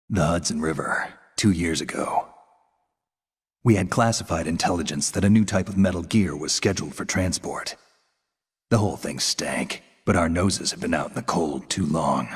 The Hudson River, 2 years ago. We had classified intelligence that a new type of metal gear was scheduled for transport. The whole thing stank, but our noses had been out in the cold too long.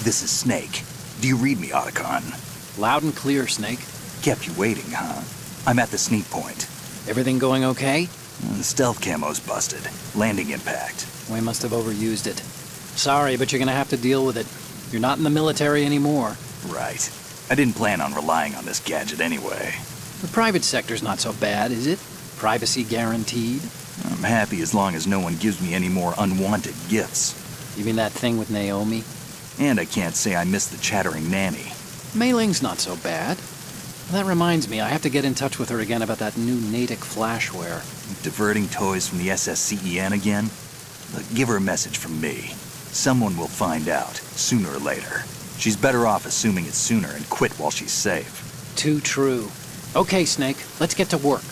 this is Snake. Do you read me, Otacon? Loud and clear, Snake. Kept you waiting, huh? I'm at the sneak point. Everything going okay? The stealth camo's busted. Landing impact. We must have overused it. Sorry, but you're gonna have to deal with it. You're not in the military anymore. Right. I didn't plan on relying on this gadget anyway. The private sector's not so bad, is it? Privacy guaranteed? I'm happy as long as no one gives me any more unwanted gifts. You mean that thing with Naomi? And I can't say I miss the chattering nanny. Mei Ling's not so bad. That reminds me, I have to get in touch with her again about that new Natick flashware. Diverting toys from the SSCEN again? Look, give her a message from me. Someone will find out, sooner or later. She's better off assuming it's sooner and quit while she's safe. Too true. Okay, Snake, let's get to work.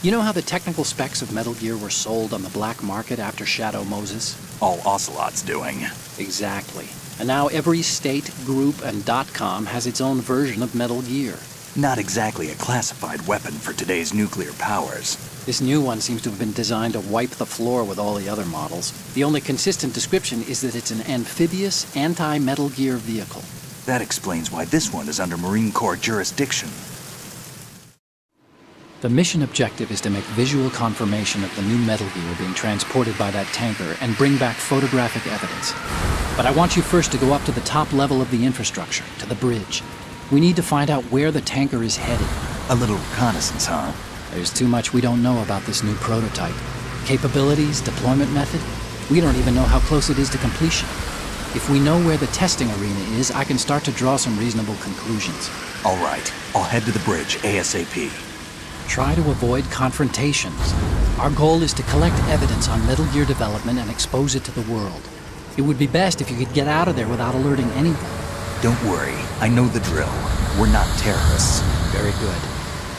You know how the technical specs of Metal Gear were sold on the black market after Shadow Moses? All Ocelot's doing. Exactly. And now every state, group, and .com has its own version of Metal Gear. Not exactly a classified weapon for today's nuclear powers. This new one seems to have been designed to wipe the floor with all the other models. The only consistent description is that it's an amphibious, anti-Metal Gear vehicle. That explains why this one is under Marine Corps jurisdiction. The mission objective is to make visual confirmation of the new Metal Gear being transported by that tanker and bring back photographic evidence. But I want you first to go up to the top level of the infrastructure, to the bridge. We need to find out where the tanker is headed. A little reconnaissance, huh? There's too much we don't know about this new prototype. Capabilities, deployment method, we don't even know how close it is to completion. If we know where the testing arena is, I can start to draw some reasonable conclusions. All right, I'll head to the bridge ASAP. Try to avoid confrontations. Our goal is to collect evidence on Metal Gear development and expose it to the world. It would be best if you could get out of there without alerting anyone. Don't worry, I know the drill. We're not terrorists. Very good.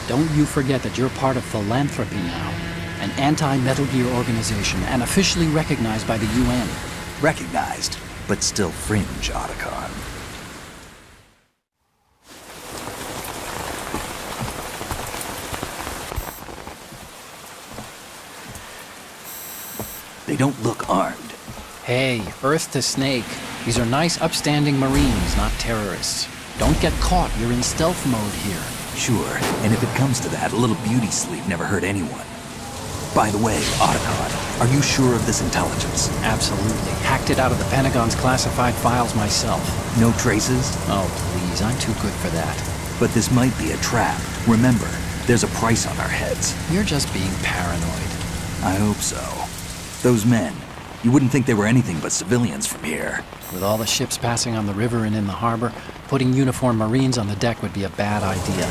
Don't you forget that you're part of Philanthropy now, an anti-Metal Gear organization and officially recognized by the UN. Recognized, but still fringe, Otacon. They don't look armed. Hey, Earth to Snake. These are nice, upstanding Marines, not terrorists. Don't get caught. You're in stealth mode here. Sure, and if it comes to that, a little beauty sleep never hurt anyone. By the way, Otacon, are you sure of this intelligence? Absolutely. Hacked it out of the Pentagon's classified files myself. No traces? Oh, please. I'm too good for that. But this might be a trap. Remember, there's a price on our heads. You're just being paranoid. I hope so. Those men, you wouldn't think they were anything but civilians from here. With all the ships passing on the river and in the harbor, putting uniformed Marines on the deck would be a bad idea.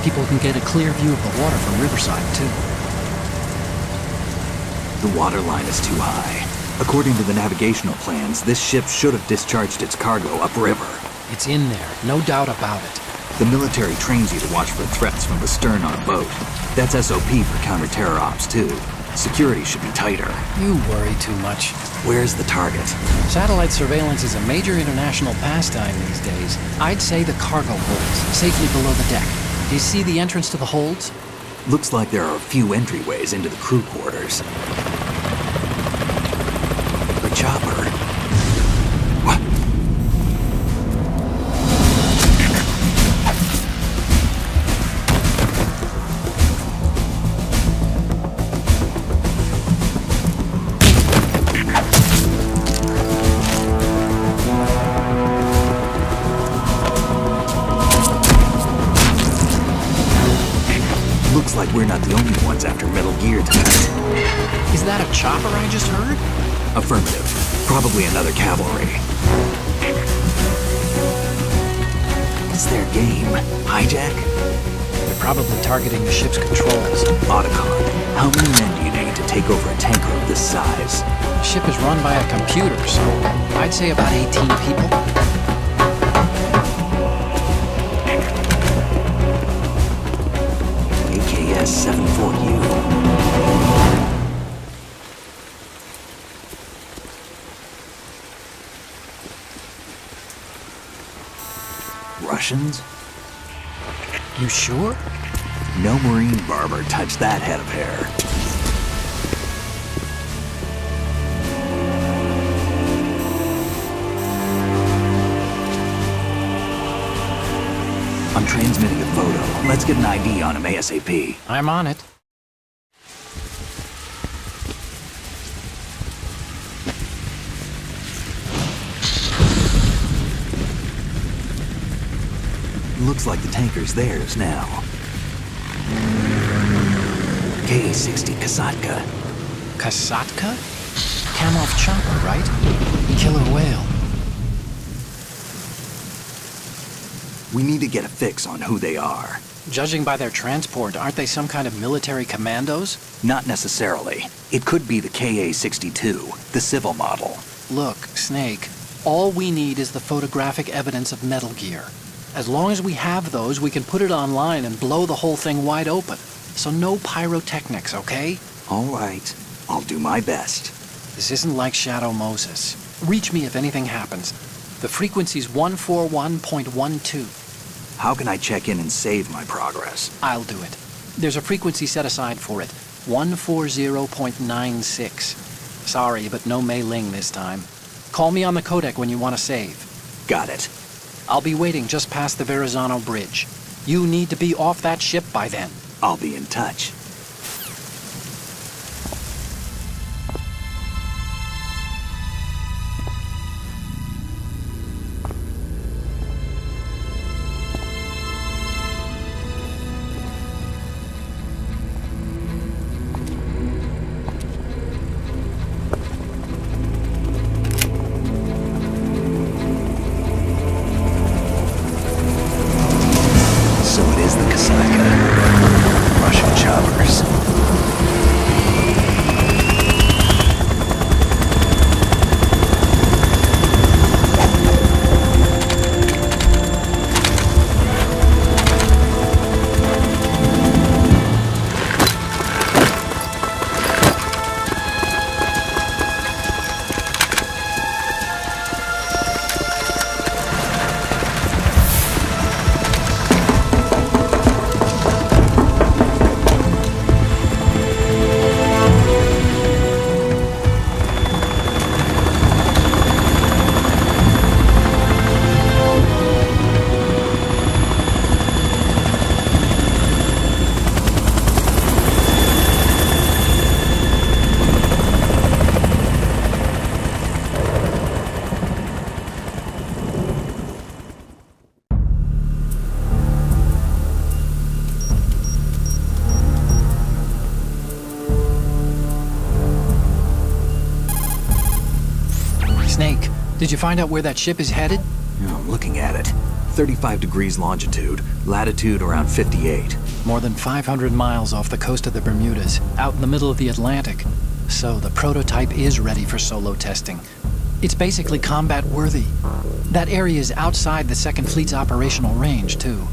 People can get a clear view of the water from Riverside, too. The water line is too high. According to the navigational plans, this ship should have discharged its cargo upriver. It's in there, no doubt about it. The military trains you to watch for threats from the stern on a boat. That's SOP for counter-terror ops, too. Security should be tighter. You worry too much. Where's the target? Satellite surveillance is a major international pastime these days. I'd say the cargo holds, safely below the deck. Do you see the entrance to the holds? Looks like there are a few entryways into the crew quarters. The chopper. What? Looks like we're not the only ones after Metal Gear tonight. Is that a chopper I just heard? Affirmative. Probably another cavalry. What's their game? Hijack? They're probably targeting the ship's controls. Otacon, how many men do you need to take over a tanker of this size? The ship is run by a computer, so I'd say about 18 people. AKS-74U. Russians? You sure? No Marine barber touched that head of hair. I'm transmitting a photo. Let's get an ID on him ASAP. I'm on it. Looks like the tanker's theirs now. Ka-60 Kasatka. Kasatka? Kamov chopper, right? Killer whale. We need to get a fix on who they are. Judging by their transport, aren't they some kind of military commandos? Not necessarily. It could be the Ka-62, the civil model. Look, Snake, all we need is the photographic evidence of Metal Gear. As long as we have those, we can put it online and blow the whole thing wide open. So no pyrotechnics, okay? All right. I'll do my best. This isn't like Shadow Moses. Reach me if anything happens. The frequency's 141.12. How can I check in and save my progress? I'll do it. There's a frequency set aside for it. 140.96. Sorry, but no Mei Ling this time. Call me on the codec when you want to save. Got it. I'll be waiting just past the Verrazano Bridge. You need to be off that ship by then. I'll be in touch. Did you find out where that ship is headed? I'm looking at it. 35 degrees longitude, latitude around 58. More than 500 miles off the coast of the Bermudas, out in the middle of the Atlantic. So the prototype is ready for solo testing. It's basically combat-worthy. That area is outside the Second Fleet's operational range, too.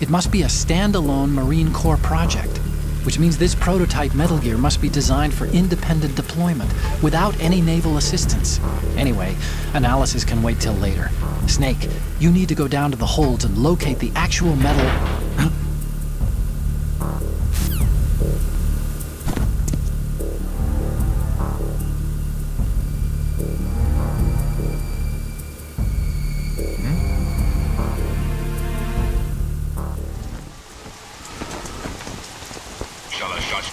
It must be a standalone Marine Corps project, which means this prototype Metal Gear must be designed for independent deployment, without any naval assistance. Anyway, analysis can wait till later. Snake, you need to go down to the holds and locate the actual metal...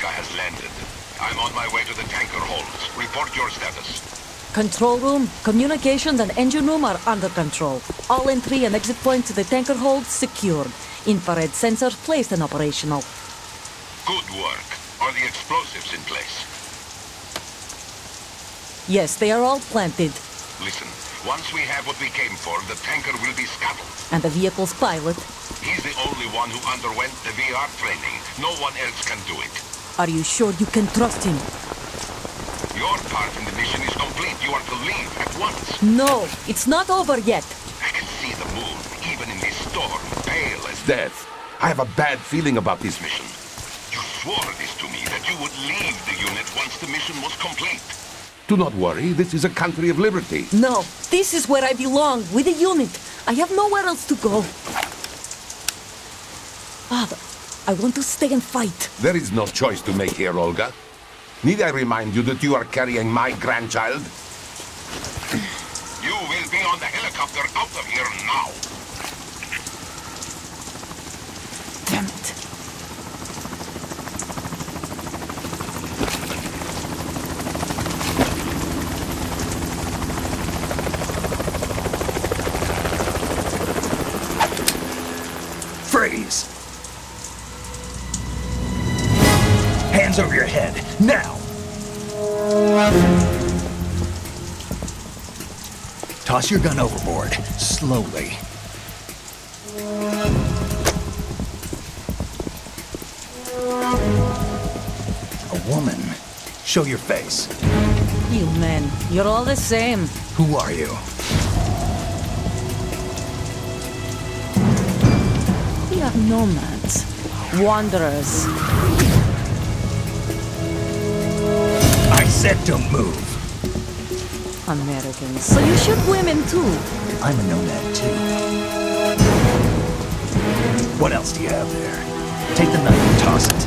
has landed. I'm on my way to the tanker holds. Report your status. Control room, communications and engine room are under control. All entry and exit points to the tanker holds secured. Infrared sensors placed and operational. Good work. Are the explosives in place? Yes, they are all planted. Listen, once we have what we came for, the tanker will be scuttled. And the vehicle's pilot? He's the only one who underwent the VR training. No one else can do it. Are you sure you can trust him? Your part in the mission is complete. You are to leave at once. No, it's not over yet. I can see the moon, even in this storm, pale as death. I have a bad feeling about this mission. You swore this to me, that you would leave the unit once the mission was complete. Do not worry, this is a country of liberty. No, this is where I belong, with the unit. I have nowhere else to go. Father, I want to stay and fight. There is no choice to make here, Olga. Need I remind you that you are carrying my grandchild? You will be on the helicopter out of here now. Hands over your head, now! Toss your gun overboard, slowly. A woman. Show your face. You men, you're all the same. Who are you? We are nomads. Wanderers. I said don't move. Americans. So you shoot women too. I'm a nomad too. What else do you have there? Take the knife and toss it.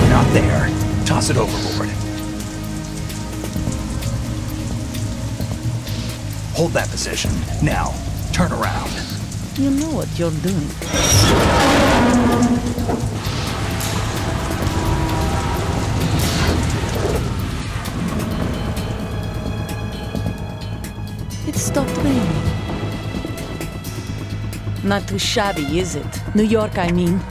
Not there. Toss it overboard. Hold that position. Now, turn around. You know what you're doing. It stopped raining. Not too shabby, is it? New York, I mean.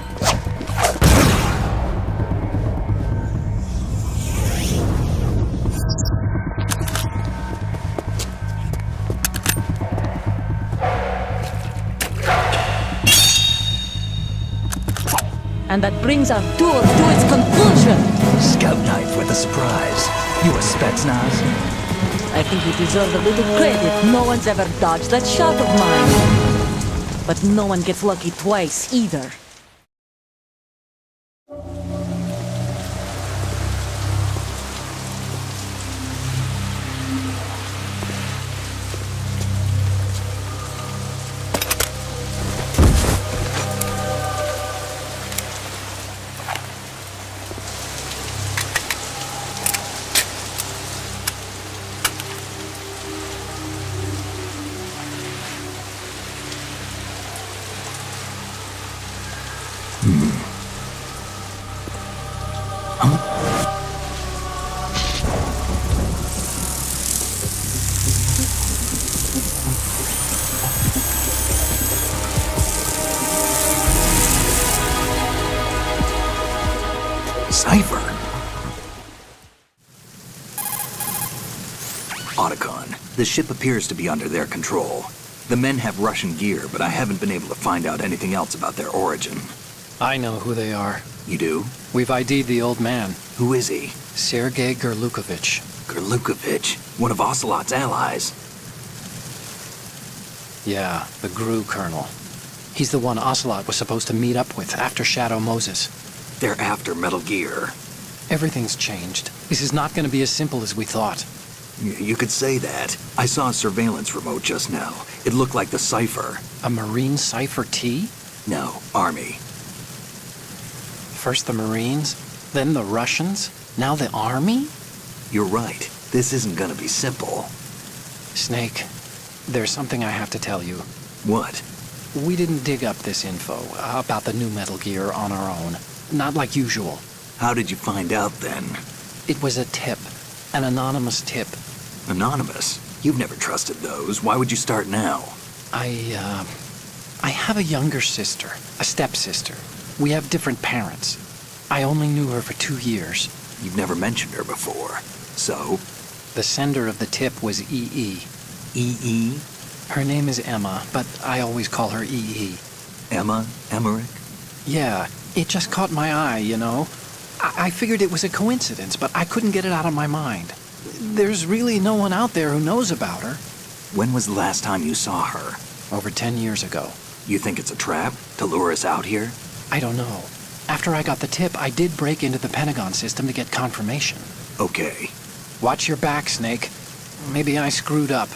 And that brings our tour to its conclusion. Scout knife with a surprise. You a Spetsnaz? I think you deserve a little credit. No one's ever dodged that shot of mine. But no one gets lucky twice, either. Cipher. Otacon, the ship appears to be under their control. The men have Russian gear, but I haven't been able to find out anything else about their origin. I know who they are. You do? We've ID'd the old man, Who is he? Sergei Gerlukovich. Gerlukovich, one of Ocelot's allies. Yeah, the GRU colonel. He's the one Ocelot was supposed to meet up with after Shadow Moses. They're after Metal Gear. Everything's changed. This is not going to be as simple as we thought. You could say that. I saw a surveillance remote just now. It looked like the Cipher. A Marine Cipher T? No, Army. First the Marines, then the Russians, now the Army? You're right. This isn't gonna be simple. Snake, there's something I have to tell you. What? We didn't dig up this info about the new Metal Gear on our own. Not like usual. How did you find out then? It was a tip. An anonymous tip. Anonymous? You've never trusted those. Why would you start now? I have a younger sister, a stepsister. We have different parents. I only knew her for 2 years. You've never mentioned her before. So? The sender of the tip was EE. EE? Her name is Emma, but I always call her EE. Emma? Emmerich? Yeah, it just caught my eye, you know? I figured it was a coincidence, but I couldn't get it out of my mind. There's really no one out there who knows about her. When was the last time you saw her? Over 10 years ago. You think it's a trap? To lure us out here? I don't know. After I got the tip, I did break into the Pentagon system to get confirmation. Okay. Watch your back, Snake. Maybe I screwed up.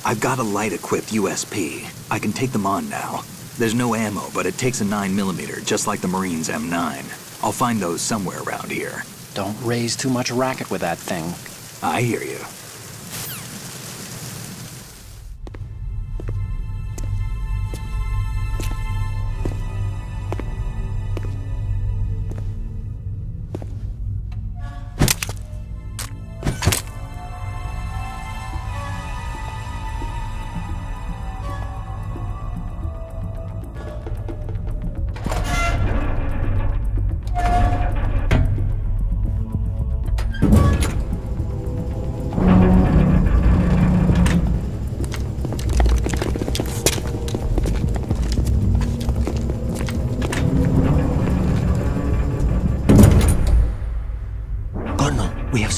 I've got a light-equipped USP. I can take them on now. There's no ammo, but it takes a 9mm, just like the Marines' M9. I'll find those somewhere around here. Don't raise too much racket with that thing. I hear you.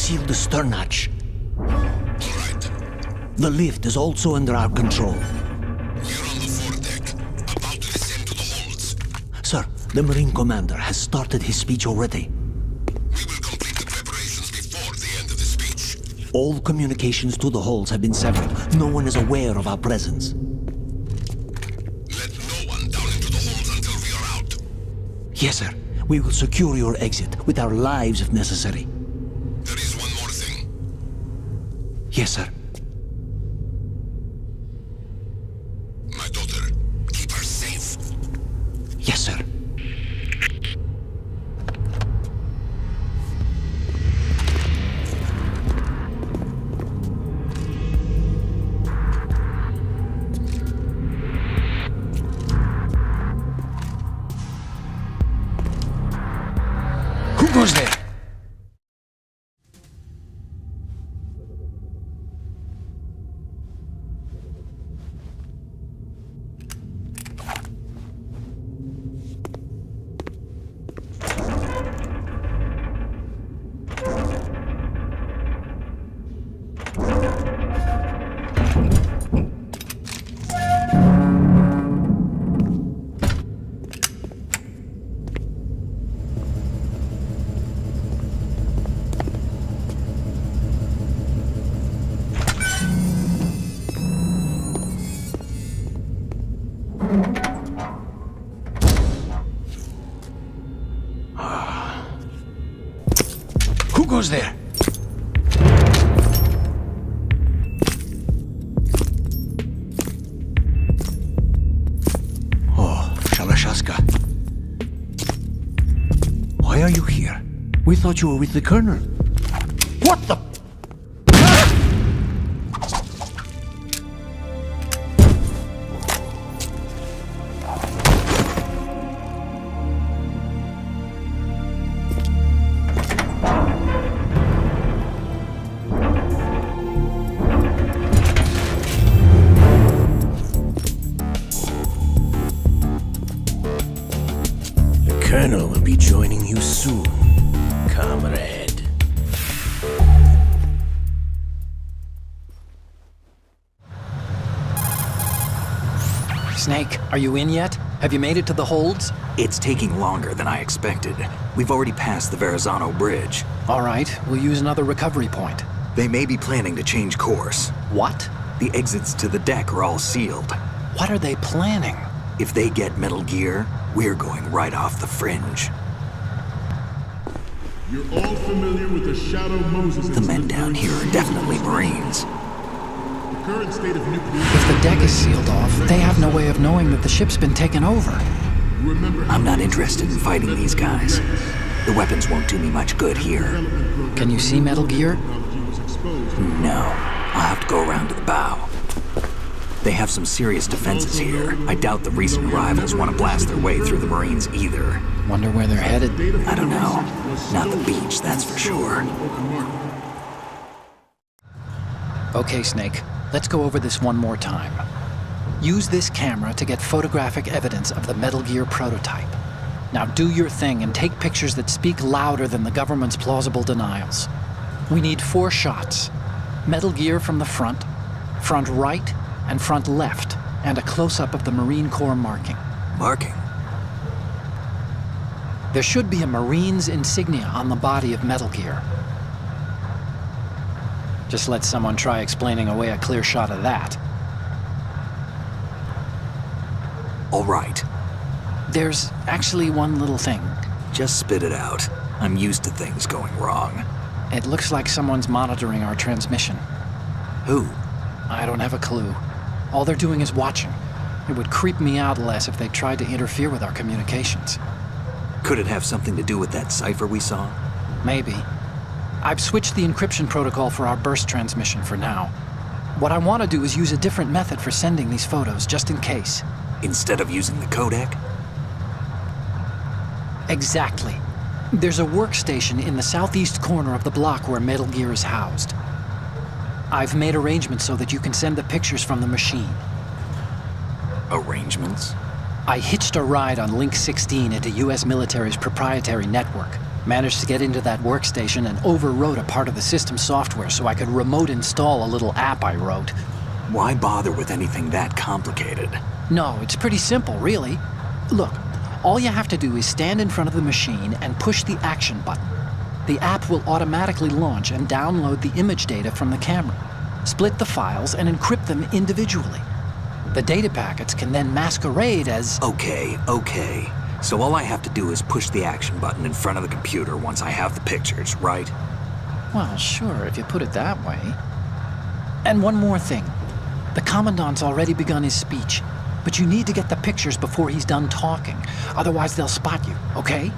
sealed the stern hatch. All right. The lift is also under our control. We're on the foredeck, about to descend to the holds. Sir, the Marine Commander has started his speech already. We will complete the preparations before the end of the speech. All communications to the holds have been severed. No one is aware of our presence. Let no one down into the holds until we are out. Yes, sir. We will secure your exit with our lives if necessary. There is one more thing. Yes, sir. My daughter, keep her safe. Yes, sir. Who goes there? Who goes there? Oh, Shalashaska. Why are you here? We thought you were with the Colonel. What the... Colonel will be joining you soon, comrade. Snake, are you in yet? Have you made it to the holds? It's taking longer than I expected. We've already passed the Verrazano Bridge. All right, we'll use another recovery point. They may be planning to change course. What? The exits to the deck are all sealed. What are they planning? If they get Metal Gear, we're going right off the fringe. You're all familiar with the Shadow Moses The men down here are definitely Marines. The current state of nuclear... If the deck is sealed off, they have no way of knowing that the ship's been taken over. Remember, I'm not interested in fighting these guys. The weapons won't do me much good here. Can you see Metal Gear? No, I'll have to go around to the bow. They have some serious defenses here. I doubt the recent arrivals want to blast their way through the Marines either. Wonder where they're headed. I don't know. Not the beach, that's for sure. Okay, Snake, let's go over this one more time. Use this camera to get photographic evidence of the Metal Gear prototype. Now do your thing and take pictures that speak louder than the government's plausible denials. We need 4 shots. Metal Gear from the front right, and front left, and a close-up of the Marine Corps marking. Marking? There should be a Marine's insignia on the body of Metal Gear. Just let someone try explaining away a clear shot of that. All right. There's actually one little thing. Just spit it out. I'm used to things going wrong. It looks like someone's monitoring our transmission. Who? I don't have a clue. All they're doing is watching. It would creep me out less if they tried to interfere with our communications. Could it have something to do with that cipher we saw? Maybe. I've switched the encryption protocol for our burst transmission for now. What I want to do is use a different method for sending these photos, just in case. Instead of using the codec? Exactly. There's a workstation in the southeast corner of the block where Metal Gear is housed. I've made arrangements so that you can send the pictures from the machine. Arrangements? I hitched a ride on Link 16 into US military's proprietary network. Managed to get into that workstation and overwrote a part of the system software so I could remote install a little app I wrote. Why bother with anything that complicated? No, it's pretty simple, really. Look, all you have to do is stand in front of the machine and push the action button. The app will automatically launch and download the image data from the camera, split the files, and encrypt them individually. The data packets can then masquerade as... Okay. So all I have to do is push the action button in front of the computer once I have the pictures, right? Well, sure, if you put it that way. And one more thing. The Commandant's already begun his speech, but you need to get the pictures before he's done talking. Otherwise, they'll spot you, okay?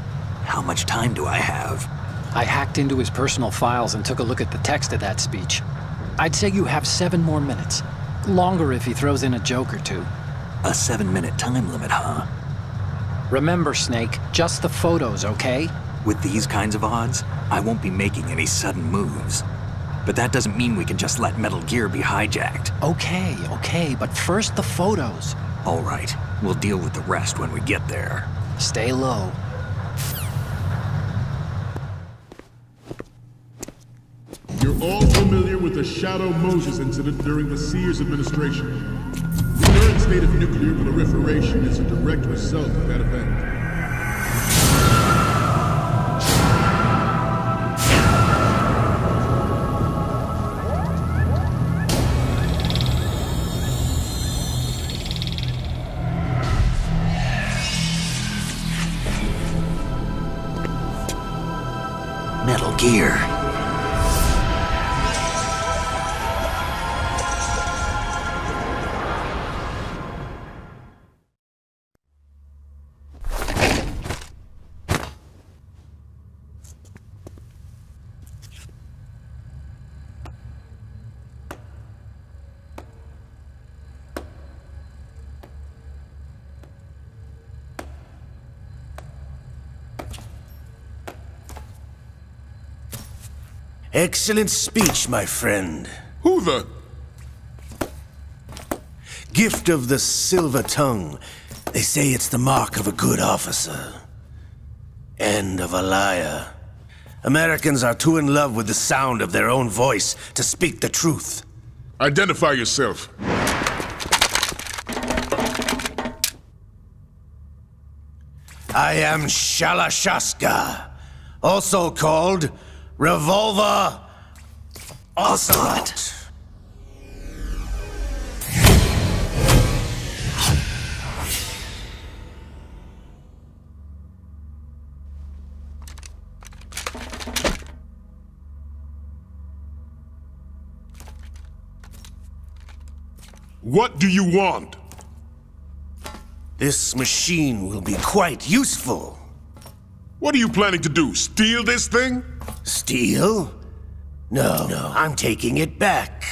How much time do I have? I hacked into his personal files and took a look at the text of that speech. I'd say you have 7 more minutes. Longer if he throws in a joke or two. A 7-minute time limit, huh? Remember, Snake, just the photos, okay? With these kinds of odds, I won't be making any sudden moves. But that doesn't mean we can just let Metal Gear be hijacked. Okay, but first the photos. All right, we'll deal with the rest when we get there. Stay low. You're all familiar with the Shadow Moses incident during the Sears administration. The current state of nuclear proliferation is a direct result of that event. Metal Gear. Excellent speech, my friend. Who the... Gift of the silver tongue. They say it's the mark of a good officer. And of a liar. Americans are too in love with the sound of their own voice to speak the truth. Identify yourself. I am Shalashaska, also called Revolver Ocelot. What do you want? This machine will be quite useful. What are you planning to do? Steal this thing? Steal? No, I'm taking it back.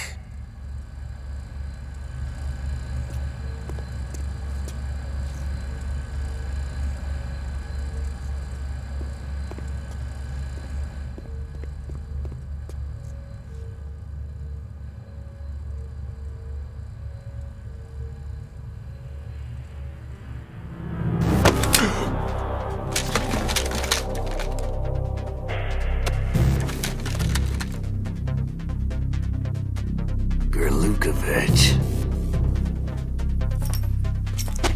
Lukovich.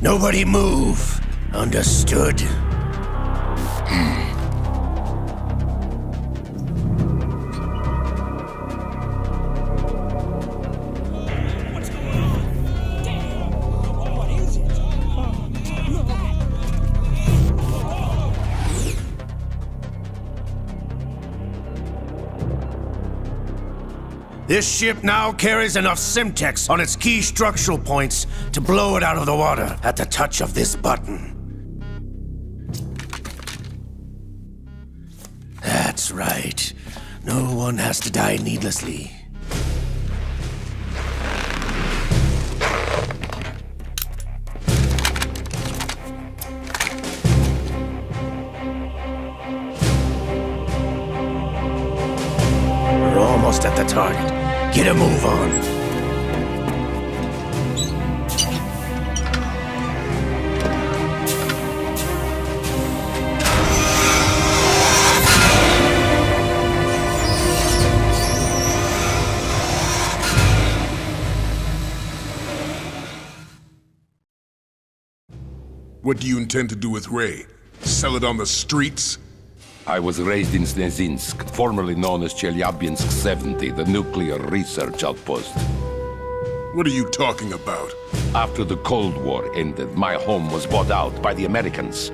Nobody move. Understood? This ship now carries enough Simtex on its key structural points to blow it out of the water at the touch of this button. That's right. No one has to die needlessly. We're almost at the target. Get a move on. What do you intend to do with Ray? Sell it on the streets? I was raised in Snezinsk, formerly known as Chelyabinsk 70, the nuclear research outpost. What are you talking about? After the Cold War ended, my home was bought out by the Americans.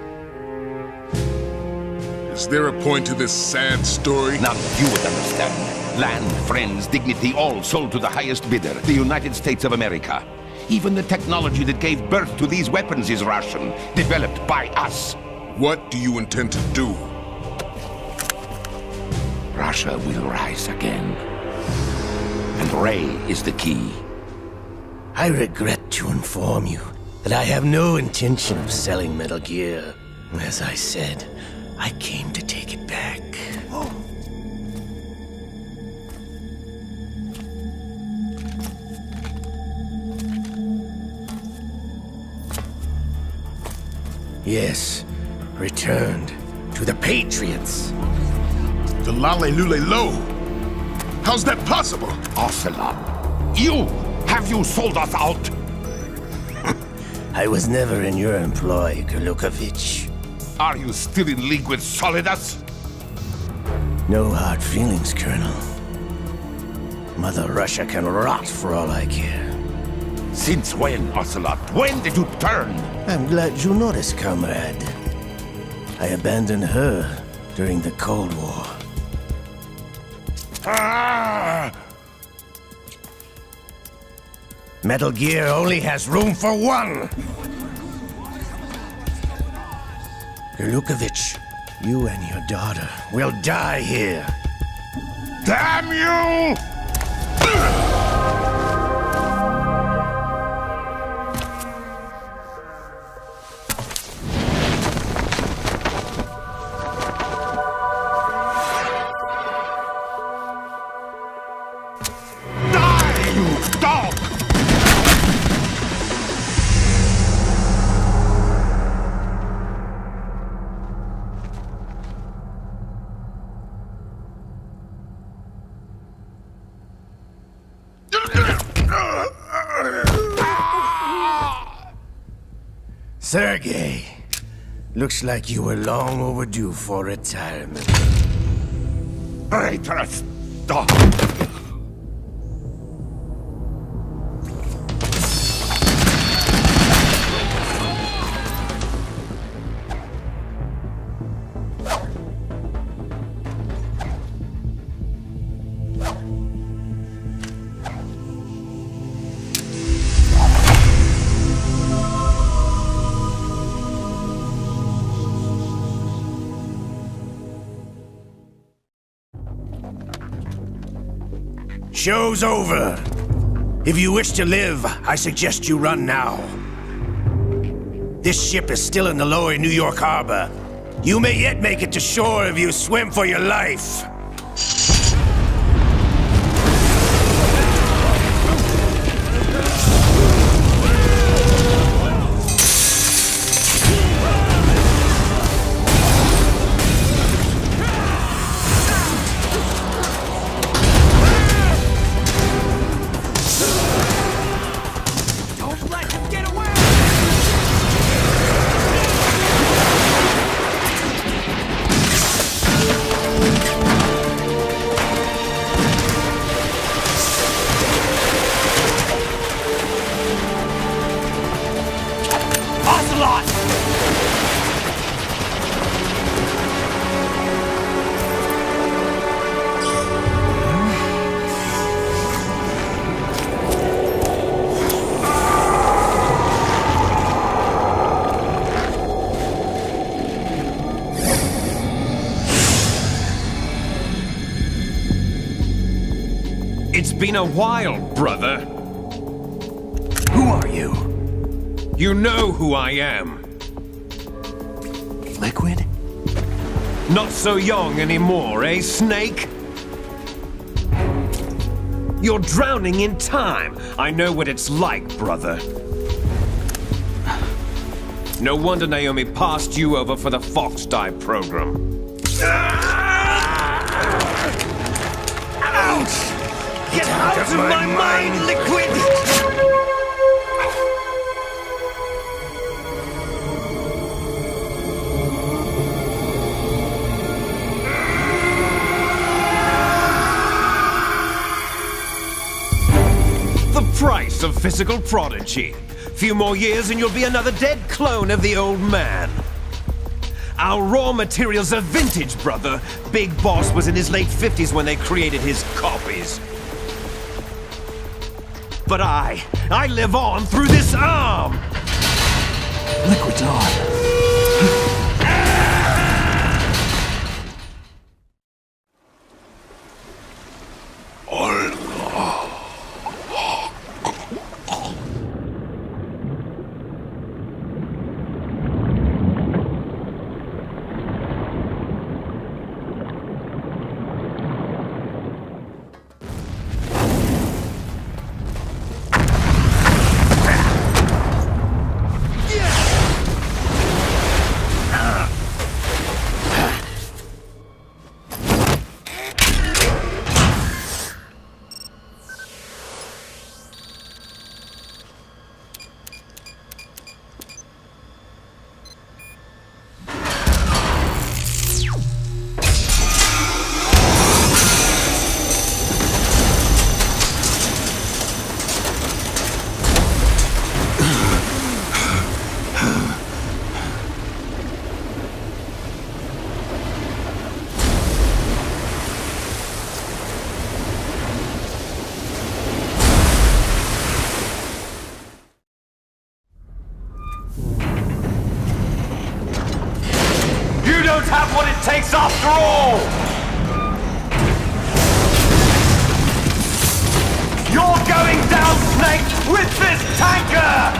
Is there a point to this sad story? None you would understand. Land, friends, dignity, all sold to the highest bidder, the United States of America. Even the technology that gave birth to these weapons is Russian, developed by us. What do you intend to do? Russia will rise again. And Ray is the key. I regret to inform you that I have no intention of selling Metal Gear. As I said, I came to take it back. Yes, returned to the Patriots. The Lale Lule Lo? How's that possible? Ocelot, have you sold us out? I was never in your employ, Gurlukovich. Are you still in league with Solidus? No hard feelings, Colonel. Mother Russia can rot for all I care. Since when, Ocelot? When did you turn? I'm glad you noticed, comrade. I abandoned her during the Cold War. Ah! Metal Gear only has room for one! Gurlukovich, you and your daughter will die here. Damn you! Sergei, looks like you were long overdue for retirement. Traitorous dog! Show's over. If you wish to live, I suggest you run now. This ship is still in the lower New York harbor. You may yet make it to shore if you swim for your life. It's been a while, brother. Who are you? You know who I am. Liquid? Not so young anymore, eh, Snake? You're drowning in time. I know what it's like, brother. No wonder Naomi passed you over for the Fox Die program. Ouch! Get out of my mind, Liquid! boasts of physical prodigy. Few more years and you'll be another dead clone of the old man. Our raw materials are vintage, brother. Big Boss was in his late 50s when they created his copies. But I live on through this arm! Liquid's on. Have what it takes after all! You're going down, Snake, with this tanker!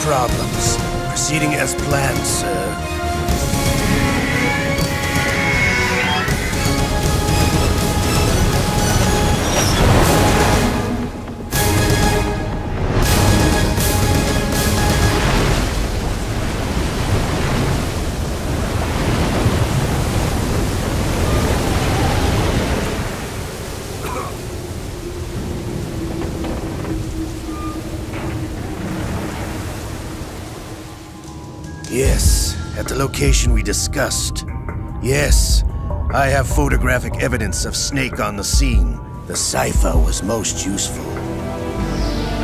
Problems. Proceeding as planned, sir. Yes, at the location we discussed. Yes, I have photographic evidence of Snake on the scene. The cipher was most useful.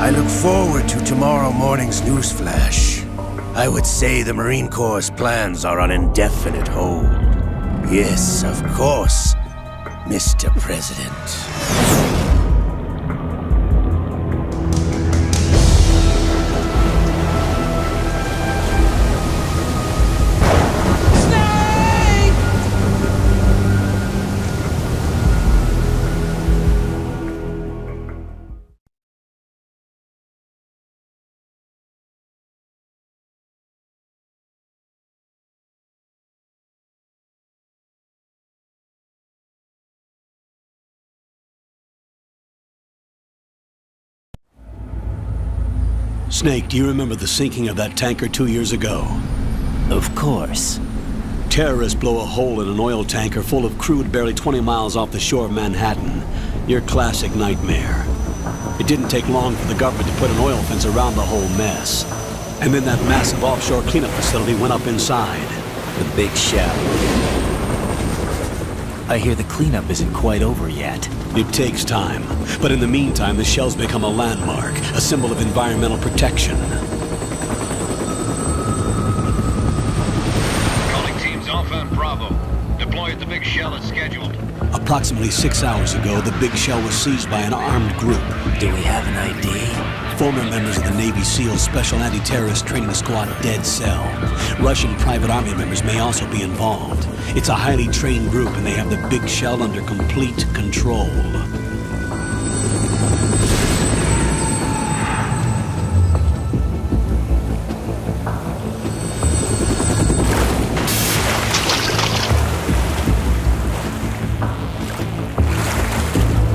I look forward to tomorrow morning's newsflash. I would say the Marine Corps' plans are on indefinite hold. Yes, of course, Mr. President. Snake, do you remember the sinking of that tanker 2 years ago? Of course. Terrorists blow a hole in an oil tanker full of crude barely 20 miles off the shore of Manhattan. Your classic nightmare. It didn't take long for the government to put an oil fence around the whole mess. And then that massive offshore cleanup facility went up inside. The Big Shell. I hear the cleanup isn't quite over yet. It takes time, but in the meantime, the shell's become a landmark, a symbol of environmental protection. Calling teams Alpha and Bravo. Deploy at the Big Shell as scheduled. Approximately 6 hours ago, the Big Shell was seized by an armed group. Do we have an ID? Former members of the Navy SEALs Special Anti-Terrorist Training Squad Dead Cell. Russian private army members may also be involved. It's a highly trained group, and they have the Big Shell under complete control.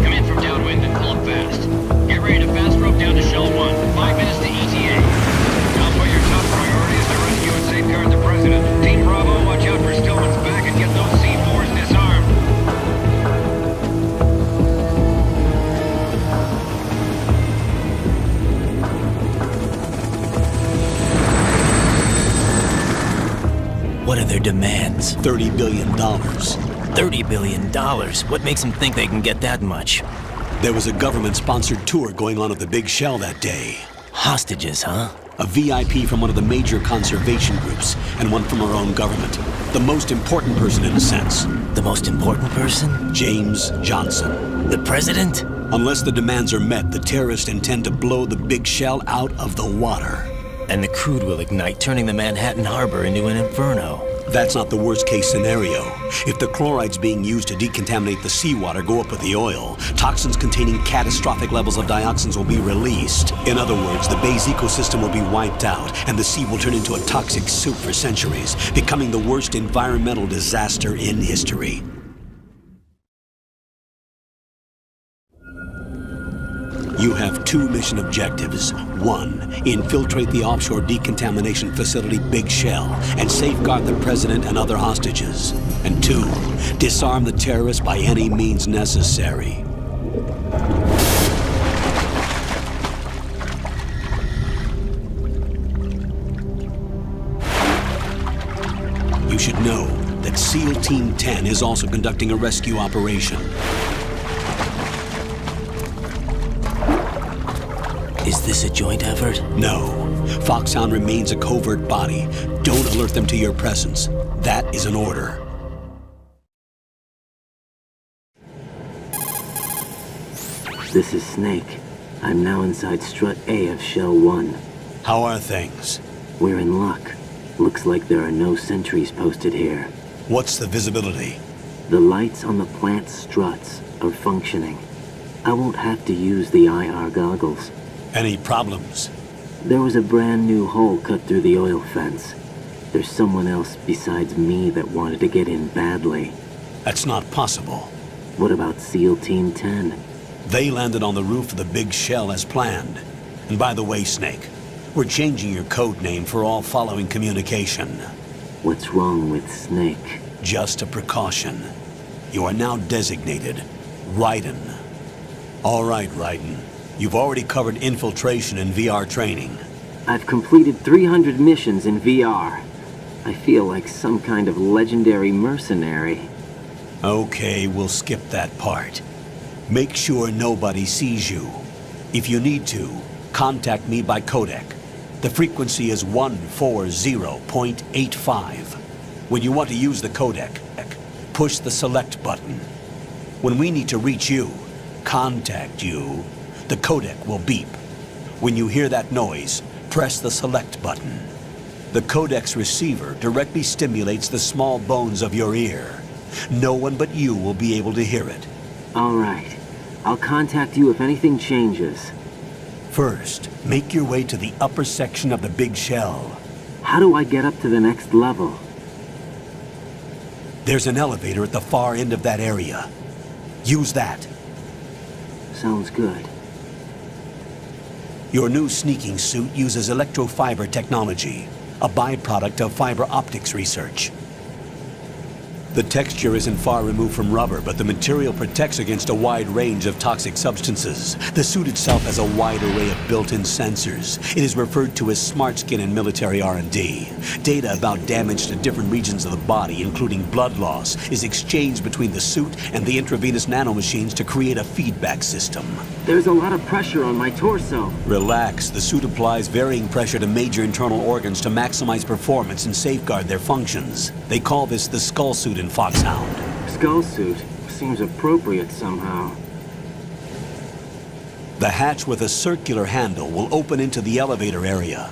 Come in from downwind and pull up fast. Get ready to fast rope down to Shell 1. 5 minutes to ETA. Now put your top priority is to rescue and safeguard the President. Team Bravo, watch out for Stillman's back and get those C4s disarmed. What are their demands? $30 billion. $30 billion? What makes them think they can get that much? There was a government-sponsored tour going on at the Big Shell that day. Hostages, huh? A VIP from one of the major conservation groups, and one from our own government. The most important person, in a sense. The most important person? James Johnson. The President? Unless the demands are met, the terrorists intend to blow the Big Shell out of the water. And the crude will ignite, turning the Manhattan Harbor into an inferno. That's not the worst-case scenario. If the chlorides being used to decontaminate the seawater go up with the oil, toxins containing catastrophic levels of dioxins will be released. In other words, the bay's ecosystem will be wiped out, and the sea will turn into a toxic soup for centuries, becoming the worst environmental disaster in history. You have 2 mission objectives. 1, infiltrate the offshore decontamination facility Big Shell and safeguard the President and other hostages. And 2, disarm the terrorists by any means necessary. You should know that SEAL Team 10 is also conducting a rescue operation. Is this a joint effort? No. Foxhound remains a covert body. Don't alert them to your presence. That is an order. This is Snake. I'm now inside Strut A of Shell 1. How are things? We're in luck. Looks like there are no sentries posted here. What's the visibility? The lights on the plant's struts are functioning. I won't have to use the IR goggles. Any problems? There was a brand new hole cut through the oil fence. There's someone else besides me that wanted to get in badly. That's not possible. What about SEAL Team 10? They landed on the roof of the Big Shell as planned. And by the way, Snake, we're changing your code name for all following communication. What's wrong with Snake? Just a precaution. You are now designated Raiden. All right, Raiden. You've already covered infiltration and VR training. I've completed 300 missions in VR. I feel like some kind of legendary mercenary. Okay, we'll skip that part. Make sure nobody sees you. If you need to, contact me by codec. The frequency is 140.85. When you want to use the codec, push the select button. When we need to reach you, contact you, the codec will beep. When you hear that noise, press the select button. The codec's receiver directly stimulates the small bones of your ear. No one but you will be able to hear it. All right. I'll contact you if anything changes. First, make your way to the upper section of the big shell. How do I get up to the next level? There's an elevator at the far end of that area. Use that. Sounds good. Your new sneaking suit uses electrofiber technology, a byproduct of fiber optics research. The texture isn't far removed from rubber, but the material protects against a wide range of toxic substances. The suit itself has a wide array of built-in sensors. It is referred to as smart skin in military R&D. Data about damage to different regions of the body, including blood loss, is exchanged between the suit and the intravenous nanomachines to create a feedback system. There's a lot of pressure on my torso. Relax. The suit applies varying pressure to major internal organs to maximize performance and safeguard their functions. They call this the skull suit in Foxhound. Skull suit seems appropriate somehow. The hatch with a circular handle will open into the elevator area.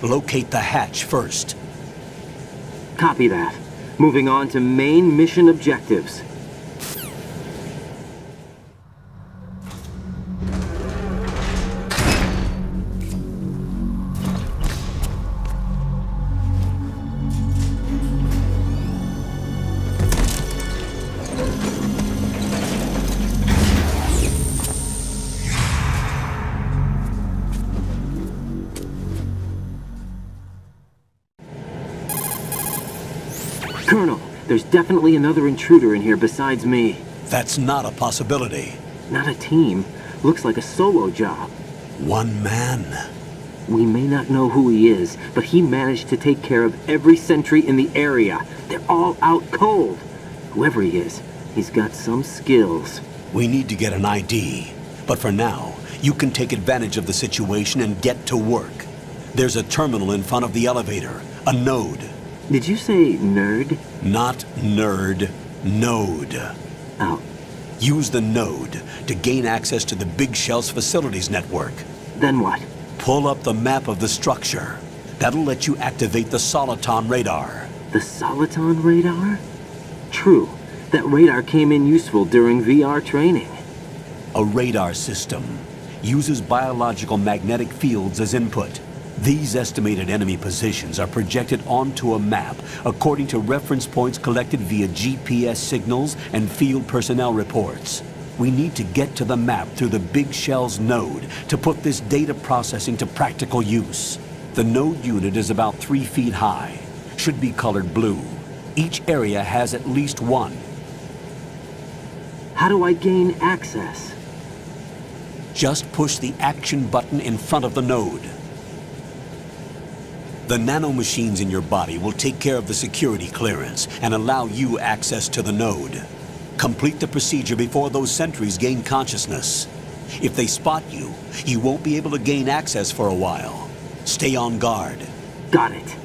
Locate the hatch first. Copy that. Moving on to main mission objectives. Colonel, there's definitely another intruder in here besides me. That's not a possibility. Not a team. Looks like a solo job. One man. We may not know who he is, but he managed to take care of every sentry in the area. They're all out cold. Whoever he is, he's got some skills. We need to get an ID. But for now, you can take advantage of the situation and get to work. There's a terminal in front of the elevator. A node. Did you say nerd? Not nerd. Node. Oh. Use the node to gain access to the Big Shell's facilities network. Then what? Pull up the map of the structure. That'll let you activate the Soliton radar. The Soliton radar? True. That radar came in useful during VR training. A radar system uses biological magnetic fields as input. These estimated enemy positions are projected onto a map according to reference points collected via GPS signals and field personnel reports. We need to get to the map through the Big Shell's node to put this data processing to practical use. The node unit is about 3 feet high, should be colored blue. Each area has at least one. How do I gain access? Just push the action button in front of the node. The nanomachines in your body will take care of the security clearance and allow you access to the node. Complete the procedure before those sentries gain consciousness. If they spot you, you won't be able to gain access for a while. Stay on guard. Got it.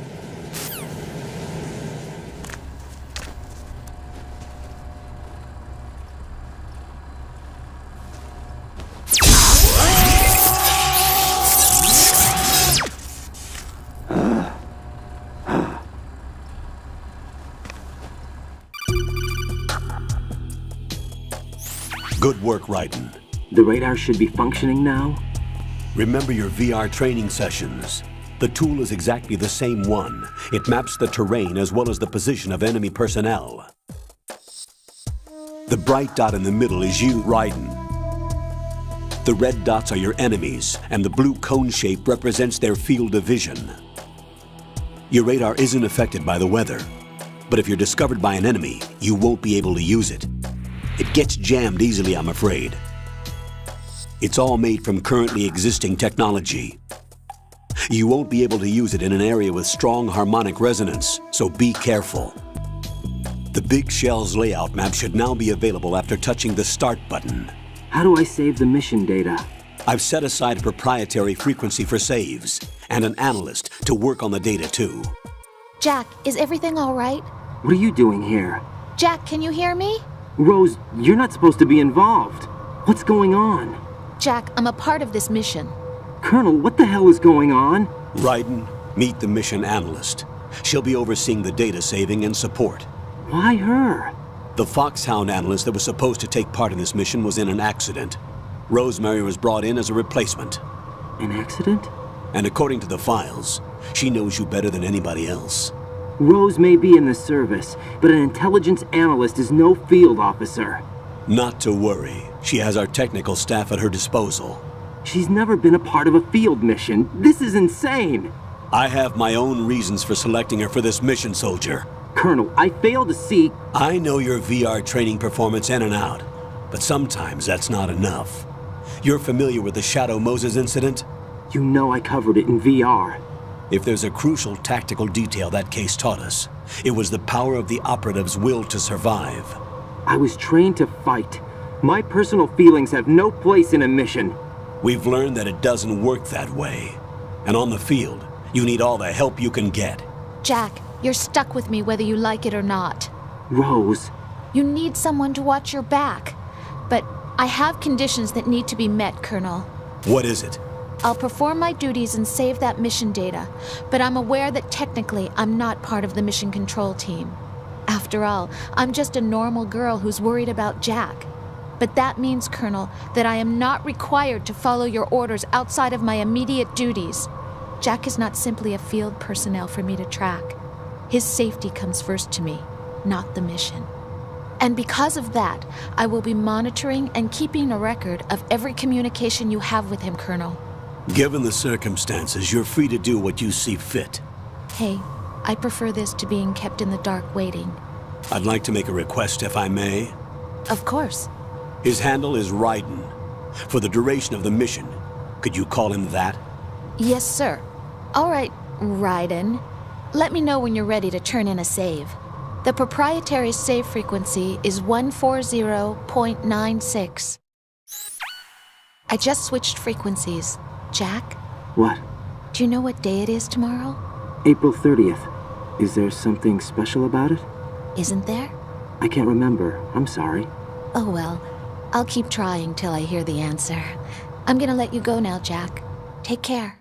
Good work, Raiden. The radar should be functioning now? Remember your VR training sessions. The tool is exactly the same one. It maps the terrain as well as the position of enemy personnel. The bright dot in the middle is you, Raiden. The red dots are your enemies, and the blue cone shape represents their field of vision. Your radar isn't affected by the weather, but if you're discovered by an enemy, you won't be able to use it. It gets jammed easily, I'm afraid. It's all made from currently existing technology. You won't be able to use it in an area with strong harmonic resonance, so be careful. The Big Shell's layout map should now be available after touching the Start button. How do I save the mission data? I've set aside a proprietary frequency for saves, and an analyst to work on the data too. Jack, is everything all right? What are you doing here? Jack, can you hear me? Rose, you're not supposed to be involved. What's going on? Jack, I'm a part of this mission. Colonel, what the hell is going on? Raiden, meet the mission analyst. She'll be overseeing the data saving and support. Why her? The Foxhound analyst that was supposed to take part in this mission was in an accident. Rosemary was brought in as a replacement. An accident? And according to the files, she knows you better than anybody else. Rose may be in the service, but an intelligence analyst is no field officer. Not to worry. She has our technical staff at her disposal. She's never been a part of a field mission. This is insane. I have my own reasons for selecting her for this mission, soldier. Colonel, I fail to see... I know your VR training performance in and out, but sometimes that's not enough. You're familiar with the Shadow Moses incident? You know I covered it in VR. If there's a crucial tactical detail that case taught us, it was the power of the operative's will to survive. I was trained to fight. My personal feelings have no place in a mission. We've learned that it doesn't work that way. And on the field, you need all the help you can get. Jack, you're stuck with me whether you like it or not. Rose. You need someone to watch your back. But I have conditions that need to be met, Colonel. What is it? I'll perform my duties and save that mission data, but I'm aware that technically I'm not part of the mission control team. After all, I'm just a normal girl who's worried about Jack. But that means, Colonel, that I am not required to follow your orders outside of my immediate duties. Jack is not simply a field personnel for me to track. His safety comes first to me, not the mission. And because of that, I will be monitoring and keeping a record of every communication you have with him, Colonel. Given the circumstances, you're free to do what you see fit. Hey, I prefer this to being kept in the dark waiting. I'd like to make a request, if I may. Of course. His handle is Raiden. For the duration of the mission, could you call him that? Yes, sir. All right, Raiden. Let me know when you're ready to turn in a save. The proprietary save frequency is 140.96. I just switched frequencies. Jack? What? Do you know what day it is tomorrow? April 30th. Is there something special about it? Isn't there? I can't remember. I'm sorry. Oh well. I'll keep trying till I hear the answer. I'm gonna let you go now, Jack. Take care.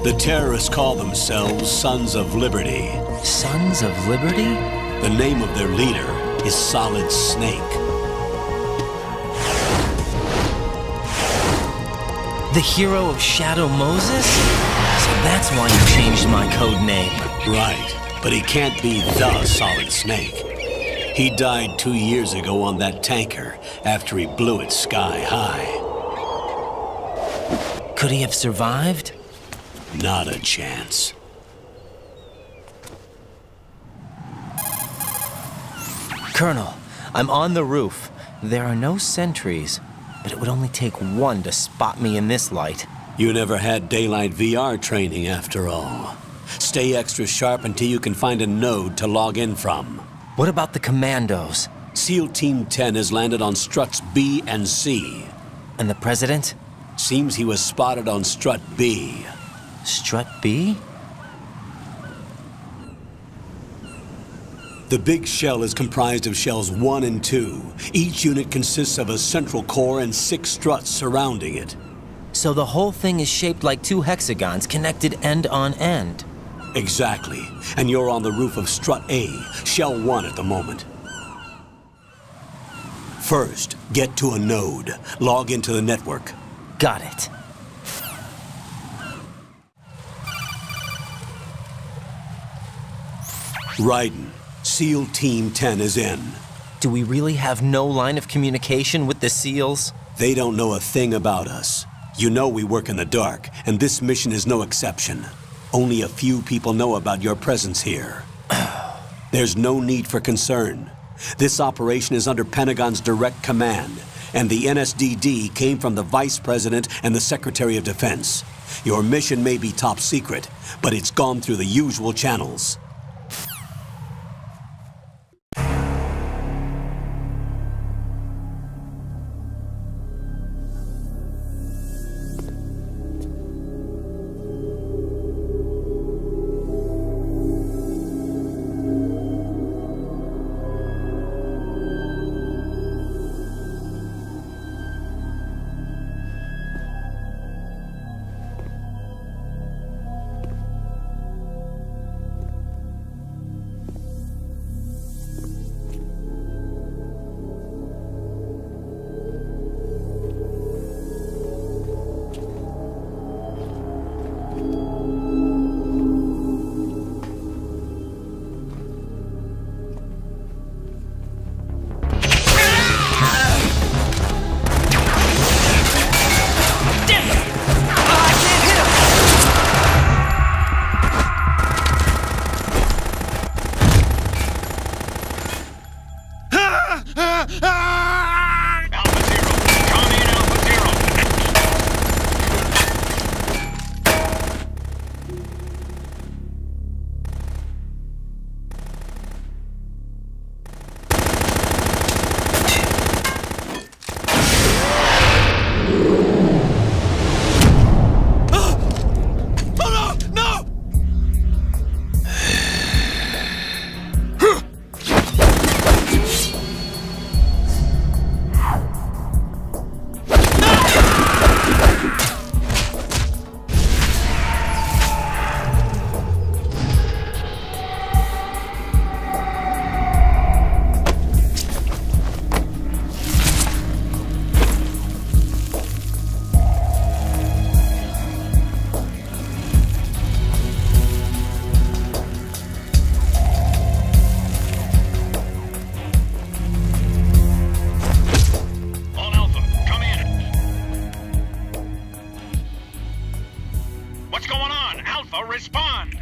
The terrorists call themselves Sons of Liberty. Sons of Liberty? The name of their leader is Solid Snake. The hero of Shadow Moses? So that's why you changed my code name. Right, but he can't be the Solid Snake. He died 2 years ago on that tanker after he blew it sky high. Could he have survived? Not a chance. Colonel, I'm on the roof. There are no sentries, but it would only take one to spot me in this light. You never had daylight VR training after all. Stay extra sharp until you can find a node to log in from. What about the commandos? SEAL Team 10 has landed on struts B and C. And the President? Seems he was spotted on strut B. Strut B? The Big Shell is comprised of shells 1 and 2. Each unit consists of a central core and 6 struts surrounding it. So the whole thing is shaped like 2 hexagons connected end on end. Exactly. And you're on the roof of strut A, shell 1 at the moment. First, get to a node. Log into the network. Got it. Raiden, SEAL Team 10 is in. Do we really have no line of communication with the SEALs? They don't know a thing about us. You know we work in the dark, and this mission is no exception. Only a few people know about your presence here. There's no need for concern. This operation is under Pentagon's direct command, and the NSDD came from the Vice President and the Secretary of Defense. Your mission may be top secret, but it's gone through the usual channels. Respond!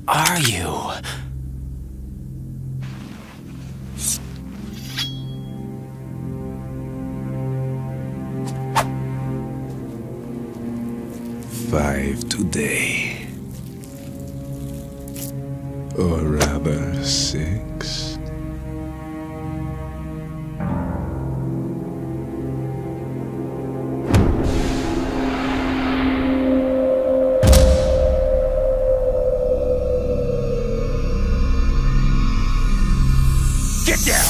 Are you? Five today. Or rather, 6. Get down!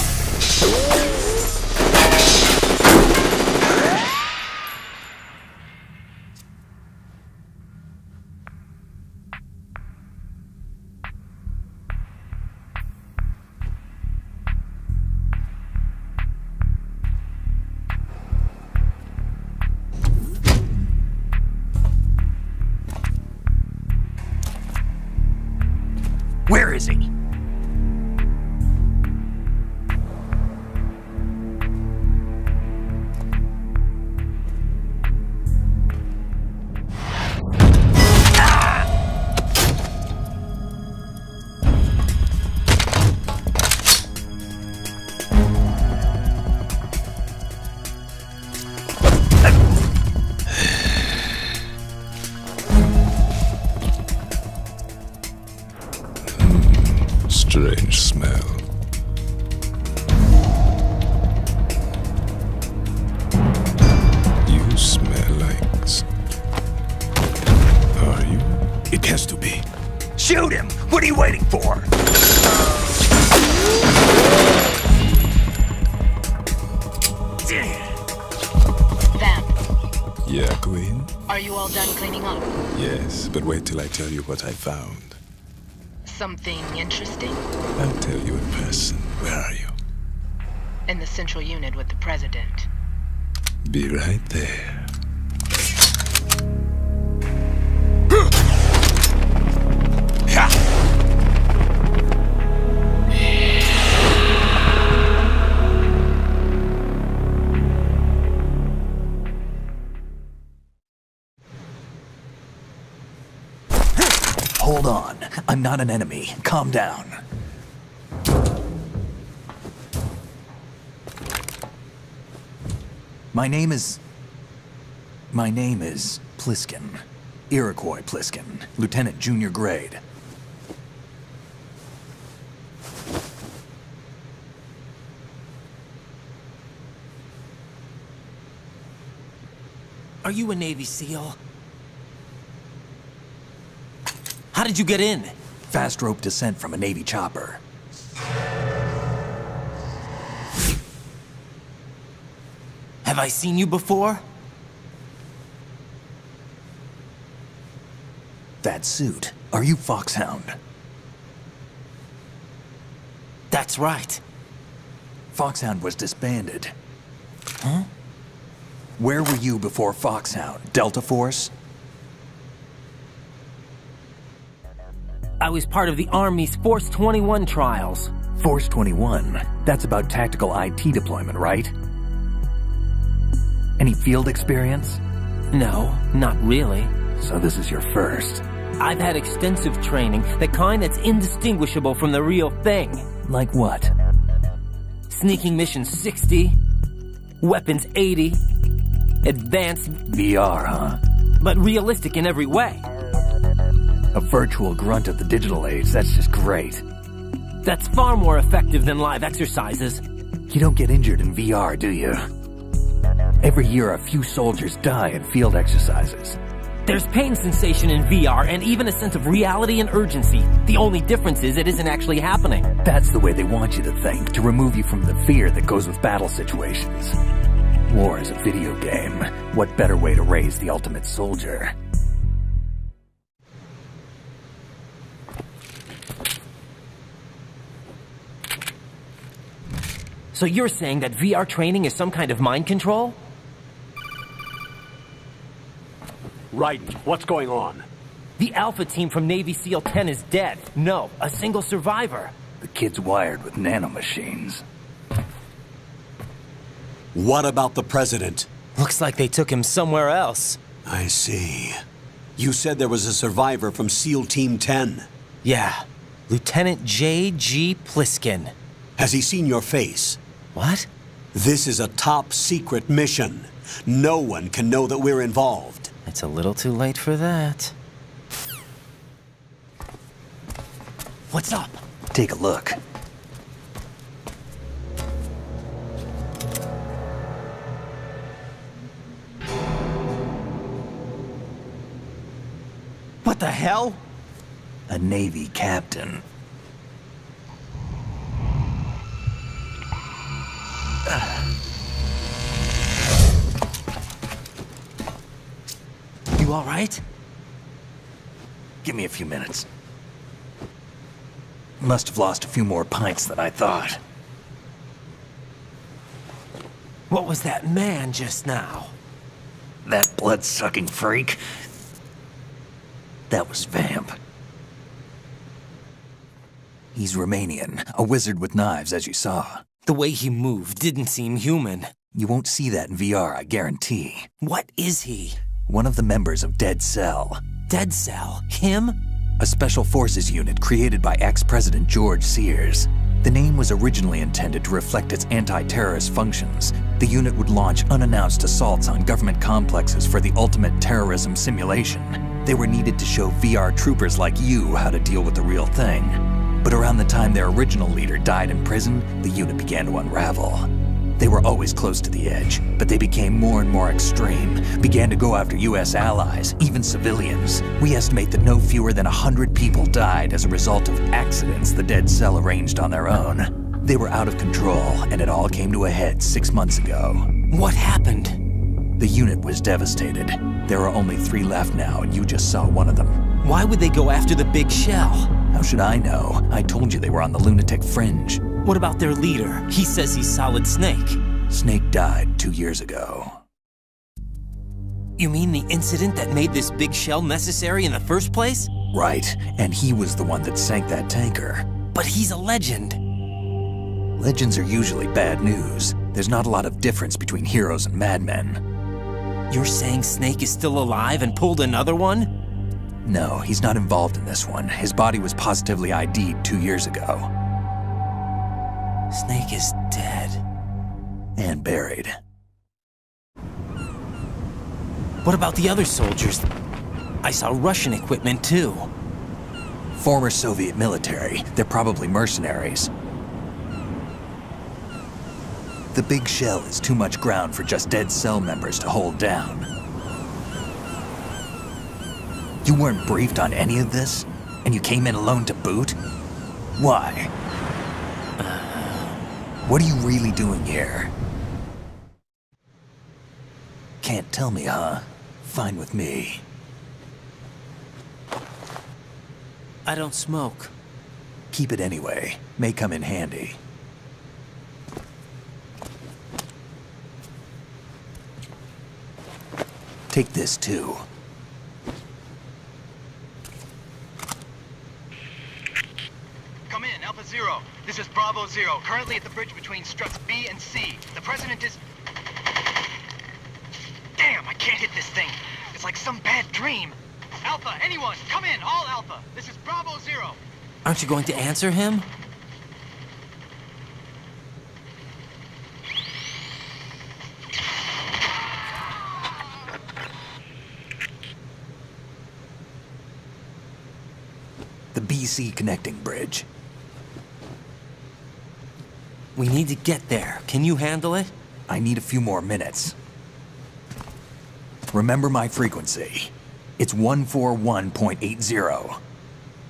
Where is he? Shoot him! What are you waiting for? Vamp, Yeah, Queen? are you all done cleaning up? Yes, but wait till I tell you what I found. Something interesting? I'll tell you in person. Where are you? In the central unit with the president. Be right there. Hold on. I'm not an enemy. Calm down. My name is Pliskin. Iroquois Pliskin. Lieutenant Junior Grade. Are you a Navy SEAL? How did you get in? Fast rope descent from a Navy chopper. Have I seen you before? That suit. Are you Foxhound? That's right. Foxhound was disbanded. Huh? Where were you before Foxhound? Delta Force? I was part of the Army's Force 21 trials. Force 21? That's about tactical IT deployment, right? Any field experience? No, not really. So this is your first. I've had extensive training, the kind that's indistinguishable from the real thing. Like what? Sneaking mission 60, weapons 80, advanced... VR, huh? But realistic in every way. A virtual grunt of the digital age, that's just great. That's far more effective than live exercises. You don't get injured in VR, do you? Every year a few soldiers die in field exercises. There's pain sensation in VR and even a sense of reality and urgency. The only difference is it isn't actually happening. That's the way they want you to think, to remove you from the fear that goes with battle situations. War is a video game. What better way to raise the ultimate soldier? So you're saying that VR training is some kind of mind control? Right. What's going on? The Alpha team from Navy SEAL 10 is dead. No, a single survivor. The kid's wired with nanomachines. What about the president? Looks like they took him somewhere else. I see. You said there was a survivor from SEAL Team 10. Yeah. Lieutenant J.G. Pliskin. Has he seen your face? What? This is a top secret mission. No one can know that we're involved. It's a little too late for that. What's up? Take a look. What the hell? A Navy captain. You all right? Give me a few minutes. Must have lost a few more pints than I thought. What was that man just now? That blood-sucking freak? That was Vamp. He's Romanian, a wizard with knives, as you saw. The way he moved didn't seem human. You won't see that in VR, I guarantee. What is he? One of the members of Dead Cell. Dead Cell? Him? A special forces unit created by ex-President George Sears. The name was originally intended to reflect its anti-terrorist functions. The unit would launch unannounced assaults on government complexes for the ultimate terrorism simulation. They were needed to show VR troopers like you how to deal with the real thing. But around the time their original leader died in prison, the unit began to unravel. They were always close to the edge, but they became more and more extreme, began to go after US allies, even civilians. We estimate that no fewer than 100 people died as a result of accidents the Dead Cell arranged on their own. They were out of control, and it all came to a head 6 months ago. What happened? The unit was devastated. There are only 3 left now, and you just saw one of them. Why would they go after the big shell? How should I know? I told you they were on the lunatic fringe. What about their leader? He says he's Solid Snake. Snake died 2 years ago. You mean the incident that made this big shell necessary in the first place? Right, and he was the one that sank that tanker. But he's a legend. Legends are usually bad news. There's not a lot of difference between heroes and madmen. You're saying Snake is still alive and pulled another one? No, he's not involved in this one. His body was positively ID'd 2 years ago. Snake is dead. And buried. What about the other soldiers? I saw Russian equipment too. Former Soviet military. They're probably mercenaries. The big shell is too much ground for just Dead Cell members to hold down. You weren't briefed on any of this? And you came in alone to boot? Why? What are you really doing here? Can't tell me, huh? Fine with me. I don't smoke. Keep it anyway. May come in handy. Take this too. Come in, Alpha Zero. This is Bravo Zero, currently at the bridge between struts B and C. The President is... Damn, I can't hit this thing. It's like some bad dream. Alpha, anyone, come in, all Alpha. This is Bravo Zero. Aren't you going to answer him? The BC connecting bridge. We need to get there. Can you handle it? I need a few more minutes. Remember my frequency. It's 141.80.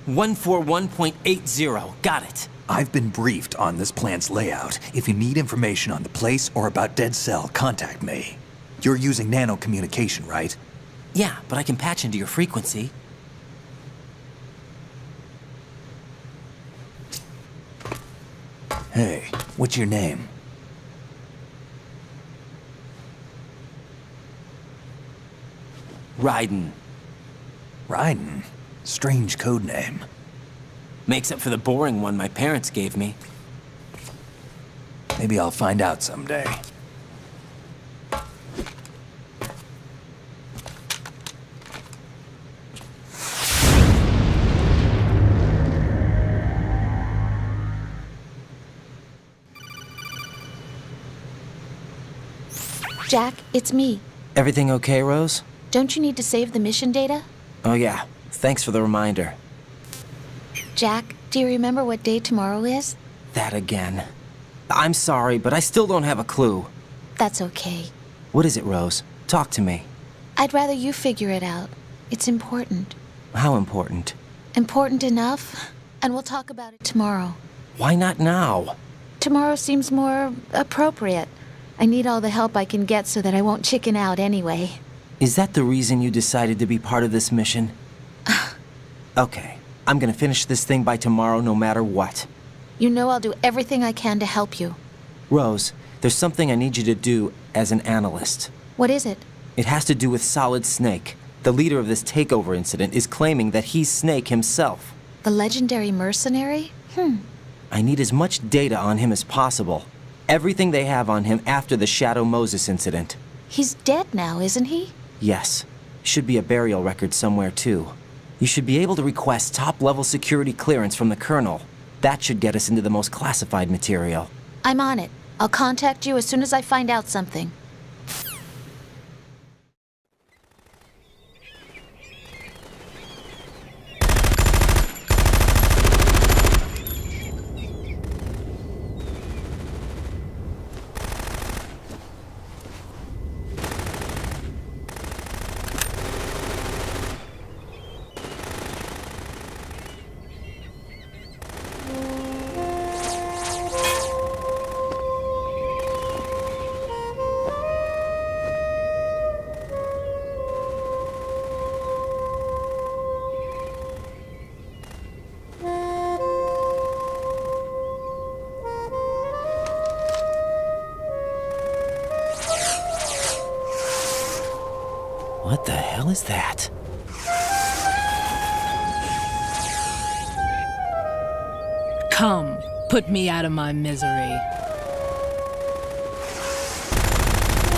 141.80. Got it. I've been briefed on this plant's layout. If you need information on the place or about Dead Cell, contact me. You're using nano communication, right? Yeah, but I can patch into your frequency. Hey, what's your name? Raiden. Raiden? Strange code name. Makes up for the boring one my parents gave me. Maybe I'll find out someday. Jack, it's me. Everything okay, Rose? Don't you need to save the mission data? Oh yeah, thanks for the reminder. Jack, do you remember what day tomorrow is? That again. I'm sorry, but I still don't have a clue. That's okay. What is it, Rose? Talk to me. I'd rather you figure it out. It's important. How important? Important enough, and we'll talk about it tomorrow. Why not now? Tomorrow seems more appropriate. I need all the help I can get so that I won't chicken out anyway. Is that the reason you decided to be part of this mission? Okay, I'm gonna finish this thing by tomorrow no matter what. You know I'll do everything I can to help you. Rose, there's something I need you to do as an analyst. What is it? It has to do with Solid Snake. The leader of this takeover incident is claiming that he's Snake himself. The legendary mercenary? I need as much data on him as possible. Everything they have on him after the Shadow Moses incident. He's dead now, isn't he? Yes. Should be a burial record somewhere, too. You should be able to request top-level security clearance from the Colonel. That should get us into the most classified material. I'm on it. I'll contact you as soon as I find out something. What the hell is that? Come, put me out of my misery.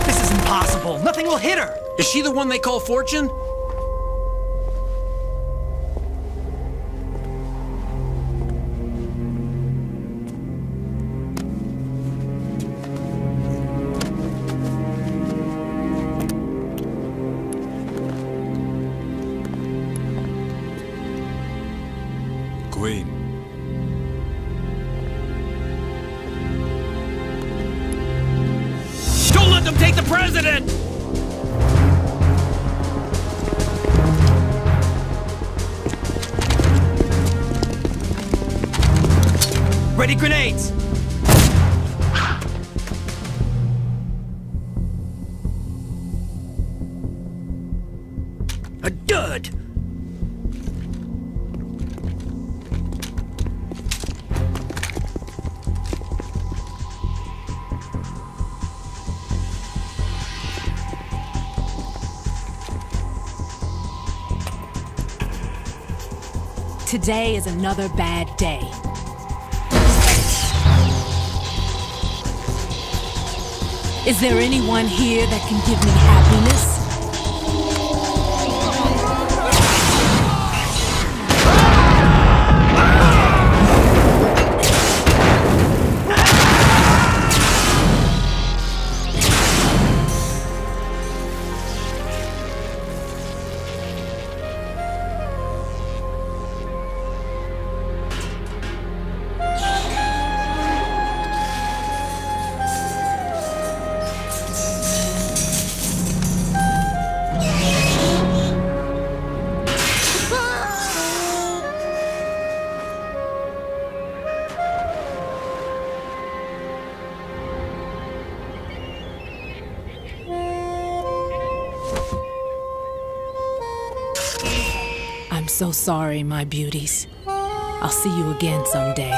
This is impossible. Nothing will hit her. Is she the one they call Fortune? Queen. Don't let them take the president! Ready grenades! A dud! Today is another bad day. Is there anyone here that can give me happiness? I'm so sorry, my beauties. I'll see you again someday.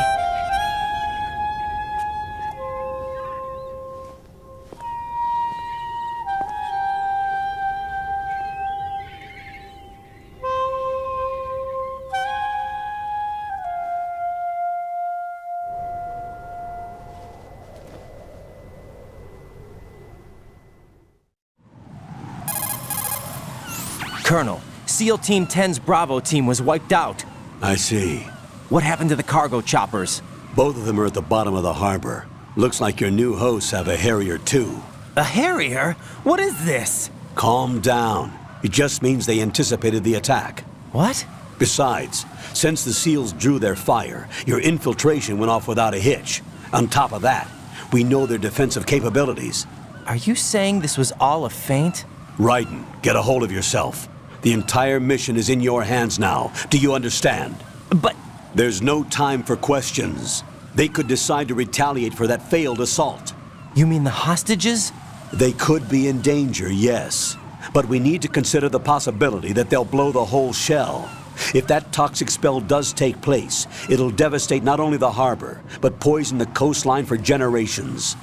Colonel, SEAL Team 10's Bravo team was wiped out. I see. What happened to the cargo choppers? Both of them are at the bottom of the harbor. Looks like your new hosts have a Harrier too. A Harrier? What is this? Calm down. It just means they anticipated the attack. What? Besides, since the SEALs drew their fire, your infiltration went off without a hitch. On top of that, we know their defensive capabilities. Are you saying this was all a feint? Raiden, get a hold of yourself. The entire mission is in your hands now. Do you understand? But... There's no time for questions. They could decide to retaliate for that failed assault. You mean the hostages? They could be in danger, yes. But we need to consider the possibility that they'll blow the whole shell. If that toxic spell does take place, it'll devastate not only the harbor, but poison the coastline for generations.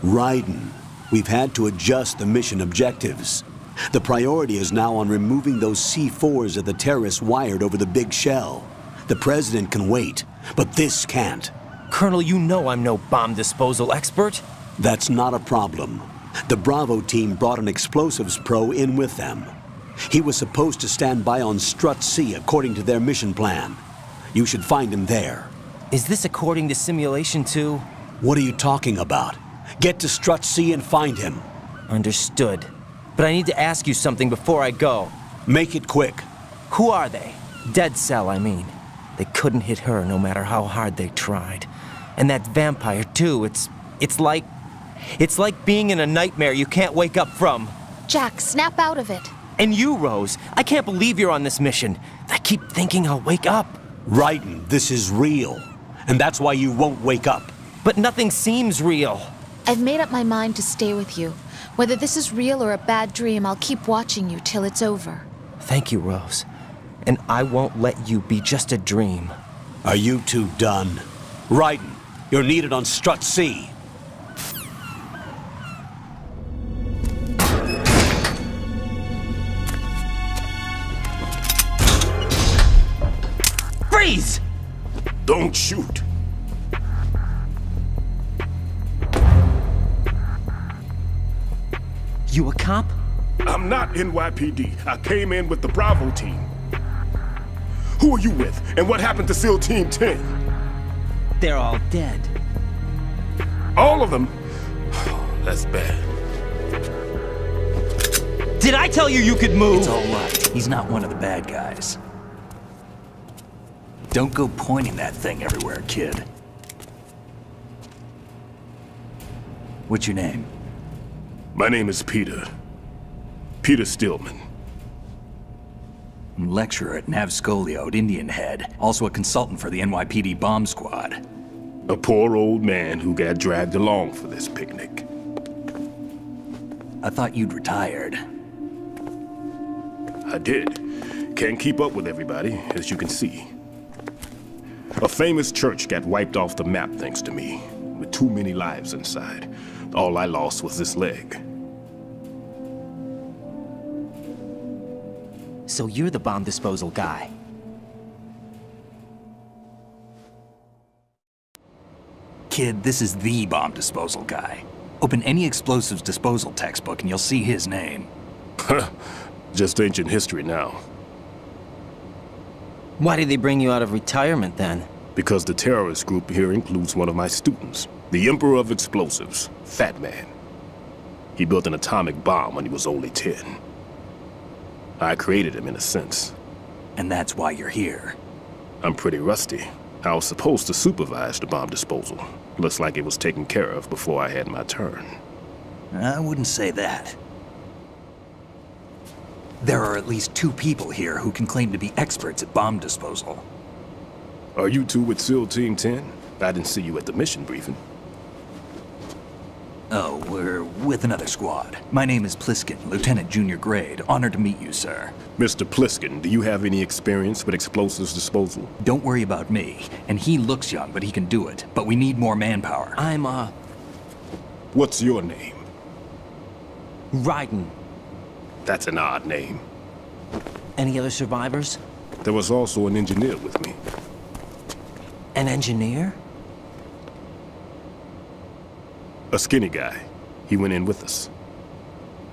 Raiden, we've had to adjust the mission objectives. The priority is now on removing those C4s that the terrorists wired over the big shell. The President can wait, but this can't. Colonel, you know I'm no bomb disposal expert. That's not a problem. The Bravo team brought an explosives pro in with them. He was supposed to stand by on Strut C according to their mission plan. You should find him there. Is this according to Simulation 2? What are you talking about? Get to Strut C and find him. Understood. But I need to ask you something before I go. Make it quick. Who are they? Dead Cell, I mean. They couldn't hit her no matter how hard they tried. And that vampire, too, it's like being in a nightmare you can't wake up from. Jack, snap out of it. And you, Rose, I can't believe you're on this mission. I keep thinking I'll wake up. Raiden, this is real. And that's why you won't wake up. But nothing seems real. I've made up my mind to stay with you. Whether this is real or a bad dream, I'll keep watching you till it's over. Thank you, Rose. And I won't let you be just a dream. Are you two done? Raiden, you're needed on Strut C. Please! Don't shoot. You a cop? I'm not NYPD. I came in with the Bravo team. Who are you with? And what happened to SEAL Team 10? They're all dead. All of them? That's bad. Did I tell you you could move? It's all right. He's not one of the bad guys. Don't go pointing that thing everywhere, kid. What's your name? My name is Peter. Peter Stillman. Lecturer at Navscolio at Indian Head. Also a consultant for the NYPD bomb squad. A poor old man who got dragged along for this picnic. I thought you'd retired. I did. Can't keep up with everybody, as you can see. A famous church got wiped off the map thanks to me, with too many lives inside. All I lost was this leg. So you're the bomb disposal guy. Kid, this is the bomb disposal guy. Open any explosives disposal textbook and you'll see his name. Just ancient history now. Why did they bring you out of retirement then? Because the terrorist group here includes one of my students, the Emperor of Explosives, Fat Man. He built an atomic bomb when he was only 10. I created him in a sense. And that's why you're here. I'm pretty rusty. I was supposed to supervise the bomb disposal. Looks like it was taken care of before I had my turn. I wouldn't say that. There are at least 2 people here who can claim to be experts at bomb disposal. Are you two with SEAL Team 10? I didn't see you at the mission briefing. Oh, we're with another squad. My name is Pliskin, Lieutenant Junior Grade. Honored to meet you, sir. Mr. Pliskin, do you have any experience with explosives disposal? Don't worry about me. And he looks young, but he can do it. But we need more manpower. What's your name? Raiden. That's an odd name. Any other survivors? There was also an engineer with me. An engineer? A skinny guy. He went in with us.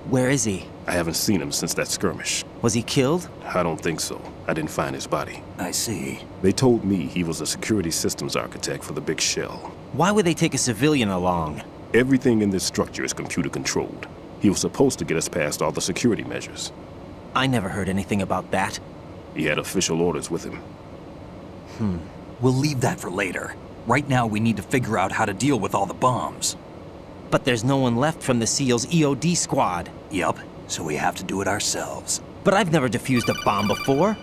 Where is he? I haven't seen him since that skirmish. Was he killed? I don't think so. I didn't find his body. I see. They told me he was a security systems architect for the big shell. Why would they take a civilian along? Everything in this structure is computer controlled. He was supposed to get us past all the security measures. I never heard anything about that. He had official orders with him. We'll leave that for later. Right now, we need to figure out how to deal with all the bombs. But there's no one left from the SEAL's EOD squad. Yup, so we have to do it ourselves. But I've never defused a bomb before.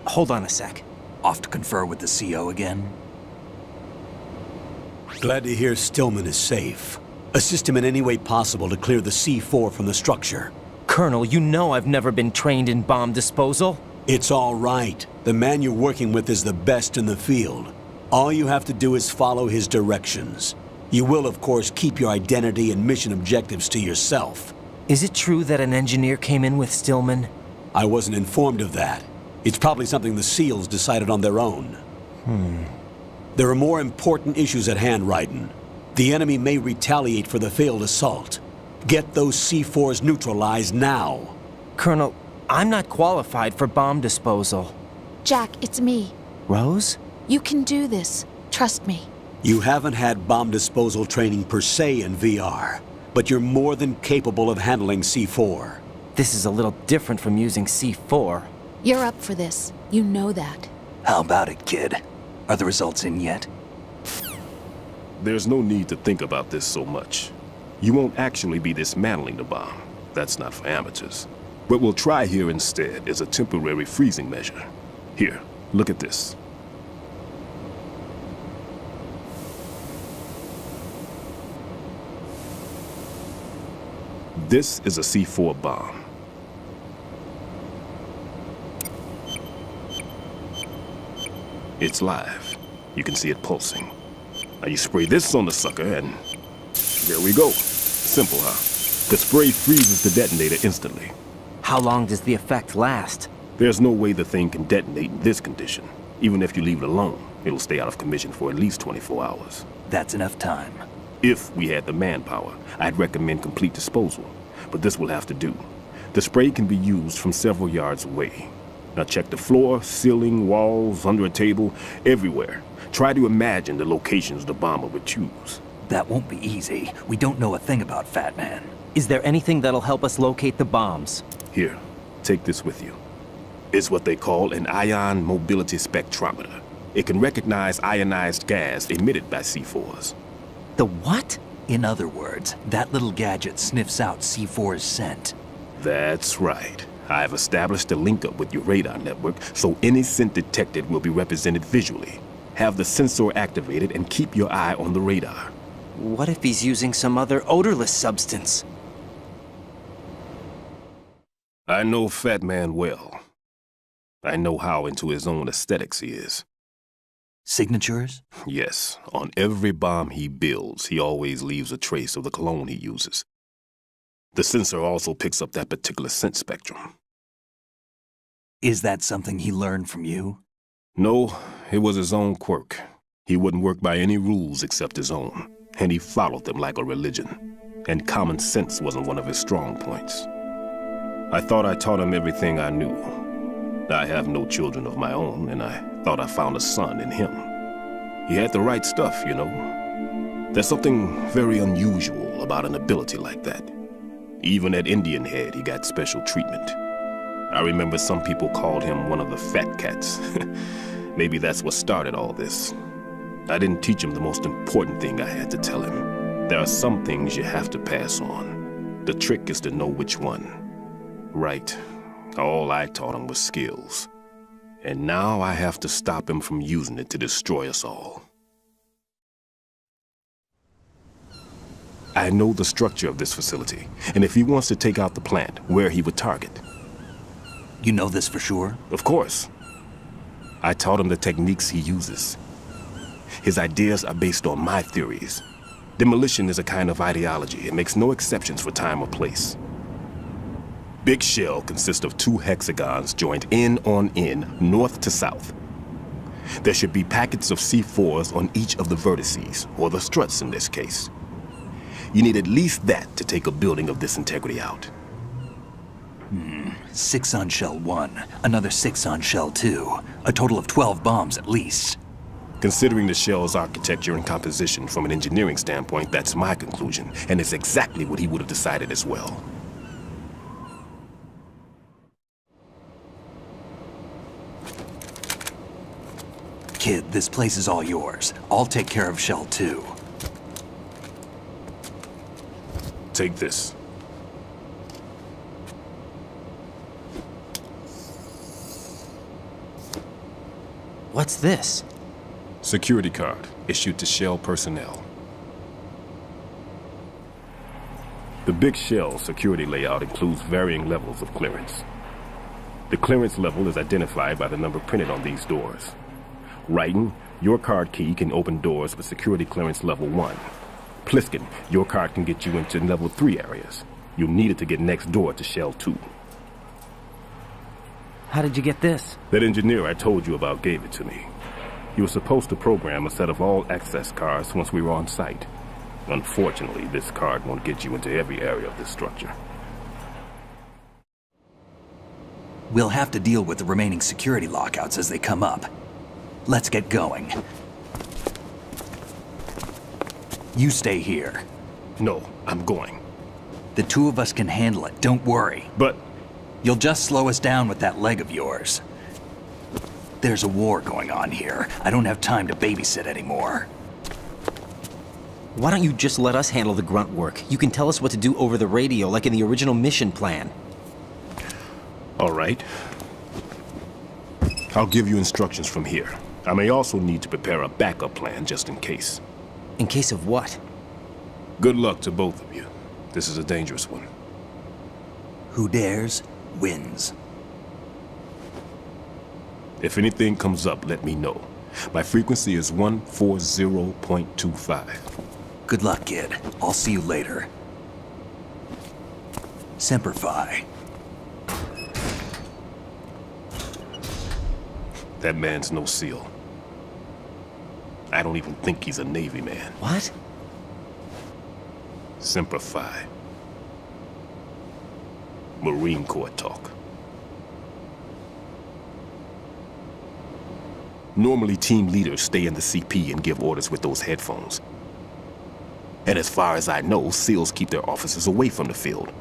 Hold on a sec. Off to confer with the CO again? Glad to hear Stillman is safe. Assist him in any way possible to clear the C4 from the structure. Colonel, you know I've never been trained in bomb disposal. It's all right. The man you're working with is the best in the field. All you have to do is follow his directions. You will, of course, keep your identity and mission objectives to yourself. Is it true that an engineer came in with Stillman? I wasn't informed of that. It's probably something the SEALs decided on their own. There are more important issues at hand, Raiden. The enemy may retaliate for the failed assault. Get those C4s neutralized now. Colonel, I'm not qualified for bomb disposal. Jack, it's me. Rose? You can do this. Trust me. You haven't had bomb disposal training per se in VR, but you're more than capable of handling C4. This is a little different from using C4. You're up for this. You know that. How about it, kid? Are the results in yet? There's no need to think about this so much. You won't actually be dismantling the bomb. That's not for amateurs. What we'll try here instead is a temporary freezing measure. Here, look at this. This is a C4 bomb. It's live. You can see it pulsing. Now you spray this on the sucker and there we go. Simple, huh? The spray freezes the detonator instantly. How long does the effect last? There's no way the thing can detonate in this condition. Even if you leave it alone, it'll stay out of commission for at least 24 hours. That's enough time. If we had the manpower, I'd recommend complete disposal. But this will have to do. The spray can be used from several yards away. Now check the floor, ceiling, walls, under a table, everywhere. Try to imagine the locations the bomber would choose. That won't be easy. We don't know a thing about Fat Man. Is there anything that'll help us locate the bombs? Here, take this with you. It's what they call an ion mobility spectrometer. It can recognize ionized gas emitted by C4s. The what? In other words, that little gadget sniffs out C4's scent. That's right. I've established a link-up with your radar network, so any scent detected will be represented visually. Have the sensor activated and keep your eye on the radar. What if he's using some other odorless substance? I know Fat Man well. I know how into his own aesthetics he is. Signatures? Yes. On every bomb he builds, he always leaves a trace of the cologne he uses. The sensor also picks up that particular scent spectrum. Is that something he learned from you? No, it was his own quirk. He wouldn't work by any rules except his own, and he followed them like a religion. And common sense wasn't one of his strong points. I thought I taught him everything I knew. I have no children of my own, and I thought I found a son in him. He had the right stuff, you know. There's something very unusual about an ability like that. Even at Indian Head, he got special treatment. I remember some people called him one of the fat cats. Maybe that's what started all this. I didn't teach him the most important thing I had to tell him. There are some things you have to pass on. The trick is to know which one. Right. All I taught him was skills. And now I have to stop him from using it to destroy us all. I know the structure of this facility, and if he wants to take out the plant, where he would target. You know this for sure? Of course. I taught him the techniques he uses. His ideas are based on my theories. Demolition is a kind of ideology. It makes no exceptions for time or place. Big shell consists of 2 hexagons joined end on end, north to south. There should be packets of C4s on each of the vertices, or the struts in this case. You need at least that to take a building of this integrity out. 6 on shell 1, another 6 on shell 2. A total of 12 bombs at least. Considering the shell's architecture and composition from an engineering standpoint, that's my conclusion, and it's exactly what he would have decided as well. Kid, this place is all yours. I'll take care of shell 2. Take this. What's this? Security card, issued to Shell personnel. The Big Shell security layout includes varying levels of clearance. The clearance level is identified by the number printed on these doors. Raiden, your card key can open doors with security clearance level 1. Pliskin, your card can get you into level 3 areas. You'll need it to get next door to Shell 2. How did you get this? That engineer I told you about gave it to me. He was supposed to program a set of all-access cards once we were on site. Unfortunately, this card won't get you into every area of this structure. We'll have to deal with the remaining security lockouts as they come up. Let's get going. You stay here. No, I'm going. The 2 of us can handle it, don't worry. But... You'll just slow us down with that leg of yours. There's a war going on here. I don't have time to babysit anymore. Why don't you just let us handle the grunt work? You can tell us what to do over the radio, like in the original mission plan. All right. I'll give you instructions from here. I may also need to prepare a backup plan just in case. In case of what? Good luck to both of you. This is a dangerous one. Who dares, wins. If anything comes up, let me know. My frequency is 140.25. Good luck, kid. I'll see you later. Semper Fi. That man's no SEAL. I don't even think he's a Navy man. What? Semper Fi. Marine Corps talk. Normally, team leaders stay in the CP and give orders with those headphones. And as far as I know, SEALs keep their officers away from the field.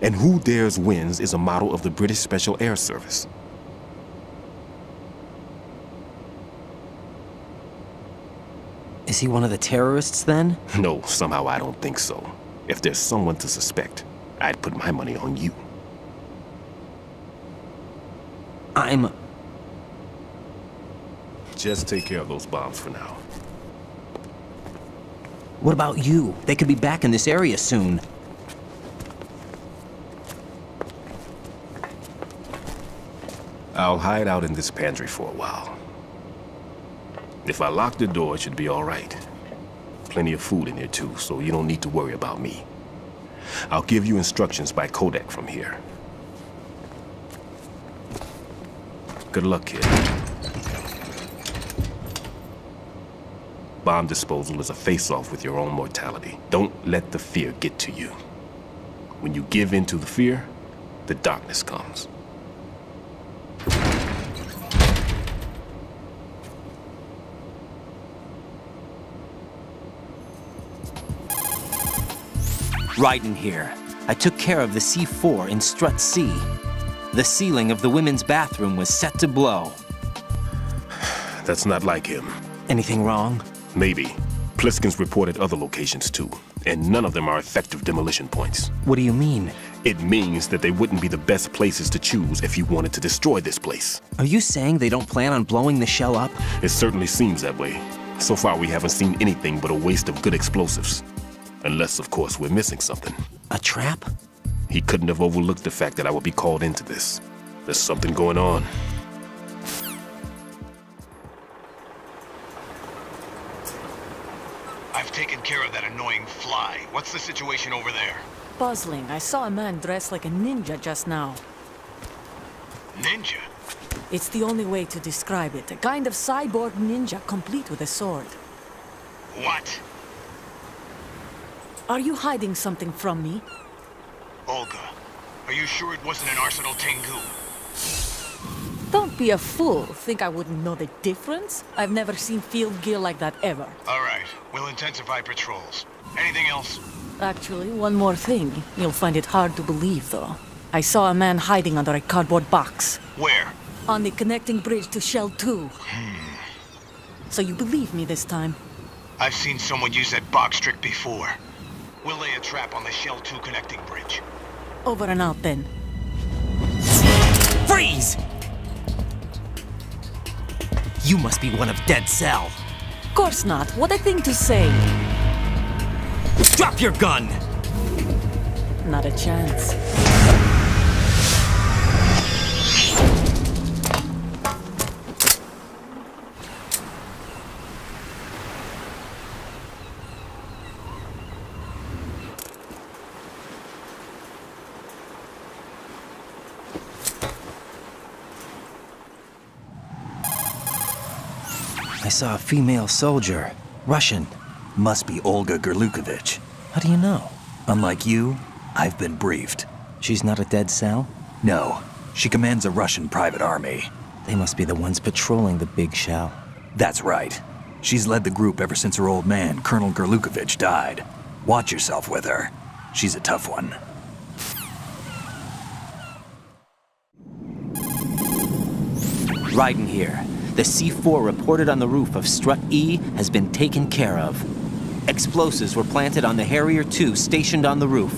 And who dares wins is a motto of the British Special Air Service. Is he one of the terrorists then? No, somehow I don't think so. If there's someone to suspect, I'd put my money on you. Just take care of those bombs for now. What about you? They could be back in this area soon. I'll hide out in this pantry for a while. If I lock the door, it should be all right. Plenty of food in here too, so you don't need to worry about me. I'll give you instructions by Kodak from here. Good luck, kid. Bomb disposal is a face-off with your own mortality. Don't let the fear get to you. When you give in to the fear, the darkness comes. Raiden here. I took care of the C4 in Strut C. The ceiling of the women's bathroom was set to blow. That's not like him. Anything wrong? Maybe. Pliskin's reported other locations too, and none of them are effective demolition points. What do you mean? It means that they wouldn't be the best places to choose if you wanted to destroy this place. Are you saying they don't plan on blowing the shell up? It certainly seems that way. So far we haven't seen anything but a waste of good explosives. Unless, of course, we're missing something. A trap? He couldn't have overlooked the fact that I would be called into this. There's something going on. I've taken care of that annoying fly. What's the situation over there? Puzzling. I saw a man dressed like a ninja just now. Ninja? It's the only way to describe it. A kind of cyborg ninja, complete with a sword. What? Are you hiding something from me? Olga, are you sure it wasn't an Arsenal Tengu? Don't be a fool. Think I wouldn't know the difference? I've never seen field gear like that ever. All right, we'll intensify patrols. Anything else? Actually, one more thing. You'll find it hard to believe, though. I saw a man hiding under a cardboard box. Where? On the connecting bridge to Shell 2. So you believe me this time? I've seen someone use that box trick before. We'll lay a trap on the Shell 2 connecting bridge. Over and out, then. Freeze! You must be one of Dead Cell. Of course not. What a thing to say. Drop your gun! Not a chance. I saw a female soldier. Russian. Must be Olga Gurlukovich. How do you know? Unlike you, I've been briefed. She's not a Dead Cell? No. She commands a Russian private army. They must be the ones patrolling the big shell. That's right. She's led the group ever since her old man, Colonel Gurlukovich, died. Watch yourself with her. She's a tough one. Raiden here. The C4 reported on the roof of Strut E has been taken care of. Explosives were planted on the Harrier 2 stationed on the roof.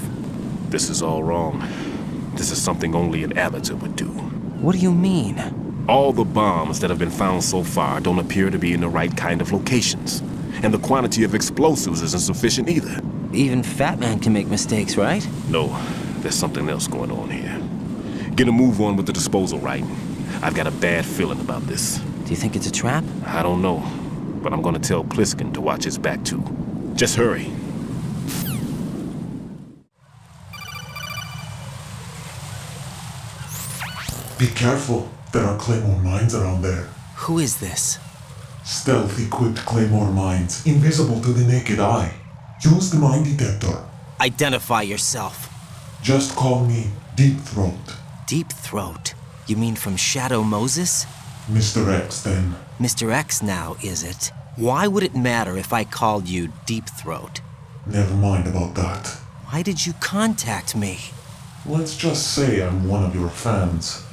This is all wrong. This is something only an amateur would do. What do you mean? All the bombs that have been found so far don't appear to be in the right kind of locations. And the quantity of explosives isn't sufficient either. Even Fat Man can make mistakes, right? No, there's something else going on here. Get a move on with the disposal, Raiden. I've got a bad feeling about this. Do you think it's a trap? I don't know, but I'm gonna tell Pliskin to watch his back too. Just hurry. Be careful. There are Claymore mines around there. Who is this? Stealth-equipped Claymore mines, invisible to the naked eye. Use the mine detector. Identify yourself. Just call me Deep Throat. Deep Throat? You mean from Shadow Moses? Mr. X, then. Mr. X now, is it? Why would it matter if I called you Deep Throat? Never mind about that. Why did you contact me? Let's just say I'm one of your fans.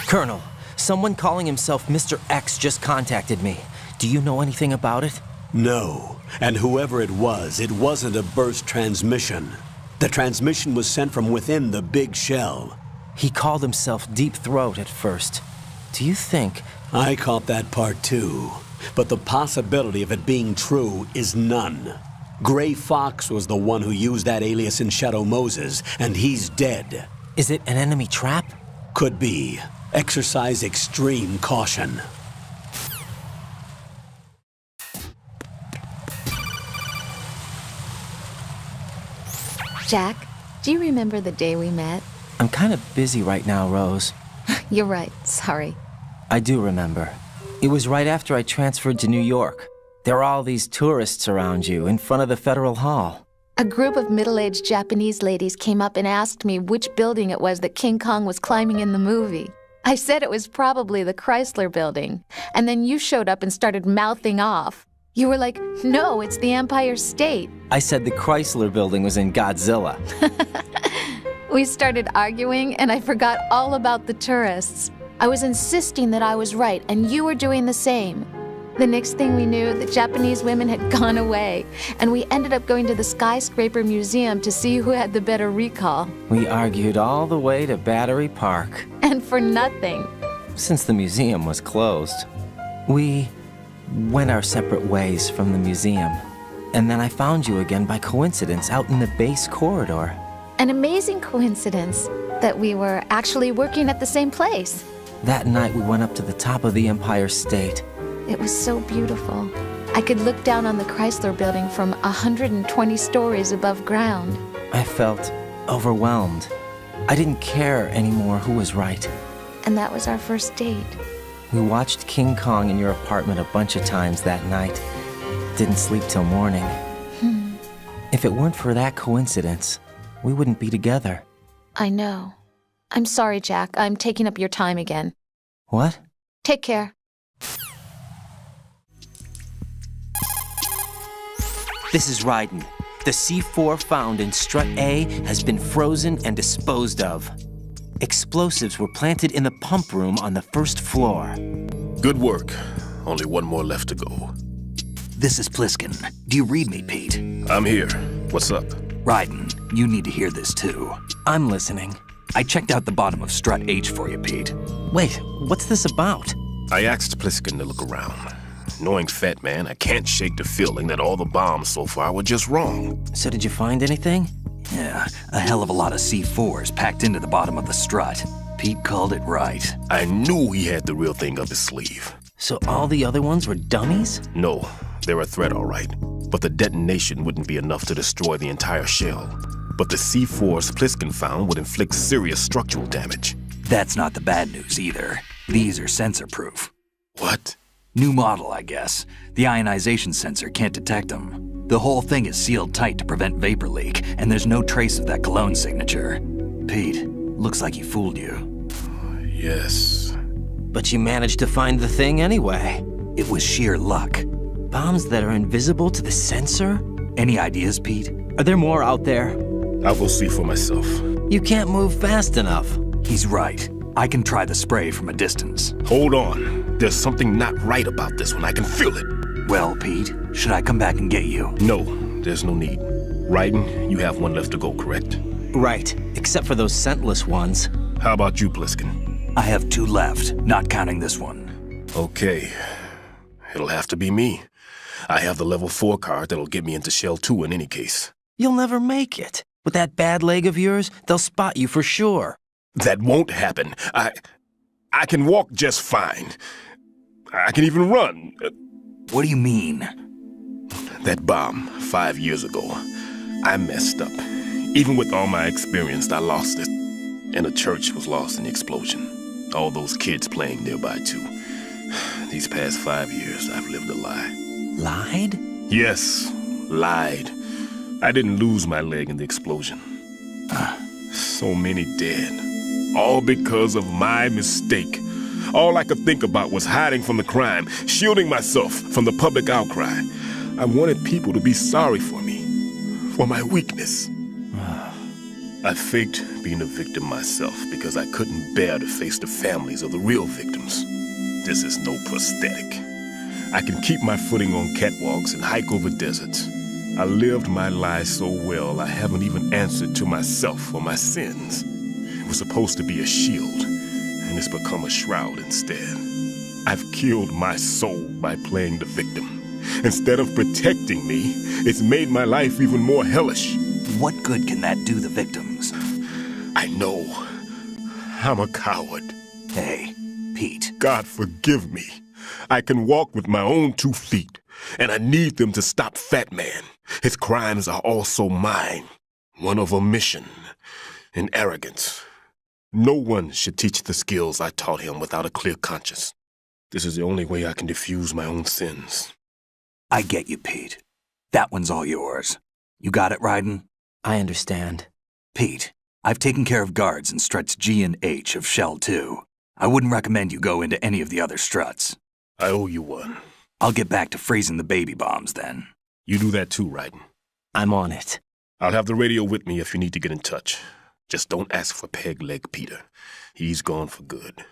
Colonel, someone calling himself Mr. X just contacted me. Do you know anything about it? No. And whoever it wasn't a burst transmission. The transmission was sent from within the big shell. He called himself Deep Throat at first. Do you think... I caught that part too. But the possibility of it being true is none. Gray Fox was the one who used that alias in Shadow Moses, and he's dead. Is it an enemy trap? Could be. Exercise extreme caution. Jack, do you remember the day we met? I'm kind of busy right now, Rose. You're right, sorry. I do remember. It was right after I transferred to New York. There were all these tourists around you in front of the Federal Hall. A group of middle-aged Japanese ladies came up and asked me which building it was that King Kong was climbing in the movie. I said it was probably the Chrysler Building, and then you showed up and started mouthing off. You were like, no, it's the Empire State. I said the Chrysler Building was in Godzilla. We started arguing, and I forgot all about the tourists. I was insisting that I was right, and you were doing the same. The next thing we knew, the Japanese women had gone away, and we ended up going to the Skyscraper Museum to see who had the better recall. We argued all the way to Battery Park. And for nothing. Since the museum was closed. We went our separate ways from the museum. And then I found you again by coincidence out in the base corridor. An amazing coincidence that we were actually working at the same place. That night we went up to the top of the Empire State. It was so beautiful. I could look down on the Chrysler Building from 120 stories above ground. I felt overwhelmed. I didn't care anymore who was right. And that was our first date. We watched King Kong in your apartment a bunch of times that night. Didn't sleep till morning. If it weren't for that coincidence, we wouldn't be together. I know. I'm sorry, Jack. I'm taking up your time again. What? Take care. This is Raiden. The C4 found in Strut A has been frozen and disposed of. Explosives were planted in the pump room on the first floor. Good work. Only one more left to go. This is Pliskin. Do you read me, Pete? I'm here. What's up? Raiden, you need to hear this too. I'm listening. I checked out the bottom of Strut H for you, Pete. Wait, what's this about? I asked Pliskin to look around. Knowing Fat Man, I can't shake the feeling that all the bombs so far were just wrong. So did you find anything? Yeah, a hell of a lot of C4s packed into the bottom of the strut. Pete called it right. I knew he had the real thing up his sleeve. So all the other ones were dummies? No, they're a threat, all right. But the detonation wouldn't be enough to destroy the entire shell. But the C4s Pliskin found would inflict serious structural damage. That's not the bad news either. These are sensor-proof. What? New model, I guess. The ionization sensor can't detect them. The whole thing is sealed tight to prevent vapor leak, and there's no trace of that cologne signature. Pete, looks like he fooled you. Yes. But you managed to find the thing anyway. It was sheer luck. Bombs that are invisible to the sensor? Any ideas, Pete? Are there more out there? I'll go see for myself. You can't move fast enough. He's right. I can try the spray from a distance. Hold on. There's something not right about this one. I can feel it. Well, Pete, should I come back and get you? No, there's no need. Raiden, you have one left to go, correct? Right, except for those scentless ones. How about you, Pliskin? I have 2 left, not counting this one. Okay. It'll have to be me. I have the level 4 card that'll get me into Shell 2 in any case. You'll never make it. With that bad leg of yours, they'll spot you for sure. That won't happen. I can walk just fine. I can even run. What do you mean? That bomb 5 years ago. I messed up. Even with all my experience, I lost it. And the church was lost in the explosion. All those kids playing nearby, too. These past 5 years, I've lived a lie. Lied? Yes, lied. I didn't lose my leg in the explosion. So many dead. All because of my mistake. All I could think about was hiding from the crime, shielding myself from the public outcry. I wanted people to be sorry for me, for my weakness. I faked being a victim myself because I couldn't bear to face the families of the real victims. This is no prosthetic. I can keep my footing on catwalks and hike over deserts. I lived my lie so well I haven't even answered to myself for my sins. It was supposed to be a shield, and it's become a shroud instead. I've killed my soul by playing the victim. Instead of protecting me, it's made my life even more hellish. What good can that do the victims? I know. I'm a coward. Hey, Pete. God forgive me. I can walk with my own 2 feet, and I need them to stop Fat Man. His crimes are also mine. One of omission and arrogance. No one should teach the skills I taught him without a clear conscience. This is the only way I can diffuse my own sins. I get you, Pete. That one's all yours. You got it, Raiden? I understand. Pete, I've taken care of guards in struts G and H of Shell 2. I wouldn't recommend you go into any of the other struts. I owe you one. I'll get back to freezing the baby bombs then. You do that too, Raiden. I'm on it. I'll have the radio with me if you need to get in touch. Just don't ask for Peg Leg Peter. He's gone for good.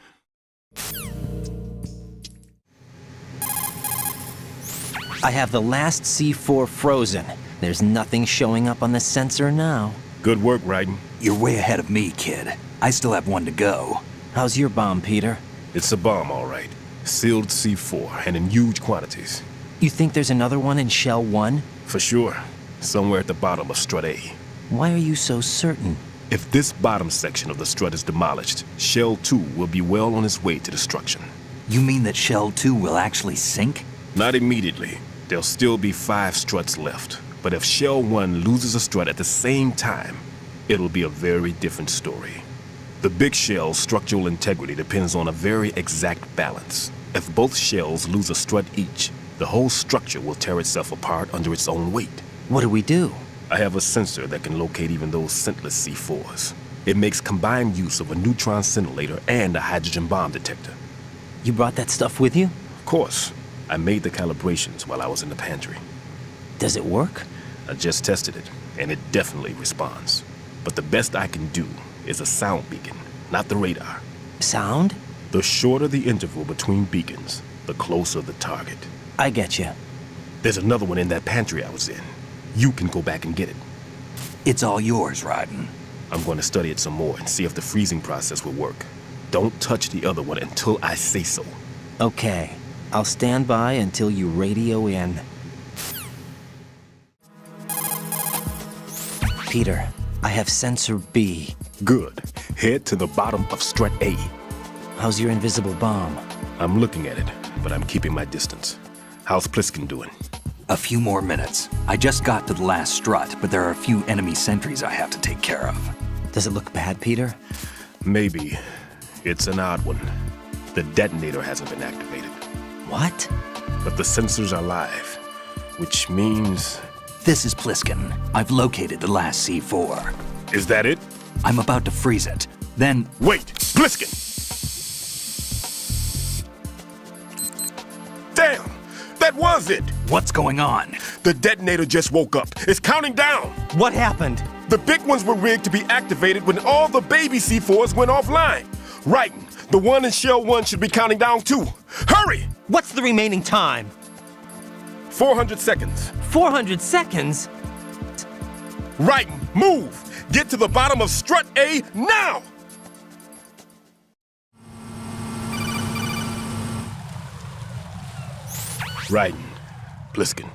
I have the last C4 frozen. There's nothing showing up on the sensor now. Good work, Raiden. You're way ahead of me, kid. I still have one to go. How's your bomb, Peter? It's a bomb, all right. Sealed C4, and in huge quantities. You think there's another one in Shell 1? For sure. Somewhere at the bottom of Strut A. Why are you so certain? If this bottom section of the strut is demolished, Shell 2 will be well on its way to destruction. You mean that Shell 2 will actually sink? Not immediately. There'll still be 5 struts left. But if Shell 1 loses a strut at the same time, it'll be a very different story. The big shell's structural integrity depends on a very exact balance. If both shells lose a strut each, the whole structure will tear itself apart under its own weight. What do we do? I have a sensor that can locate even those scentless C4s. It makes combined use of a neutron scintillator and a hydrogen bomb detector. You brought that stuff with you? Of course. I made the calibrations while I was in the pantry. Does it work? I just tested it, and it definitely responds. But the best I can do is a sound beacon, not the radar. Sound? The shorter the interval between beacons, the closer the target. I get you. There's another one in that pantry I was in. You can go back and get it. It's all yours, Raiden. I'm going to study it some more and see if the freezing process will work. Don't touch the other one until I say so. Okay. I'll stand by until you radio in. Peter, I have sensor B. Good. Head to the bottom of strut A. How's your invisible bomb? I'm looking at it, but I'm keeping my distance. How's Pliskin doing? A few more minutes. I just got to the last strut, but there are a few enemy sentries I have to take care of. Does it look bad, Peter? Maybe. It's an odd one. The detonator hasn't been activated. What? But the sensors are live, which means... This is Pliskin. I've located the last C4. Is that it? I'm about to freeze it. Then... Wait! Pliskin! Damn! That was it! What's going on? The detonator just woke up. It's counting down! What happened? The big ones were rigged to be activated when all the baby C4s went offline. Raiden, the one in Shell 1 should be counting down too. Hurry! What's the remaining time? 400 seconds. 400 seconds? Raiden, move! Get to the bottom of strut A now! Raiden, Pliskin,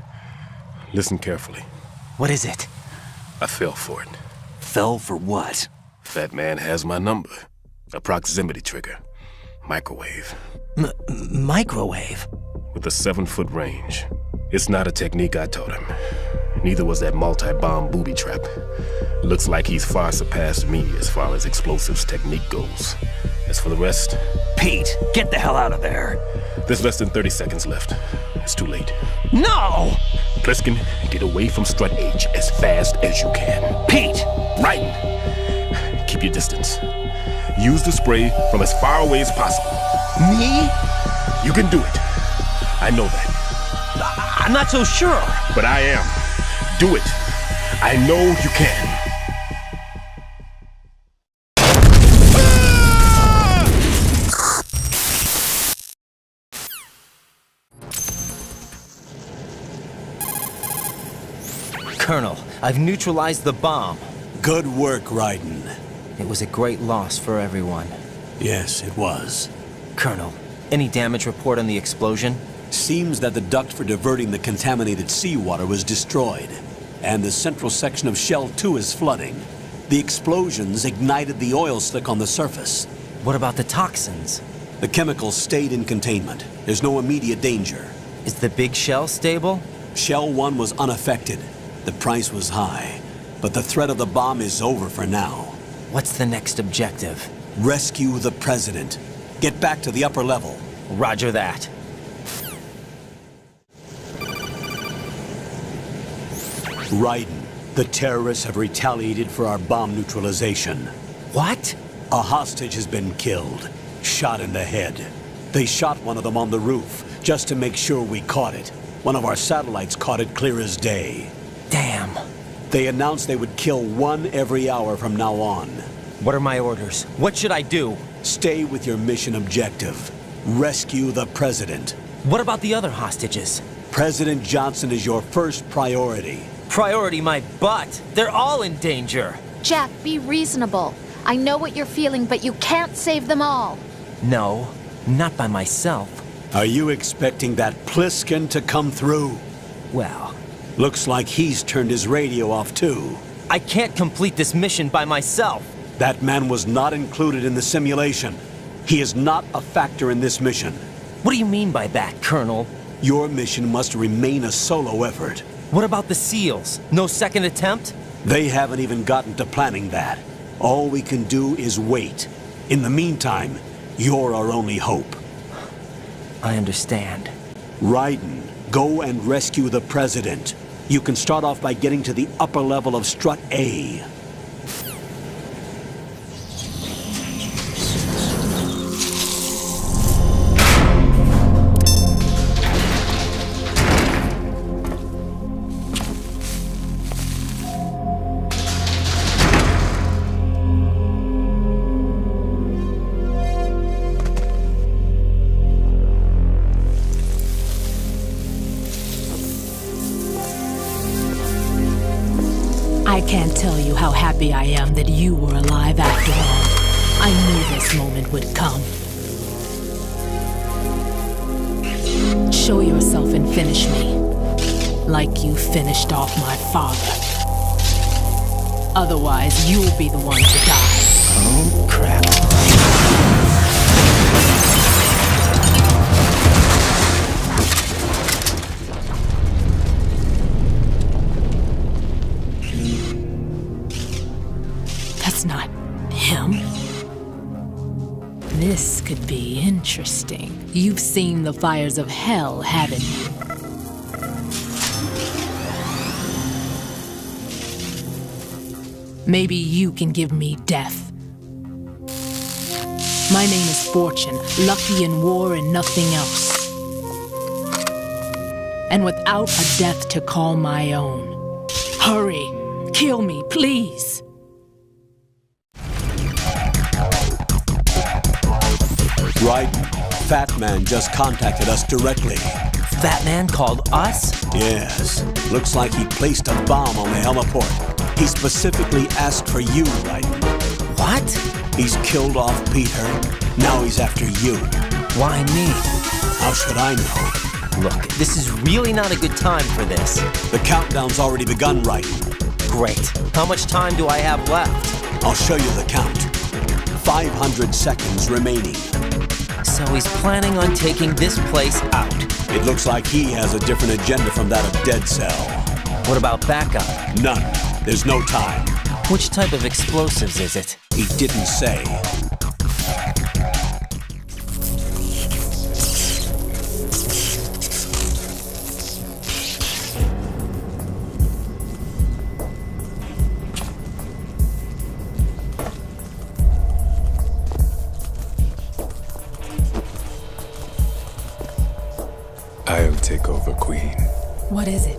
listen carefully. What is it? I fell for it. Fell for what? Fat Man has my number. A proximity trigger. Microwave. Microwave? With a 7-foot range. It's not a technique I taught him. Neither was that multi-bomb booby trap. Looks like he's far surpassed me as far as explosives technique goes. As for the rest... Pete, get the hell out of there. There's less than 30 seconds left. It's too late. No! Pliskin, get away from Strut H as fast as you can. Pete! Raiden! Keep your distance. Use the spray from as far away as possible. Me? You can do it. I know that. I'm not so sure. But I am. Do it. I know you can. Colonel, I've neutralized the bomb. Good work, Raiden. It was a great loss for everyone. Yes, it was. Colonel, any damage report on the explosion? Seems that the duct for diverting the contaminated seawater was destroyed, and the central section of Shell 2 is flooding. The explosions ignited the oil slick on the surface. What about the toxins? The chemicals stayed in containment. There's no immediate danger. Is the big shell stable? Shell 1 was unaffected. The price was high, but the threat of the bomb is over for now. What's the next objective? Rescue the President. Get back to the upper level. Roger that. Raiden, the terrorists have retaliated for our bomb neutralization. What? A hostage has been killed, shot in the head. They shot one of them on the roof, just to make sure we caught it. One of our satellites caught it clear as day. Damn. They announced they would kill one every hour from now on. What are my orders? What should I do? Stay with your mission objective. Rescue the President. What about the other hostages? President Johnson is your first priority. Priority my butt. They're all in danger. Jack, be reasonable. I know what you're feeling, but you can't save them all. No, not by myself. Are you expecting that Pliskin to come through? Well... Looks like he's turned his radio off too. I can't complete this mission by myself. That man was not included in the simulation. He is not a factor in this mission. What do you mean by that, Colonel? Your mission must remain a solo effort. What about the SEALs? No second attempt? They haven't even gotten to planning that. All we can do is wait. In the meantime, you're our only hope. I understand. Raiden, go and rescue the President. You can start off by getting to the upper level of Strut A. I can't tell you how happy I am that you were alive after all. I knew this moment would come. Show yourself and finish me, like you finished off my father. Otherwise, you'll be the one to die. Oh, crap. That's not him. This could be interesting. You've seen the fires of hell, haven't you? Maybe you can give me death. My name is Fortune, lucky in war and nothing else. And without a death to call my own. Hurry, kill me, please. Raiden, Fat Man just contacted us directly. Fat Man called us? Yes. Looks like he placed a bomb on the heliport. He specifically asked for you, Raiden. What? He's killed off Peter. Now he's after you. Why me? How should I know? Look, this is really not a good time for this. The countdown's already begun, Raiden. Great. How much time do I have left? I'll show you the count. 500 seconds remaining. So he's planning on taking this place out. It looks like he has a different agenda from that of Dead Cell. What about backup? None. There's no time. Which type of explosives is it? He didn't say. What is it?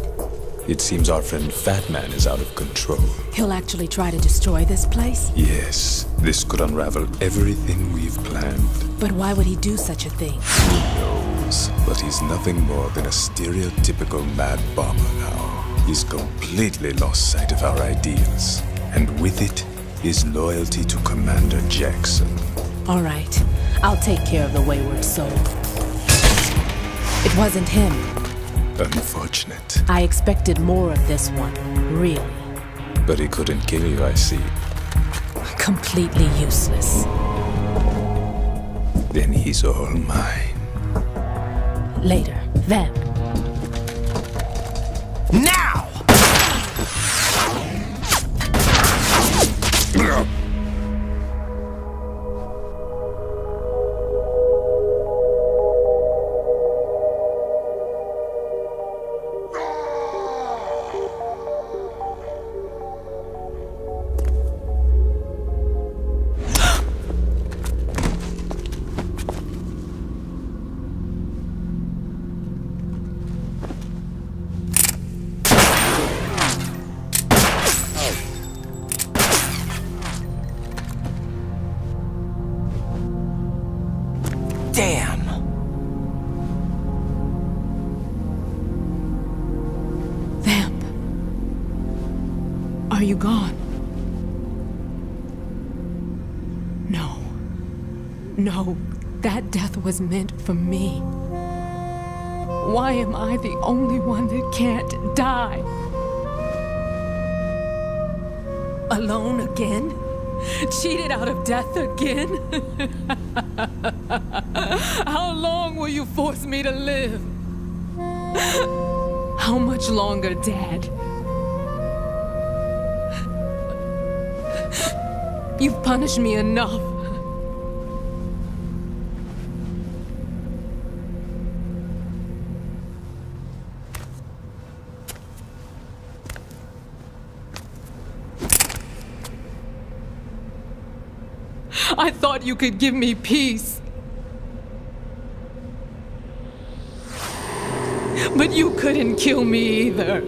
It seems our friend Fat Man is out of control. He'll actually try to destroy this place? Yes, this could unravel everything we've planned. But why would he do such a thing? Who knows? But he's nothing more than a stereotypical mad bomber now. He's completely lost sight of our ideals. And with it, his loyalty to Commander Jackson. All right, I'll take care of the wayward soul. It wasn't him. Unfortunate. I expected more of this one, really. But he couldn't kill you, I see. Completely useless. Then he's all mine. Later, then. Now! Damn! Vamp. Are you gone? No. No, that death was meant for me. Why am I the only one that can't die? Alone again? Cheated out of death again? How long will you force me to live? How much longer, Dad? You've punished me enough. I thought you could give me peace. But you couldn't kill me either.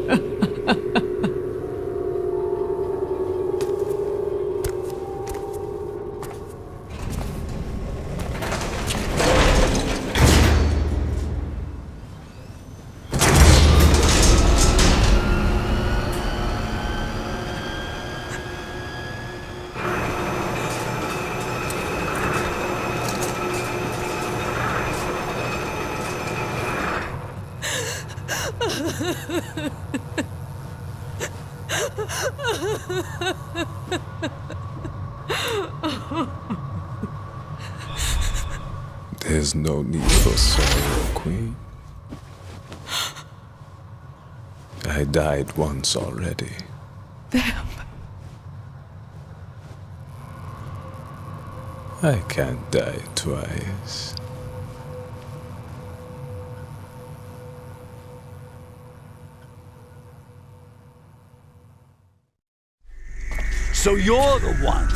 There's no need for sorrow, Queen. I died once already. Vamp. I can't die twice. So you're the one.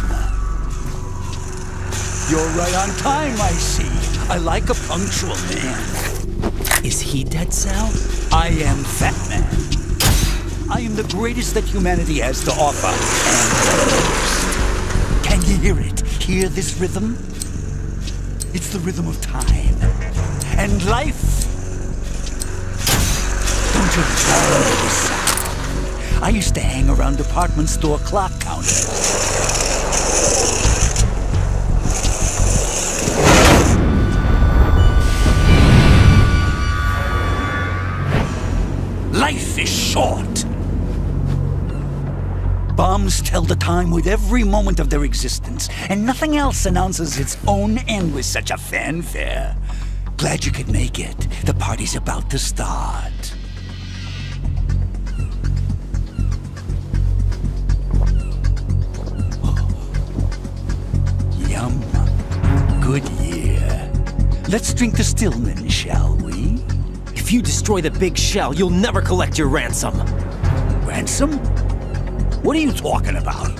You're right on time, I see. I like a punctual man. Is he Dead Cell? I am Fat Man. I am the greatest that humanity has to offer, and the worst. Can you hear it? Hear this rhythm? It's the rhythm of time. And life. Don't you love this sound? I used to hang around department store clock counters. Life is short. Bombs tell the time with every moment of their existence, and nothing else announces its own end with such a fanfare. Glad you could make it. The party's about to start. Yum. Good year. Let's drink to Stillman, shall we? If you destroy the big shell, you'll never collect your ransom. Ransom? What are you talking about?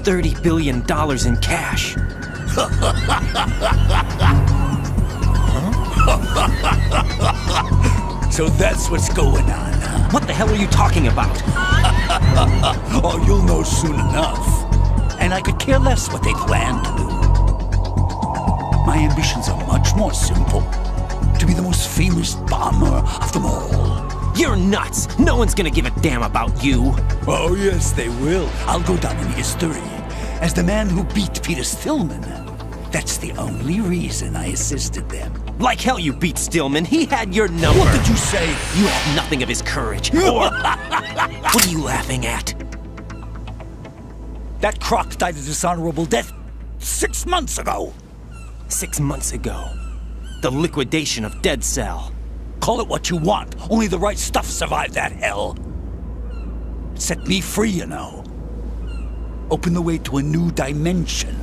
$30 billion in cash. So that's what's going on, huh? What the hell are you talking about? Oh, you'll know soon enough. And I could care less what they plan to do. My ambitions are much more simple. To be the most famous bomber of them all. You're nuts! No one's gonna give a damn about you! Oh yes, they will. I'll go down in history as the man who beat Peter Stillman. That's the only reason I assisted them. Like hell you beat Stillman. He had your number. What did you say? You have nothing of his courage. Or... What are you laughing at? That croc died a dishonorable death 6 months ago. 6 months ago? The liquidation of Dead Cell. Call it what you want. Only the right stuff survived that hell. It set me free, you know. Opened the way to a new dimension.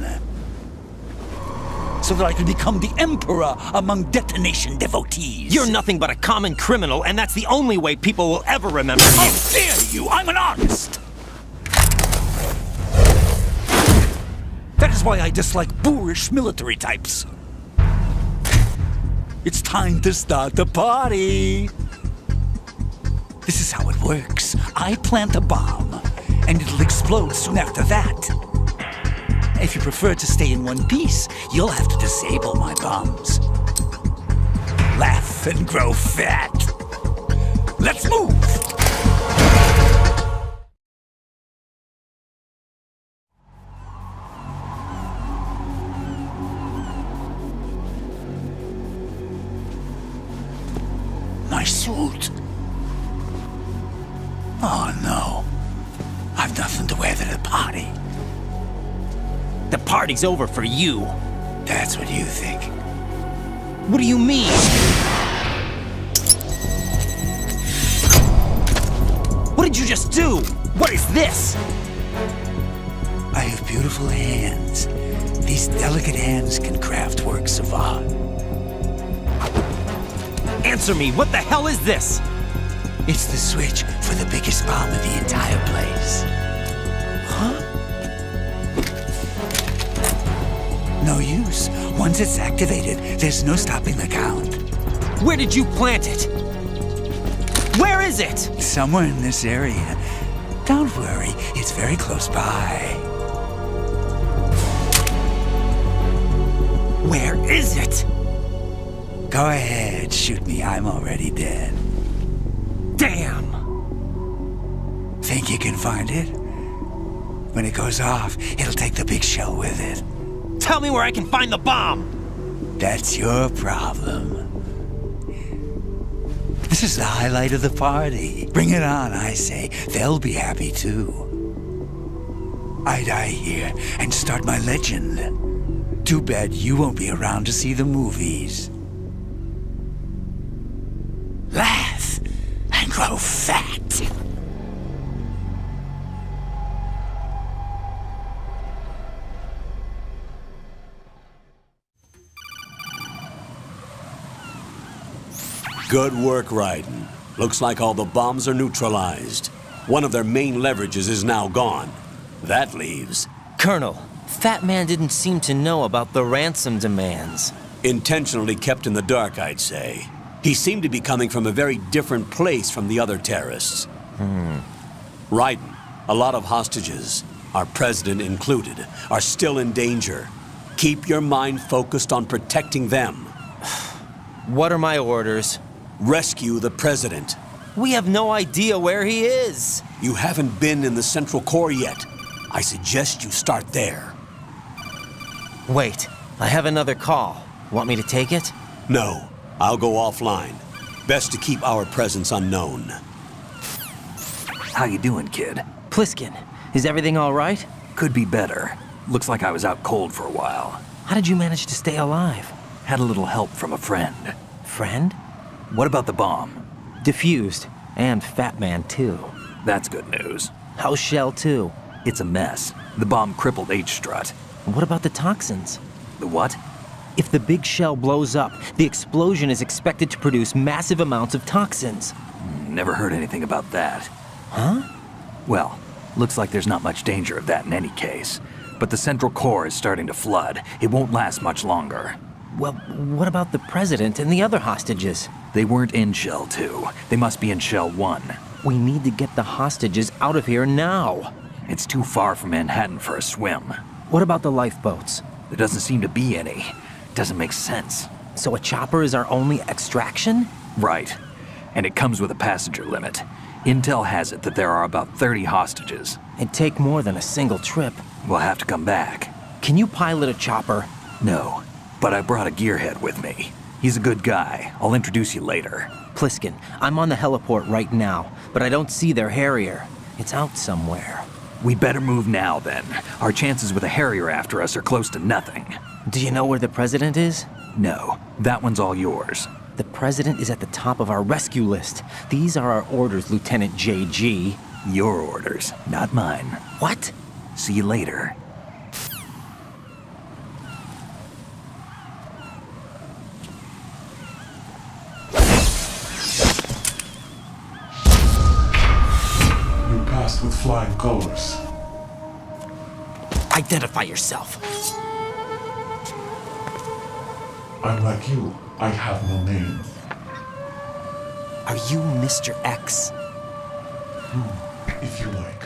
So that I could become the Emperor among detonation devotees. You're nothing but a common criminal, and that's the only way people will ever remember you. How dare you! I'm an artist! That is why I dislike boorish military types. It's time to start the party. This is how it works. I plant a bomb, and it'll explode soon after that. If you prefer to stay in one piece, you'll have to disable my bombs. Laugh and grow fat. Let's move! My suit. Oh no. I've nothing to wear to the party. The party's over for you. That's what you think. What do you mean? What did you just do? What is this? I have beautiful hands. These delicate hands can craft works of art. Answer me, what the hell is this? It's the switch for the biggest bomb in the entire place. Huh? No use. Once it's activated, there's no stopping the count. Where did you plant it? Where is it? Somewhere in this area. Don't worry, it's very close by. Where is it? Go ahead, shoot me. I'm already dead. Damn! Think you can find it? When it goes off, it'll take the big shell with it. Tell me where I can find the bomb! That's your problem. This is the highlight of the party. Bring it on, I say. They'll be happy too. I die here and start my legend. Too bad you won't be around to see the movies. Laugh and grow fat. Good work, Raiden. Looks like all the bombs are neutralized. One of their main leverages is now gone. That leaves... Colonel, Fat Man didn't seem to know about the ransom demands. Intentionally kept in the dark, I'd say. He seemed to be coming from a very different place from the other terrorists. Raiden, a lot of hostages, our president included, are still in danger. Keep your mind focused on protecting them. What are my orders? Rescue the president. We have no idea where he is. You haven't been in the Central Core yet. I suggest you start there. Wait, I have another call. Want me to take it? No, I'll go offline. Best to keep our presence unknown. How you doing, kid? Pliskin, is everything all right? Could be better. Looks like I was out cold for a while. How did you manage to stay alive? Had a little help from a friend. Friend? What about the bomb? Defused. And Fat Man, too. That's good news. How's Shell 2? It's a mess. The bomb crippled H-Strut. What about the toxins? The what? If the big shell blows up, the explosion is expected to produce massive amounts of toxins. Never heard anything about that. Huh? Well, looks like there's not much danger of that in any case. But the Central Core is starting to flood. It won't last much longer. Well, what about the president and the other hostages? They weren't in Shell 2. They must be in Shell 1. We need to get the hostages out of here now. It's too far from Manhattan for a swim. What about the lifeboats? There doesn't seem to be any. Doesn't make sense. So a chopper is our only extraction? Right. And it comes with a passenger limit. Intel has it that there are about 30 hostages. It'd take more than a single trip. We'll have to come back. Can you pilot a chopper? No, but I brought a gearhead with me. He's a good guy. I'll introduce you later. Pliskin, I'm on the heliport right now, but I don't see their Harrier. It's out somewhere. We better move now, then. Our chances with a Harrier after us are close to nothing. Do you know where the President is? No, that one's all yours. The President is at the top of our rescue list. These are our orders, Lieutenant JG. Your orders, not mine. What? See you later. You passed with flying colors. Identify yourself. I'm like you. I have no name. Are you Mr. X? If you like.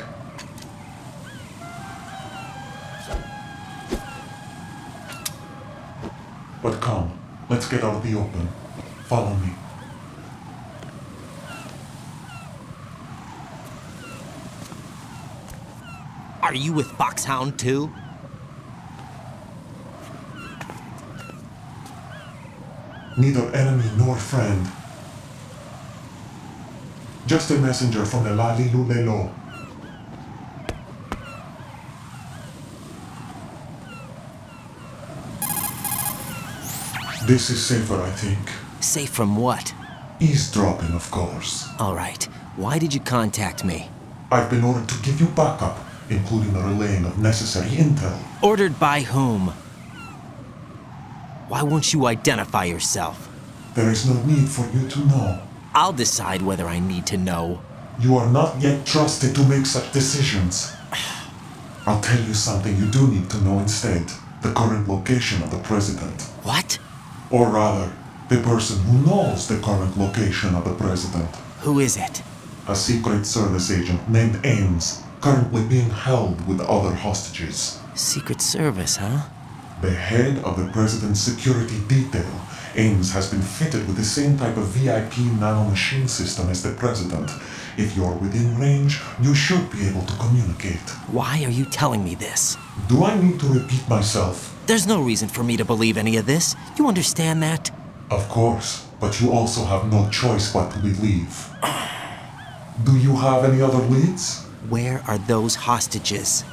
But come, let's get out of the open. Follow me. Are you with Foxhound too? Neither enemy nor friend. Just a messenger from the Lalilulelo. This is safer, I think. Safe from what? Eavesdropping, of course. All right. Why did you contact me? I've been ordered to give you backup, including the relaying of necessary intel. Ordered by whom? Why won't you identify yourself? There is no need for you to know. I'll decide whether I need to know. You are not yet trusted to make such decisions. I'll tell you something you do need to know instead. The current location of the President. What? Or rather, the person who knows the current location of the President. Who is it? A Secret Service agent named Ames, currently being held with other hostages. Secret Service, huh? The head of the President's security detail, Ames, has been fitted with the same type of VIP nanomachine system as the President. If you're within range, you should be able to communicate. Why are you telling me this? Do I need to repeat myself? There's no reason for me to believe any of this. You understand that? Of course, but you also have no choice but to believe. Do you have any other leads? Where are those hostages?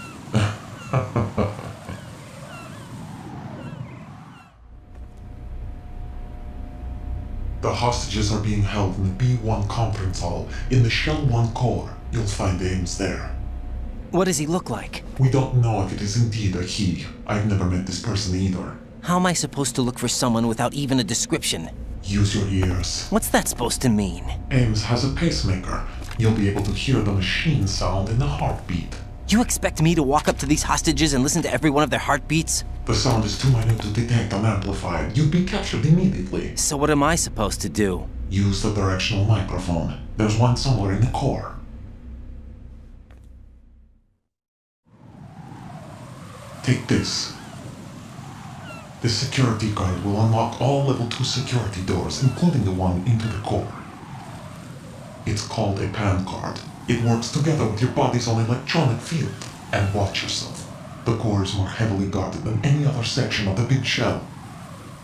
The hostages are being held in the B1 conference hall in the Shell 1 core. You'll find Ames there. What does he look like? We don't know if it is indeed a he. I've never met this person either. How am I supposed to look for someone without even a description? Use your ears. What's that supposed to mean? Ames has a pacemaker. You'll be able to hear the machine sound in the heartbeat. You expect me to walk up to these hostages and listen to every one of their heartbeats? The sound is too minute to detect and amplify it. You'd be captured immediately. So what am I supposed to do? Use the directional microphone. There's one somewhere in the core. Take this. This security card will unlock all level 2 security doors, including the one into the core. It's called a PAN card. It works together with your body's own electronic field. And watch yourself. The core is more heavily guarded than any other section of the big shell.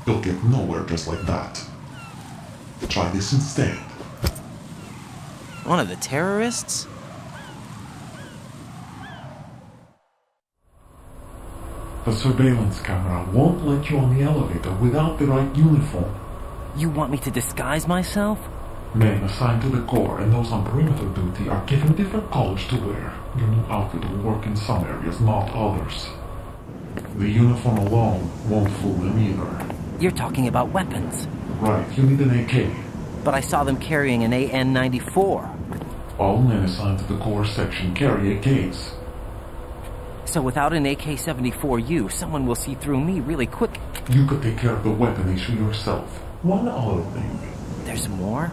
You'll get nowhere just like that. Try this instead. One of the terrorists? The surveillance camera won't let you on the elevator without the right uniform. You want me to disguise myself? Men assigned to the core and those on perimeter duty are given different colors to wear. Your new outfit will work in some areas, not others. The uniform alone won't fool them either. You're talking about weapons. Right, you need an AK. But I saw them carrying an AN-94. All men assigned to the core section carry AKs. So without an AK-74U, someone will see through me really quick. You could take care of the weapon issue yourself. One other thing. There's more?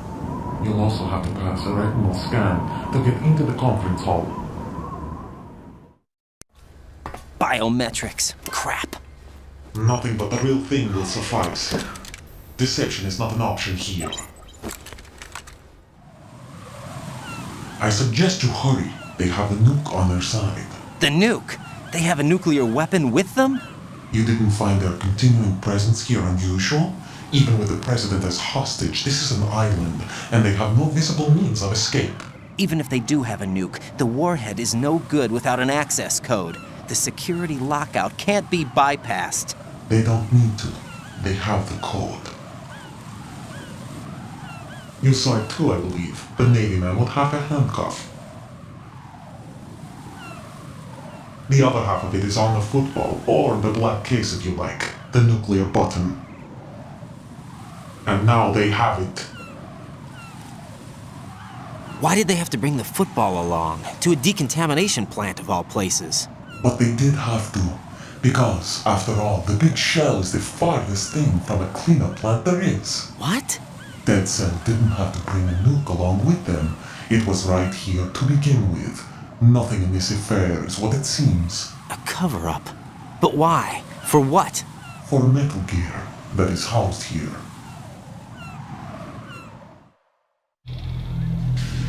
You'll also have to pass a retinal scan to get into the conference hall. Biometrics. Crap. Nothing but the real thing will suffice. Deception is not an option here. I suggest you hurry. They have a nuke on their side. The nuke? They have a nuclear weapon with them? You didn't find their continuing presence here unusual? Even with the president as hostage, this is an island, and they have no visible means of escape. Even if they do have a nuke, the warhead is no good without an access code. The security lockout can't be bypassed. They don't need to. They have the code. You saw it too, I believe. The Navy man with half a handcuff. The other half of it is on the football, or the black case if you like. The nuclear button. And now they have it. Why did they have to bring the football along? To a decontamination plant of all places. But they did have to. Because, after all, the big shell is the farthest thing from a cleanup plant there is. What? Dead Cell didn't have to bring a nuke along with them. It was right here to begin with. Nothing in this affair is what it seems. A cover-up? But why? For what? For Metal Gear that is housed here.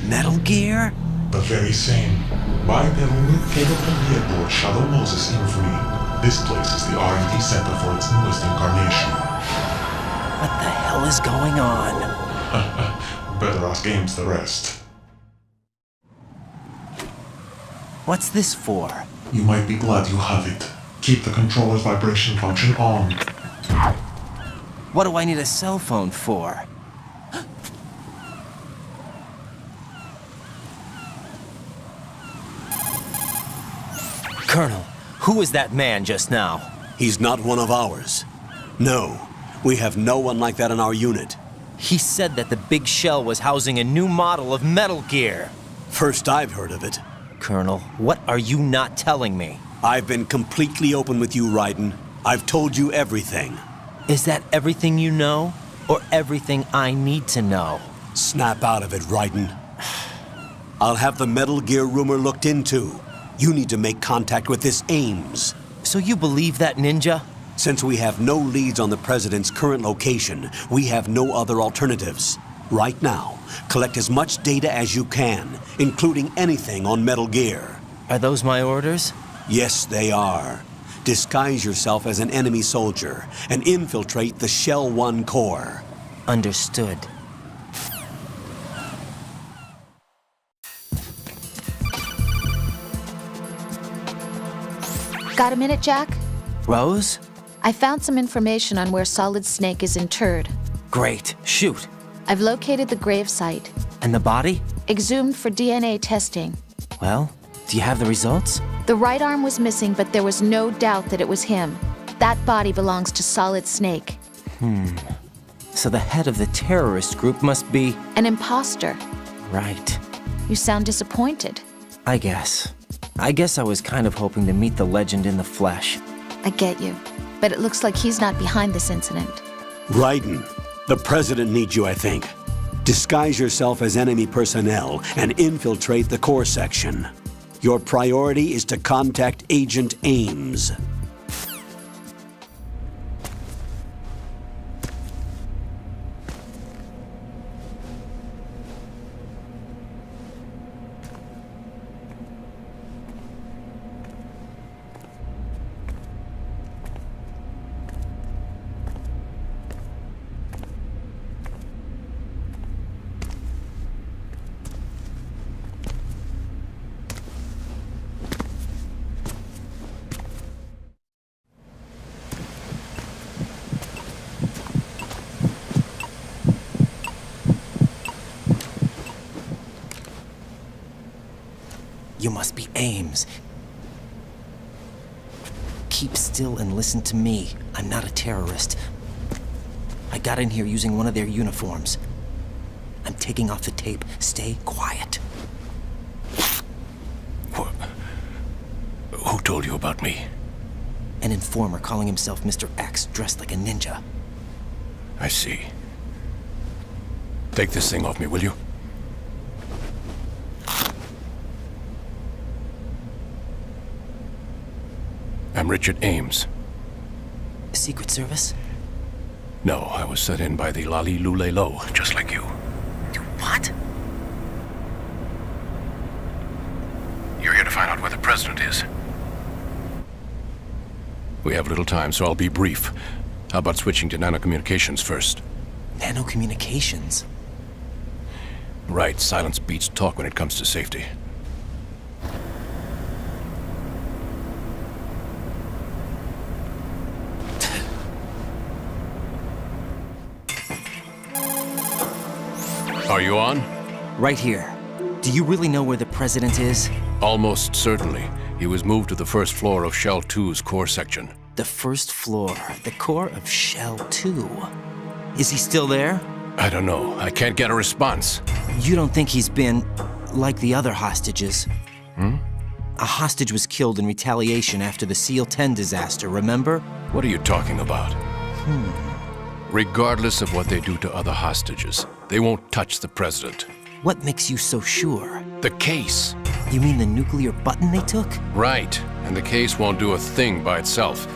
Metal Gear? The very same. Bipedal nuke-capable vehicle Shadow Moses Infamy. This place is the R&D center for its newest incarnation. What the hell is going on? Better ask Ames the rest. What's this for? You might be glad you have it. Keep the controller's vibration function on. What do I need a cell phone for? Colonel, who was that man just now? He's not one of ours. No, we have no one like that in our unit. He said that the big shell was housing a new model of Metal Gear. First I've heard of it. Colonel, what are you not telling me? I've been completely open with you, Raiden. I've told you everything. Is that everything you know? Or everything I need to know? Snap out of it, Raiden. I'll have the Metal Gear rumor looked into. You need to make contact with this Ames. So you believe that ninja? Since we have no leads on the President's current location, we have no other alternatives. Right now, collect as much data as you can, including anything on Metal Gear. Are those my orders? Yes, they are. Disguise yourself as an enemy soldier and infiltrate the Shell 1 core. Understood. Got a minute, Jack? Rose? I found some information on where Solid Snake is interred. Great. Shoot. I've located the grave site. And the body? Exhumed for DNA testing. Well, do you have the results? The right arm was missing, but there was no doubt that it was him. That body belongs to Solid Snake. So the head of the terrorist group must be... An imposter. Right. You sound disappointed. I guess I was kind of hoping to meet the legend in the flesh. I get you. But it looks like he's not behind this incident. Raiden, the President needs you, I think. Disguise yourself as enemy personnel and infiltrate the core section. Your priority is to contact Agent Ames. You must be Ames. Keep still and listen to me. I'm not a terrorist. I got in here using one of their uniforms. I'm taking off the tape. Stay quiet. Who told you about me? An informer calling himself Mr. X, dressed like a ninja. I see. Take this thing off me, will you? I'm Richard Ames. Secret Service? No, I was sent in by the Lali Lule Lo, just like you. What? You're here to find out where the President is. We have little time, so I'll be brief. How about switching to nanocommunications first? Nanocommunications? Right, silence beats talk when it comes to safety. Are you on? Right here. Do you really know where the President is? Almost certainly. He was moved to the first floor of Shell 2's core section. The first floor, the core of Shell 2. Is he still there? I don't know. I can't get a response. You don't think he's been like the other hostages? Hmm? A hostage was killed in retaliation after the SEAL 10 disaster, remember? What are you talking about? Regardless of what they do to other hostages, they won't touch the President. What makes you so sure? The case. You mean the nuclear button they took? Right, and the case won't do a thing by itself.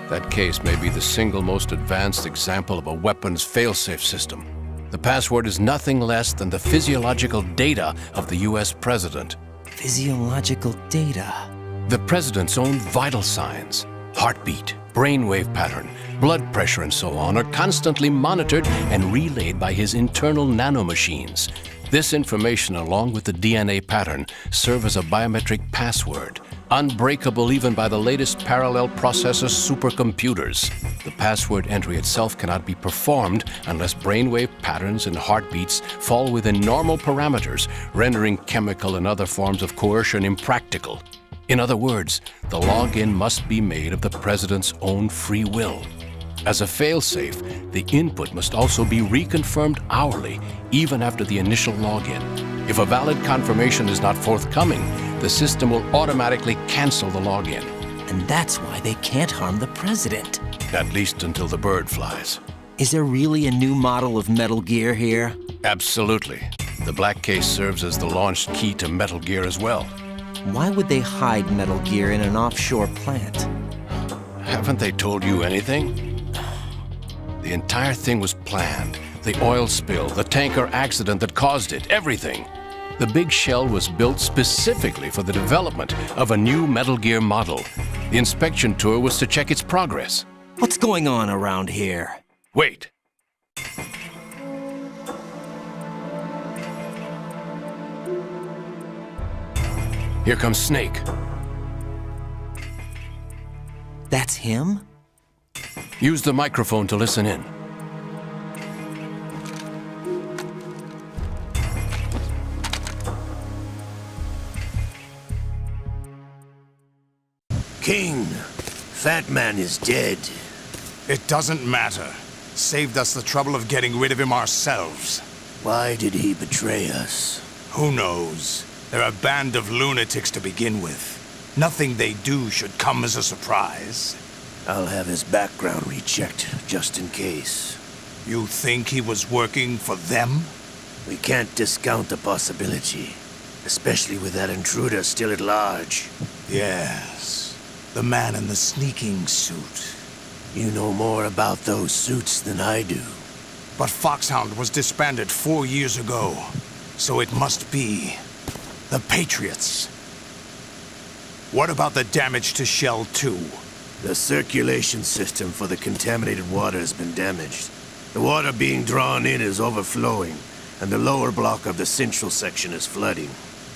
That case may be the single most advanced example of a weapons failsafe system. The password is nothing less than the physiological data of the US President. Physiological data? The President's own vital signs, heartbeat, brainwave pattern, blood pressure and so on are constantly monitored and relayed by his internal nanomachines. This information, along with the DNA pattern, serve as a biometric password, unbreakable even by the latest parallel processor supercomputers. The password entry itself cannot be performed unless brainwave patterns and heartbeats fall within normal parameters, rendering chemical and other forms of coercion impractical. In other words, the login must be made of the President's own free will. As a failsafe, the input must also be reconfirmed hourly, even after the initial login. If a valid confirmation is not forthcoming, the system will automatically cancel the login. And that's why they can't harm the President. At least until the bird flies. Is there really a new model of Metal Gear here? Absolutely. The black case serves as the launch key to Metal Gear as well. Why would they hide Metal Gear in an offshore plant? Haven't they told you anything? The entire thing was planned. The oil spill, the tanker accident that caused it, everything. The big shell was built specifically for the development of a new Metal Gear model. The inspection tour was to check its progress. What's going on around here? Wait. Here comes Snake. That's him? Use the microphone to listen in. King, Fat Man is dead. It doesn't matter. Saved us the trouble of getting rid of him ourselves. Why did he betray us? Who knows? They're a band of lunatics to begin with. Nothing they do should come as a surprise. I'll have his background rechecked, just in case. You think he was working for them? We can't discount the possibility. Especially with that intruder still at large. Yes. The man in the sneaking suit. You know more about those suits than I do. But Foxhound was disbanded 4 years ago. So it must be the Patriots. What about the damage to Shell 2? The circulation system for the contaminated water has been damaged. The water being drawn in is overflowing, and the lower block of the central section is flooding.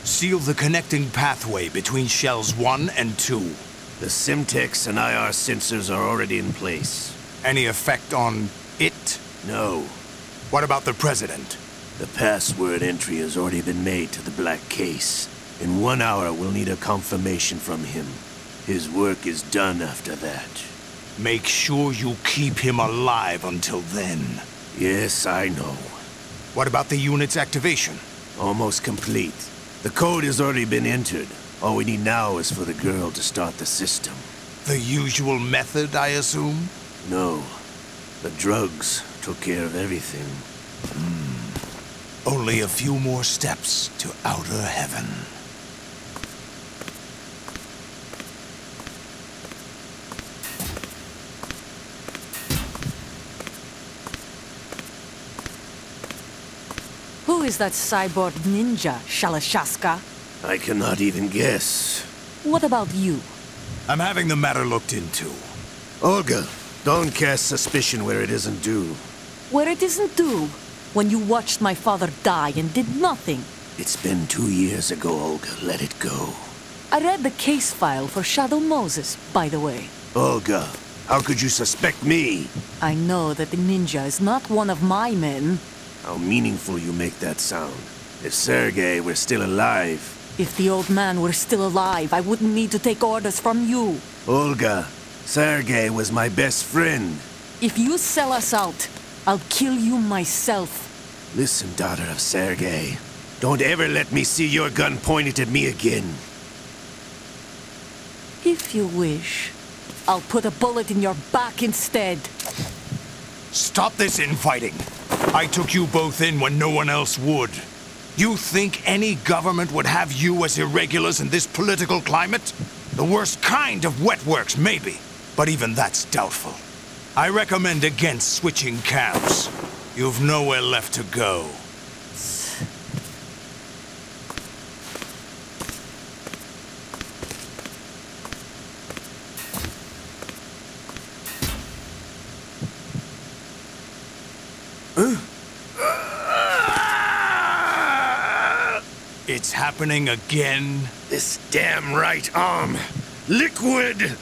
Seal the connecting pathway between Shells 1 and 2. The Simtex and IR sensors are already in place. Any effect on it? No. What about the President? The password entry has already been made to the black case. In 1 hour, we'll need a confirmation from him. His work is done after that. Make sure you keep him alive until then. Yes, I know. What about the unit's activation? Almost complete. The code has already been entered. All we need now is for the girl to start the system. The usual method, I assume? No. The drugs took care of everything. Only a few more steps to outer heaven. Who is that cyborg ninja, Shalashaska? I cannot even guess. What about you? I'm having the matter looked into. Olga, don't cast suspicion where it isn't due. Where it isn't due? When you watched my father die and did nothing. It's been 2 years ago, Olga. Let it go. I read the case file for Shadow Moses, by the way. Olga, how could you suspect me? I know that the ninja is not one of my men. How meaningful you make that sound. If Sergei were still alive... If the old man were still alive, I wouldn't need to take orders from you. Olga, Sergei was my best friend. If you sell us out, I'll kill you myself. Listen, daughter of Sergei. Don't ever let me see your gun pointed at me again. If you wish, I'll put a bullet in your back instead. Stop this infighting. I took you both in when no one else would. You think any government would have you as irregulars in this political climate? The worst kind of wet works, maybe. But even that's doubtful. I recommend against switching camps. You've nowhere left to go. It's happening again? This damn right arm. Liquid!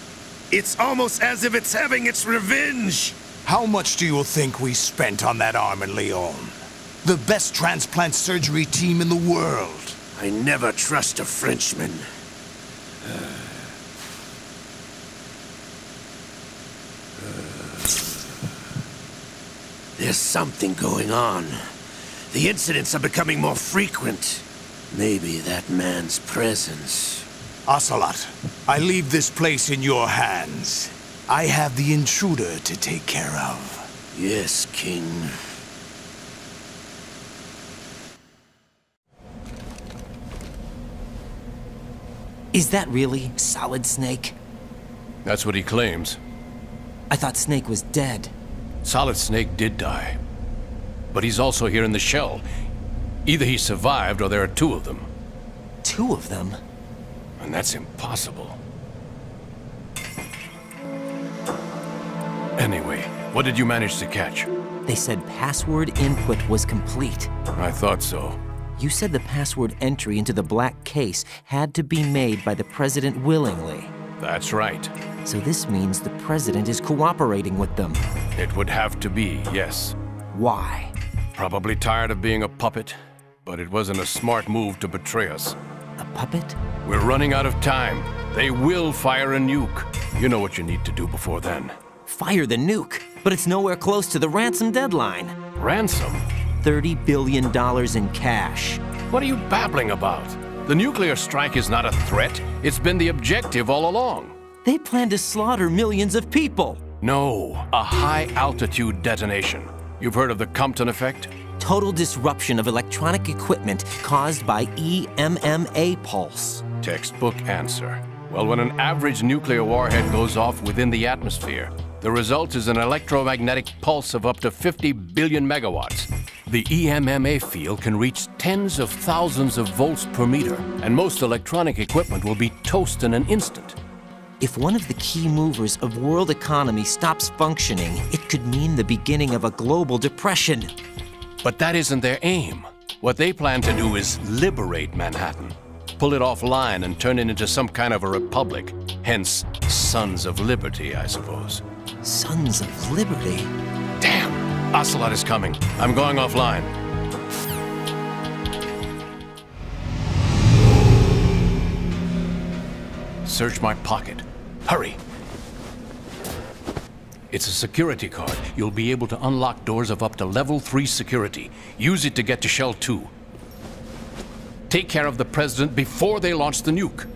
It's almost as if it's having its revenge! How much do you think we spent on that arm in Lyon? The best transplant surgery team in the world. I never trust a Frenchman. There's something going on. The incidents are becoming more frequent. Maybe that man's presence. Ocelot, I leave this place in your hands. I have the intruder to take care of. Yes, King. Is that really Solid Snake? That's what he claims. I thought Snake was dead. Solid Snake did die. But he's also here in the shell. Either he survived or there are two of them. Two of them? And that's impossible. Anyway, what did you manage to catch? They said password input was complete. I thought so. You said the password entry into the black case had to be made by the President willingly. That's right. So this means the President is cooperating with them. It would have to be, yes. Why? Probably tired of being a puppet, but it wasn't a smart move to betray us. A puppet? We're running out of time. They will fire a nuke. You know what you need to do before then. Fire the nuke? But it's nowhere close to the ransom deadline. Ransom? $30 billion in cash. What are you babbling about? The nuclear strike is not a threat. It's been the objective all along. They plan to slaughter millions of people. No, a high-altitude detonation. You've heard of the Compton effect? Total disruption of electronic equipment caused by EMMA pulse. Textbook answer. Well, when an average nuclear warhead goes off within the atmosphere, the result is an electromagnetic pulse of up to 50 billion megawatts. The EMMA field can reach tens of thousands of volts per meter, and most electronic equipment will be toast in an instant. If one of the key movers of world economy stops functioning, it could mean the beginning of a global depression. But that isn't their aim. What they plan to do is liberate Manhattan. Pull it offline and turn it into some kind of a republic. Hence, Sons of Liberty, I suppose. Sons of Liberty? Damn! Ocelot is coming. I'm going offline. Search my pocket. Hurry! It's a security card. You'll be able to unlock doors of up to level 3 security. Use it to get to Shell 2. Take care of the President before they launch the nuke.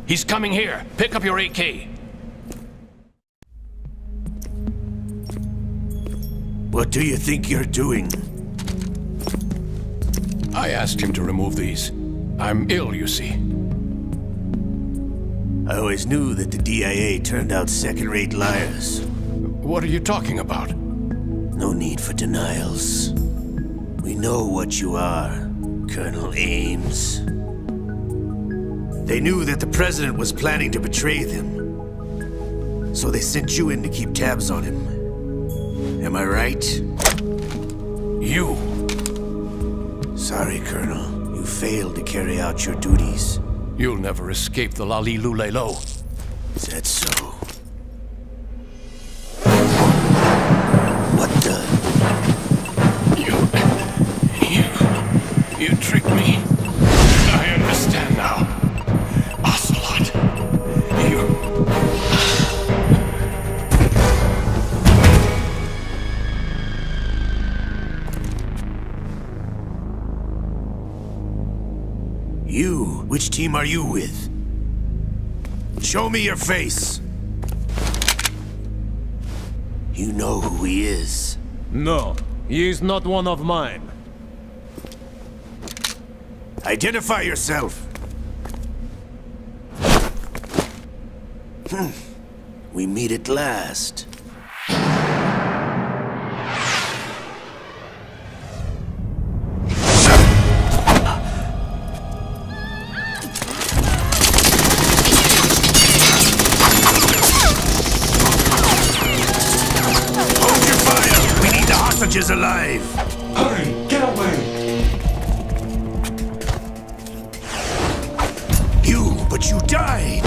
He's coming here. Pick up your AK. What do you think you're doing? I asked him to remove these. I'm ill, you see. I always knew that the DIA turned out second-rate liars. What are you talking about? No need for denials. We know what you are, Colonel Ames. They knew that the President was planning to betray them, so they sent you in to keep tabs on him. Am I right? You! Sorry, Colonel. You failed to carry out your duties. You'll never escape the Lali Lulelo. Is that so? What the? You tricked me. I understand now. Ocelot. You? Which team are you with? Show me your face. You know who he is. No, he is not one of mine. Identify yourself. We meet at last. Is alive. Hurry, get away. But you died.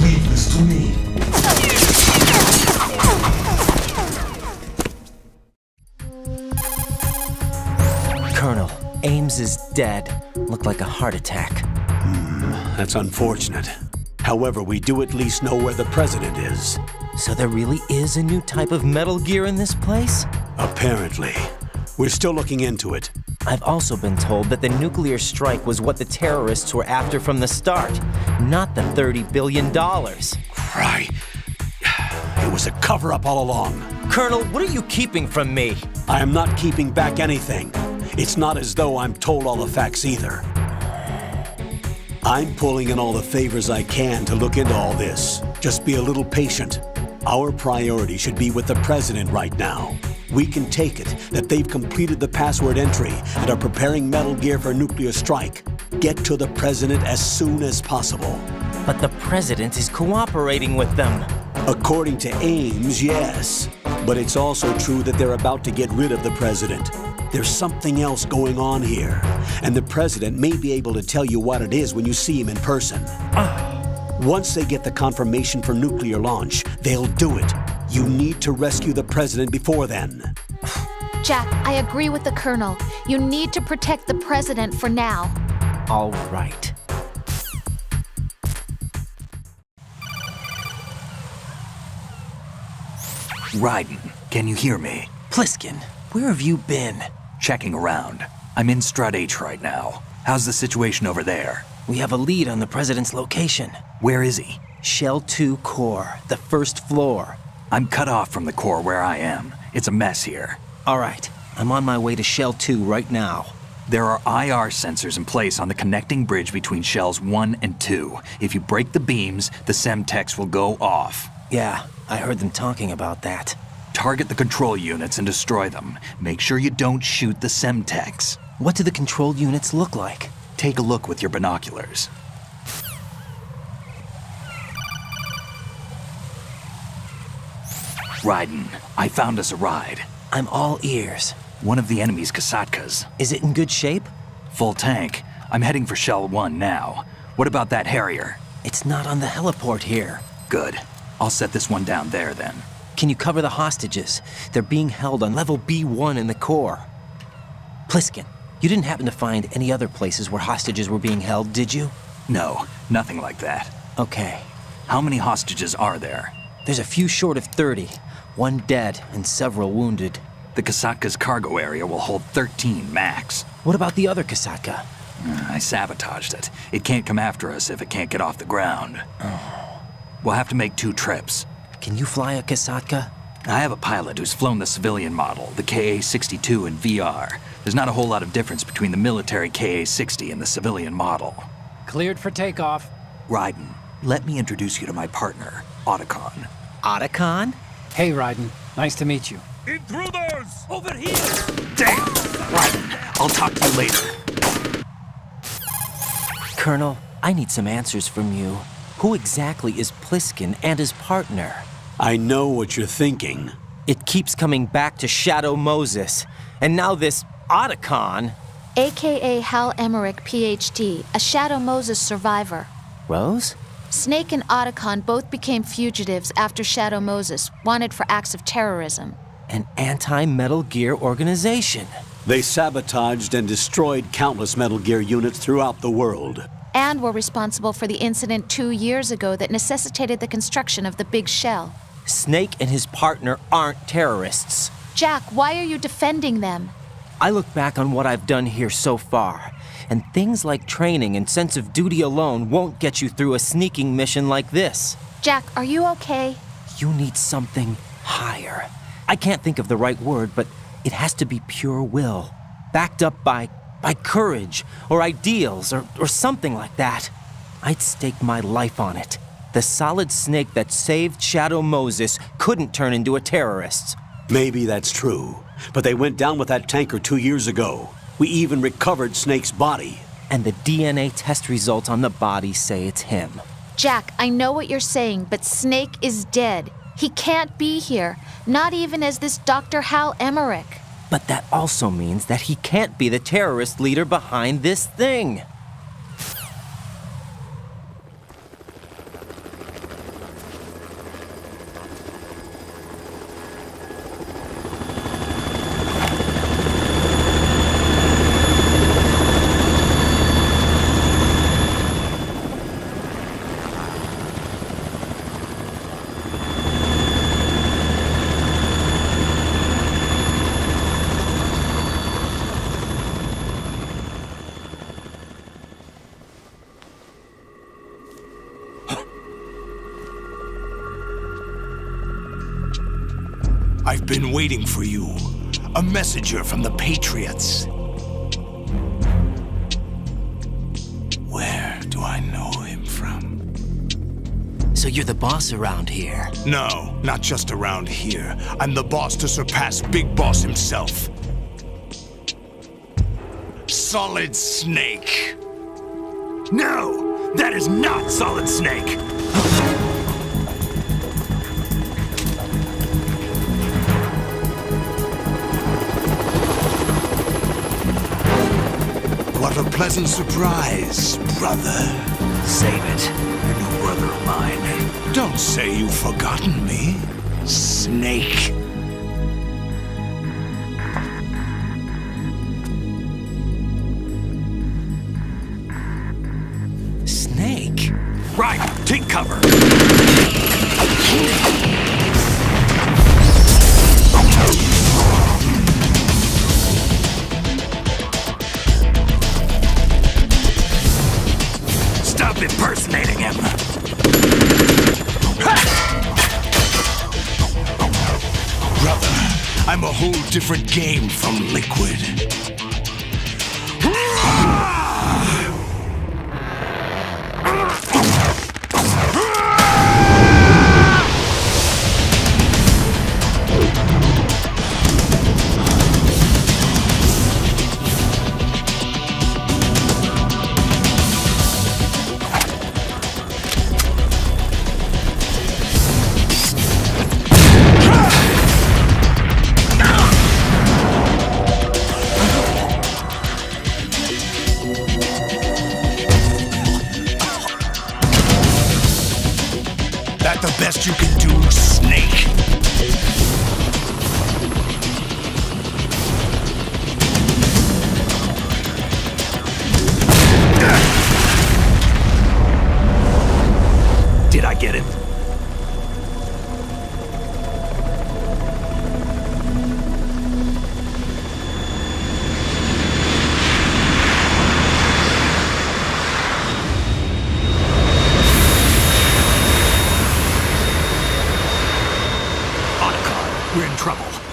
Leave this to me. Colonel, Ames is dead. Looked like a heart attack. That's unfortunate. However, we do at least know where the President is. So there really is a new type of Metal Gear in this place? Apparently. We're still looking into it. I've also been told that the nuclear strike was what the terrorists were after from the start, not the $30 billion. Right. It was a cover-up all along. Colonel, what are you keeping from me? I am not keeping back anything. It's not as though I'm told all the facts either. I'm pulling in all the favors I can to look into all this. Just be a little patient. Our priority should be with the President right now. We can take it that they've completed the password entry and are preparing Metal Gear for a nuclear strike. Get to the President as soon as possible. But the President is cooperating with them. According to Ames, yes. But it's also true that they're about to get rid of the President. There's something else going on here, and the President may be able to tell you what it is when you see him in person. Once they get the confirmation for nuclear launch, they'll do it. You need to rescue the President before then. Jack, I agree with the Colonel. You need to protect the President for now. All right. Raiden, can you hear me? Pliskin, where have you been? Checking around. I'm in Strut H right now. How's the situation over there? We have a lead on the President's location. Where is he? Shell 2 core, the first floor. I'm cut off from the core where I am. It's a mess here. All right, I'm on my way to Shell 2 right now. There are IR sensors in place on the connecting bridge between Shells 1 and 2. If you break the beams, the Semtex will go off. Yeah, I heard them talking about that. Target the control units and destroy them. Make sure you don't shoot the Semtex. What do the control units look like? Take a look with your binoculars. Raiden, I found us a ride. I'm all ears. One of the enemy's Kasatkas. Is it in good shape? Full tank. I'm heading for Shell 1 now. What about that Harrier? It's not on the heliport here. Good. I'll set this one down there then. Can you cover the hostages? They're being held on level B1 in the core. Pliskin, you didn't happen to find any other places where hostages were being held, did you? No, nothing like that. Okay. How many hostages are there? There's a few short of 30. One dead and several wounded. The Kasatka's cargo area will hold 13 max. What about the other Kasatka? I sabotaged it. It can't come after us if it can't get off the ground. We'll have to make 2 trips. Can you fly a Kasatka? I have a pilot who's flown the civilian model, the KA-62 in VR. There's not a whole lot of difference between the military KA-60 and the civilian model. Cleared for takeoff. Raiden, let me introduce you to my partner, Otacon. Otacon? Hey, Raiden. Nice to meet you. Intruders! Over here! Damn! Raiden, I'll talk to you later. Colonel, I need some answers from you. Who exactly is Pliskin and his partner? I know what you're thinking. It keeps coming back to Shadow Moses. And now this Otacon. AKA Hal Emmerich, PhD, a Shadow Moses survivor. Rose? Snake and Otacon both became fugitives after Shadow Moses, wanted for acts of terrorism. An anti-Metal Gear organization. They sabotaged and destroyed countless Metal Gear units throughout the world. And were responsible for the incident 2 years ago that necessitated the construction of the Big Shell. Snake and his partner aren't terrorists. Jack, why are you defending them? I look back on what I've done here so far, and things like training and sense of duty alone won't get you through a sneaking mission like this. Jack, are you okay? You need something higher. I can't think of the right word, but it has to be pure will, backed up by courage, or ideals, or something like that. I'd stake my life on it. The solid Snake that saved Shadow Moses couldn't turn into a terrorist. Maybe that's true, but they went down with that tanker 2 years ago. We even recovered Snake's body. And the DNA test results on the body say it's him. Jack, I know what you're saying, but Snake is dead. He can't be here, not even as this Dr. Hal Emmerich. But that also means that he can't be the terrorist leader behind this thing. I've been waiting for you. A messenger from the Patriots. Where do I know him from? So you're the boss around here? No, not just around here. I'm the boss to surpass Big Boss himself. Solid Snake. No! That is not Solid Snake! What a pleasant surprise, brother. Save it. You're no brother of mine. Don't say you've forgotten me, Snake. Snake? Right, take cover. Stop impersonating him. Brother, I'm a whole different game from Liquid. That the best you can do, Snake? Did I get him?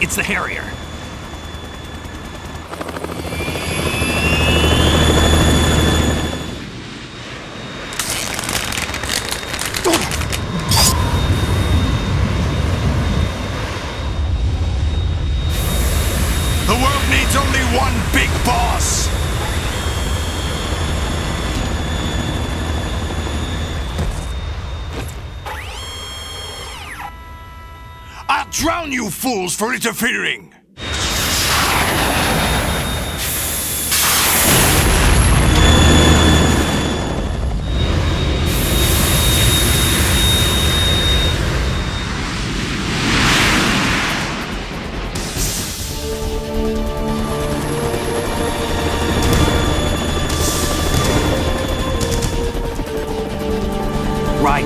It's the Harrier. The world needs only one big boss! I'll drown you fools for interfering! Right.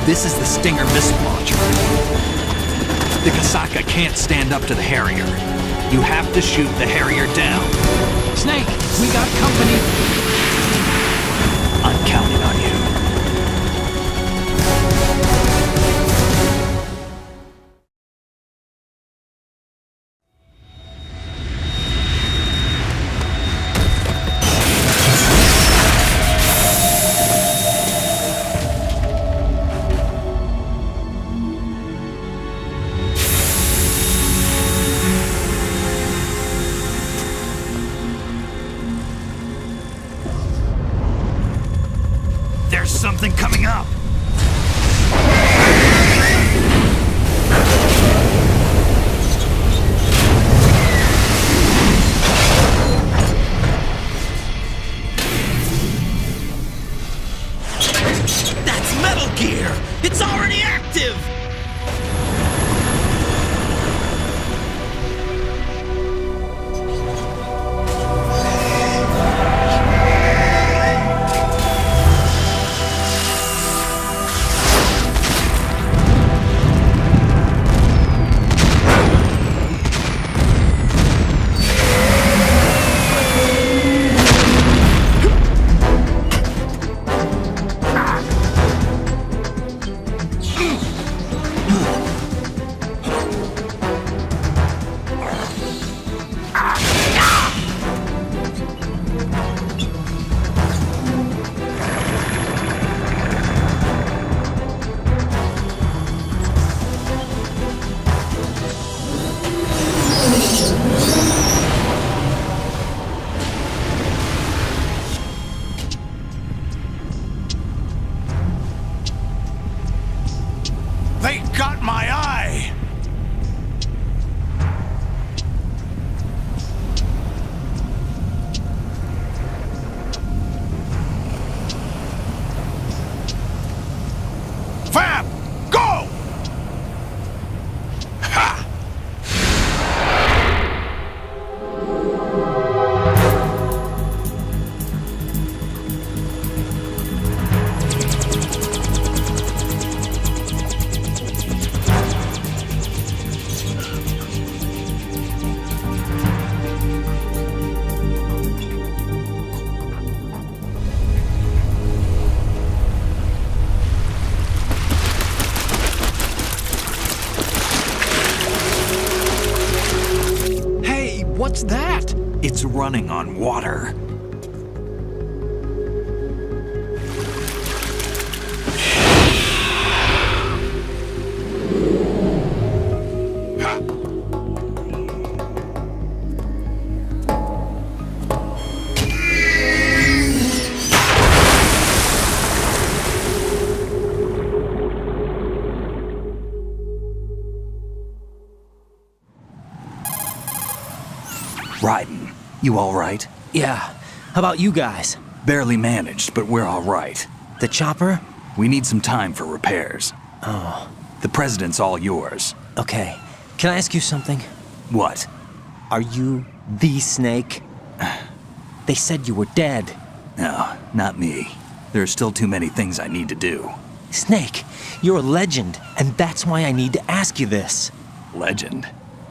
This is the Stinger missile launcher. The Kasaka can't stand up to the Harrier. You have to shoot the Harrier down. Snake, we got company. I'm counting on you. There's something coming up! That's Metal Gear! It's already active! They got my eye! Fab! Go! Ha! What's that? It's running on water. Raiden, you all right? Yeah. How about you guys? Barely managed, but we're all right. The chopper? We need some time for repairs. Oh. The President's all yours. Okay. Can I ask you something? What? Are you the Snake? They said you were dead. No, not me. There are still too many things I need to do. Snake, you're a legend, and that's why I need to ask you this. Legend?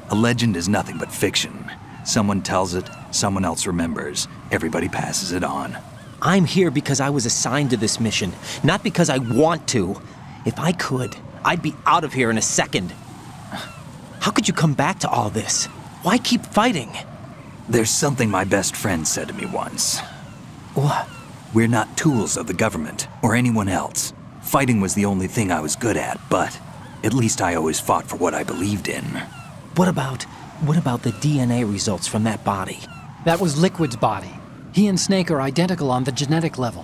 A legend is nothing but fiction. Someone tells it, someone else remembers. Everybody passes it on. I'm here because I was assigned to this mission, not because I want to. If I could, I'd be out of here in a second. How could you come back to all this? Why keep fighting? There's something my best friend said to me once. What? We're not tools of the government or anyone else. Fighting was the only thing I was good at, but at least I always fought for what I believed in. What about the DNA results from that body? That was Liquid's body. He and Snake are identical on the genetic level.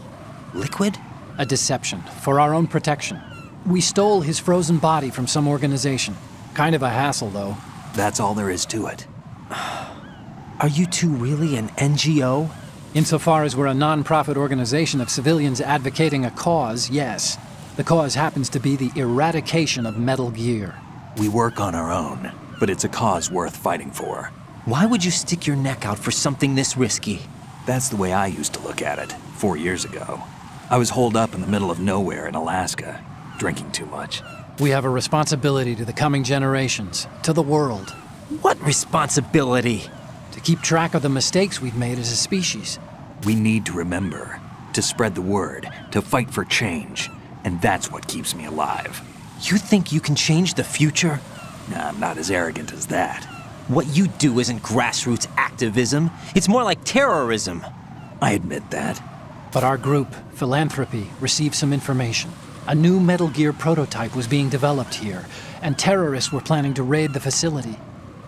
Liquid? A deception, for our own protection. We stole his frozen body from some organization. Kind of a hassle, though. That's all there is to it. Are you two really an NGO? Insofar as we're a non-profit organization of civilians advocating a cause, yes. The cause happens to be the eradication of Metal Gear. We work on our own, but it's a cause worth fighting for. Why would you stick your neck out for something this risky? That's the way I used to look at it, 4 years ago. I was holed up in the middle of nowhere in Alaska, drinking too much. We have a responsibility to the coming generations, to the world. What responsibility? To keep track of the mistakes we've made as a species. We need to remember, to spread the word, to fight for change, and that's what keeps me alive. You think you can change the future? Nah, I'm not as arrogant as that. What you do isn't grassroots activism. It's more like terrorism. I admit that. But our group, Philanthropy, received some information. A new Metal Gear prototype was being developed here, and terrorists were planning to raid the facility.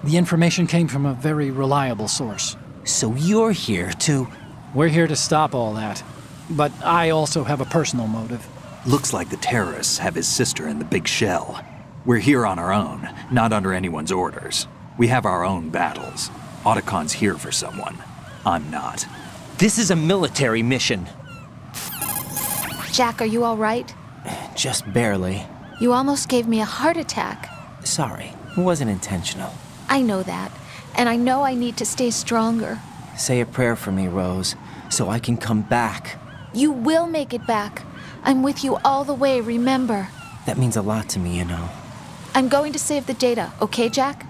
The information came from a very reliable source. So you're here to... We're here to stop all that. But I also have a personal motive. Looks like the terrorists have his sister in the big shell. We're here on our own, not under anyone's orders. We have our own battles. Otacon's here for someone. I'm not. This is a military mission. Jack, are you all right? Just barely. You almost gave me a heart attack. Sorry, it wasn't intentional. I know that, and I know I need to stay stronger. Say a prayer for me, Rose, so I can come back. You will make it back. I'm with you all the way, remember? That means a lot to me, you know. I'm going to save the data, okay, Jack?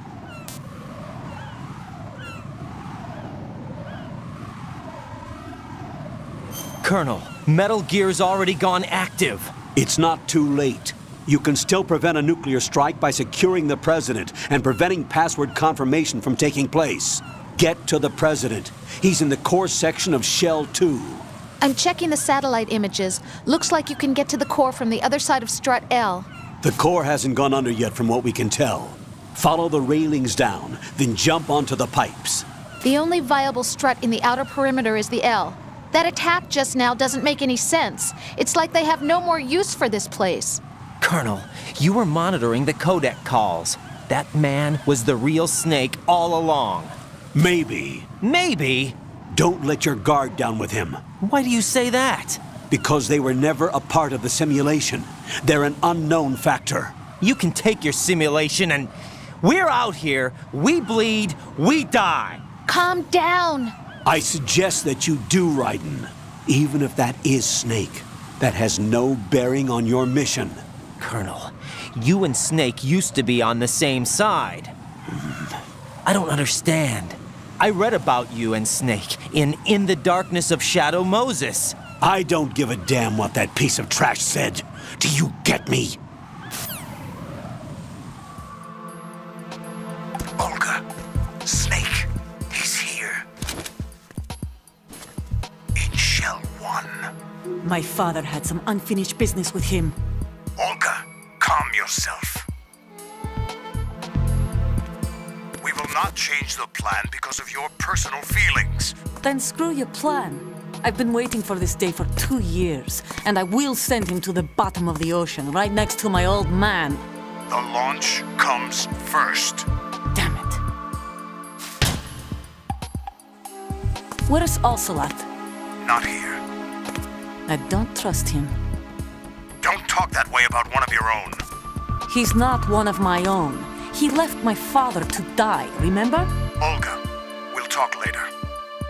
Colonel, Metal Gear's already gone active. It's not too late. You can still prevent a nuclear strike by securing the President and preventing password confirmation from taking place. Get to the President. He's in the core section of Shell 2. I'm checking the satellite images. Looks like you can get to the core from the other side of Strut L. The core hasn't gone under yet from what we can tell. Follow the railings down, then jump onto the pipes. The only viable strut in the outer perimeter is the L. That attack just now doesn't make any sense. It's like they have no more use for this place. Colonel, you were monitoring the codec calls. That man was the real Snake all along. Maybe. Maybe? Don't let your guard down with him. Why do you say that? Because they were never a part of the simulation. They're an unknown factor. You can take your simulation and... We're out here, we bleed, we die. Calm down. I suggest that you do, Raiden. Even if that is Snake. That has no bearing on your mission. Colonel, you and Snake used to be on the same side. I don't understand. I read about you and Snake in the Darkness of Shadow Moses. I don't give a damn what that piece of trash said. Do you get me? Olga, Snake, he's here. In Shell 1. My father had some unfinished business with him. Olga, calm yourself. We will not change the plan because of your personal feelings. Then screw your plan. I've been waiting for this day for 2 years, and I will send him to the bottom of the ocean, right next to my old man. The launch comes first. Damn it. Where is Ocelot? Not here. I don't trust him. Don't talk that way about one of your own. He's not one of my own. He left my father to die, remember? Olga, we'll talk later.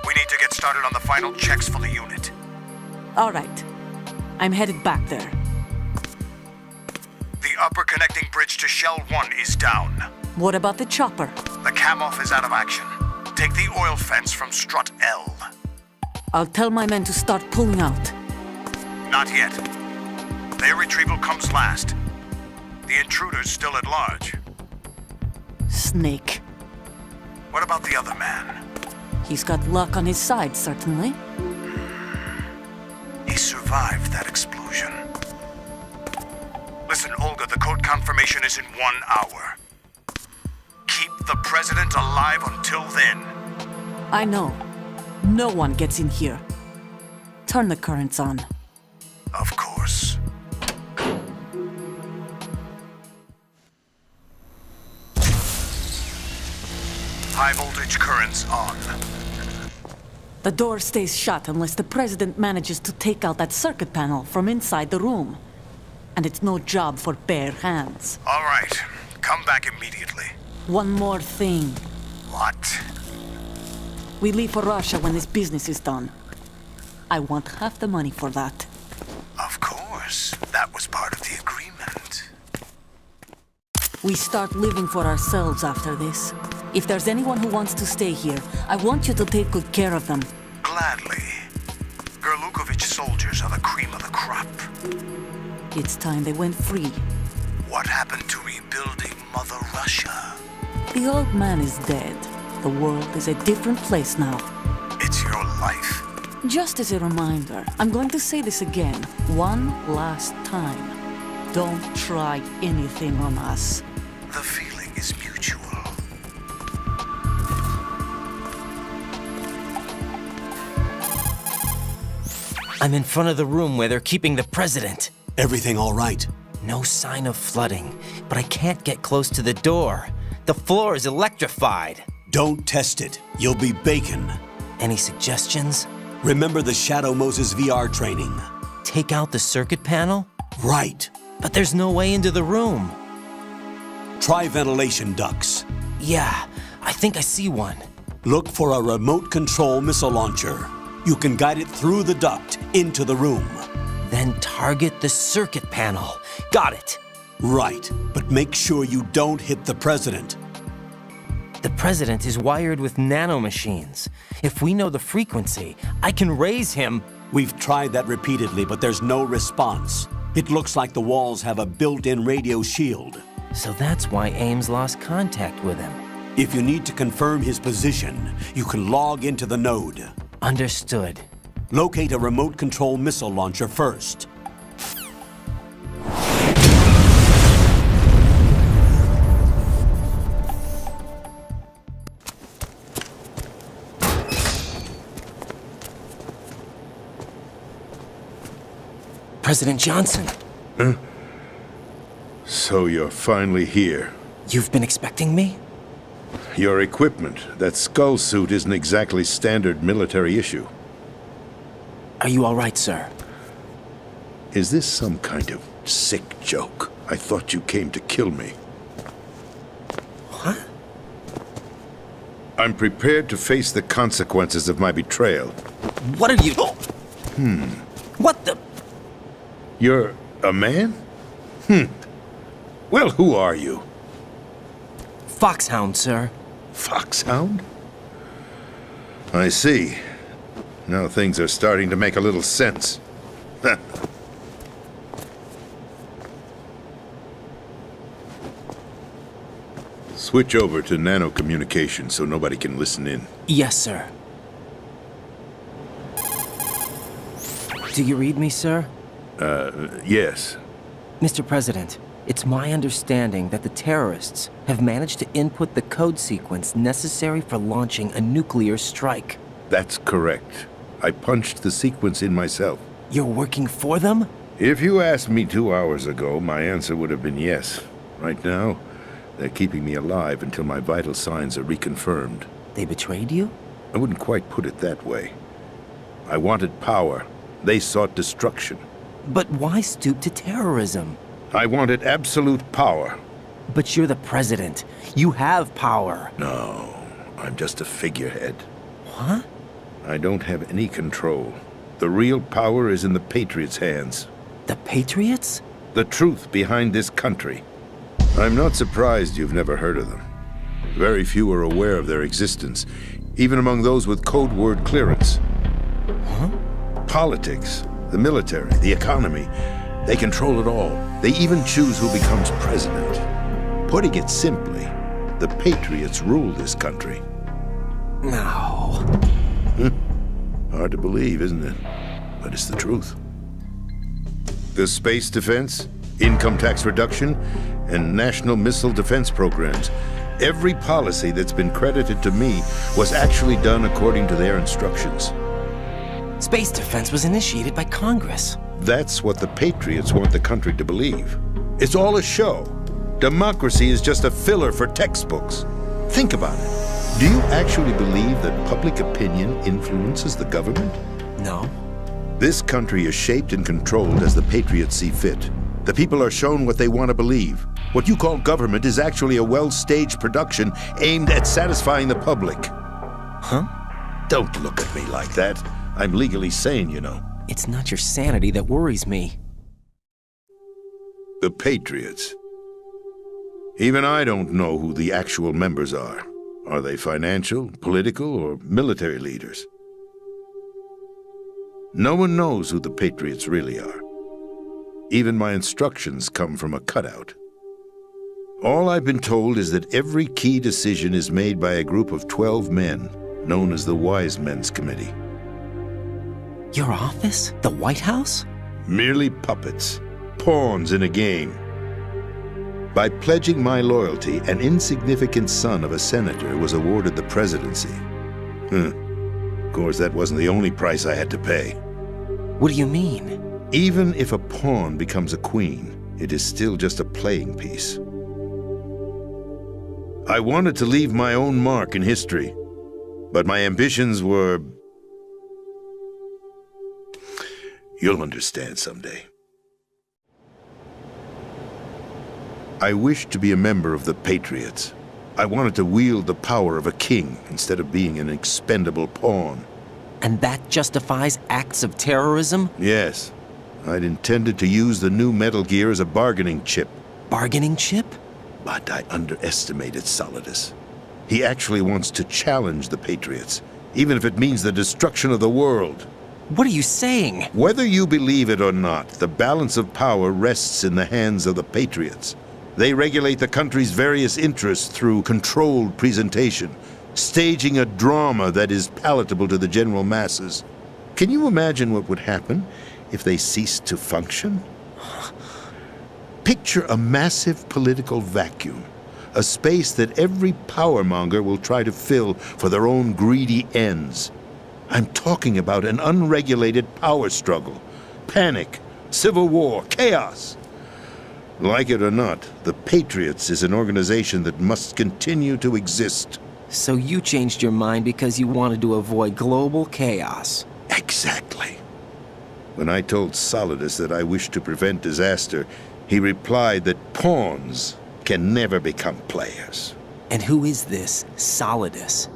We need to get started on the final checks for the unit. All right. I'm headed back there. The upper connecting bridge to Shell 1 is down. What about the chopper? The cam-off is out of action. Take the oil fence from Strut L. I'll tell my men to start pulling out. Not yet. Their retrieval comes last. The intruder's still at large. Snake. What about the other man? He's got luck on his side, certainly. He survived that explosion. Listen, Olga, the code confirmation is in 1 hour. Keep the president alive until then. I know. No one gets in here. Turn the currents on. Of course. High voltage currents on. The door stays shut unless the president manages to take out that circuit panel from inside the room. And it's no job for bare hands. All right. Come back immediately. One more thing. What? We leave for Russia when this business is done. I want half the money for that. Of course. That was part of the agreement. We start living for ourselves after this. If there's anyone who wants to stay here, I want you to take good care of them. Gladly. Gerlukovich soldiers are the cream of the crop. It's time they went free. What happened to rebuilding Mother Russia? The old man is dead. The world is a different place now. It's your life. Just as a reminder, I'm going to say this again, one last time. Don't try anything on us. The feeling is mutual. I'm in front of the room where they're keeping the president. Everything all right? No sign of flooding, but I can't get close to the door. The floor is electrified. Don't test it. You'll be bacon. Any suggestions? Remember the Shadow Moses VR training. Take out the circuit panel? Right. But there's no way into the room. Try ventilation ducts. Yeah, I think I see one. Look for a remote control missile launcher. You can guide it through the duct into the room. Then target the circuit panel. Got it. Right, but make sure you don't hit the president. The president is wired with nanomachines. If we know the frequency, I can raise him. We've tried that repeatedly, but there's no response. It looks like the walls have a built-in radio shield. So that's why Ames lost contact with him. If you need to confirm his position, you can log into the node. Understood. Locate a remote control missile launcher first. President Johnson. Huh? So you're finally here. You've been expecting me? Your equipment, that skull suit, isn't exactly standard military issue. Are you all right, sir? Is this some kind of sick joke? I thought you came to kill me. What? I'm prepared to face the consequences of my betrayal. What are you... What the... You're a man? Well, who are you? Foxhound, sir. Foxhound? I see. Now things are starting to make a little sense. Switch over to nano-communication so nobody can listen in. Yes, sir. Do you read me, sir? Yes. Mr. President, it's my understanding that the terrorists have managed to input the code sequence necessary for launching a nuclear strike. That's correct. I punched the sequence in myself. You're working for them? If you asked me 2 hours ago, my answer would have been yes. Right now, they're keeping me alive until my vital signs are reconfirmed. They betrayed you? I wouldn't quite put it that way. I wanted power. They sought destruction. But why stoop to terrorism? I wanted absolute power. But you're the president. You have power. No, I'm just a figurehead. What? I don't have any control. The real power is in the Patriots' hands. The Patriots? The truth behind this country. I'm not surprised you've never heard of them. Very few are aware of their existence, even among those with code word clearance. Huh? Politics, the military, the economy, they control it all. They even choose who becomes president. Putting it simply, the the Patriots rule this country. No. Hard to believe, isn't it? But it's the truth. The space defense, income tax reduction, and national missile defense programs. Every policy that's been credited to me was actually done according to their instructions. Space defense was initiated by Congress. That's what the Patriots want the country to believe. It's all a show. Democracy is just a filler for textbooks. Think about it. Do you actually believe that public opinion influences the government? No. This country is shaped and controlled as the Patriots see fit. The people are shown what they want to believe. What you call government is actually a well-staged production aimed at satisfying the public. Huh? Don't look at me like that. I'm legally sane, you know. It's not your sanity that worries me. The Patriots. Even I don't know who the actual members are. Are they financial, political, or military leaders? No one knows who the Patriots really are. Even my instructions come from a cutout. All I've been told is that every key decision is made by a group of 12 men, known as the Wise Men's Committee. Your office? The White House? Merely puppets, pawns in a game. By pledging my loyalty, an insignificant son of a senator was awarded the presidency. Of course, that wasn't the only price I had to pay. What do you mean? Even if a pawn becomes a queen, it is still just a playing piece. I wanted to leave my own mark in history, but my ambitions were... You'll understand someday. I wished to be a member of the Patriots. I wanted to wield the power of a king instead of being an expendable pawn. And that justifies acts of terrorism? Yes. I'd intended to use the new Metal Gear as a bargaining chip. Bargaining chip? But I underestimated Solidus. He actually wants to challenge the Patriots, even if it means the destruction of the world. What are you saying? Whether you believe it or not, the balance of power rests in the hands of the Patriots. They regulate the country's various interests through controlled presentation, staging a drama that is palatable to the general masses. Can you imagine what would happen if they ceased to function? Picture a massive political vacuum, a space that every powermonger will try to fill for their own greedy ends. I'm talking about an unregulated power struggle, panic, civil war, chaos. Like it or not, the Patriots is an organization that must continue to exist. So you changed your mind because you wanted to avoid global chaos. Exactly. When I told Solidus that I wished to prevent disaster, he replied that pawns can never become players. And who is this Solidus?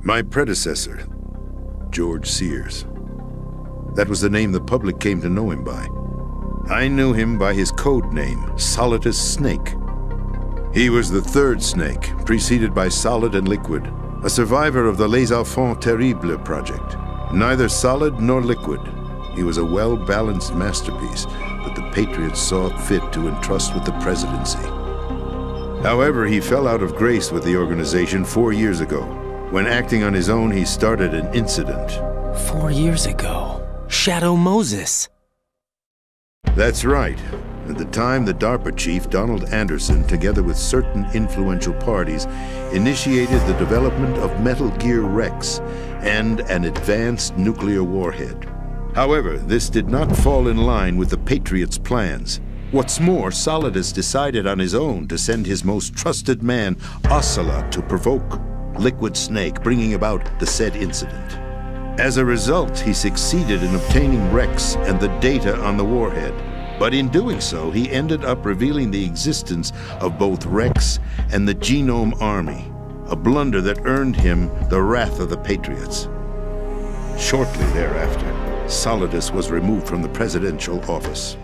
My predecessor, George Sears. That was the name the public came to know him by. I knew him by his code name, Solidus Snake. He was the third Snake, preceded by Solid and Liquid, a survivor of the Les Enfants Terribles project. Neither solid nor liquid, he was a well-balanced masterpiece that the Patriots saw fit to entrust with the presidency. However, he fell out of grace with the organization 4 years ago. When acting on his own, he started an incident. 4 years ago? Shadow Moses. That's right. At the time, the DARPA chief, Donald Anderson, together with certain influential parties, initiated the development of Metal Gear Rex and an advanced nuclear warhead. However, this did not fall in line with the Patriots' plans. What's more, Solidus decided on his own to send his most trusted man, Ocelot, to provoke Liquid Snake, bringing about the said incident. As a result, he succeeded in obtaining Rex and the data on the warhead. But in doing so, he ended up revealing the existence of both Rex and the Genome Army, a blunder that earned him the wrath of the Patriots. Shortly thereafter, Solidus was removed from the presidential office.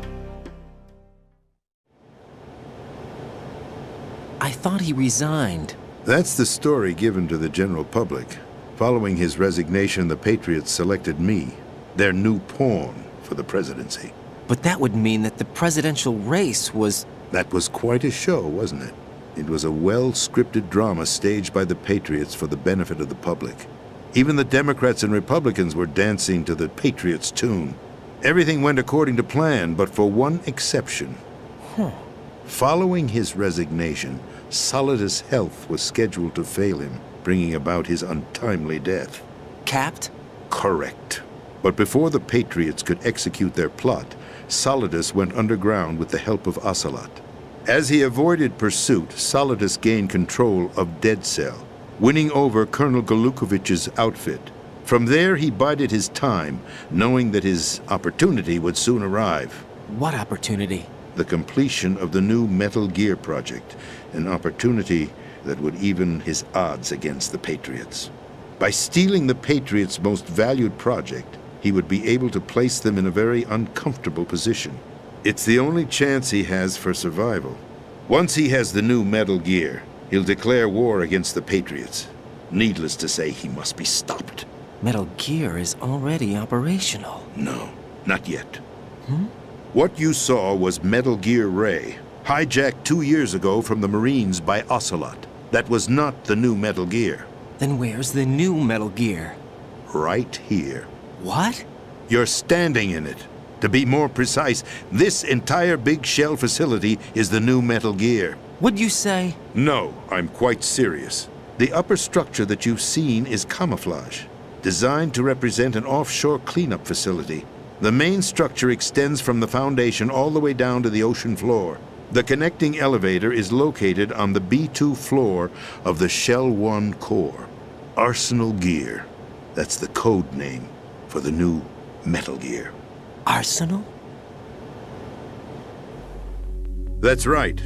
I thought he resigned. That's the story given to the general public. Following his resignation, the Patriots selected me, their new pawn, for the presidency. But that would mean that the presidential race was That was quite a show, wasn't it? It was a well-scripted drama staged by the Patriots for the benefit of the public. Even the Democrats and Republicans were dancing to the Patriots' tune. Everything went according to plan, but for one exception. Following his resignation, Solidus' health was scheduled to fail him, bringing about his untimely death. Capped? Correct. But before the Patriots could execute their plot, Solidus went underground with the help of Ocelot. As he avoided pursuit, Solidus gained control of Dead Cell, winning over Colonel Golukovich's outfit. From there, he bided his time, knowing that his opportunity would soon arrive. What opportunity? The completion of the new Metal Gear project, an opportunity that would even his odds against the Patriots. By stealing the Patriots' most valued project, he would be able to place them in a very uncomfortable position. It's the only chance he has for survival. Once he has the new Metal Gear, he'll declare war against the Patriots. Needless to say, he must be stopped. Metal Gear is already operational. No, not yet. What you saw was Metal Gear Ray, hijacked 2 years ago from the Marines by Ocelot. That was not the new Metal Gear. Then where's the new Metal Gear? Right here. What? You're standing in it. To be more precise, this entire Big Shell facility is the new Metal Gear. What'd you say? No, I'm quite serious. The upper structure that you've seen is camouflage, designed to represent an offshore cleanup facility. The main structure extends from the foundation all the way down to the ocean floor. The connecting elevator is located on the B2 floor of the Shell 1 core. Arsenal Gear. That's the code name for the new Metal Gear. Arsenal? That's right.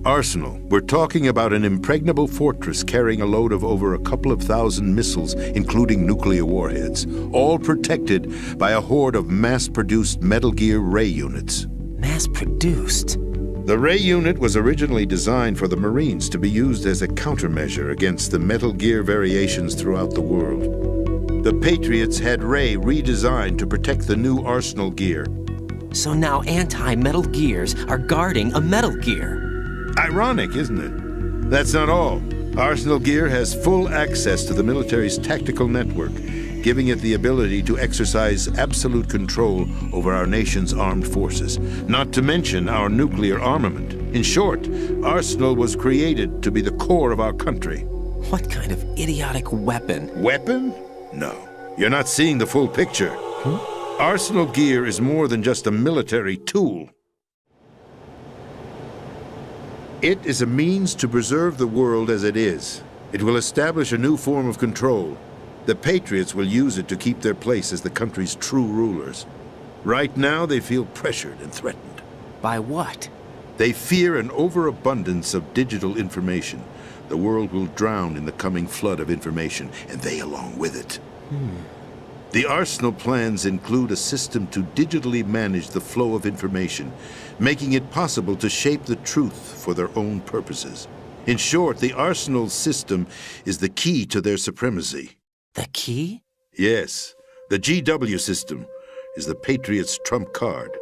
Arsenal. We're talking about an impregnable fortress carrying a load of over a couple of thousand missiles, including nuclear warheads, all protected by a horde of mass-produced Metal Gear Ray units. Mass-produced? The Ray unit was originally designed for the Marines to be used as a countermeasure against the Metal Gear variations throughout the world. The Patriots had Ray redesigned to protect the new Arsenal Gear. So now anti-Metal Gears are guarding a Metal Gear. Ironic, isn't it? That's not all. Arsenal Gear has full access to the military's tactical network, giving it the ability to exercise absolute control over our nation's armed forces, not to mention our nuclear armament. In short, Arsenal was created to be the core of our country. What kind of idiotic weapon? Weapon? No. You're not seeing the full picture. Arsenal Gear is more than just a military tool. It is a means to preserve the world as it is. It will establish a new form of control. The Patriots will use it to keep their place as the country's true rulers. Right now, they feel pressured and threatened. By what? They fear an overabundance of digital information. The world will drown in the coming flood of information, and they along with it. The Arsenal plans include a system to digitally manage the flow of information, making it possible to shape the truth for their own purposes. In short, the Arsenal system is the key to their supremacy. The key? Yes. The GW system is the Patriots' trump card.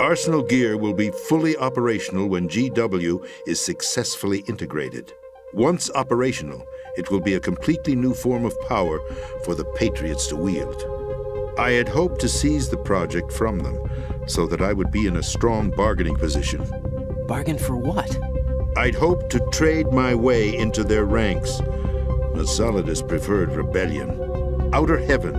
Arsenal Gear will be fully operational when GW is successfully integrated. Once operational, it will be a completely new form of power for the Patriots to wield. I had hoped to seize the project from them, so that I would be in a strong bargaining position. Bargain for what? I'd hoped to trade my way into their ranks, but Solidus preferred rebellion. Outer Heaven,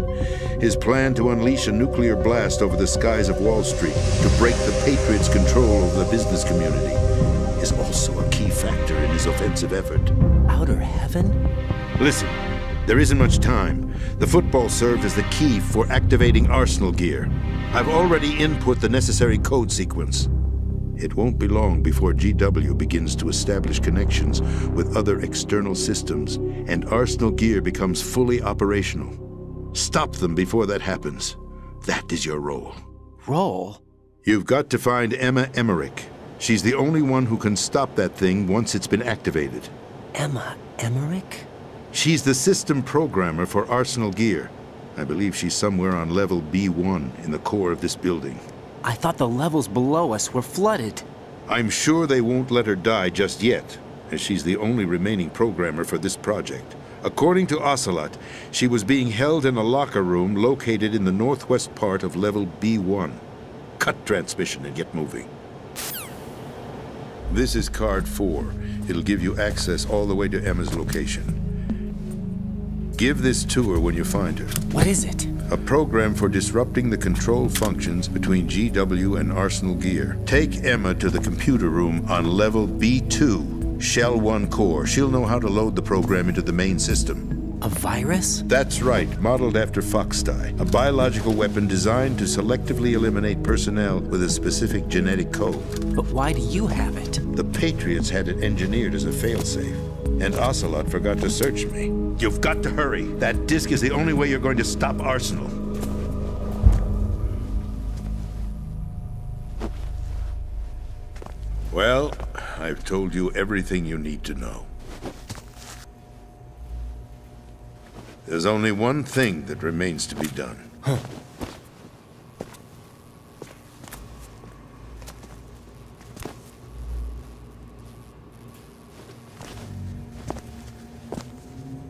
his plan to unleash a nuclear blast over the skies of Wall Street to break the Patriots' control over the business community, is also a key factor in his offensive effort. Outer Heaven? Listen, there isn't much time. The football served as the key for activating Arsenal Gear. I've already input the necessary code sequence. It won't be long before GW begins to establish connections with other external systems, and Arsenal Gear becomes fully operational. Stop them before that happens. That is your role. Role? You've got to find Emma Emmerich. She's the only one who can stop that thing once it's been activated. Emma Emmerich? She's the system programmer for Arsenal Gear. I believe she's somewhere on level B1 in the core of this building. I thought the levels below us were flooded. I'm sure they won't let her die just yet, as she's the only remaining programmer for this project. According to Ocelot, she was being held in a locker room located in the northwest part of level B1. Cut transmission and get moving. This is card 4. It'll give you access all the way to Emma's location. Give this to her when you find her. What is it? A program for disrupting the control functions between GW and Arsenal Gear. Take Emma to the computer room on level B2, Shell 1 core. She'll know how to load the program into the main system. A virus? That's right, modeled after Foxdie, a biological weapon designed to selectively eliminate personnel with a specific genetic code. But why do you have it? The Patriots had it engineered as a failsafe, and Ocelot forgot to search me. You've got to hurry. That disk is the only way you're going to stop Arsenal. Well, I've told you everything you need to know. There's only one thing that remains to be done.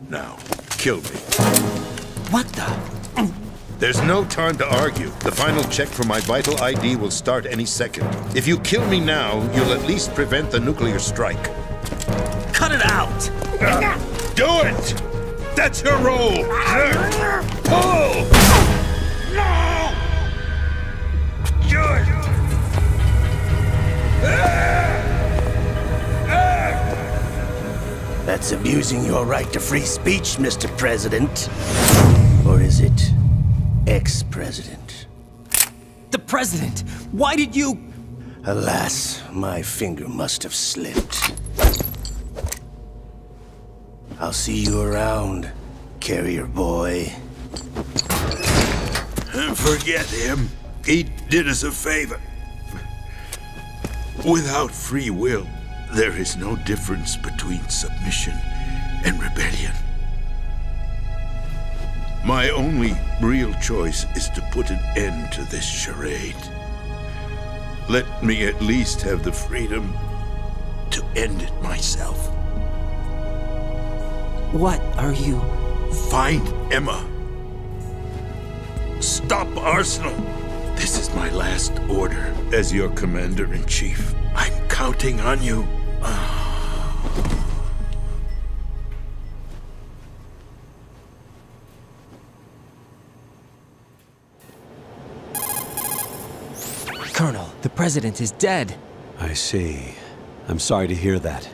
Now, kill me. What the? There's no time to argue. The final check for my vital ID will start any second. If you kill me now, you'll at least prevent the nuclear strike. Cut it out! Do it! That's your role! Pull! No! Do it! That's abusing your right to free speech, Mr. President. Or is it ex-president? The President! Why did you... Alas, my finger must have slipped. I'll see you around, carrier boy. Forget him. He did us a favor. Without free will, there is no difference between submission and rebellion. My only real choice is to put an end to this charade. Let me at least have the freedom to end it myself. What are you... Find Emma. Stop Arsenal. This is my last order as your commander-in-chief. I'm counting on you. Colonel, the President is dead. I see. I'm sorry to hear that.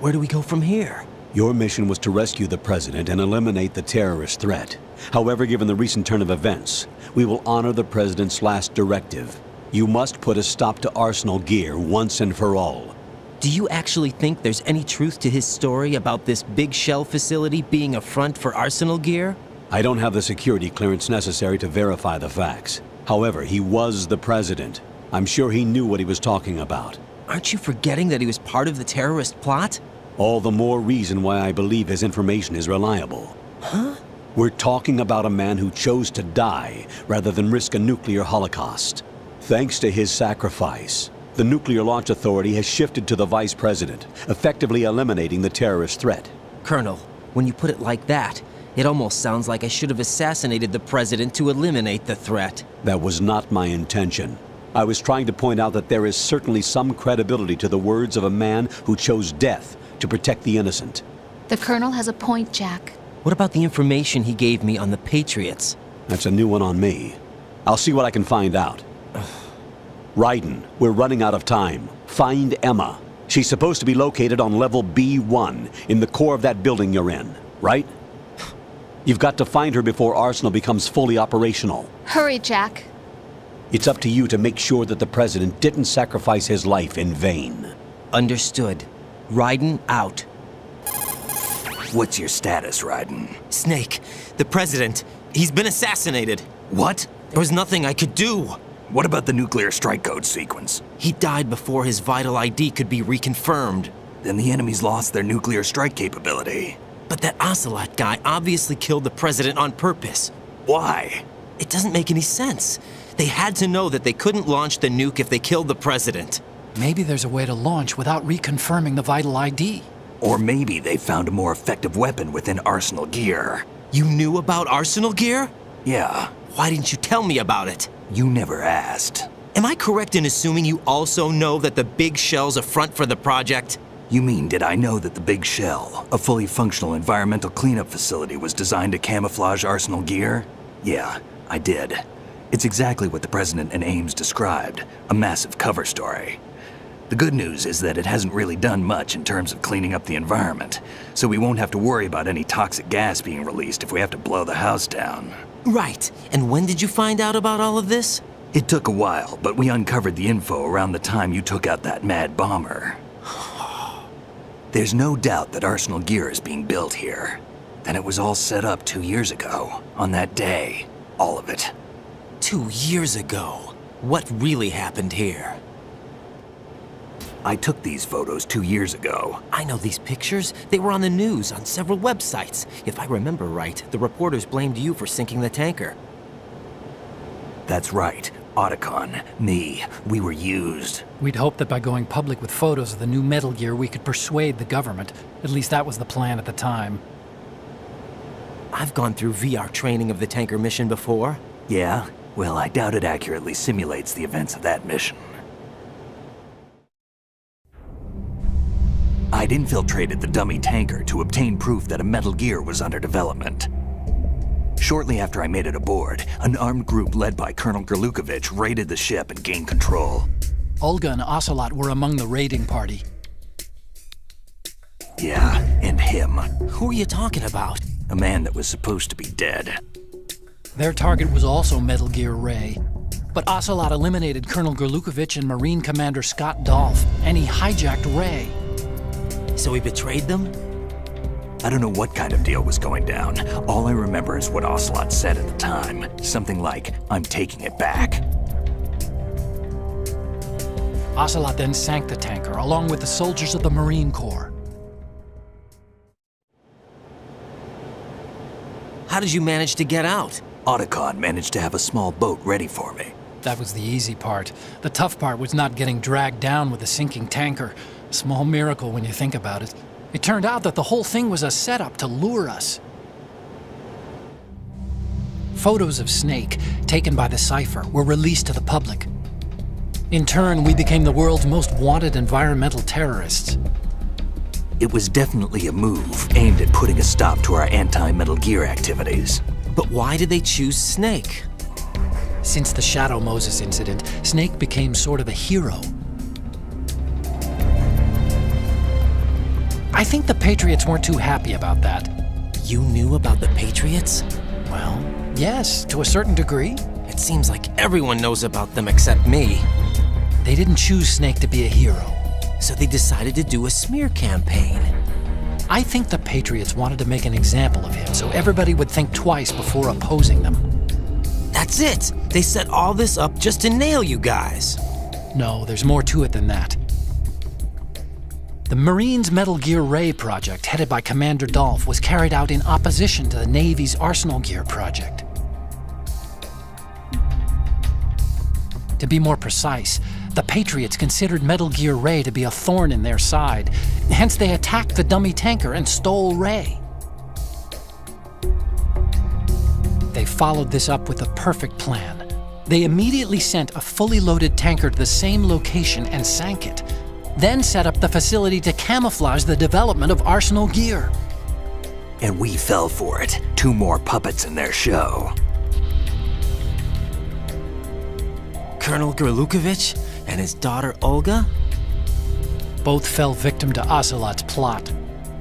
Where do we go from here? Your mission was to rescue the President and eliminate the terrorist threat. However, given the recent turn of events, we will honor the President's last directive. You must put a stop to Arsenal Gear once and for all. Do you actually think there's any truth to his story about this big shell facility being a front for Arsenal Gear? I don't have the security clearance necessary to verify the facts. However, he was the President. I'm sure he knew what he was talking about. Aren't you forgetting that he was part of the terrorist plot? All the more reason why I believe his information is reliable. Huh? We're talking about a man who chose to die rather than risk a nuclear holocaust. Thanks to his sacrifice, the Nuclear Launch Authority has shifted to the Vice President, effectively eliminating the terrorist threat. Colonel, when you put it like that, it almost sounds like I should have assassinated the President to eliminate the threat. That was not my intention. I was trying to point out that there is certainly some credibility to the words of a man who chose death to protect the innocent. The Colonel has a point, Jack. What about the information he gave me on the Patriots? That's a new one on me. I'll see what I can find out. Raiden, we're running out of time. Find Emma. She's supposed to be located on level B1, in the core of that building you're in, right? You've got to find her before Arsenal becomes fully operational. Hurry, Jack. It's up to you to make sure that the President didn't sacrifice his life in vain. Understood. Raiden out. What's your status, Raiden? Snake, the President, he's been assassinated. What? There was nothing I could do. What about the nuclear strike code sequence? He died before his vital ID could be reconfirmed. Then the enemy's lost their nuclear strike capability. But that Ocelot guy obviously killed the President on purpose. Why? It doesn't make any sense. They had to know that they couldn't launch the nuke if they killed the President. Maybe there's a way to launch without reconfirming the vital ID. Or maybe they found a more effective weapon within Arsenal gear. You knew about Arsenal gear? Yeah. Why didn't you tell me about it? You never asked. Am I correct in assuming you also know that the Big Shell's a front for the project? You mean, did I know that the Big Shell, a fully functional environmental cleanup facility, was designed to camouflage Arsenal gear? Yeah, I did. It's exactly what the President and Ames described, a massive cover story. The good news is that it hasn't really done much in terms of cleaning up the environment, so we won't have to worry about any toxic gas being released if we have to blow the house down. Right. And when did you find out about all of this? It took a while, but we uncovered the info around the time you took out that mad bomber. There's no doubt that Arsenal gear is being built here. And it was all set up 2 years ago, on that day. All of it. 2 years ago? What really happened here? I took these photos 2 years ago. I know these pictures. They were on the news, on several websites. If I remember right, the reporters blamed you for sinking the tanker. That's right. Otacon, me, we were used. We'd hoped that by going public with photos of the new Metal Gear, we could persuade the government. At least that was the plan at the time. I've gone through VR training of the tanker mission before. Yeah? Well, I doubt it accurately simulates the events of that mission. I'd infiltrated the dummy tanker to obtain proof that a Metal Gear was under development. Shortly after I made it aboard, an armed group led by Colonel Gerlukovich raided the ship and gained control. Olga and Ocelot were among the raiding party. Yeah, and him. Who are you talking about? A man that was supposed to be dead. Their target was also Metal Gear Ray. But Ocelot eliminated Colonel Gerlukovich and Marine Commander Scott Dolph, and he hijacked Ray. So he betrayed them? I don't know what kind of deal was going down. All I remember is what Ocelot said at the time. Something like, "I'm taking it back." Ocelot then sank the tanker, along with the soldiers of the Marine Corps. How did you manage to get out? Otacon managed to have a small boat ready for me. That was the easy part. The tough part was not getting dragged down with the sinking tanker. A small miracle when you think about it. It turned out that the whole thing was a setup to lure us. Photos of Snake, taken by the Cypher, were released to the public. In turn, we became the world's most wanted environmental terrorists. It was definitely a move aimed at putting a stop to our anti-Metal Gear activities. But why did they choose Snake? Since the Shadow Moses incident, Snake became sort of a hero. I think the Patriots weren't too happy about that. You knew about the Patriots? Well, yes, to a certain degree. It seems like everyone knows about them except me. They didn't choose Snake to be a hero. So they decided to do a smear campaign. I think the Patriots wanted to make an example of him so everybody would think twice before opposing them. That's it! They set all this up just to nail you guys. No, there's more to it than that. The Marines' Metal Gear Ray project, headed by Commander Dolph, was carried out in opposition to the Navy's Arsenal Gear project. To be more precise, the Patriots considered Metal Gear Ray to be a thorn in their side. Hence, they attacked the dummy tanker and stole Ray. They followed this up with a perfect plan. They immediately sent a fully loaded tanker to the same location and sank it. Then set up the facility to camouflage the development of Arsenal Gear. And we fell for it. 2 more puppets in their show. Colonel Gerlukovich and his daughter Olga? Both fell victim to Ocelot's plot.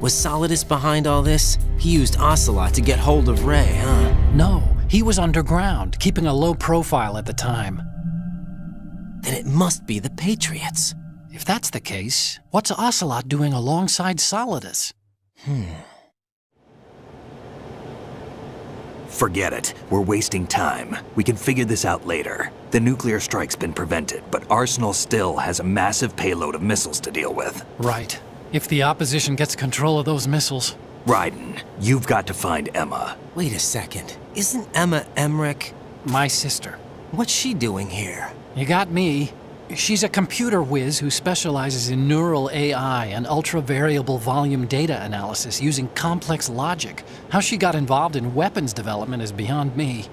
Was Solidus behind all this? He used Ocelot to get hold of Ray, huh? No, he was underground, keeping a low profile at the time. Then it must be the Patriots. If that's the case, what's Ocelot doing alongside Solidus? Forget it. We're wasting time. We can figure this out later. The nuclear strike's been prevented, but Arsenal still has a massive payload of missiles to deal with. Right. If the opposition gets control of those missiles. Raiden, you've got to find Emma. Wait a second. Isn't Emma Emmerich? My sister. What's she doing here? You got me. She's a computer whiz who specializes in neural AI and ultra-variable volume data analysis using complex logic. How she got involved in weapons development is beyond me.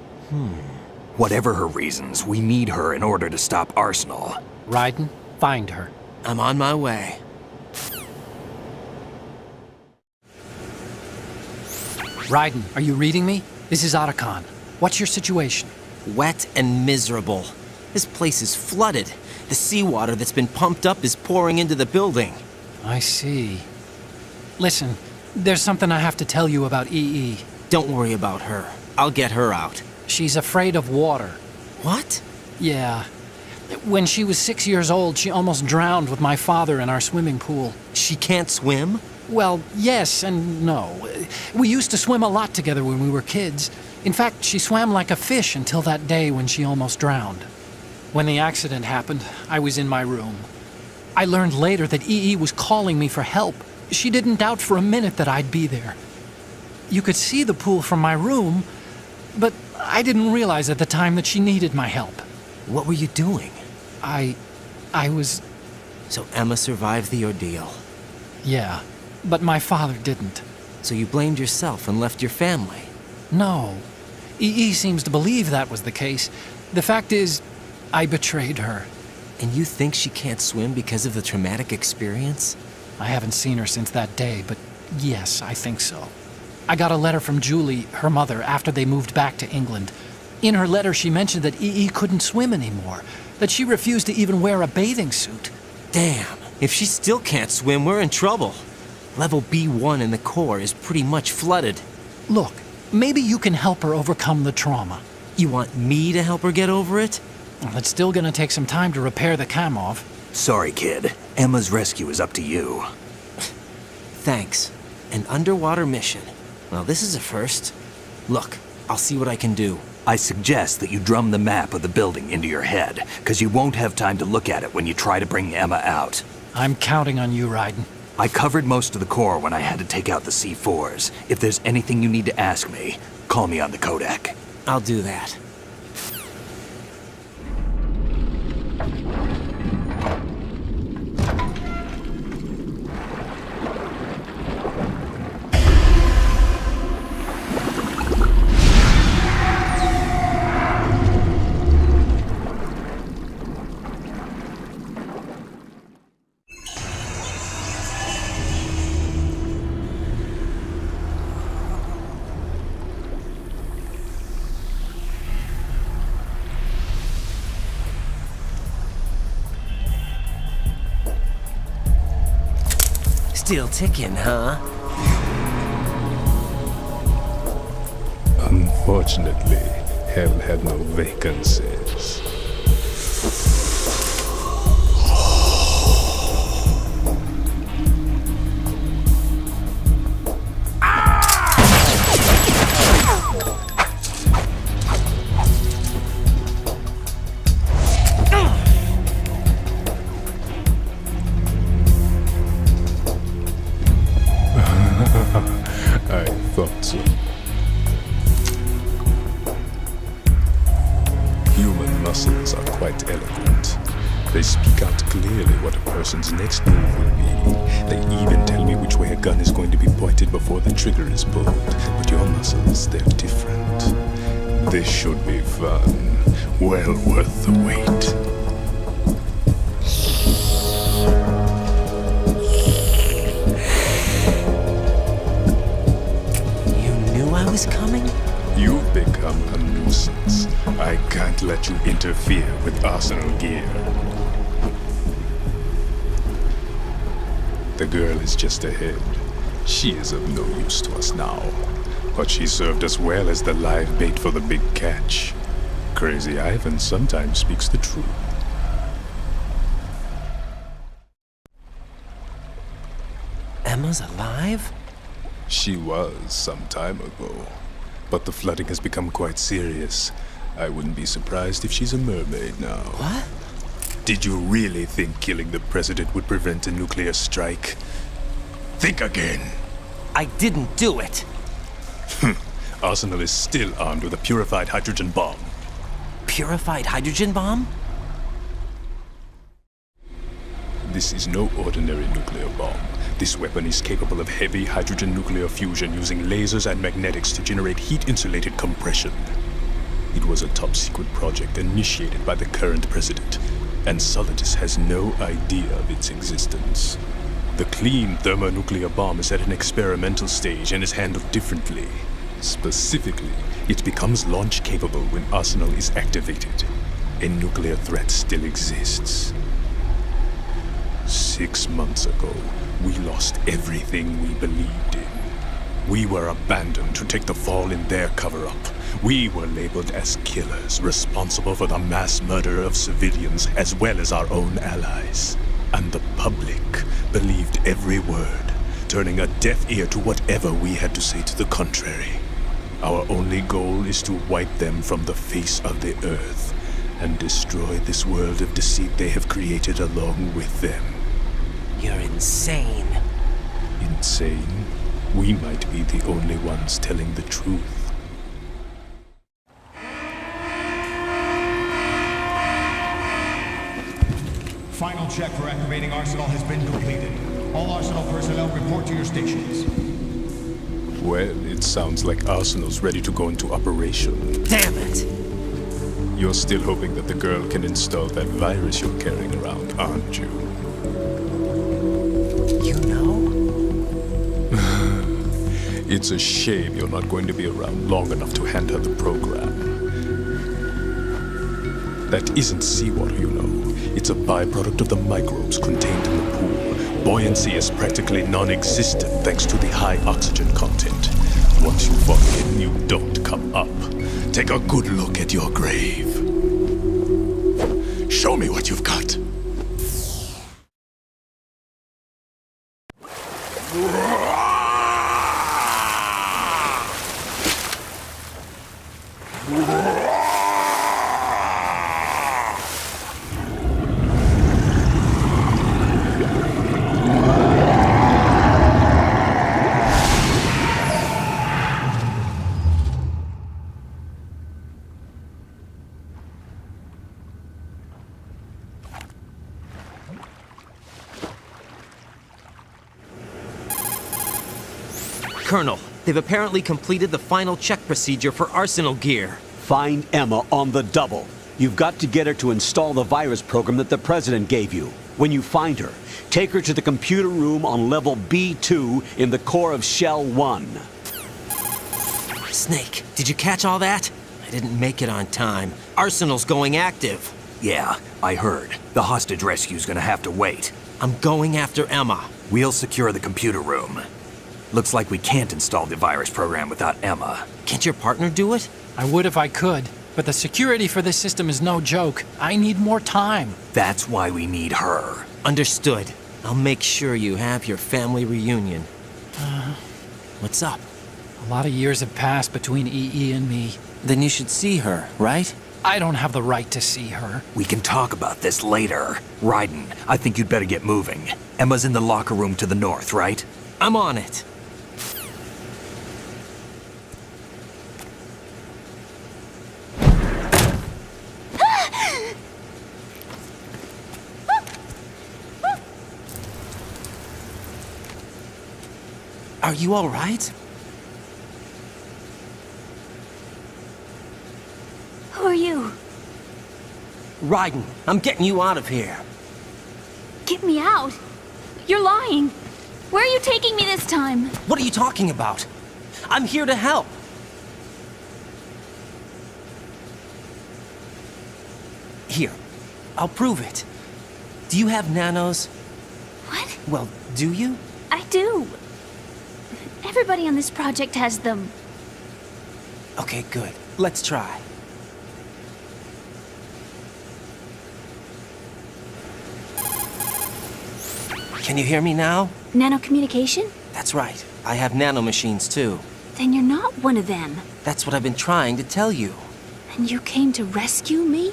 Whatever her reasons, we need her in order to stop Arsenal. Raiden, find her. I'm on my way. Raiden, are you reading me? This is Otacon. What's your situation? Wet and miserable. This place is flooded. The seawater that's been pumped up is pouring into the building. I see. Listen, there's something I have to tell you about EE. Don't worry about her. I'll get her out. She's afraid of water. What? Yeah. When she was 6 years old, she almost drowned with my father in our swimming pool. She can't swim? Well, yes and no. We used to swim a lot together when we were kids. In fact, she swam like a fish until that day when she almost drowned. When the accident happened, I was in my room. I learned later that EE was calling me for help. She didn't doubt for a minute that I'd be there. You could see the pool from my room, but I didn't realize at the time that she needed my help. What were you doing? I was... So Emma survived the ordeal? Yeah, but my father didn't. So you blamed yourself and left your family? No. EE seems to believe that was the case. The fact is, I betrayed her. And you think she can't swim because of the traumatic experience? I haven't seen her since that day, but yes, I think so. I got a letter from Julie, her mother, after they moved back to England. In her letter, she mentioned that EE couldn't swim anymore, that she refused to even wear a bathing suit. Damn, if she still can't swim, we're in trouble. Level B1 in the core is pretty much flooded. Look, maybe you can help her overcome the trauma. You want me to help her get over it? Well, it's still gonna take some time to repair the Kamov. Sorry, kid. Emma's rescue is up to you. Thanks. An underwater mission. Well, this is a first. Look, I'll see what I can do. I suggest that you drum the map of the building into your head, because you won't have time to look at it when you try to bring Emma out. I'm counting on you, Raiden. I covered most of the core when I had to take out the C4s. If there's anything you need to ask me, call me on the codec. I'll do that. Still ticking, huh? Unfortunately, hell had no vacancies. I thought so. Human muscles are quite eloquent. They speak out clearly what a person's next move will be. They even tell me which way a gun is going to be pointed before the trigger is pulled. But your muscles, they're different. This should be fun. Well worth the wait. I was coming? You've become a nuisance. I can't let you interfere with Arsenal gear. The girl is just ahead. She is of no use to us now. But she served us well as the live bait for the big catch. Crazy Ivan sometimes speaks the truth. Emma's alive? She was some time ago, but the flooding has become quite serious. I wouldn't be surprised if she's a mermaid now. What? Did you really think killing the president would prevent a nuclear strike? Think again. I didn't do it. Arsenal is still armed with a purified hydrogen bomb. Purified hydrogen bomb? This is no ordinary nuclear bomb. This weapon is capable of heavy hydrogen nuclear fusion using lasers and magnetics to generate heat-insulated compression. It was a top-secret project initiated by the current president, and Solidus has no idea of its existence. The clean thermonuclear bomb is at an experimental stage and is handled differently. Specifically, it becomes launch-capable when Arsenal is activated. A nuclear threat still exists. 6 months ago, we lost everything we believed in. We were abandoned to take the fall in their cover-up. We were labeled as killers, responsible for the mass murder of civilians as well as our own allies. And the public believed every word, turning a deaf ear to whatever we had to say to the contrary. Our only goal is to wipe them from the face of the earth and destroy this world of deceit they have created along with them. You're insane. Insane? We might be the only ones telling the truth. Final check for activating Arsenal has been completed. All Arsenal personnel report to your stations. Well, it sounds like Arsenal's ready to go into operation. Damn it! You're still hoping that the girl can install that virus you're carrying around, aren't you? You know? It's a shame you're not going to be around long enough to hand her the program. That isn't seawater, you know. It's a byproduct of the microbes contained in the pool. Buoyancy is practically non-existent thanks to the high oxygen content. Once you fall in, you don't come up. Take a good look at your grave. Show me what you've got. Colonel, they've apparently completed the final check procedure for Arsenal gear. Find Emma on the double. You've got to get her to install the virus program that the President gave you. When you find her, take her to the computer room on level B2 in the core of Shell 1. Snake, did you catch all that? I didn't make it on time. Arsenal's going active. Yeah, I heard. The hostage rescue's gonna have to wait. I'm going after Emma. We'll secure the computer room. Looks like we can't install the virus program without Emma. Can't your partner do it? I would if I could, but the security for this system is no joke. I need more time. That's why we need her. Understood. I'll make sure you have your family reunion. What's up? A lot of years have passed between EE and me. Then you should see her, right? I don't have the right to see her. We can talk about this later. Raiden, I think you'd better get moving. Emma's in the locker room to the north, right? I'm on it. Are you all right? Who are you? Raiden, I'm getting you out of here. Get me out. You're lying. Where are you taking me this time? What are you talking about? I'm here to help. Here, I'll prove it. Do you have nanos? What? Well, do you? I do. Everybody on this project has them. Okay, good. Let's try. Can you hear me now? Nanocommunication? That's right. I have nanomachines too. Then you're not one of them. That's what I've been trying to tell you. And you came to rescue me?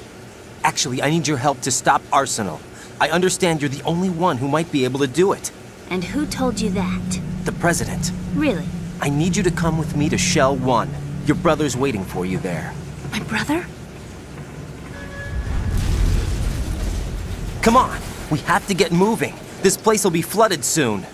Actually, I need your help to stop Arsenal. I understand you're the only one who might be able to do it. And who told you that? The President. Really? I need you to come with me to Shell 1. Your brother's waiting for you there. My brother? Come on! We have to get moving. This place will be flooded soon.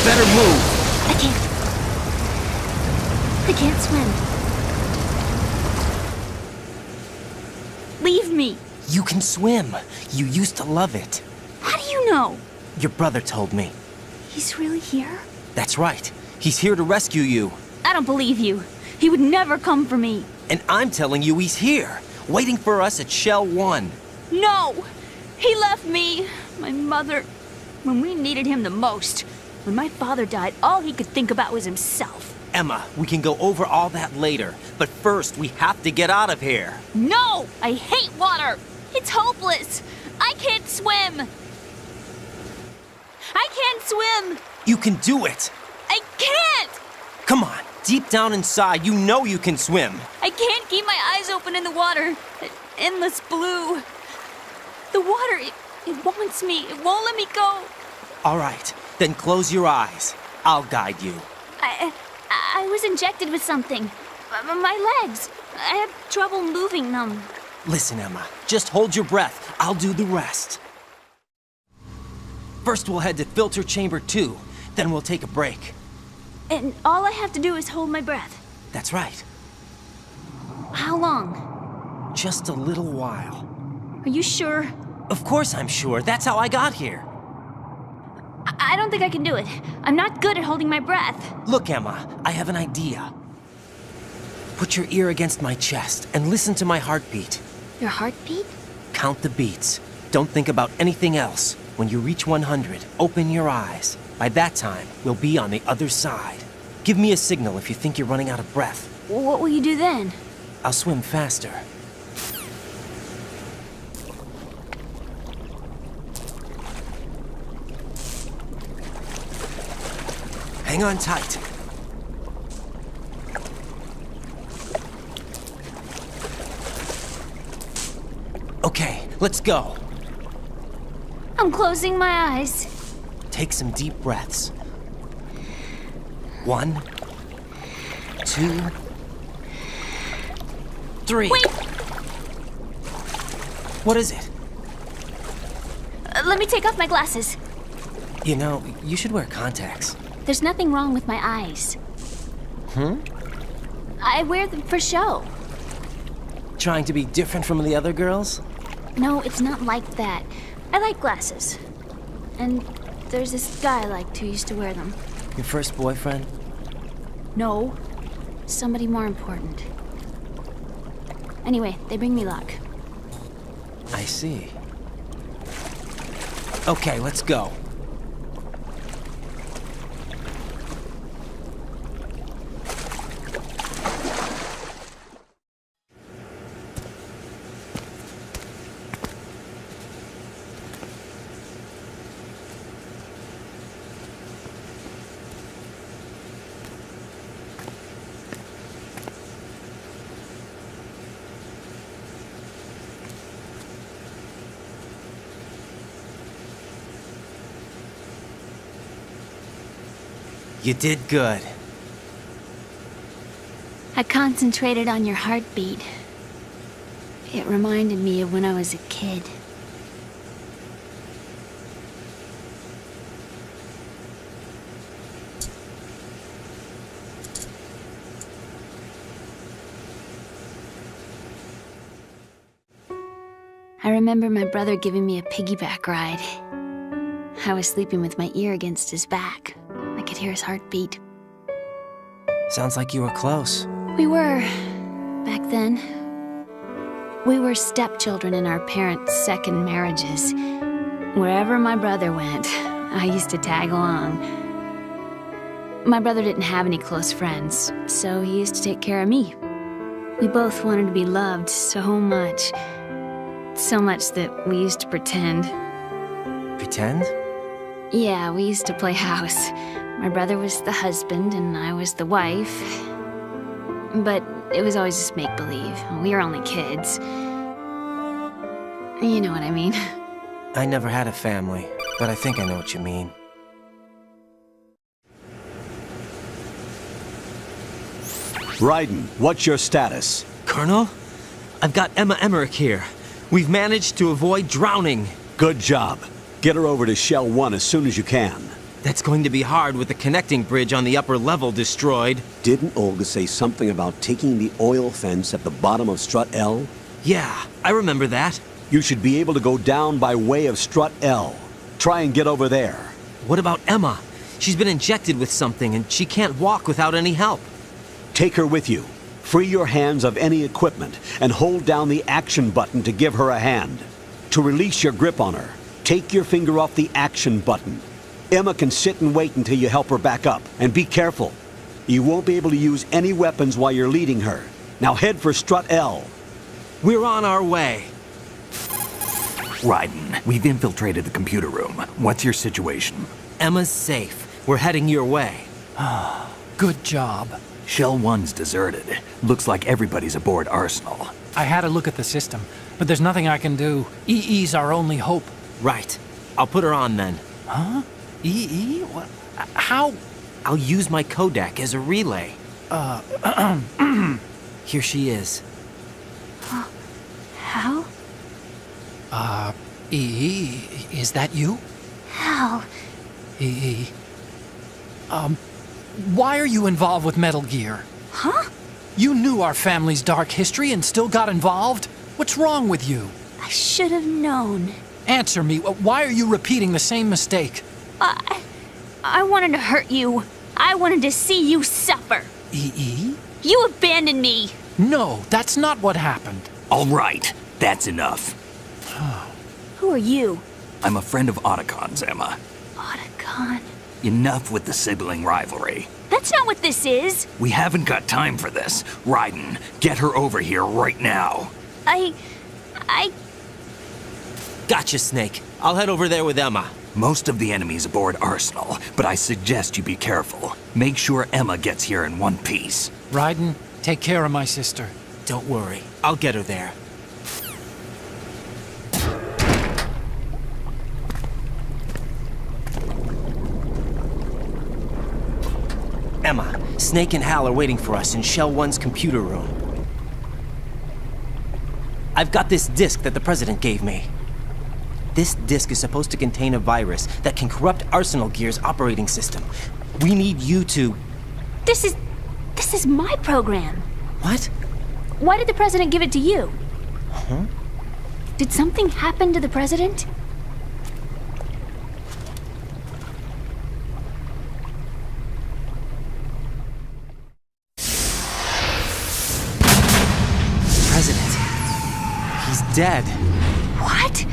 Better move. I can't swim. Leave me. You can swim. You used to love it. How do you know? Your brother told me. He's really here? That's right. He's here to rescue you. I don't believe you. He would never come for me. And I'm telling you he's here, waiting for us at Shell 1. No! He left me, my mother, when we needed him the most. When my father died, all he could think about was himself. Emma, we can go over all that later, but first we have to get out of here. No! I hate water! It's hopeless! I can't swim! I can't swim! You can do it! I can't! Come on, deep down inside, you know you can swim. I can't keep my eyes open in the water. Endless blue. The water, it wants me. It won't let me go. All right, then close your eyes. I'll guide you. I was injected with something. My legs. I had trouble moving them. Listen, Emma, just hold your breath. I'll do the rest. First we'll head to filter chamber 2, then we'll take a break. And all I have to do is hold my breath. That's right. How long? Just a little while. Are you sure? Of course I'm sure. That's how I got here. I don't think I can do it. I'm not good at holding my breath. Look, Emma, I have an idea. Put your ear against my chest and listen to my heartbeat. Your heartbeat? Count the beats. Don't think about anything else. When you reach 100, open your eyes. By that time, we'll be on the other side. Give me a signal if you think you're running out of breath. What will you do then? I'll swim faster. Hang on tight. Okay, let's go. I'm closing my eyes. Take some deep breaths. 1, 2, 3. Wait! What is it? Let me take off my glasses. You know, you should wear contacts. There's nothing wrong with my eyes. I wear them for show. Trying to be different from the other girls? No, it's not like that. I like glasses. And there's this guy I liked who used to wear them. Your first boyfriend? No. Somebody more important. Anyway, they bring me luck. I see. Okay, let's go. You did good. I concentrated on your heartbeat. It reminded me of when I was a kid. I remember my brother giving me a piggyback ride. I was sleeping with my ear against his back. I could hear his heartbeat. Sounds like you were close. We were, back then. We were stepchildren in our parents' second marriages. Wherever my brother went, I used to tag along. My brother didn't have any close friends, so he used to take care of me. We both wanted to be loved so much. So much that we used to pretend. Pretend? Yeah, we used to play house. My brother was the husband and I was the wife. But it was always just make-believe. We were only kids. You know what I mean. I never had a family, but I think I know what you mean. Raiden, what's your status? Colonel? I've got Emma Emmerich here. We've managed to avoid drowning. Good job. Get her over to Shell 1 as soon as you can. That's going to be hard with the connecting bridge on the upper level destroyed. Didn't Olga say something about taking the oil fence at the bottom of Strut L? Yeah, I remember that. You should be able to go down by way of Strut L. Try and get over there. What about Emma? She's been injected with something and she can't walk without any help. Take her with you. Free your hands of any equipment and hold down the action button to give her a hand. To release your grip on her, take your finger off the action button. Emma can sit and wait until you help her back up. And be careful. You won't be able to use any weapons while you're leading her. Now head for Strut L. We're on our way. Raiden, we've infiltrated the computer room. What's your situation? Emma's safe. We're heading your way. Good job. Shell 1's deserted. Looks like everybody's aboard Arsenal. I had a look at the system, but there's nothing I can do. EE's our only hope. Right. I'll put her on then. Huh? EE? What? How? I'll use my Kodak as a relay. Here she is. Hal? EE, is that you? Hal. EE. Why are you involved with Metal Gear? Huh? You knew our family's dark history and still got involved? What's wrong with you? I should have known. Answer me. Why are you repeating the same mistake? I wanted to hurt you. I wanted to see you suffer. EE? You abandoned me. No, that's not what happened. All right, that's enough. Who are you? I'm a friend of Otacon's, Emma. Otacon? Enough with the sibling rivalry. That's not what this is. We haven't got time for this. Raiden, get her over here right now. I... Gotcha, Snake. I'll head over there with Emma. Most of the enemy's aboard Arsenal, but I suggest you be careful. Make sure Emma gets here in one piece. Raiden, take care of my sister. Don't worry. I'll get her there. Emma, Snake and Hal are waiting for us in Shell 1's computer room. I've got this disk that the President gave me. This disk is supposed to contain a virus that can corrupt Arsenal Gear's operating system. We need you to... This is my program. What? Why did the President give it to you? Huh? Did something happen to the President? President. He's dead. What?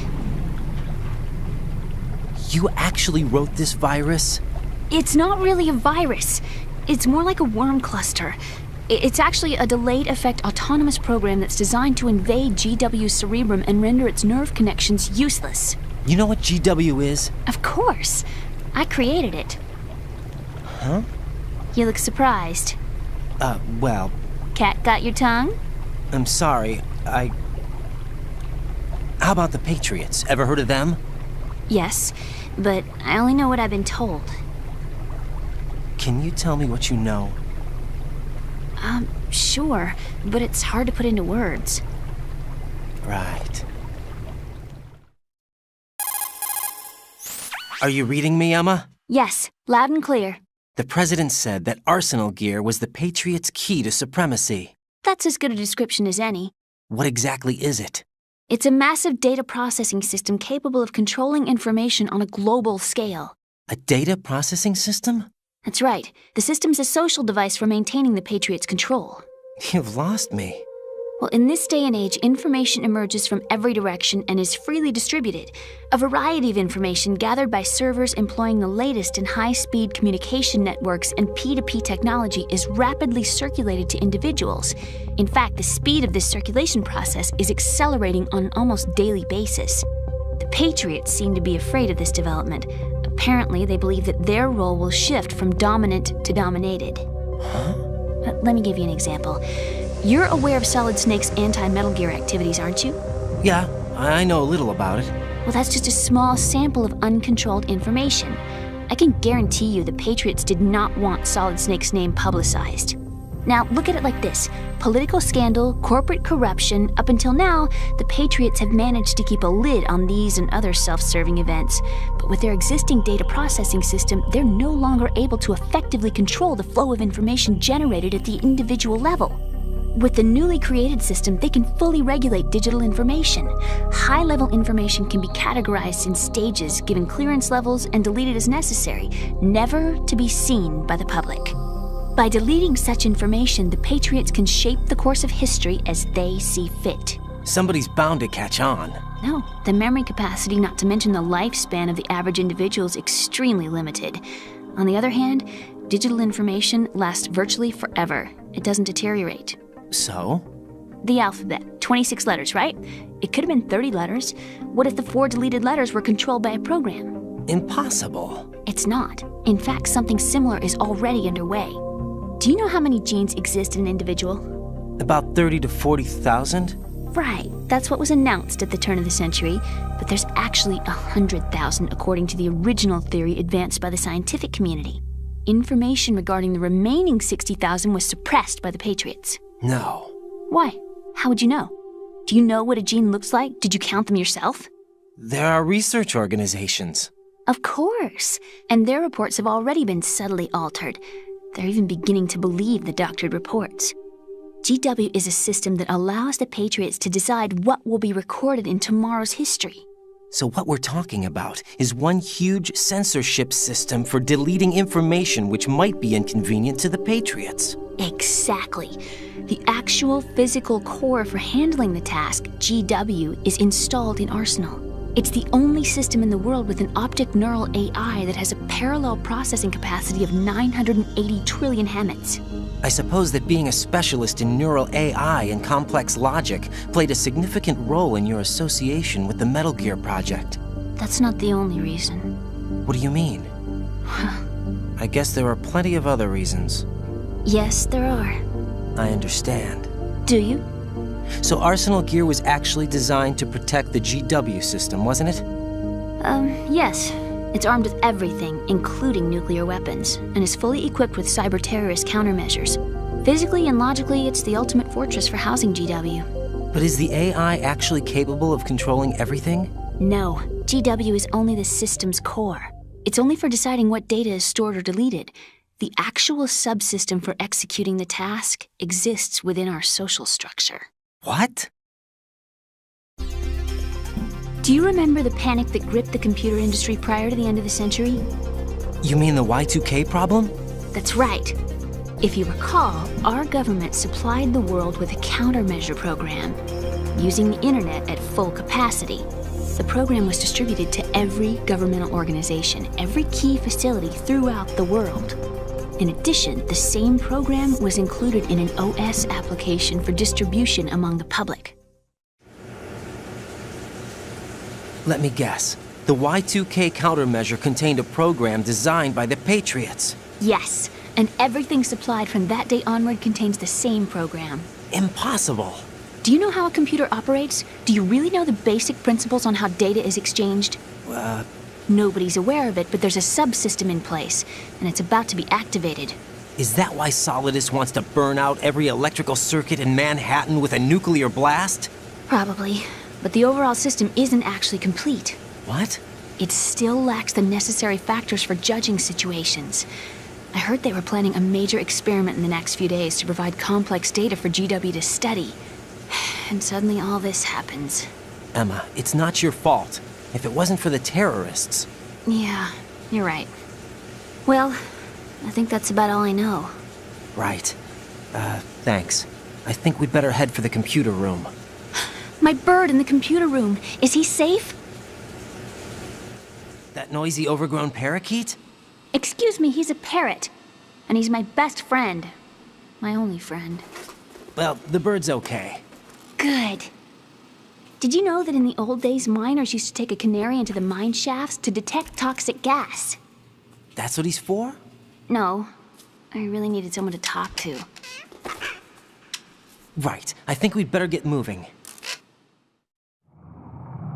You actually wrote this virus? It's not really a virus. It's more like a worm cluster. It's actually a delayed effect autonomous program that's designed to invade GW's cerebrum and render its nerve connections useless. You know what GW is? Of course. I created it. Huh? You look surprised. Well... Cat got your tongue? I'm sorry, How about the Patriots? Ever heard of them? Yes, but I only know what I've been told. Can you tell me what you know? Sure, but it's hard to put into words. Right. Are you reading me, Emma? Yes, loud and clear. The President said that Arsenal Gear was the Patriots' key to supremacy. That's as good a description as any. What exactly is it? It's a massive data processing system capable of controlling information on a global scale. A data processing system? That's right. The system's a social device for maintaining the Patriots' control. You've lost me. Well, in this day and age, information emerges from every direction and is freely distributed. A variety of information gathered by servers employing the latest in high-speed communication networks and P2P technology is rapidly circulated to individuals. In fact, the speed of this circulation process is accelerating on an almost daily basis. The Patriots seem to be afraid of this development, Apparently, they believe that their role will shift from dominant to dominated. Huh? Let me give you an example. You're aware of Solid Snake's anti-Metal Gear activities, aren't you? Yeah, I know a little about it. Well, that's just a small sample of uncontrolled information. I can guarantee you the Patriots did not want Solid Snake's name publicized. Now, look at it like this. Political scandal, corporate corruption, up until now, the Patriots have managed to keep a lid on these and other self-serving events. But with their existing data processing system, they're no longer able to effectively control the flow of information generated at the individual level. With the newly created system, they can fully regulate digital information. High-level information can be categorized in stages, given clearance levels, and deleted as necessary, never to be seen by the public. By deleting such information, the Patriots can shape the course of history as they see fit. Somebody's bound to catch on. No, the memory capacity, not to mention the lifespan of the average individual, is extremely limited. On the other hand, digital information lasts virtually forever. It doesn't deteriorate. So? The alphabet, 26 letters, right? It could have been 30 letters. What if the 4 deleted letters were controlled by a program? Impossible. It's not. In fact, something similar is already underway. Do you know how many genes exist in an individual? About 30 to 40,000? Right, that's what was announced at the turn of the century, but there's actually 100,000 according to the original theory advanced by the scientific community. Information regarding the remaining 60,000 was suppressed by the Patriots. No. Why? How would you know? Do you know what a gene looks like? Did you count them yourself? There are research organizations. Of course, and their reports have already been subtly altered. They're even beginning to believe the doctored reports. GW is a system that allows the Patriots to decide what will be recorded in tomorrow's history. So what we're talking about is one huge censorship system for deleting information which might be inconvenient to the Patriots. Exactly. The actual physical core for handling the task, GW, is installed in Arsenal. It's the only system in the world with an optic neural AI that has a parallel processing capacity of 980 trillion Hammets. I suppose that being a specialist in neural AI and complex logic played a significant role in your association with the Metal Gear project. That's not the only reason. What do you mean? I guess there are plenty of other reasons. Yes, there are. I understand. Do you? So Arsenal Gear was actually designed to protect the GW system, wasn't it? Yes. It's armed with everything, including nuclear weapons, and is fully equipped with cyber-terrorist countermeasures. Physically and logically, it's the ultimate fortress for housing GW. But is the AI actually capable of controlling everything? No. GW is only the system's core. It's only for deciding what data is stored or deleted. The actual subsystem for executing the task exists within our social structure. What? Do you remember the panic that gripped the computer industry prior to the end of the century? You mean the Y2K problem? That's right. If you recall, our government supplied the world with a countermeasure program, using the internet at full capacity. The program was distributed to every governmental organization, every key facility throughout the world. In addition, the same program was included in an OS application for distribution among the public. Let me guess. The Y2K countermeasure contained a program designed by the Patriots. Yes, and everything supplied from that day onward contains the same program. Impossible. Do you know how a computer operates? Do you really know the basic principles on how data is exchanged? Nobody's aware of it, but there's a subsystem in place, and it's about to be activated. Is that why Solidus wants to burn out every electrical circuit in Manhattan with a nuclear blast? Probably, but the overall system isn't actually complete. What? It still lacks the necessary factors for judging situations. I heard they were planning a major experiment in the next few days to provide complex data for GW to study. And suddenly all this happens. Emma, it's not your fault. If it wasn't for the terrorists... Yeah, you're right. Well, I think that's about all I know. Right. Thanks. I think we'd better head for the computer room. My bird in the computer room. Is he safe? That noisy, overgrown parakeet? Excuse me, he's a parrot. And he's my best friend. My only friend. Well, the bird's okay. Good. Did you know that in the old days, miners used to take a canary into the mine shafts to detect toxic gas? That's what he's for? No. I really needed someone to talk to. Right. I think we'd better get moving.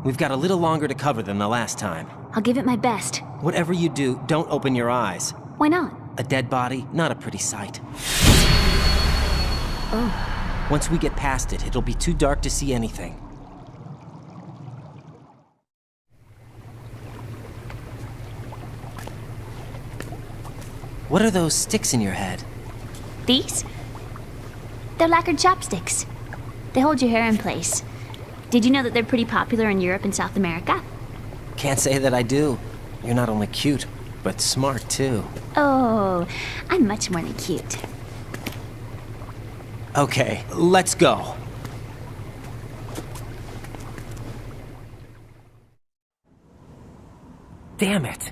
We've got a little longer to cover than the last time. I'll give it my best. Whatever you do, don't open your eyes. Why not? A dead body, not a pretty sight. Oh. Once we get past it, it'll be too dark to see anything. What are those sticks in your head? These? They're lacquered chopsticks. They hold your hair in place. Did you know that they're pretty popular in Europe and South America? Can't say that I do. You're not only cute, but smart too. Oh, I'm much more than cute. Okay, let's go. Damn it.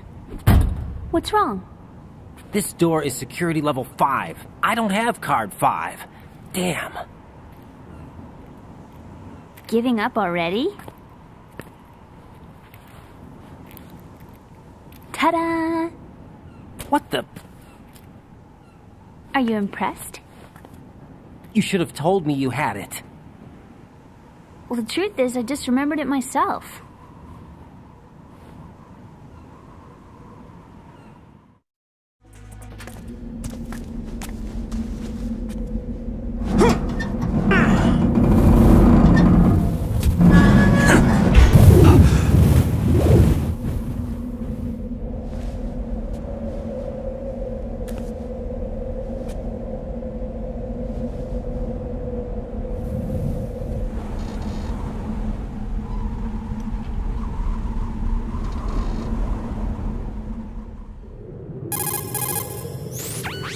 What's wrong? This door is security level 5. I don't have card 5. Damn. Giving up already? Ta-da! What the? Are you impressed? You should have told me you had it. Well, the truth is, I just remembered it myself.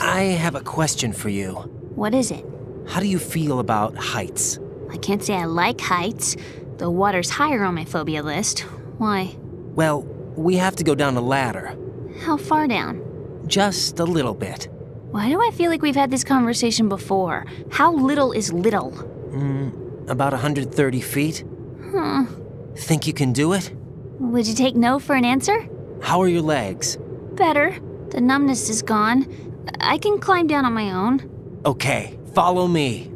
I have a question for you. What is it? How do you feel about heights? I can't say I like heights. The water's higher on my phobia list. Why? Well, we have to go down a ladder. How far down? Just a little bit. Why do I feel like we've had this conversation before? How little is little? About 130 feet. Huh. Think you can do it? Would you take no for an answer? How are your legs? Better. The numbness is gone. I can climb down on my own. Okay, follow me.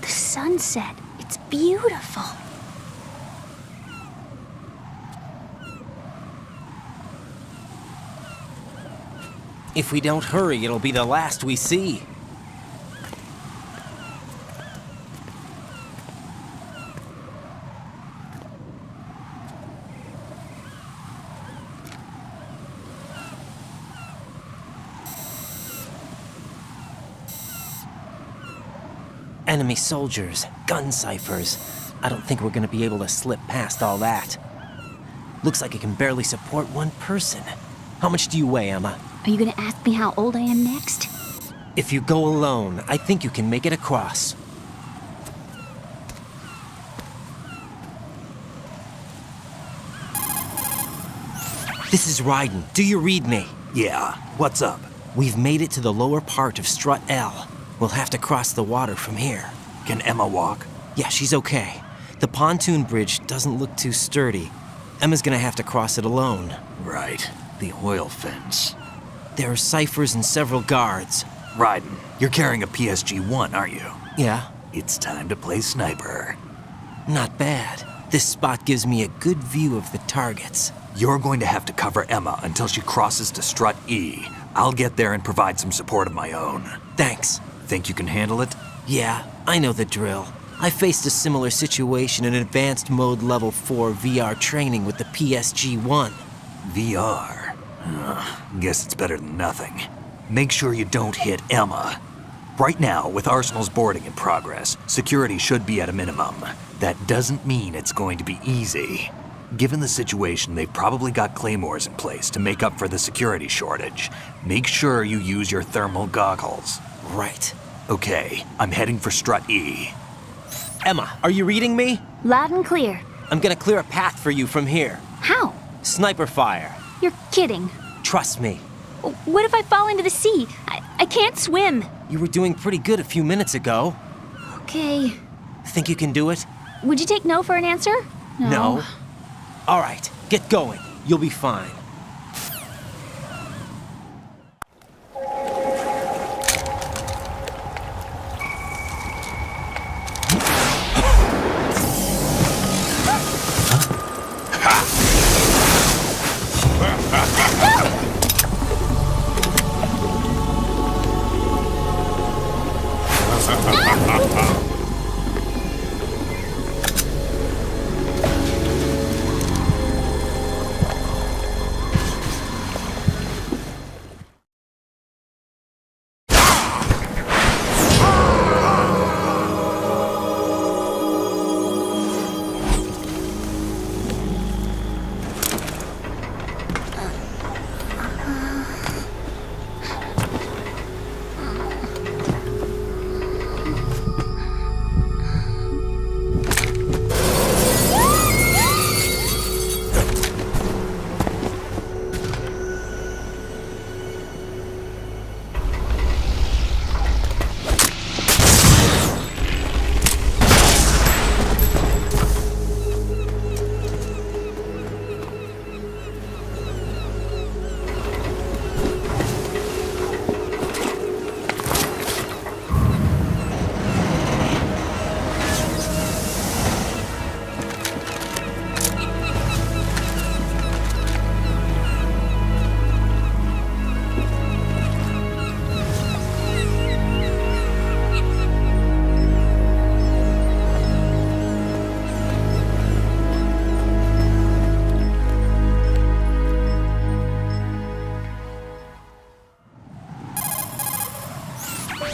Sunset. It's beautiful. If we don't hurry, it'll be the last we see. Enemy soldiers, gun ciphers. I don't think we're gonna be able to slip past all that. Looks like it can barely support one person. How much do you weigh, Emma? Are you gonna ask me how old I am next? If you go alone, I think you can make it across. This is Raiden. Do you read me? Yeah, what's up? We've made it to the lower part of Strut L. We'll have to cross the water from here. Can Emma walk? Yeah, she's okay. The pontoon bridge doesn't look too sturdy. Emma's gonna have to cross it alone. Right. The oil fence. There are ciphers and several guards. Raiden, you're carrying a PSG-1, aren't you? Yeah. It's time to play sniper. Not bad. This spot gives me a good view of the targets. You're going to have to cover Emma until she crosses to Strut E. I'll get there and provide some support of my own. Thanks. Think you can handle it? Yeah, I know the drill. I faced a similar situation in Advanced Mode Level 4 VR training with the PSG-1. VR? Guess it's better than nothing. make sure you don't hit Emma. Right now, with Arsenal's boarding in progress, security should be at a minimum. That doesn't mean it's going to be easy. Given the situation, they've probably got claymores in place to make up for the security shortage. Make sure you use your thermal goggles. Right. Okay, I'm heading for Strut E. Emma, are you reading me? Loud and clear. I'm gonna clear a path for you from here. How? Sniper fire. You're kidding. Trust me. What if I fall into the sea? I can't swim. You were doing pretty good a few minutes ago. Okay. Think you can do it? Would you take no for an answer? No. All right, get going. You'll be fine.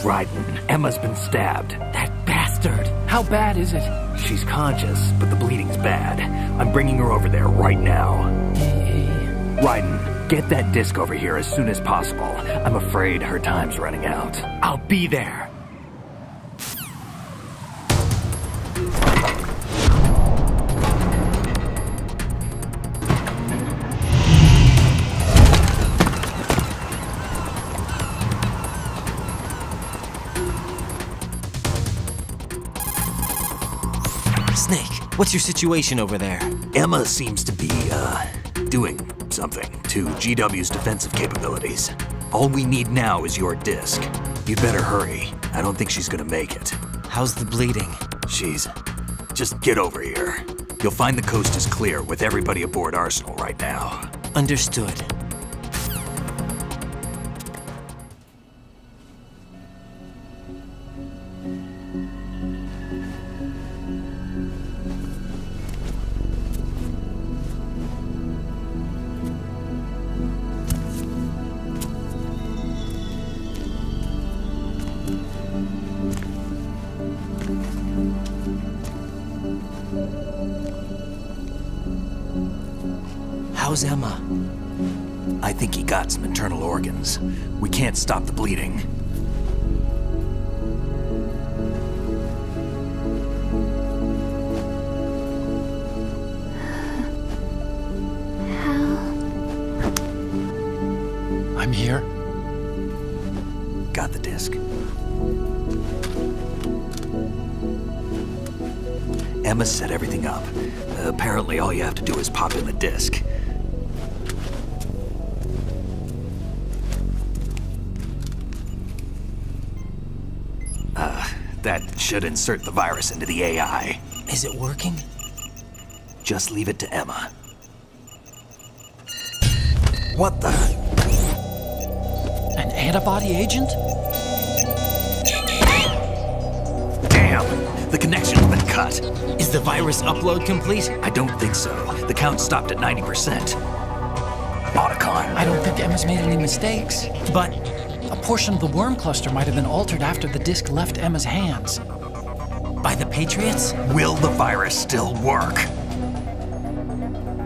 Raiden, Emma's been stabbed. That bastard! How bad is it? She's conscious, but the bleeding's bad. I'm bringing her over there right now. Raiden, get that disc over here as soon as possible. I'm afraid her time's running out. I'll be there. Snake, what's your situation over there? Emma seems to be, doing something to GW's defensive capabilities. All we need now is your disc. You'd better hurry. I don't think she's gonna make it. How's the bleeding? Just get over here. You'll find the coast is clear with everybody aboard Arsenal right now. Understood. How's Emma? I think he got some internal organs. We can't stop the bleeding. I'm here. Got the disc. Emma set everything up. Apparently all you have to do is pop in the disc. That should insert the virus into the AI. Is it working? Just leave it to Emma. What the? An antibody agent? Damn! The connection's been cut. Is the virus upload complete? I don't think so. The count stopped at 90%. Otacon. I don't think Emma's made any mistakes. But A portion of the worm cluster might have been altered after the disc left Emma's hands. By the Patriots? Will the virus still work?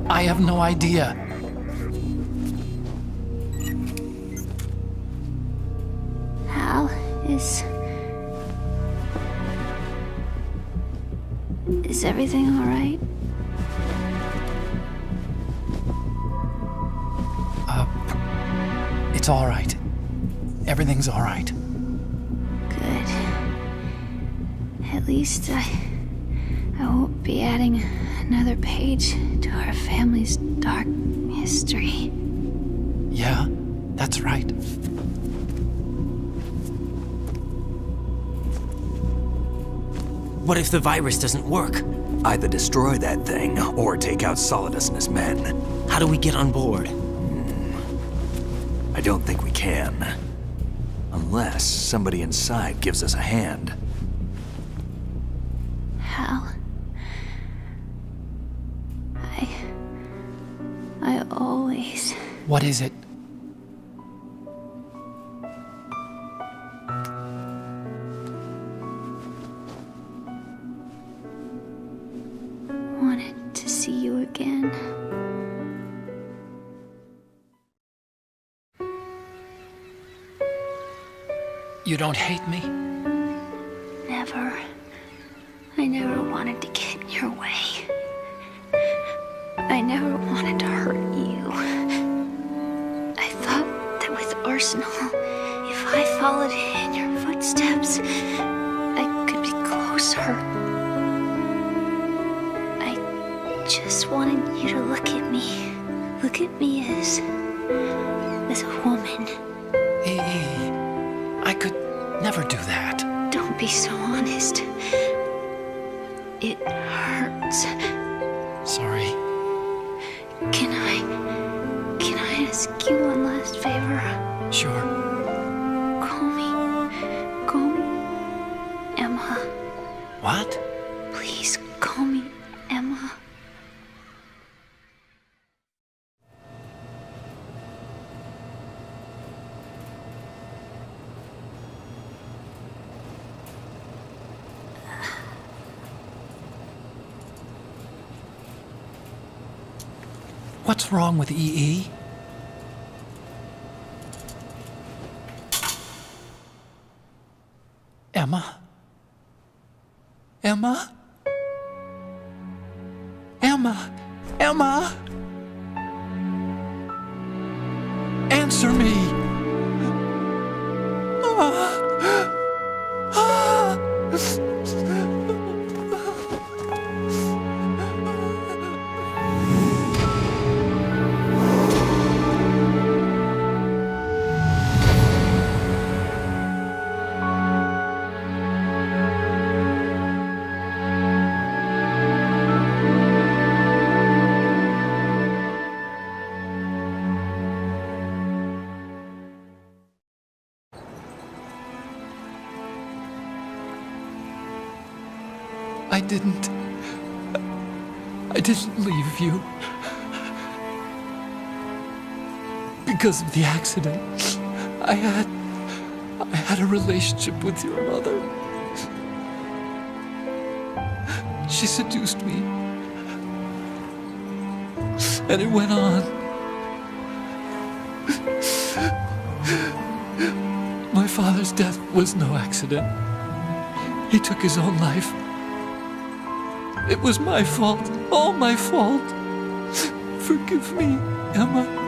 I have no idea. Hal, is everything all right? It's all right. Everything's all right. Good. At least I won't be adding another page to our family's dark history. Yeah, that's right. What if the virus doesn't work? Either destroy that thing, or take out Solidus and his men. How do we get on board? I don't think we can. Unless somebody inside gives us a hand. Hal, I always... What is it? wanted to see you again. You don't hate me? Never. I never wanted to get in your way. I never wanted to hurt you. I thought that with Arsenal, if I followed in your footsteps, I could be closer. I just wanted you to look at me. Look at me as a woman. I could never do that. Don't be so honest. It hurts. Sorry. Can I ask you one last favor? Sure. Call me Emma. What? Please call me Emma. What's wrong with EE? Emma? Emma? Emma? Emma? Answer me! I didn't leave you. Because of the accident, I had a relationship with your mother. She seduced me. And it went on. My father's death was no accident. He took his own life. It was my fault, all my fault. Forgive me, Emma.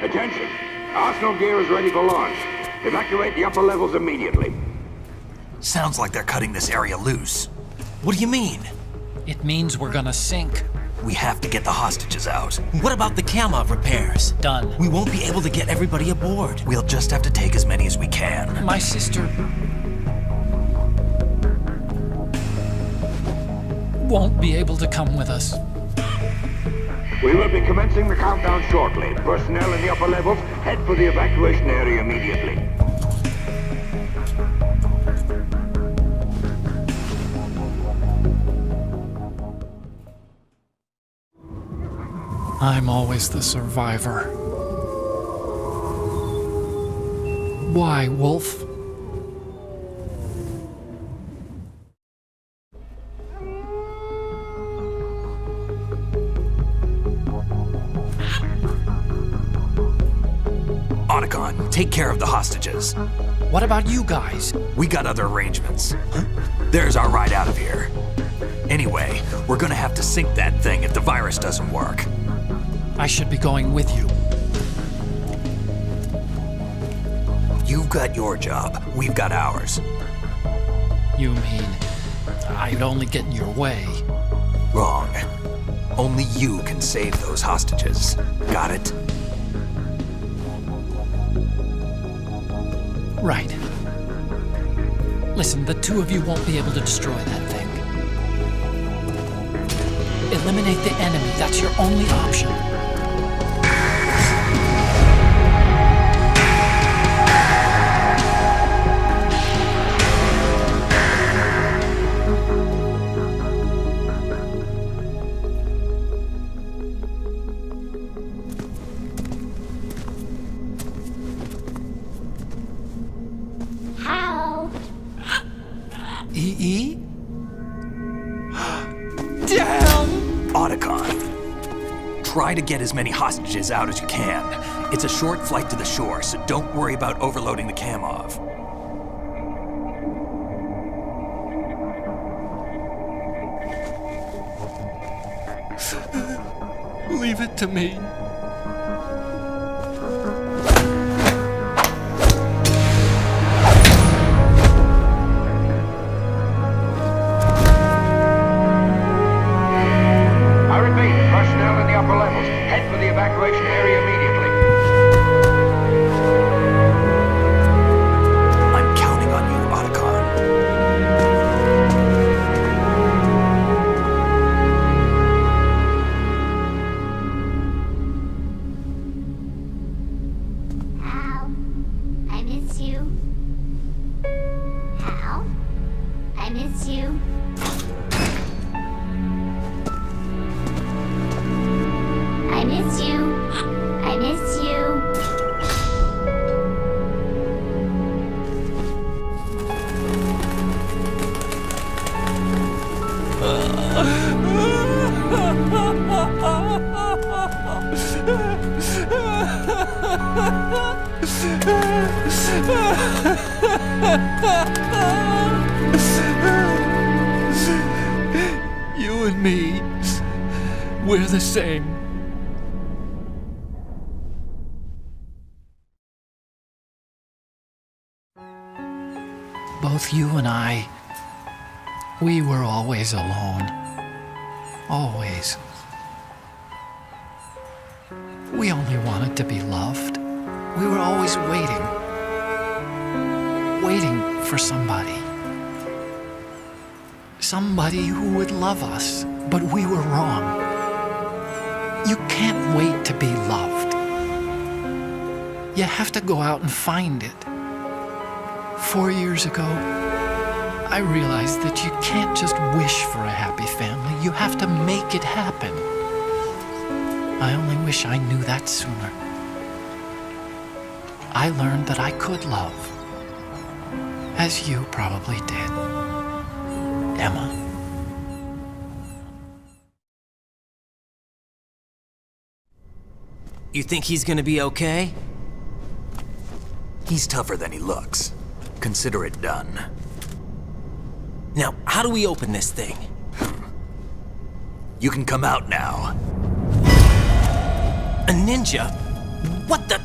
Attention! Arsenal gear is ready for launch. Evacuate the upper levels immediately. Sounds like they're cutting this area loose. What do you mean? It means we're gonna sink. We have to get the hostages out. What about the Kamov repairs? Done. We won't be able to get everybody aboard. We'll just have to take as many as we can. My sister won't be able to come with us. We will be commencing the countdown shortly. Personnel in the upper levels, head for the evacuation area immediately. I'm always the survivor. Why, Wolf? Otacon, take care of the hostages. What about you guys? We got other arrangements. There's our ride out of here. Anyway, we're gonna have to sink that thing if the virus doesn't work. I should be going with you. You've got your job, we've got ours. You mean I'd only get in your way? Wrong. Only you can save those hostages. Got it? Right. Listen, the two of you won't be able to destroy that thing. Eliminate the enemy, that's your only option. EE? Damn! Otacon, try to get as many hostages out as you can. It's a short flight to the shore, so don't worry about overloading the Kamov. Leave it to me. Evacuation area immediately. I'm counting on you, Otacon. Hal, I miss you. Hal, I miss you. I miss you. I miss you. You and me, we're the same. Both you and I, we were always alone. Always. We only wanted to be loved. We were always waiting. Waiting for somebody. Somebody who would love us, but we were wrong. You can't wait to be loved. You have to go out and find it. 4 years ago, I realized that you can't just wish for a happy family. You have to make it happen. I only wish I knew that sooner. I learned that I could love, as you probably did, Emma. You think he's gonna be okay? He's tougher than he looks. Consider it done. Now, how do we open this thing? You can come out now. ninja? What the?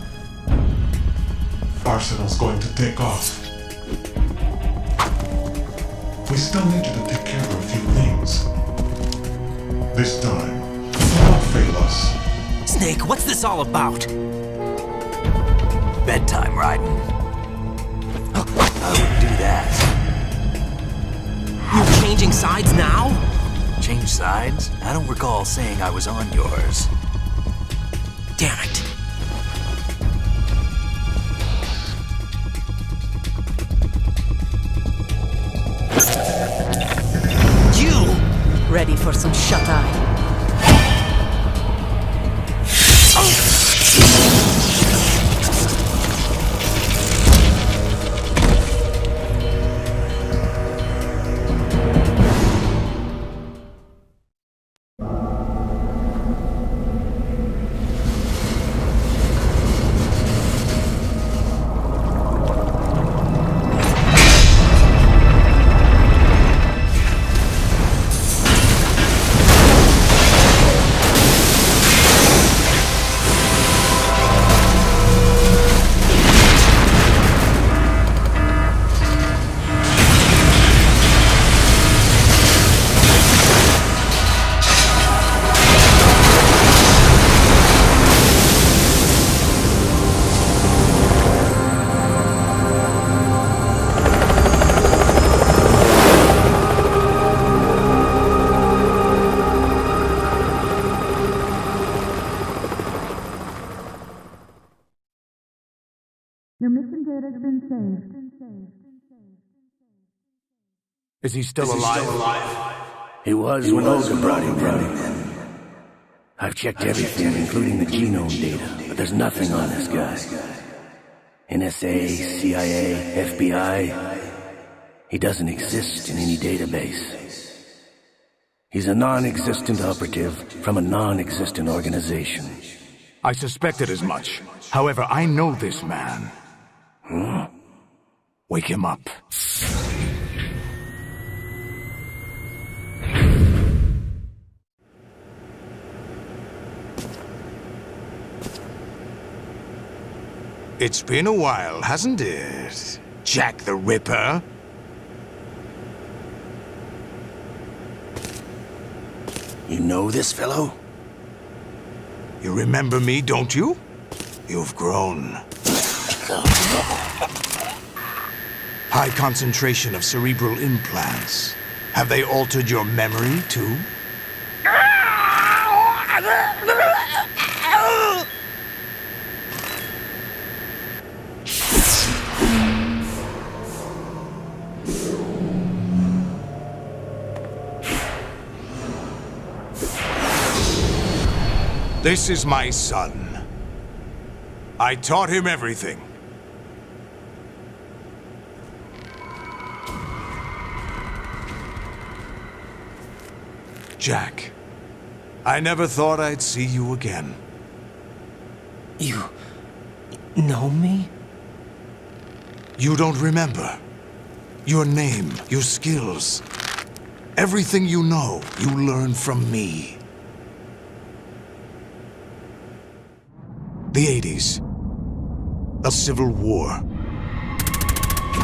Arsenal's going to take off. We still need you to take care of a few things. This time, do not fail us. Snake, what's this all about? Bedtime, Raiden. I wouldn't do that. You're changing sides now? Change sides? I don't recall saying I was on yours. Damn it. You! Ready for some shut-eye? Your mission data has been saved. Is he still alive? He was when Olga brought him in. I've checked everything, including the genome data, but there's nothing on this guy. NSA, CIA, FBI. He doesn't exist in any database. He's a non-existent operative from a non-existent organization. I suspected as much. However, I know this man. Wake him up. It's been a while, hasn't it? Jack the Ripper? You know this fellow? You remember me, don't you? You've grown. High concentration of cerebral implants. Have they altered your memory, too? This is my son. I taught him everything. Jack, I never thought I'd see you again. You know me? You don't remember. Your name, your skills. Everything you know, you learned from me. The 80s. A civil war.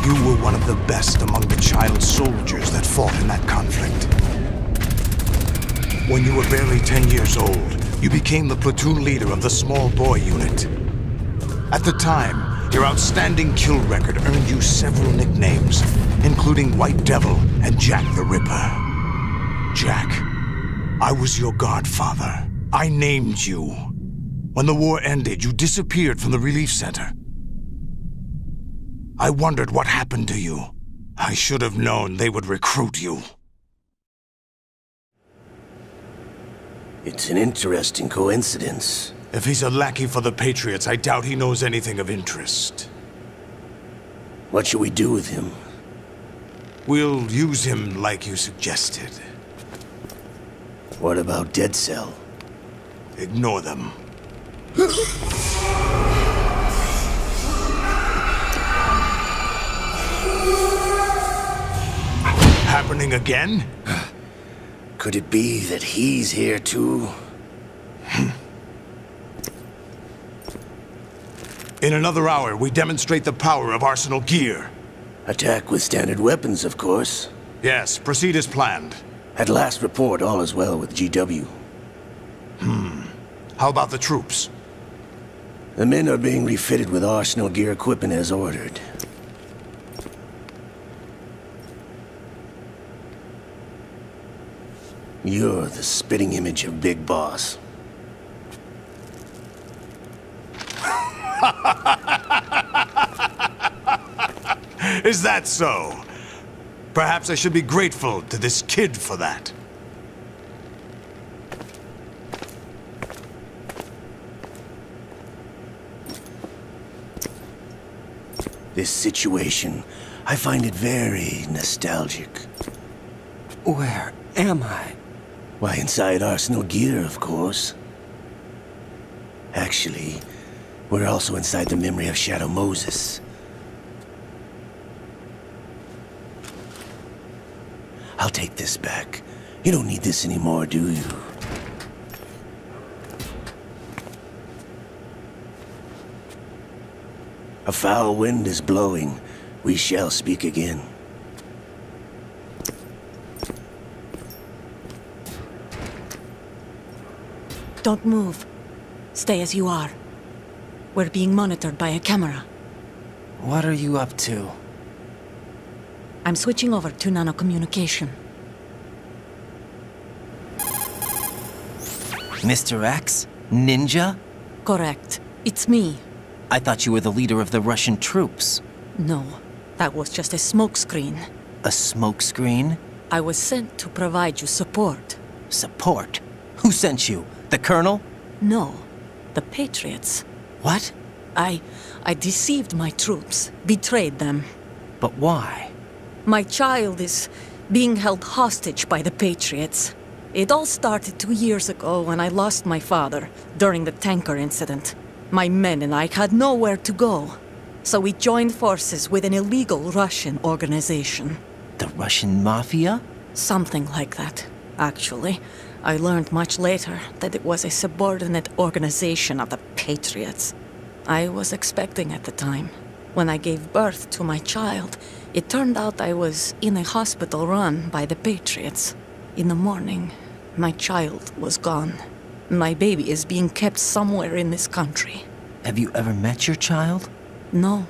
You were one of the best among the child soldiers that fought in that conflict. When you were barely 10 years old, you became the platoon leader of the small boy unit. At the time, your outstanding kill record earned you several nicknames, including White Devil and Jack the Ripper. Jack, I was your godfather. I named you. When the war ended, you disappeared from the relief center. I wondered what happened to you. I should have known they would recruit you. It's an interesting coincidence. If he's a lackey for the Patriots, I doubt he knows anything of interest. What should we do with him? We'll use him like you suggested. What about Dead Cell? Ignore them. Happening again? Could it be that he's here too? In another hour, we demonstrate the power of Arsenal gear. Attack with standard weapons, of course. Yes, proceed as planned. At last report, all is well with GW. How about the troops? The men are being refitted with Arsenal gear equipment as ordered. You're the spitting image of Big Boss. Is that so? Perhaps I should be grateful to this kid for that. This situation, I find it very nostalgic. Where am I? Why, inside Arsenal gear, of course. Actually, we're also inside the memory of Shadow Moses. I'll take this back. You don't need this anymore, do you? A foul wind is blowing. We shall speak again. Don't move. Stay as you are. We're being monitored by a camera. What are you up to? I'm switching over to nanocommunication. Mr. X? Ninja? Correct. It's me. I thought you were the leader of the Russian troops. No, that was just a smokescreen. A smokescreen? I was sent to provide you support. Support? Who sent you? The Colonel? No, the Patriots. What? I deceived my troops, betrayed them. But why? My child is being held hostage by the Patriots. It all started 2 years ago when I lost my father during the tanker incident. My men and I had nowhere to go, so we joined forces with an illegal Russian organization. The Russian Mafia? Something like that, actually. I learned much later that it was a subordinate organization of the Patriots. I was expecting at the time. When I gave birth to my child, it turned out I was in a hospital run by the Patriots. In the morning, my child was gone. My baby is being kept somewhere in this country. Have you ever met your child? No.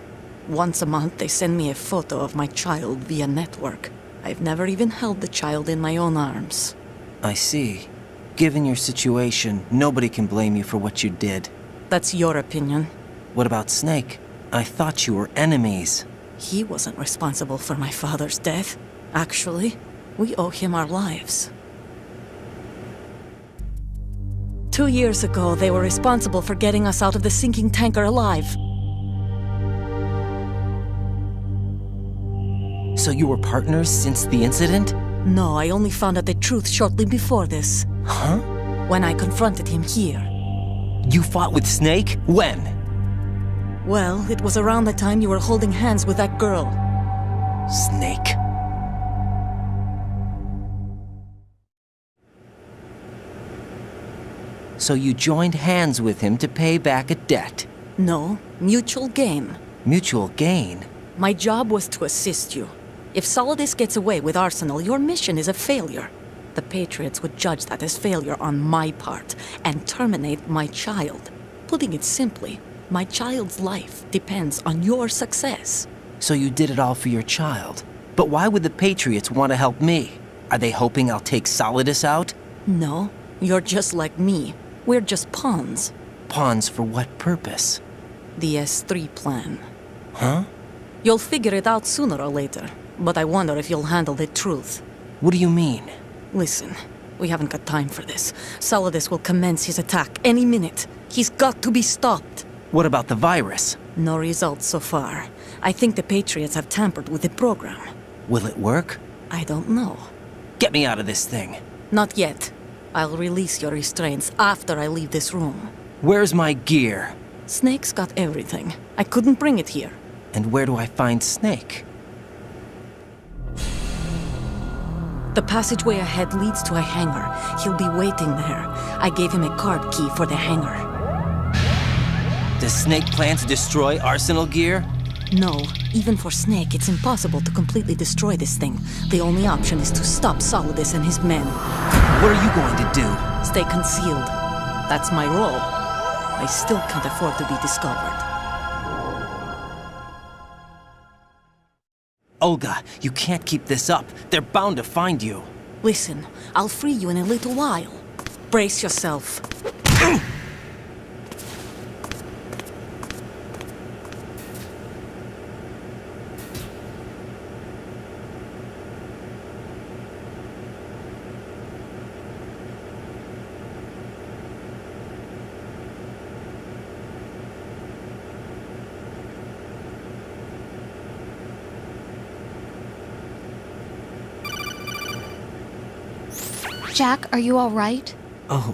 Once a month they send me a photo of my child via network. I've never even held the child in my own arms. I see. Given your situation, nobody can blame you for what you did. That's your opinion. What about Snake? I thought you were enemies. He wasn't responsible for my father's death. Actually, we owe him our lives. 2 years ago, they were responsible for getting us out of the sinking tanker alive. So you were partners since the incident? No, I only found out the truth shortly before this. Huh? When I confronted him here. You fought with Snake? When? Well, it was around the time you were holding hands with that girl. Snake. So you joined hands with him to pay back a debt? No, mutual gain. Mutual gain? My job was to assist you. If Solidus gets away with Arsenal, your mission is a failure. The Patriots would judge that as failure on my part and terminate my child. Putting it simply, my child's life depends on your success. So you did it all for your child. But why would the Patriots want to help me? Are they hoping I'll take Solidus out? No, you're just like me. We're just pawns. Pawns for what purpose? The S3 plan. Huh? You'll figure it out sooner or later, but I wonder if you'll handle the truth. What do you mean? Listen, we haven't got time for this. Solidus will commence his attack any minute. He's got to be stopped. What about the virus? No results so far. I think the Patriots have tampered with the program. Will it work? I don't know. Get me out of this thing. Not yet. I'll release your restraints after I leave this room. Where's my gear? Snake's got everything. I couldn't bring it here. And where do I find Snake? The passageway ahead leads to a hangar. He'll be waiting there. I gave him a card key for the hangar. Does Snake plan to destroy Arsenal gear? No. Even for Snake, it's impossible to completely destroy this thing. The only option is to stop Solidus and his men. What are you going to do? Stay concealed. That's my role. I still can't afford to be discovered. Olga, you can't keep this up. They're bound to find you. Listen, I'll free you in a little while. Brace yourself. Jack, are you all right? Oh,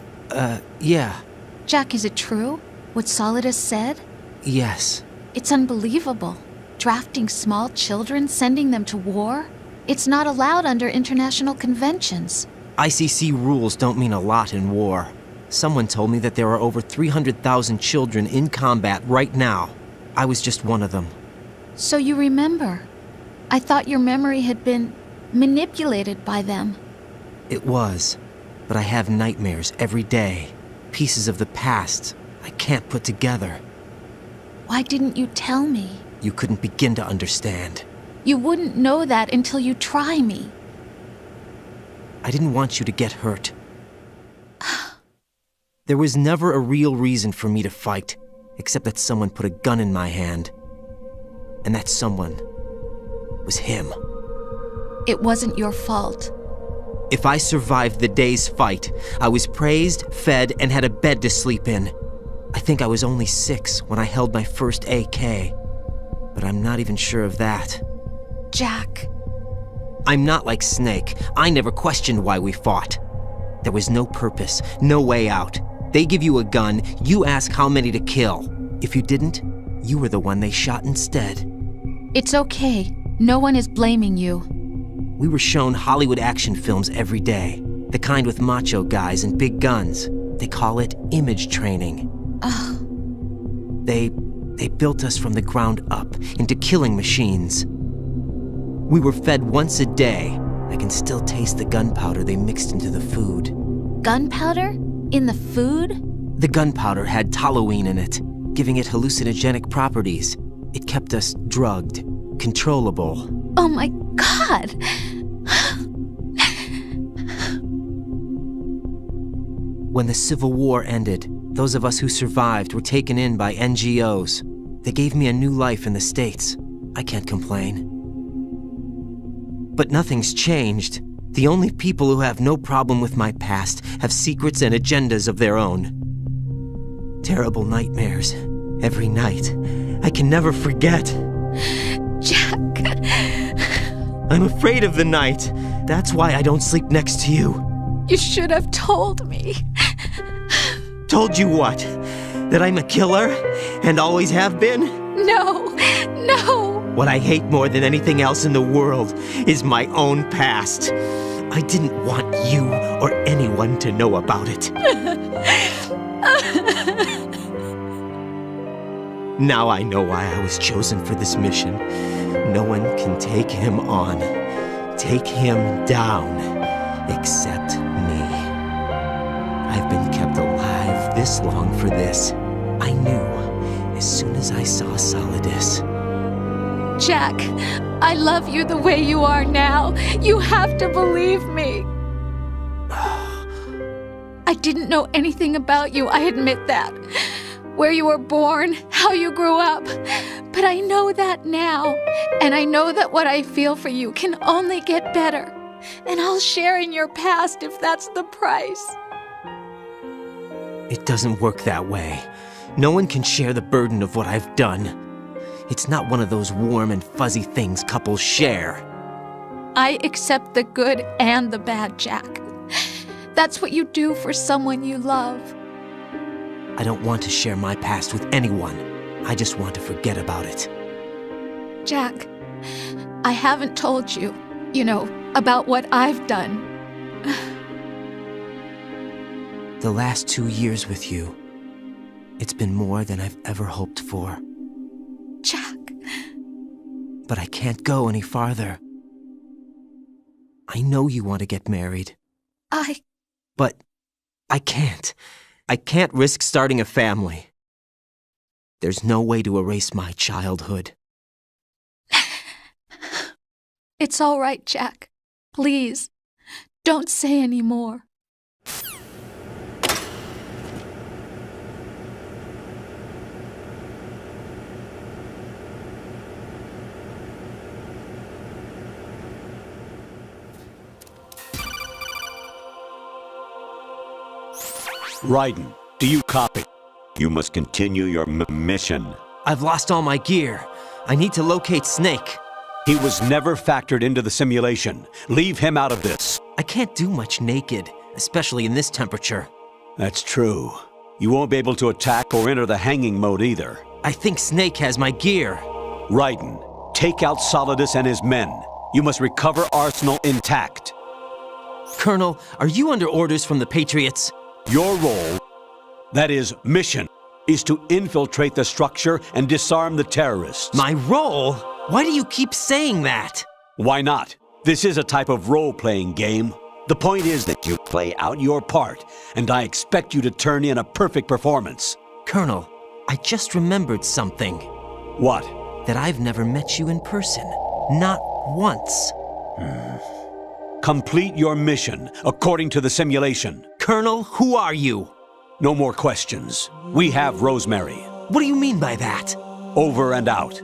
yeah. Jack, is it true? What Solidus said? Yes. It's unbelievable. Drafting small children, sending them to war? It's not allowed under international conventions. ICC rules don't mean a lot in war. Someone told me that there are over 300,000 children in combat right now. I was just one of them. So you remember? I thought your memory had been manipulated by them. It was, but I have nightmares every day. Pieces of the past I can't put together. Why didn't you tell me? You couldn't begin to understand. You wouldn't know that until you try me. I didn't want you to get hurt. There was never a real reason for me to fight, except that someone put a gun in my hand. And that someone was him. It wasn't your fault. If I survived the day's fight, I was praised, fed, and had a bed to sleep in. I think I was only 6 when I held my first AK. But I'm not even sure of that. Jack. I'm not like Snake. I never questioned why we fought. There was no purpose, no way out. They give you a gun, you ask how many to kill. If you didn't, you were the one they shot instead. It's okay. No one is blaming you. We were shown Hollywood action films every day. The kind with macho guys and big guns. They call it image training. They built us from the ground up into killing machines. We were fed once a day. I can still taste the gunpowder they mixed into the food. Gunpowder? In the food? The gunpowder had toluene in it, giving it hallucinogenic properties. It kept us drugged, controllable. Oh my God! When the Civil War ended, those of us who survived were taken in by NGOs. They gave me a new life in the States. I can't complain. But nothing's changed. The only people who have no problem with my past have secrets and agendas of their own. Terrible nightmares. Every night. I can never forget. Jack. I'm afraid of the night. That's why I don't sleep next to you. You should have told me. Told you what? That I'm a killer? And always have been? No, no. What I hate more than anything else in the world is my own past. I didn't want you or anyone to know about it. Now I know why I was chosen for this mission. No one can take him on, take him down, except me. I've been kept alive this long for this. I knew as soon as I saw Solidus. Jack, I love you the way you are now. You have to believe me. I didn't know anything about you, I admit that. Where you were born, how you grew up. But I know that now. And I know that what I feel for you can only get better. And I'll share in your past if that's the price. It doesn't work that way. No one can share the burden of what I've done. It's not one of those warm and fuzzy things couples share. I accept the good and the bad, Jack. That's what you do for someone you love. I don't want to share my past with anyone. I just want to forget about it. Jack, I haven't told you, about what I've done. The last 2 years with you, It's been more than I've ever hoped for. Jack. But I can't go any farther. I know you want to get married. But I can't. I can't risk starting a family. There's no way to erase my childhood. It's all right, Jack. Please, don't say any more. Raiden, do you copy? You must continue your mission. I've lost all my gear. I need to locate Snake. He was never factored into the simulation. Leave him out of this. I can't do much naked, especially in this temperature. That's true. You won't be able to attack or enter the hanging mode either. I think Snake has my gear. Raiden, take out Solidus and his men. You must recover Arsenal intact. Colonel, are you under orders from the Patriots? Your role, that is, mission, is to infiltrate the structure and disarm the terrorists. My role? Why do you keep saying that? Why not? This is a type of role-playing game. The point is that you play out your part, and I expect you to turn in a perfect performance. Colonel, I just remembered something. What? That I've never met you in person. Not once. Complete your mission, according to the simulation. Colonel, who are you? No more questions. We have Rosemary. What do you mean by that? Over and out.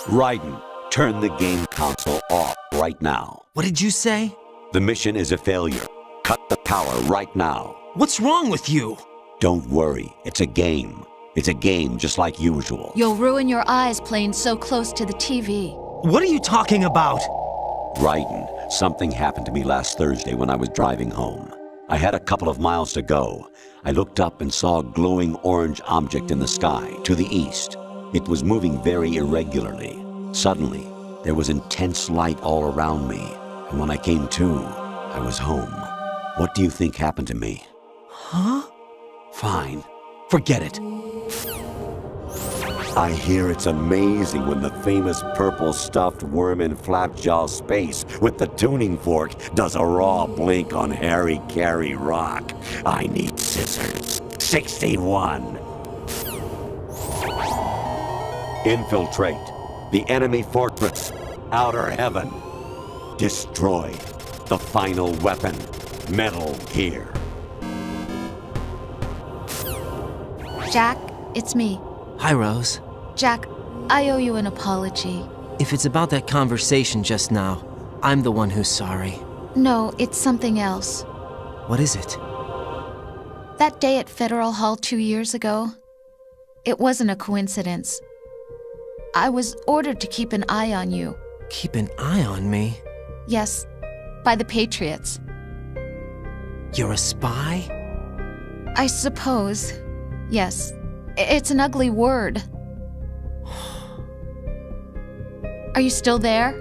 Raiden, turn the game console off right now. What did you say? The mission is a failure. Cut the power right now. What's wrong with you? Don't worry, it's a game. It's a game just like usual. You'll ruin your eyes playing so close to the TV. What are you talking about? Raiden, something happened to me last Thursday when I was driving home. I had a couple of miles to go. I looked up and saw a glowing orange object in the sky to the east. It was moving very irregularly. Suddenly, there was intense light all around me, and when I came to, I was home. What do you think happened to me? Huh? Fine. Forget it. I hear it's amazing when the famous purple stuffed worm in Flapjaw space with the tuning fork does a raw blink on Harry Carey rock. I need scissors. 61. Infiltrate the enemy fortress. Outer Heaven. Destroy the final weapon. Metal Gear. Jack, it's me. Hi, Rose. Jack, I owe you an apology. If it's about that conversation just now, I'm the one who's sorry. No, it's something else. What is it? That day at Federal Hall 2 years ago, it wasn't a coincidence. I was ordered to keep an eye on you. Keep an eye on me? Yes, by the Patriots. You're a spy? I suppose. Yes. It's an ugly word. Are you still there?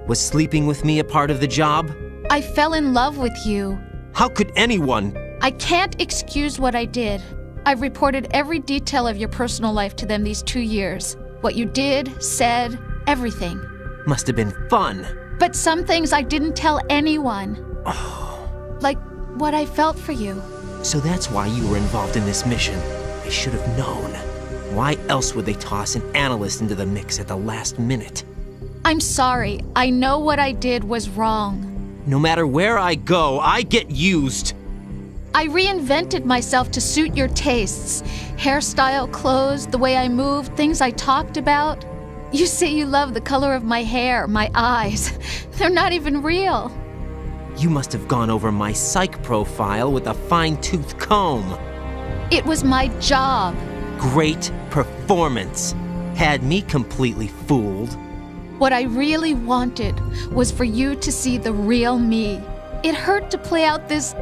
Was sleeping with me a part of the job? I fell in love with you. How could anyone? I can't excuse what I did. I've reported every detail of your personal life to them these 2 years. What you did, said, everything. Must have been fun. But some things I didn't tell anyone. Like what I felt for you. So that's why you were involved in this mission. I should have known. Why else would they toss an analyst into the mix at the last minute? I'm sorry. I know what I did was wrong. No matter where I go, I get used. I reinvented myself to suit your tastes. Hairstyle, clothes, the way I moved, things I talked about. You say you love the color of my hair, my eyes. They're not even real. You must have gone over my psych profile with a fine-tooth comb. It was my job. Great performance. Had me completely fooled. What I really wanted was for you to see the real me. It hurt to play out this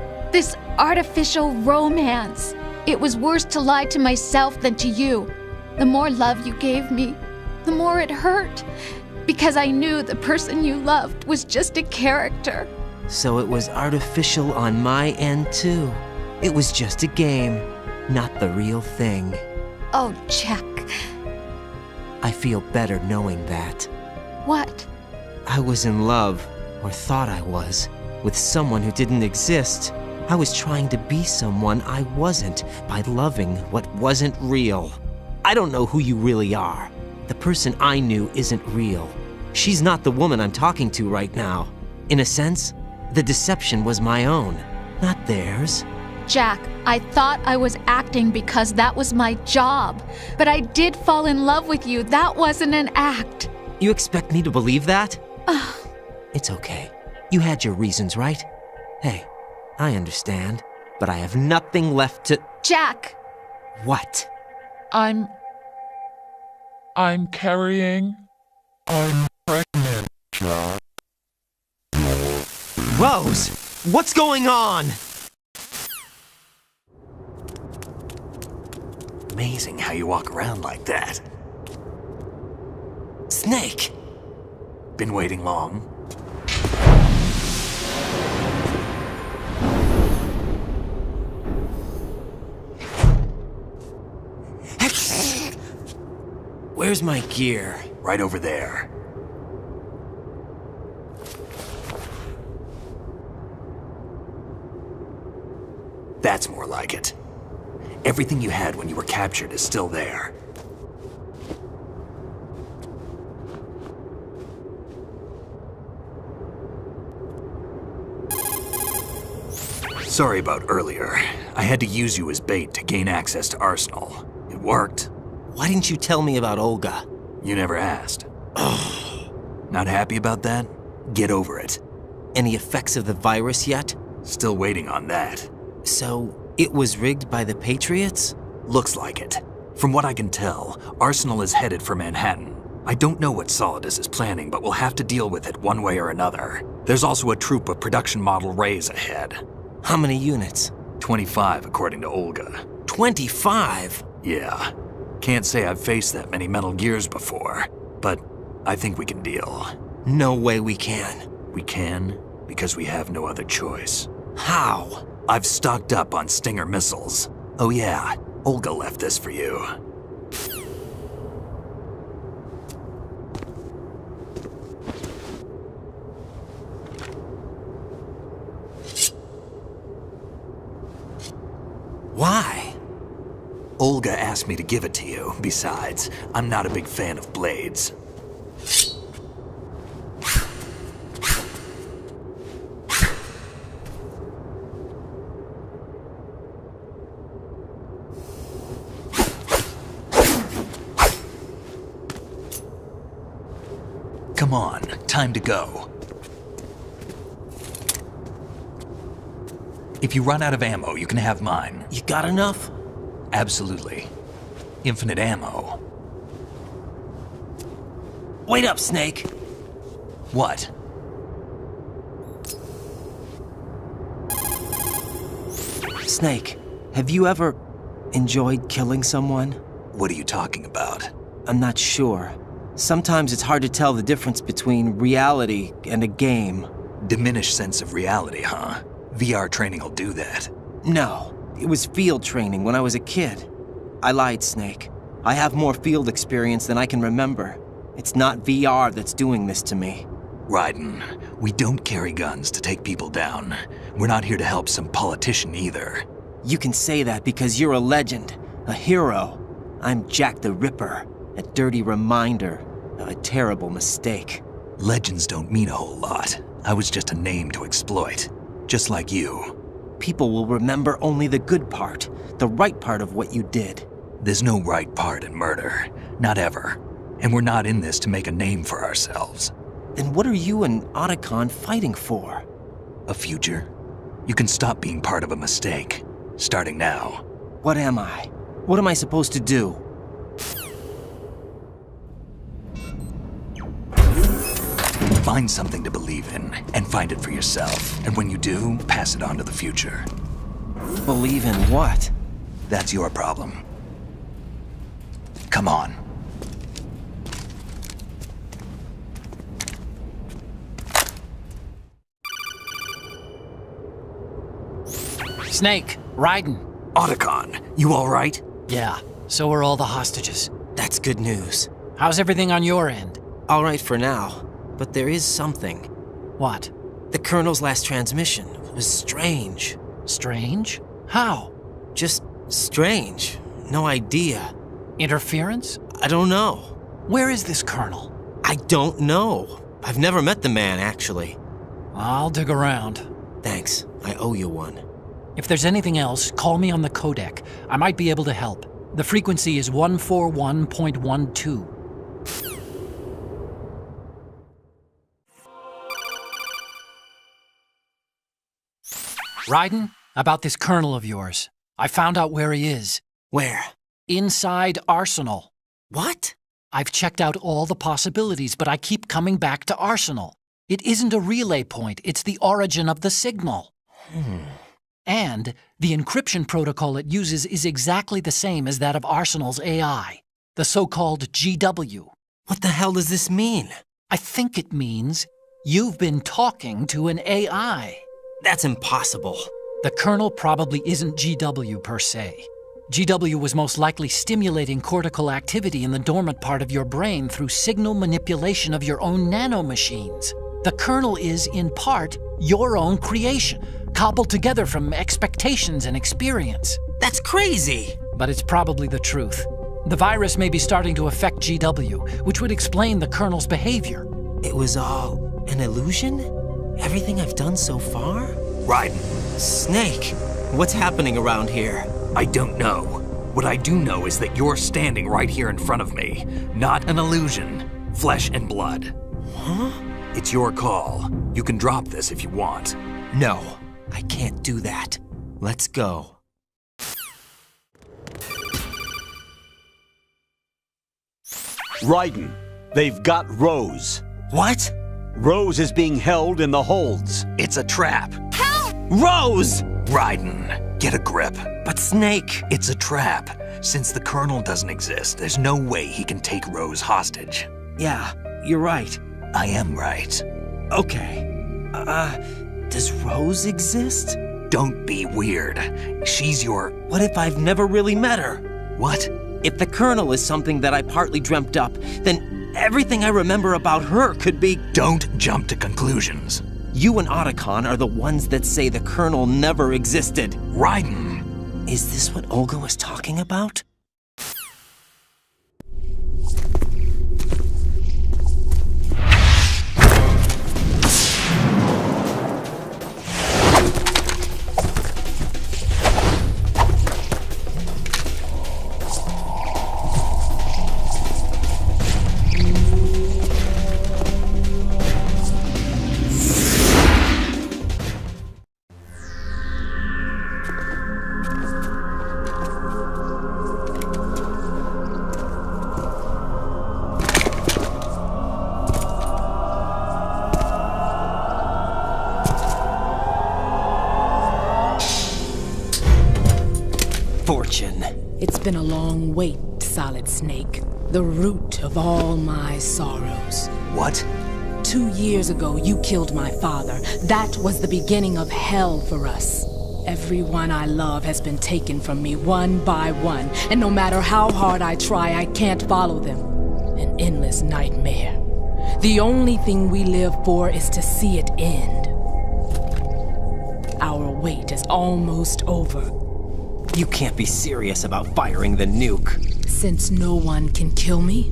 artificial romance. It was worse to lie to myself than to you. The more love you gave me, the more it hurt. Because I knew the person you loved was just a character. So it was artificial on my end too. It was just a game, not the real thing. Oh, Jack. I feel better knowing that. What? I was in love, or thought I was, with someone who didn't exist. I was trying to be someone I wasn't by loving what wasn't real. I don't know who you really are. The person I knew isn't real. She's not the woman I'm talking to right now. In a sense, the deception was my own, not theirs. Jack, I thought I was acting because that was my job. But I did fall in love with you. That wasn't an act. You expect me to believe that? It's okay. You had your reasons, right? Hey, I understand, but I have nothing left to— Jack! What? I'm carrying. I'm pregnant, Jack. Rose! What's going on? Amazing how you walk around like that. Snake! Been waiting long? Where's my gear? Right over there. That's more like it. Everything you had when you were captured is still there. Sorry about earlier. I had to use you as bait to gain access to Arsenal. It worked. Why didn't you tell me about Olga? You never asked. Not happy about that? Get over it. Any effects of the virus yet? Still waiting on that. So, it was rigged by the Patriots? Looks like it. From what I can tell, Arsenal is headed for Manhattan. I don't know what Solidus is planning, but we'll have to deal with it one way or another. There's also a troop of production model Rays ahead. How many units? 25, according to Olga. 25? Yeah. Can't say I've faced that many Metal Gears before, but I think we can deal. No way we can. We can, because we have no other choice. How? I've stocked up on Stinger missiles. Oh yeah, Olga left this for you. Why? Olga asked me to give it to you. Besides, I'm not a big fan of blades. Come on, time to go. If you run out of ammo, you can have mine. You got enough? Absolutely. Infinite ammo. Wait up, Snake. What? Snake, have you ever enjoyed killing someone? What are you talking about? I'm not sure. Sometimes it's hard to tell the difference between reality and a game. Diminished sense of reality, huh? VR training will do that. No, it was field training when I was a kid. I lied, Snake. I have more field experience than I can remember. It's not VR that's doing this to me. Raiden, we don't carry guns to take people down. We're not here to help some politician either. You can say that because you're a legend, a hero. I'm Jack the Ripper, a dirty reminder of a terrible mistake. Legends don't mean a whole lot. I was just a name to exploit. Just like you. People will remember only the good part, the right part of what you did. There's no right part in murder. Not ever. And we're not in this to make a name for ourselves. Then what are you and Otacon fighting for? A future. You can stop being part of a mistake. Starting now. What am I? What am I supposed to do? Find something to believe in, and find it for yourself. And when you do, pass it on to the future. Believe in what? That's your problem. Come on. Snake, Raiden. Otacon, you all right? Yeah, so are all the hostages. That's good news. How's everything on your end? All right for now, but there is something. What? The Colonel's last transmission was strange. Strange? How? Just strange. No idea. Interference? I don't know. Where is this Colonel? I don't know. I've never met the man, actually. I'll dig around. Thanks. I owe you one. If there's anything else, call me on the codec. I might be able to help. The frequency is 141.12. Raiden, about this Colonel of yours. I found out where he is. Where? Inside Arsenal. What? I've checked out all the possibilities, but I keep coming back to Arsenal. It isn't a relay point, it's the origin of the signal. And the encryption protocol it uses is exactly the same as that of Arsenal's AI, the so-called GW. What the hell does this mean? I think it means you've been talking to an AI. That's impossible. The Colonel probably isn't GW per se. GW was most likely stimulating cortical activity in the dormant part of your brain through signal manipulation of your own nanomachines. The Colonel is, in part, your own creation, cobbled together from expectations and experience. That's crazy! But it's probably the truth. The virus may be starting to affect GW, which would explain the Colonel's behavior. It was all an illusion? Everything I've done so far? Raiden. Snake, what's happening around here? I don't know. What I do know is that you're standing right here in front of me. Not an illusion. Flesh and blood. Huh? It's your call. You can drop this if you want. No, I can't do that. Let's go. Raiden, they've got Rose. What? Rose is being held in the holds. It's a trap. Help! Rose! Raiden, get a grip. But Snake... It's a trap. Since the Colonel doesn't exist, there's no way he can take Rose hostage. Yeah, you're right. I am right. Okay. Does Rose exist? Don't be weird. She's your... What if I've never really met her? What? If the Colonel is something that I partly dreamt up, then everything I remember about her could be... Don't jump to conclusions. You and Otacon are the ones that say the Colonel never existed. Raiden! Is this what Olga was talking about? Fortune. It's been a long wait, Solid Snake. The root of all my sorrows. What? 2 years ago, you killed my father. That was the beginning of hell for us. Everyone I love has been taken from me one by one, and no matter how hard I try, I can't follow them. An endless nightmare. The only thing we live for is to see it end. Our wait is almost over. You can't be serious about firing the nuke. Since no one can kill me,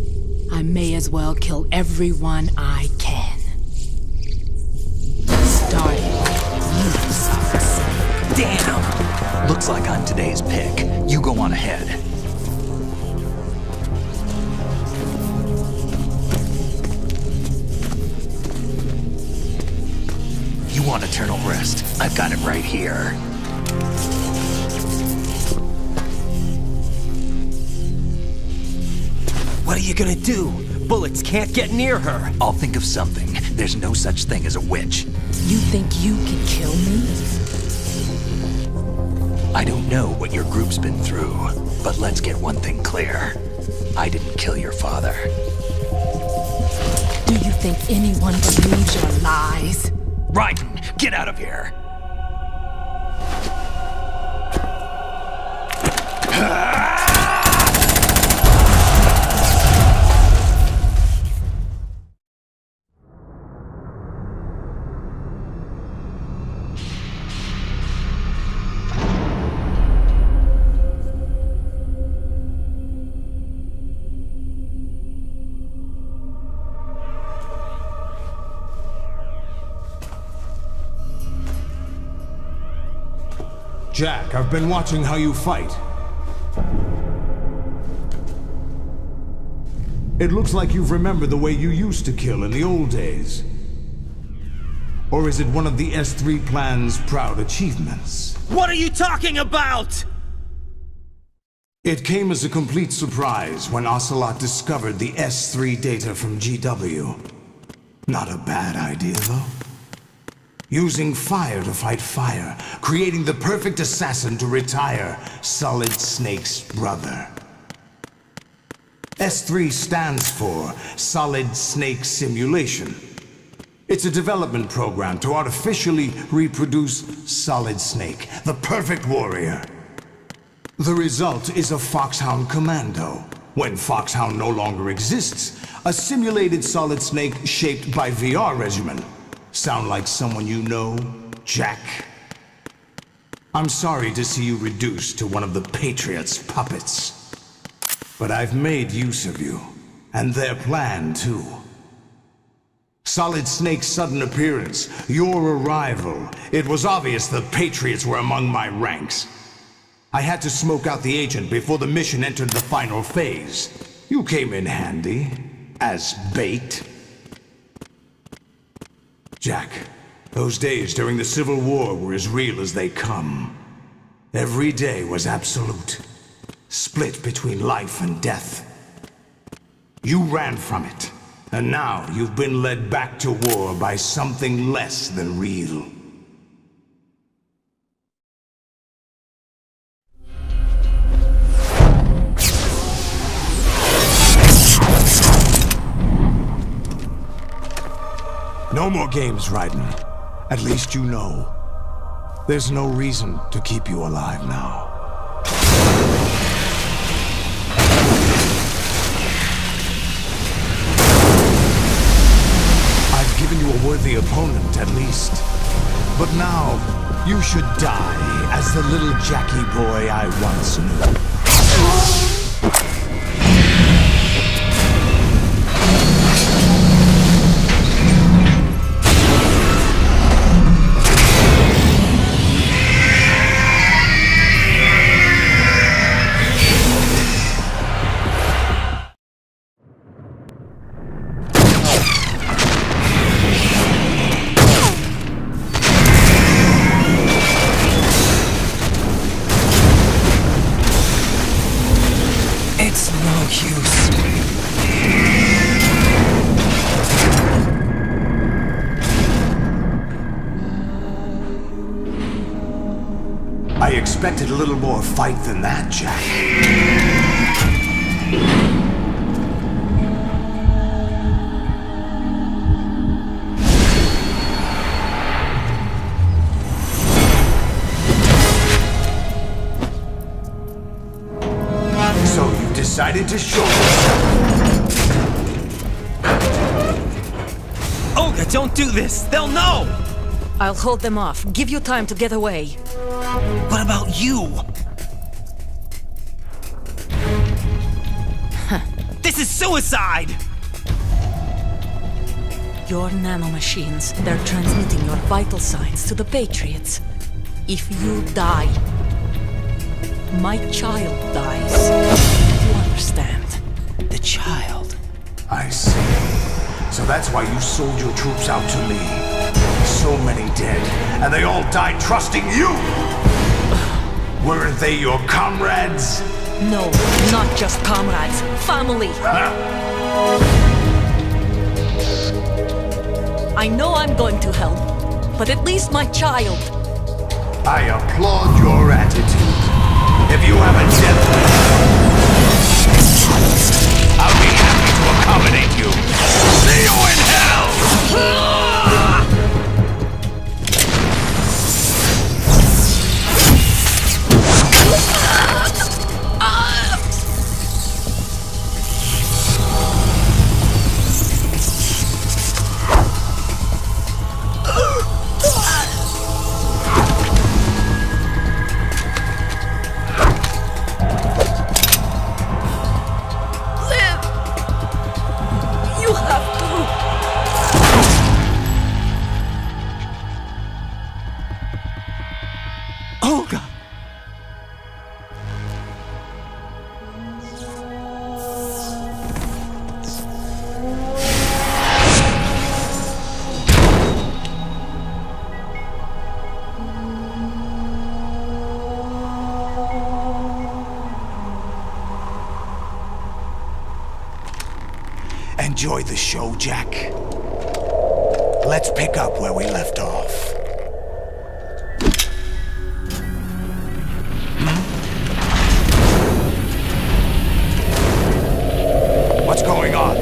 I may as well kill everyone I can. Starting with you, Solid Snake. Damn! Looks like I'm today's pick. You go on ahead. You want eternal rest? I've got it right here. What are you gonna do? Bullets can't get near her. I'll think of something. There's no such thing as a witch. You think you can kill me? I don't know what your group's been through, but let's get one thing clear. I didn't kill your father. Do you think anyone believes your lies? Raiden, get out of here! Jack, I've been watching how you fight. It looks like you've remembered the way you used to kill in the old days. Or is it one of the S3 plan's proud achievements? What are you talking about? It came as a complete surprise when Ocelot discovered the S3 data from GW. Not a bad idea, though. Using fire to fight fire, creating the perfect assassin to retire Solid Snake's brother. S3 stands for Solid Snake Simulation. It's a development program to artificially reproduce Solid Snake, the perfect warrior. The result is a Foxhound Commando. When Foxhound no longer exists, a simulated Solid Snake shaped by VR regimen. Sound like someone you know, Jack? I'm sorry to see you reduced to one of the Patriots' puppets. But I've made use of you, and their plan too. Solid Snake's sudden appearance, your arrival, it was obvious the Patriots were among my ranks. I had to smoke out the agent before the mission entered the final phase. You came in handy, as bait. Jack, those days during the Civil War were as real as they come. Every day was absolute, split between life and death. You ran from it, and now you've been led back to war by something less than real. No more games, Raiden. At least you know. There's no reason to keep you alive now. I've given you a worthy opponent, at least. But now, you should die as the little Jackie boy I once knew. I expected a little more fight than that, Jack. So you decided to show yourself. Olga, don't do this! They'll know! I'll hold them off. Give you time to get away. What about you? This is suicide! Your nanomachines, they're transmitting your vital signs to the Patriots. If you die, my child dies. You understand? The child? I see. So that's why you sold your troops out to me. So many dead, and they all died trusting you! Weren't they your comrades? No, not just comrades. Family! I know I'm going to hell, but at least my child. I applaud your attitude. If you have a death wish, I'll be happy to accommodate you. See you in hell! Enjoy the show, Jack. Let's pick up where we left off. What's going on?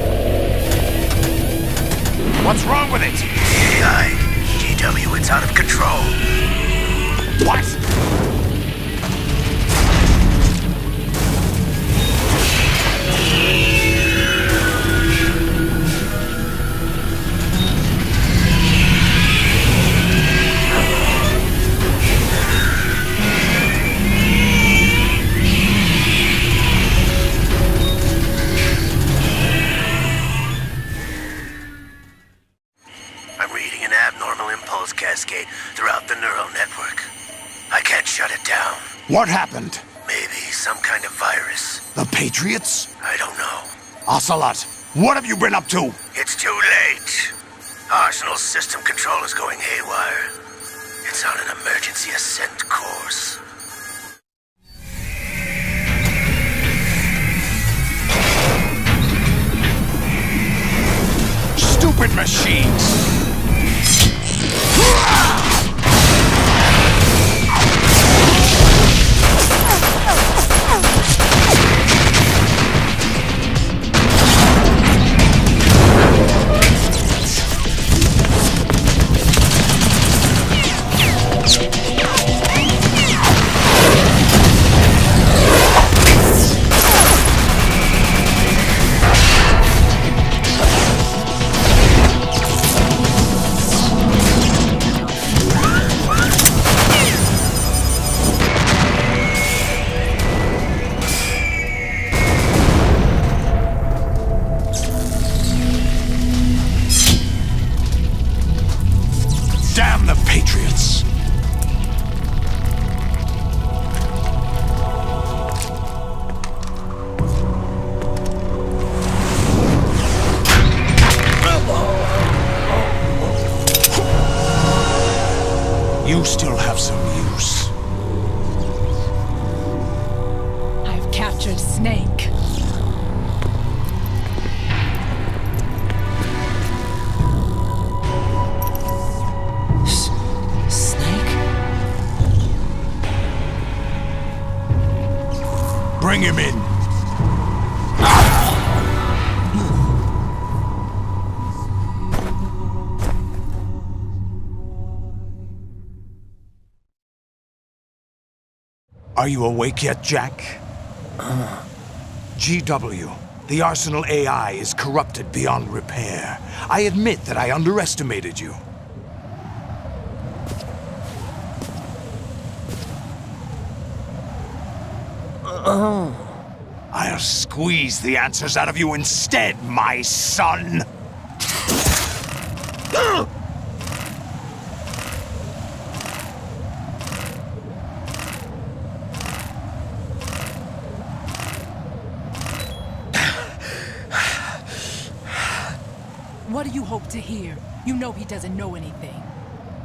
What's wrong with it? AI, GW, it's out of control. What? I'm reading an abnormal impulse cascade throughout the neural network. I can't shut it down. What happened? Maybe some kind of virus. The Patriots? I don't know. Ocelot, what have you been up to? It's too late. Arsenal's system control is going haywire. It's on an emergency ascent course. Stupid machines! Damn the Patriots! You still have some use. I've captured Snake. Bring him in. Are you awake yet, Jack? GW, the Arsenal AI is corrupted beyond repair. I admit that I underestimated you. I'll squeeze the answers out of you instead, my son! What do you hope to hear? You know he doesn't know anything.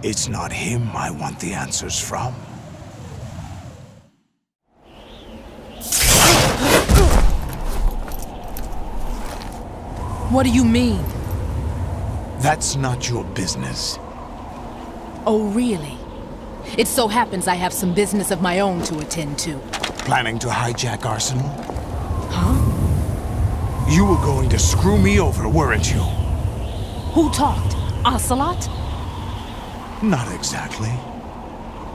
It's not him I want the answers from. What do you mean? That's not your business. Oh, really? It so happens I have some business of my own to attend to. Planning to hijack Arsenal? Huh? You were going to screw me over, weren't you? Who talked? Ocelot? Not exactly.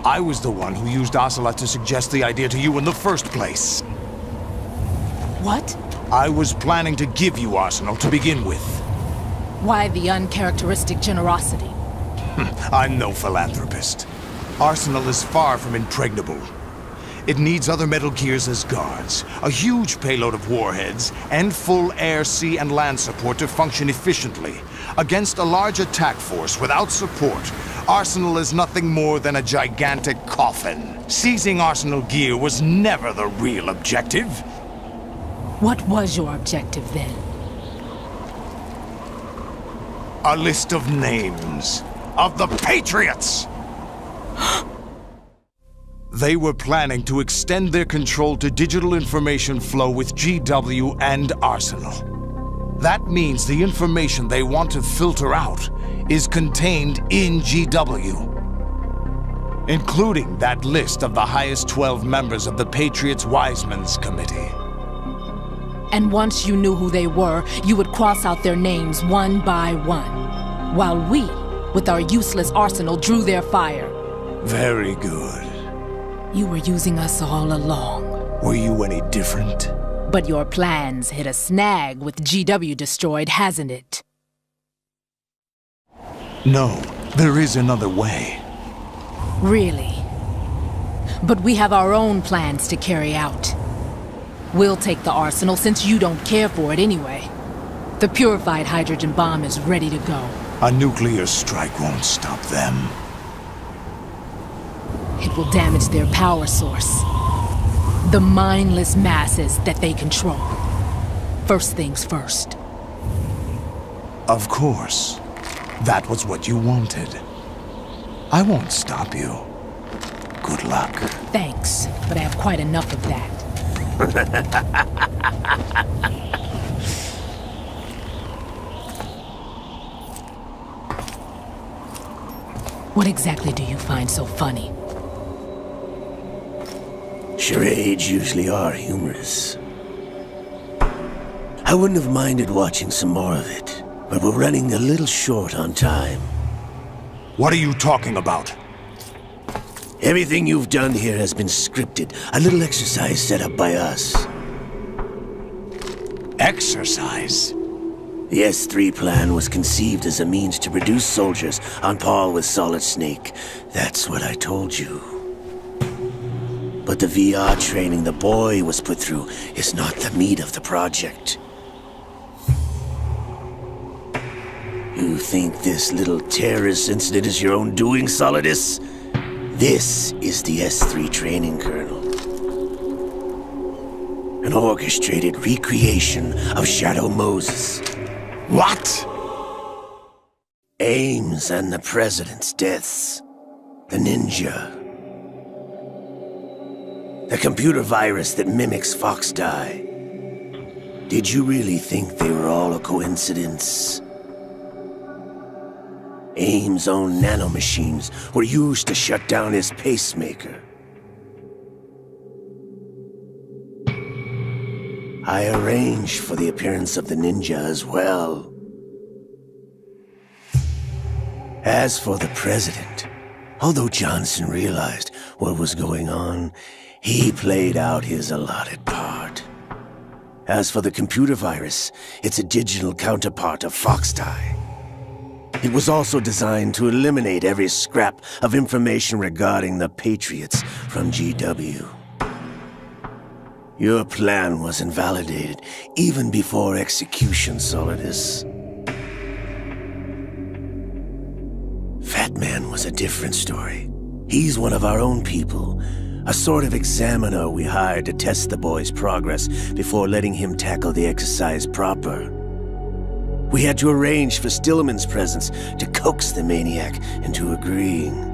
I was the one who used Ocelot to suggest the idea to you in the first place. What? I was planning to give you Arsenal to begin with. Why the uncharacteristic generosity? I'm no philanthropist. Arsenal is far from impregnable. It needs other Metal Gears as guards, a huge payload of warheads, and full air, sea, and land support to function efficiently. Against a large attack force without support, Arsenal is nothing more than a gigantic coffin. Seizing Arsenal gear was never the real objective. What was your objective then? A list of names of the Patriots! They were planning to extend their control to digital information flow with GW and Arsenal. That means the information they want to filter out is contained in GW. Including that list of the highest 12 members of the Patriots Wiseman's Committee. And once you knew who they were, you would cross out their names one by one. While we, with our useless arsenal, drew their fire. Very good. You were using us all along. Were you any different? But your plans hit a snag with GW destroyed, hasn't it? No, there is another way. Really? But we have our own plans to carry out. We'll take the arsenal since you don't care for it anyway. The purified hydrogen bomb is ready to go. A nuclear strike won't stop them. It will damage their power source. The mindless masses that they control. First things first. Of course. That was what you wanted. I won't stop you. Good luck. Thanks, but I have quite enough of that. What exactly do you find so funny? Charades usually are humorous. I wouldn't have minded watching some more of it, but we're running a little short on time. What are you talking about? Everything you've done here has been scripted. A little exercise set up by us. Exercise? The S3 plan was conceived as a means to produce soldiers on par with Solid Snake. That's what I told you. But the VR training the boy was put through is not the meat of the project. You think this little terrorist incident is your own doing, Solidus? This is the S3 training kernel. An orchestrated recreation of Shadow Moses. What? Ames and the President's deaths. The ninja. The computer virus that mimics Foxdie. Did you really think they were all a coincidence? Ames' own nanomachines were used to shut down his pacemaker. I arranged for the appearance of the ninja as well. As for the President, although Johnson realized what was going on, he played out his allotted part. As for the computer virus, it's a digital counterpart of Foxdie. It was also designed to eliminate every scrap of information regarding the Patriots from GW. Your plan was invalidated even before execution, Solidus. Fat Man was a different story. He's one of our own people, a sort of examiner we hired to test the boy's progress before letting him tackle the exercise proper. We had to arrange for Stillman's presence to coax the maniac into agreeing.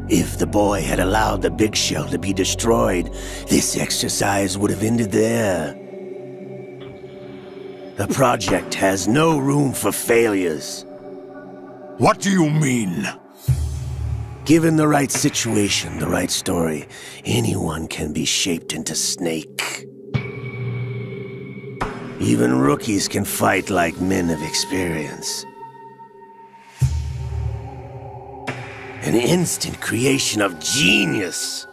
If the boy had allowed the big shell to be destroyed, this exercise would have ended there. The project has no room for failures. What do you mean? Given the right situation, the right story, anyone can be shaped into Snake. Even rookies can fight like men of experience. An instant creation of genius.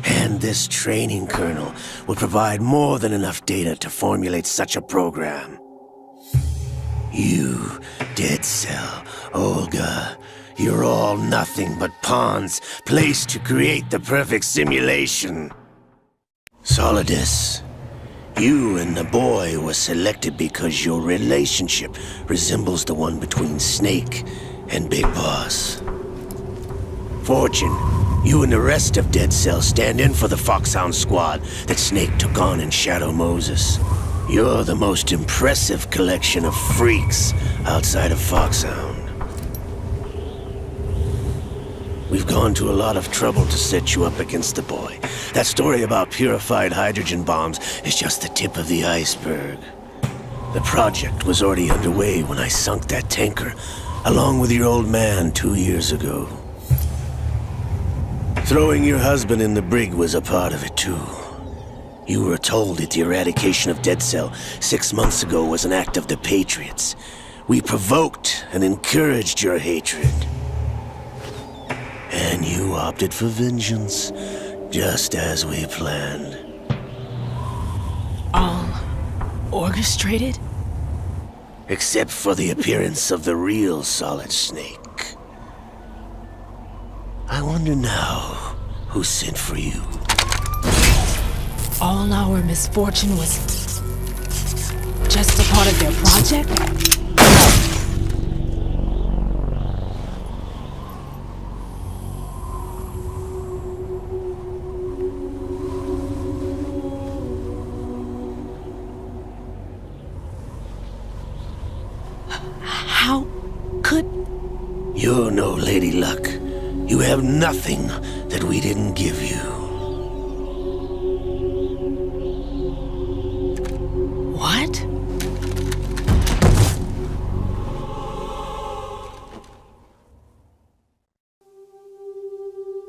And this training kernel would provide more than enough data to formulate such a program. You, Dead Cell, Olga, you're all nothing but pawns placed to create the perfect simulation. Solidus, you and the boy were selected because your relationship resembles the one between Snake and Big Boss. Fortune, you and the rest of Dead Cell stand in for the Foxhound squad that Snake took on in Shadow Moses. You're the most impressive collection of freaks outside of Foxhound. We've gone to a lot of trouble to set you up against the boy. That story about purified hydrogen bombs is just the tip of the iceberg. The project was already underway when I sunk that tanker, along with your old man 2 years ago. Throwing your husband in the brig was a part of it too. You were told that the eradication of Dead Cell 6 months ago was an act of the Patriots. We provoked and encouraged your hatred. And you opted for vengeance, just as we planned. All orchestrated? Except for the appearance of the real Solid Snake. I wonder now who sent for you. All our misfortune was just a part of their project? How could... You're no Lady Luck. You have nothing that we didn't give you. What?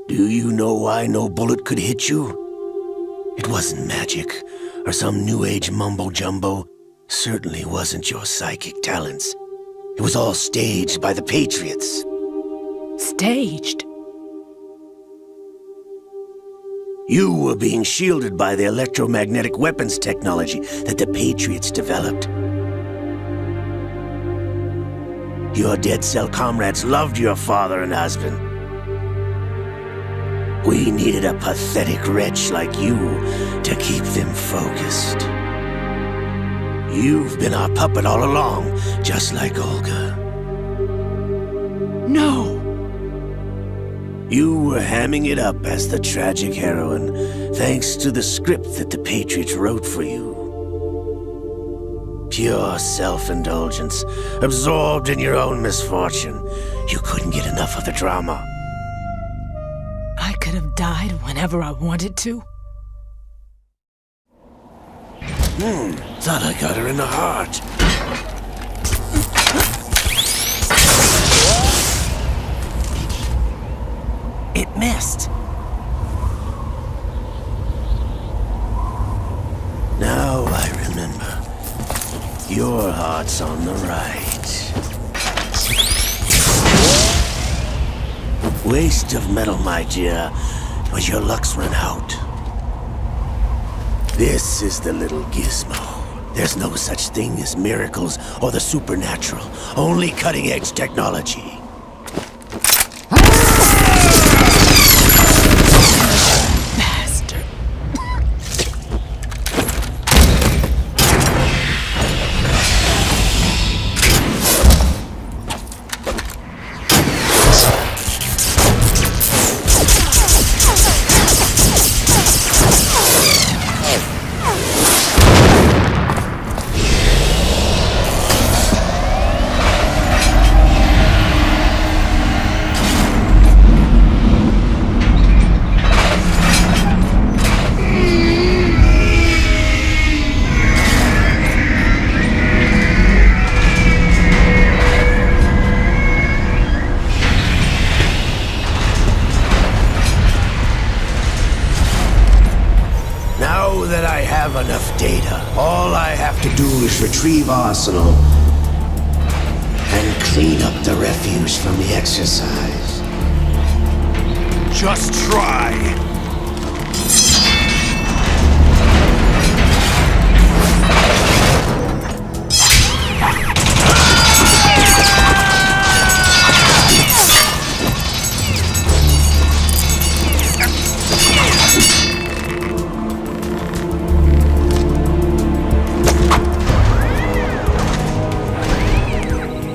Do you know why no bullet could hit you? It wasn't magic, or some new age mumbo-jumbo. Certainly wasn't your psychic talents. It was all staged by the Patriots. Staged? You were being shielded by the electromagnetic weapons technology that the Patriots developed. Your Dead Cell comrades loved your father and husband. We needed a pathetic wretch like you to keep them focused. You've been our puppet all along, just like Olga. No! You were hamming it up as the tragic heroine, thanks to the script that the Patriots wrote for you. Pure self-indulgence, absorbed in your own misfortune. You couldn't get enough of the drama. I could have died whenever I wanted to. Thought I got her in the heart. It missed. Now I remember. Your heart's on the right. Waste of metal, my dear, but your luck's run out. This is the little gizmo. There's no such thing as miracles or the supernatural, only cutting-edge technology. Bastard. Enough data. All I have to do is retrieve Arsenal and clean up the refuse from the exercise. Just try.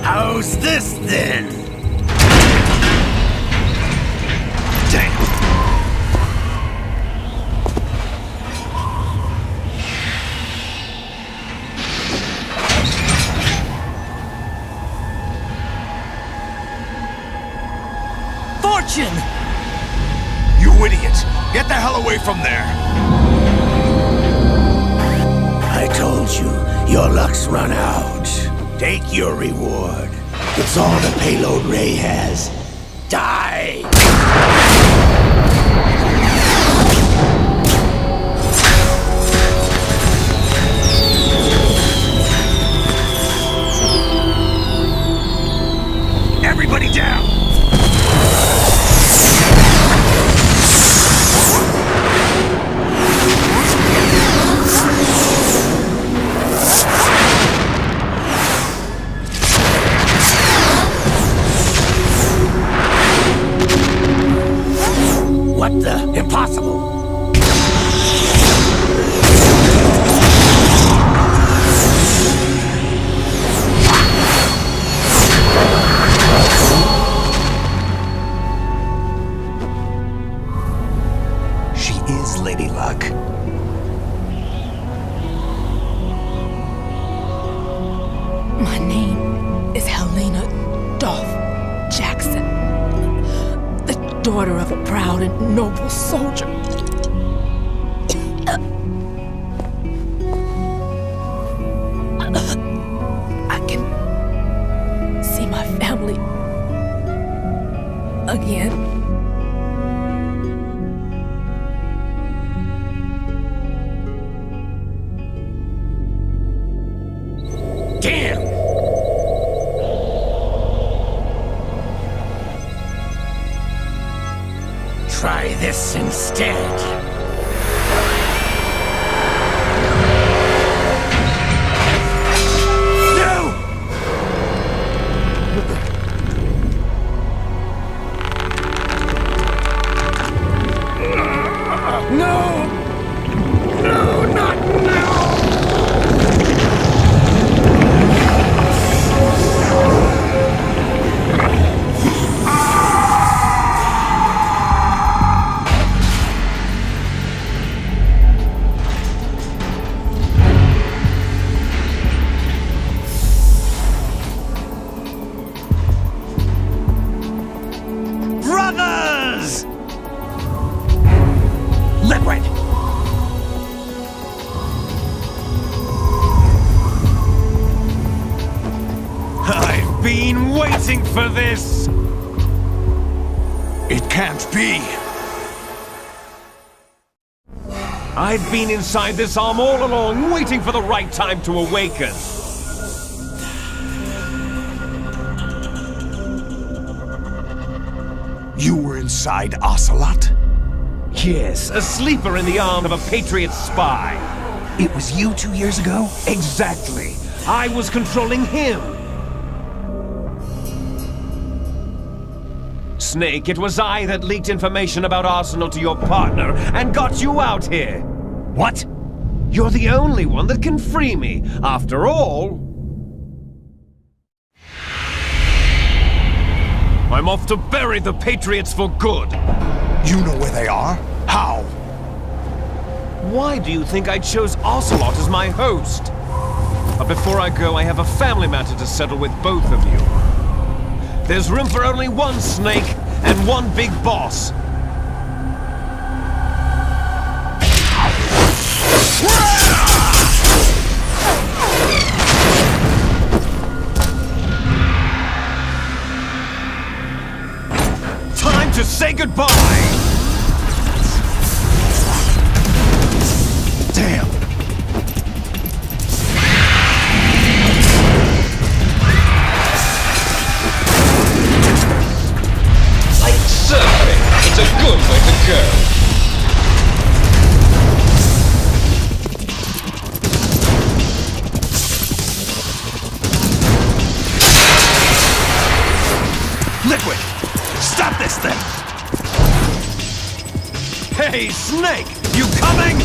How's this then? Damn. idiot! Get the hell away from there! I told you, your luck's run out. Take your reward. It's all the payload Ray has. Die! Everybody down! What the? Impossible! She is Lady Luck. My name is Helena Dolph Jackson, the daughter of a proud and noble soldier. I can see my family again. Damn! Try this instead. No! No, not now! Brothers! Liquid! I've been waiting for this! It can't be! I've been inside this arm all along, waiting for the right time to awaken. You were inside Ocelot? Yes, a sleeper in the arm of a Patriot spy. It was you 2 years ago? Exactly. I was controlling him. Snake, it was I that leaked information about Arsenal to your partner and got you out here. What? You're the only one that can free me. After all, I'm off to bury the Patriots for good. You know where they are? How? Why do you think I chose Ocelot as my host? But before I go, I have a family matter to settle with both of you. There's room for only one Snake and one big boss. Time to say goodbye! Damn! Like surfing, it's a good way to go. Liquid! Stop this thing! Hey, Snake! You coming?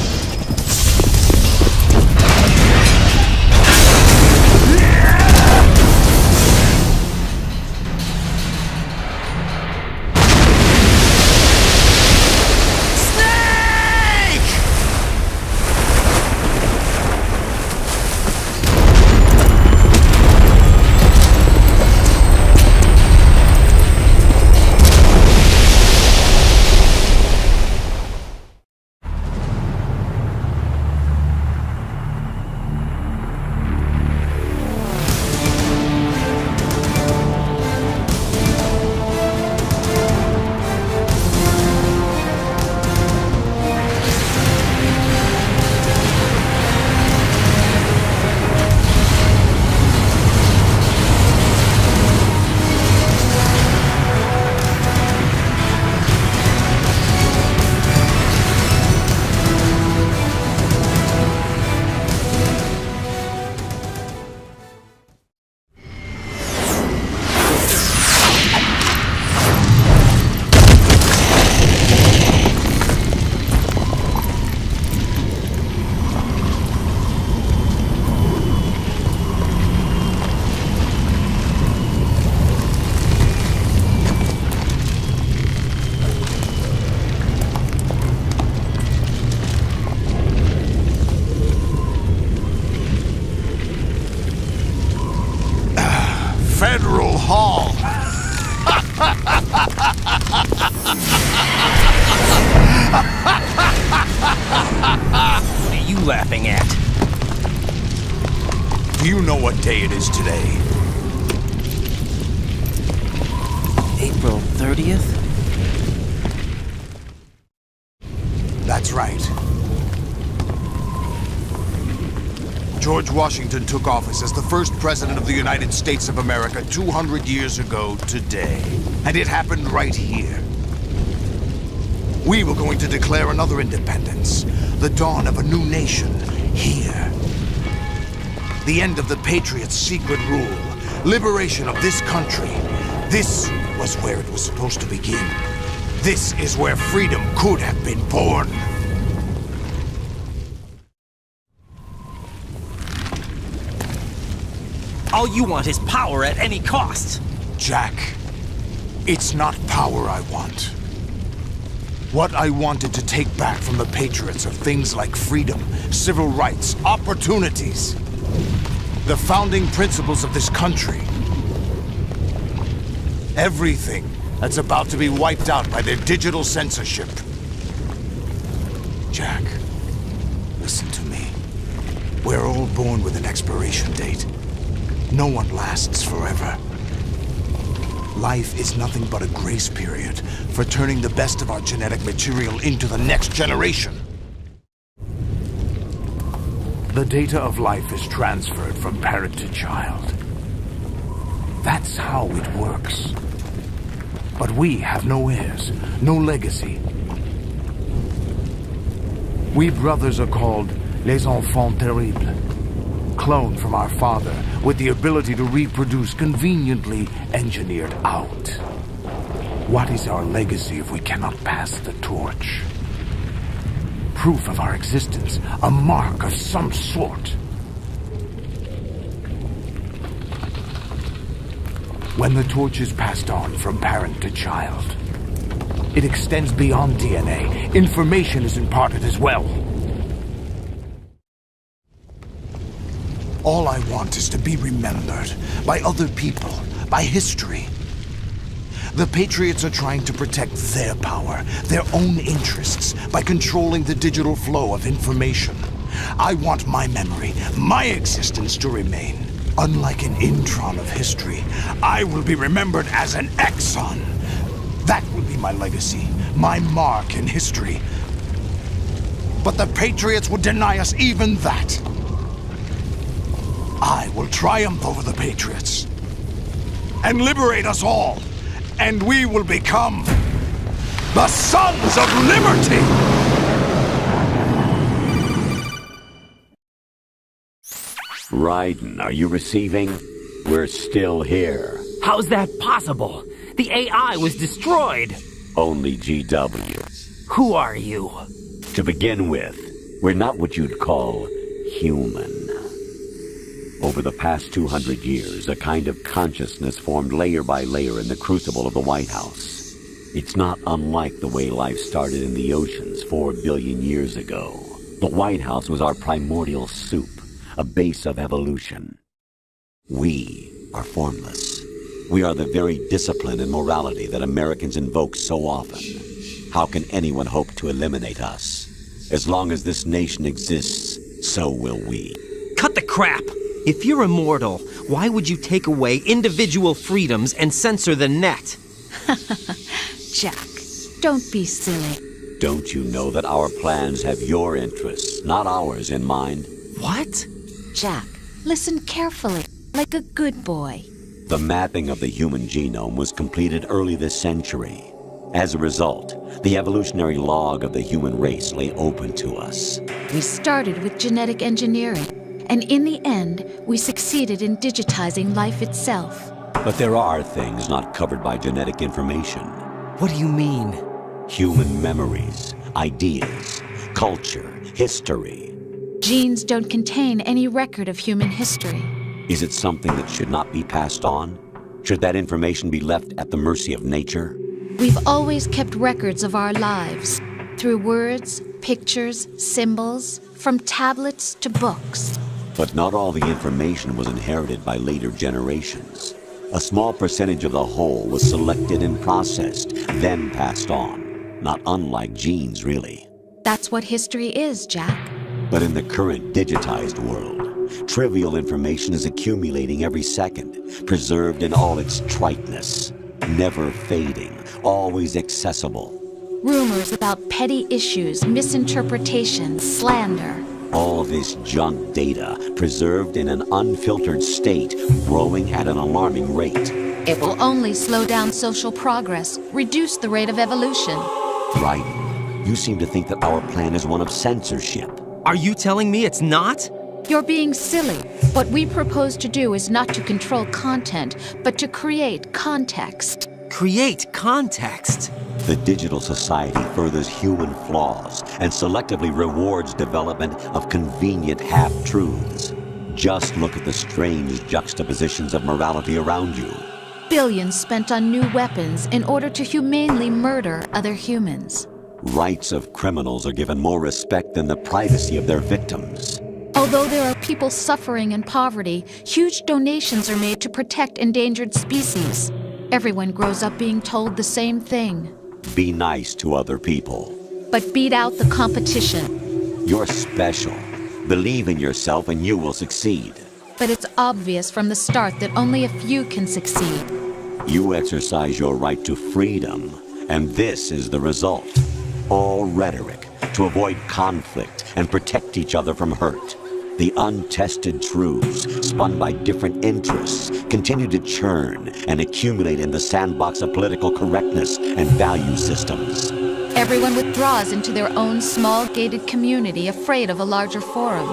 know what day it is today. April 30th? That's right. George Washington took office as the first president of the United States of America 200 years ago today. And it happened right here. We were going to declare another independence, the dawn of a new nation, here. The end of the Patriots' secret rule, liberation of this country. This was where it was supposed to begin. This is where freedom could have been born. All you want is power at any cost. Jack, it's not power I want. What I wanted to take back from the Patriots are things like freedom, civil rights, opportunities. The founding principles of this country. Everything that's about to be wiped out by their digital censorship. Jack, listen to me. We're all born with an expiration date. No one lasts forever. Life is nothing but a grace period for turning the best of our genetic material into the next generation. The data of life is transferred from parent to child. That's how it works. But we have no heirs, no legacy. We brothers are called les enfants terribles. Cloned from our father, with the ability to reproduce conveniently engineered out. What is our legacy if we cannot pass the torch? Proof of our existence, a mark of some sort. When the torch is passed on from parent to child, it extends beyond DNA. Information is imparted as well. All I want is to be remembered by other people, by history. The Patriots are trying to protect their power, their own interests, by controlling the digital flow of information. I want my memory, my existence to remain. Unlike an intron of history, I will be remembered as an exon. That will be my legacy, my mark in history. But the Patriots would deny us even that. I will triumph over the Patriots and liberate us all, and we will become the Sons of Liberty! Raiden, are you receiving? We're still here. How's that possible? The AI was destroyed. Only GW. Who are you? To begin with, we're not what you'd call human. Over the past 200 years, a kind of consciousness formed layer by layer in the crucible of the White House. It's not unlike the way life started in the oceans 4 billion years ago. The White House was our primordial soup, a base of evolution. We are formless. We are the very discipline and morality that Americans invoke so often. How can anyone hope to eliminate us? As long as this nation exists, so will we. Cut the crap! If you're immortal, why would you take away individual freedoms and censor the net? Jack, don't be silly. Don't you know that our plans have your interests, not ours, in mind? What? Jack, listen carefully, like a good boy. The mapping of the human genome was completed early this century. As a result, the evolutionary log of the human race lay open to us. We started with genetic engineering. And in the end, we succeeded in digitizing life itself. But there are things not covered by genetic information. What do you mean? Human memories, ideas, culture, history. Genes don't contain any record of human history. Is it something that should not be passed on? Should that information be left at the mercy of nature? We've always kept records of our lives, through words, pictures, symbols, from tablets to books. But not all the information was inherited by later generations. A small percentage of the whole was selected and processed, then passed on. Not unlike genes, really. That's what history is, Jack. But in the current digitized world, Trivial information is accumulating every second, preserved in all its triteness, never fading, always accessible. Rumors about petty issues, misinterpretations, slander. All this junk data, preserved in an unfiltered state, growing at an alarming rate. It will only slow down social progress, reduce the rate of evolution. Right. You seem to think that our plan is one of censorship. Are you telling me it's not? You're being silly. What we propose to do is not to control content, but to create context. Create context? The digital society furthers human flaws and selectively rewards development of convenient half-truths. Just look at the strange juxtapositions of morality around you. Billions spent on new weapons in order to humanely murder other humans. Rights of criminals are given more respect than the privacy of their victims. Although there are people suffering in poverty, huge donations are made to protect endangered species. Everyone grows up being told the same thing. Be nice to other people. But beat out the competition. You're special. Believe in yourself and you will succeed. But it's obvious from the start that only a few can succeed. You exercise your right to freedom, and this is the result. All rhetoric to avoid conflict and protect each other from hurt. The untested truths, spun by different interests, continue to churn and accumulate in the sandbox of political correctness and value systems. Everyone withdraws into their own small gated community, afraid of a larger forum.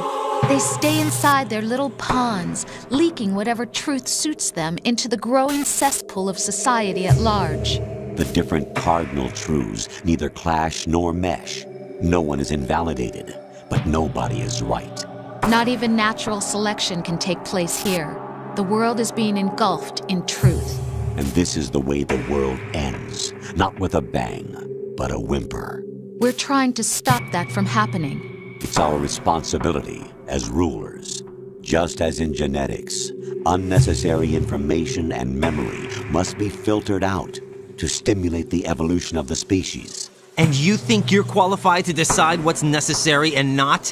They stay inside their little ponds, leaking whatever truth suits them into the growing cesspool of society at large. The different cardinal truths neither clash nor mesh. No one is invalidated, but nobody is right. Not even natural selection can take place here. The world is being engulfed in truth. And this is the way the world ends. Not with a bang, but a whimper. We're trying to stop that from happening. It's our responsibility as rulers. Just as in genetics, unnecessary information and memory must be filtered out to stimulate the evolution of the species. And you think you're qualified to decide what's necessary and not?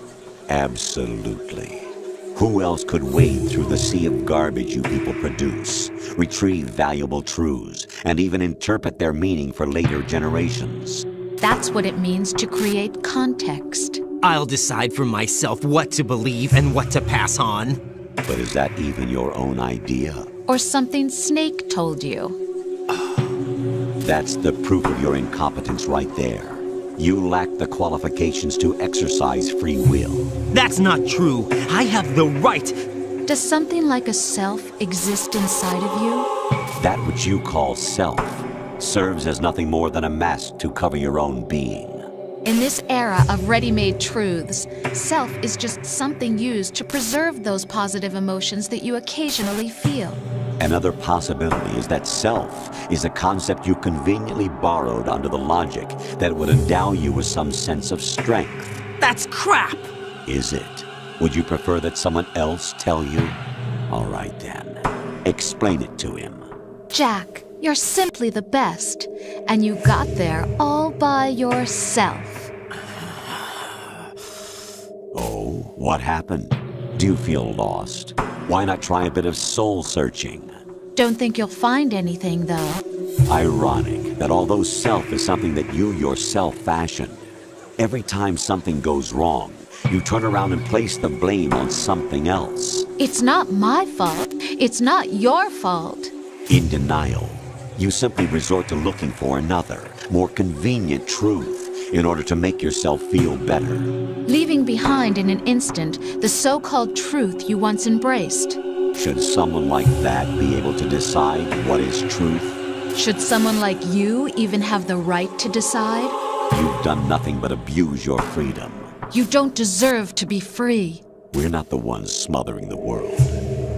Absolutely. Who else could wade through the sea of garbage you people produce, retrieve valuable truths, and even interpret their meaning for later generations? That's what it means to create context. I'll decide for myself what to believe and what to pass on. But is that even your own idea? Or something Snake told you? That's the proof of your incompetence right there. You lack the qualifications to exercise free will. That's not true. I have the right. Does something like a self exist inside of you? That which you call self serves as nothing more than a mask to cover your own being. In this era of ready-made truths, self is just something used to preserve those positive emotions that you occasionally feel. Another possibility is that self is a concept you conveniently borrowed under the logic that would endow you with some sense of strength. That's crap! Is it? Would you prefer that someone else tell you? All right then. Explain it to him. Jack, you're simply the best, and you got there all by yourself. Oh, what happened? Do you feel lost? Why not try a bit of soul-searching? Don't think you'll find anything, though. Ironic that although self is something that you yourself fashioned, every time something goes wrong, you turn around and place the blame on something else. It's not my fault. It's not your fault. In denial, you simply resort to looking for another, more convenient truth in order to make yourself feel better. Leaving behind in an instant the so-called truth you once embraced. Should someone like that be able to decide what is truth? Should someone like you even have the right to decide? You've done nothing but abuse your freedom. You don't deserve to be free. We're not the ones smothering the world.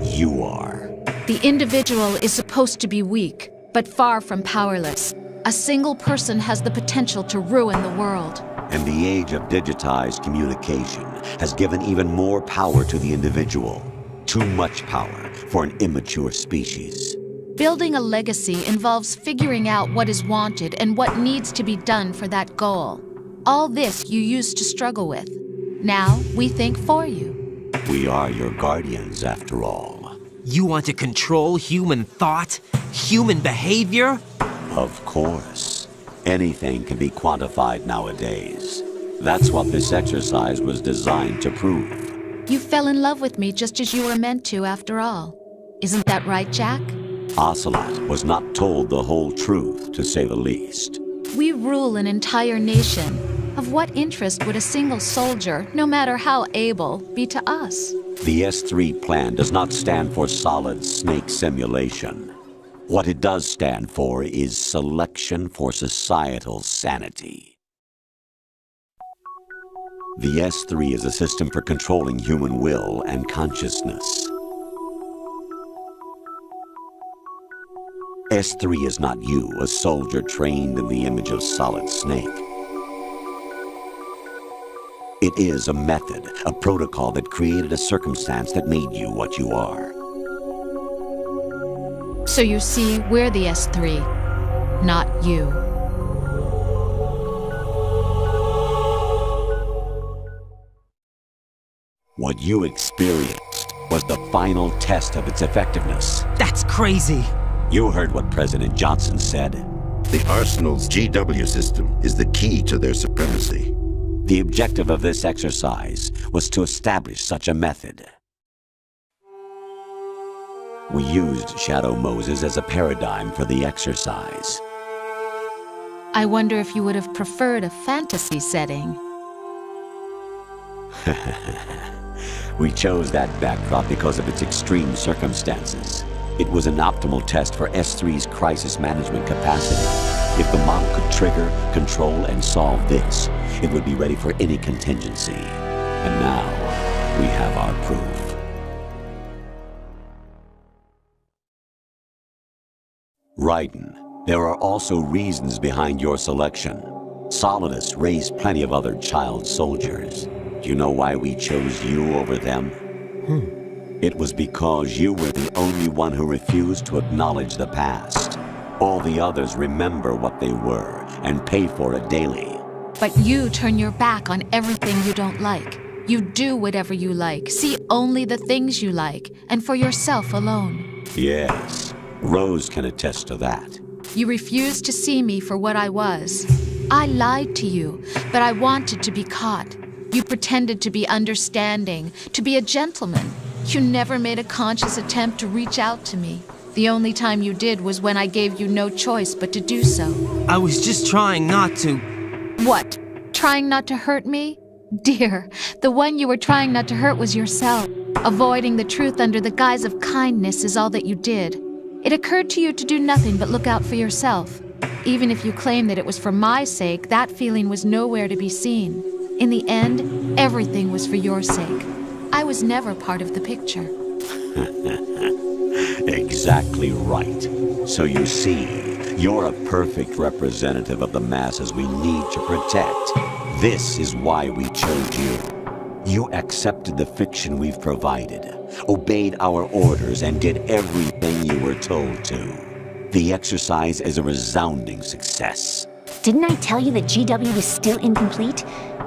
You are. The individual is supposed to be weak, but far from powerless. A single person has the potential to ruin the world. And the age of digitized communication has given even more power to the individual. Too much power for an immature species. Building a legacy involves figuring out what is wanted and what needs to be done for that goal. All this you used to struggle with. Now we think for you. We are your guardians, after all. You want to control human thought? Human behavior? Of course. Anything can be quantified nowadays. That's what this exercise was designed to prove. You fell in love with me just as you were meant to, after all. Isn't that right, Jack? Ocelot was not told the whole truth, to say the least. We rule an entire nation. Of what interest would a single soldier, no matter how able, be to us? The S3 plan does not stand for solid snake simulation. What it does stand for is selection for societal sanity. The S3 is a system for controlling human will and consciousness. S3 is not you, a soldier trained in the image of Solid Snake. It is a method, a protocol that created a circumstance that made you what you are. So you see, we're the S3, not you. What you experienced was the final test of its effectiveness. That's crazy. You heard what President Johnson said. The Arsenal's GW system is the key to their supremacy. The objective of this exercise was to establish such a method. We used Shadow Moses as a paradigm for the exercise. I wonder if you would have preferred a fantasy setting. We chose that backdrop because of its extreme circumstances. It was an optimal test for S3's crisis management capacity. If the model could trigger, control, and solve this, it would be ready for any contingency. And now, we have our proof. Raiden, there are also reasons behind your selection. Solidus raised plenty of other child soldiers. Do you know why we chose you over them? It was because you were the only one who refused to acknowledge the past. All the others remember what they were and pay for it daily. But you turn your back on everything you don't like. You do whatever you like, see only the things you like, and for yourself alone. Yes, Rose can attest to that. You refused to see me for what I was. I lied to you, but I wanted to be caught. You pretended to be understanding, to be a gentleman. You never made a conscious attempt to reach out to me. The only time you did was when I gave you no choice but to do so. I was just trying not to... What? Trying not to hurt me? Dear, the one you were trying not to hurt was yourself. Avoiding the truth under the guise of kindness is all that you did. It occurred to you to do nothing but look out for yourself. Even if you claim that it was for my sake, that feeling was nowhere to be seen. In the end, everything was for your sake. I was never part of the picture. Exactly right. So you see, you're a perfect representative of the masses we need to protect. This is why we chose you. You accepted the fiction we've provided, obeyed our orders, and did everything you were told to. The exercise is a resounding success. Didn't I tell you that GW was still incomplete?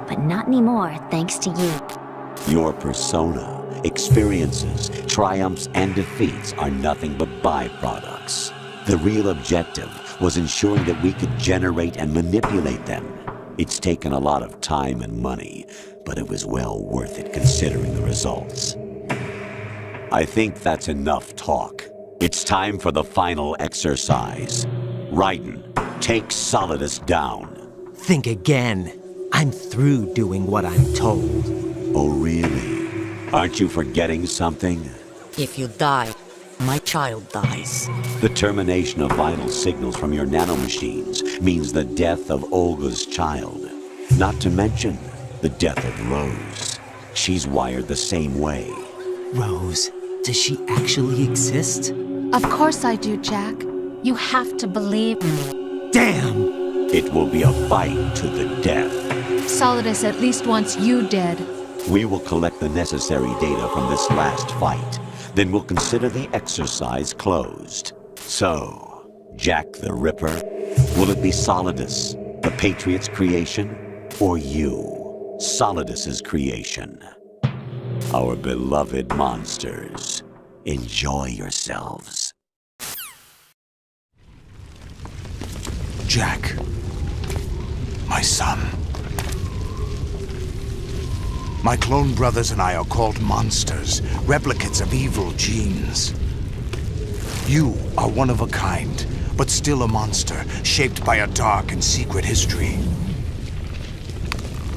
But not anymore, thanks to you. Your persona, experiences, triumphs, and defeats are nothing but byproducts. The real objective was ensuring that we could generate and manipulate them. It's taken a lot of time and money, but it was well worth it considering the results. I think that's enough talk. It's time for the final exercise. Raiden, take Solidus down. Think again. I'm through doing what I'm told. Oh, really? Aren't you forgetting something? If you die, my child dies. The termination of vital signals from your nanomachines means the death of Olga's child. Not to mention the death of Rose. She's wired the same way. Rose, does she actually exist? Of course I do, Jack. You have to believe me. Damn! It will be a fight to the death. Solidus at least wants you dead. We will collect the necessary data from this last fight. Then we'll consider the exercise closed. So, Jack the Ripper, will it be Solidus, the Patriot's creation, or you, Solidus's creation? our beloved monsters. Enjoy yourselves. Jack, my son. My clone brothers and I are called monsters, replicates of evil genes. You are one of a kind, but still a monster, shaped by a dark and secret history.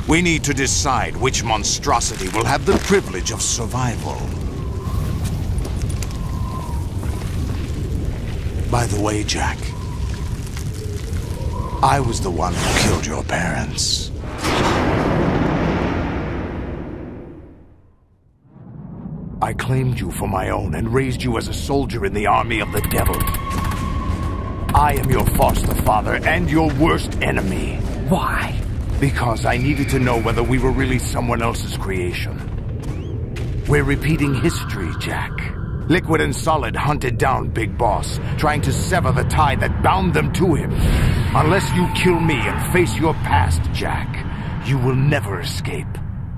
We need to decide which monstrosity will have the privilege of survival. By the way, Jack, I was the one who killed your parents. I claimed you for my own and raised you as a soldier in the army of the devil. I am your foster father and your worst enemy. Why? Because I needed to know whether we were really someone else's creation. We're repeating history, Jack. Liquid and Solid hunted down Big Boss, trying to sever the tie that bound them to him. Unless you kill me and face your past, Jack, you will never escape.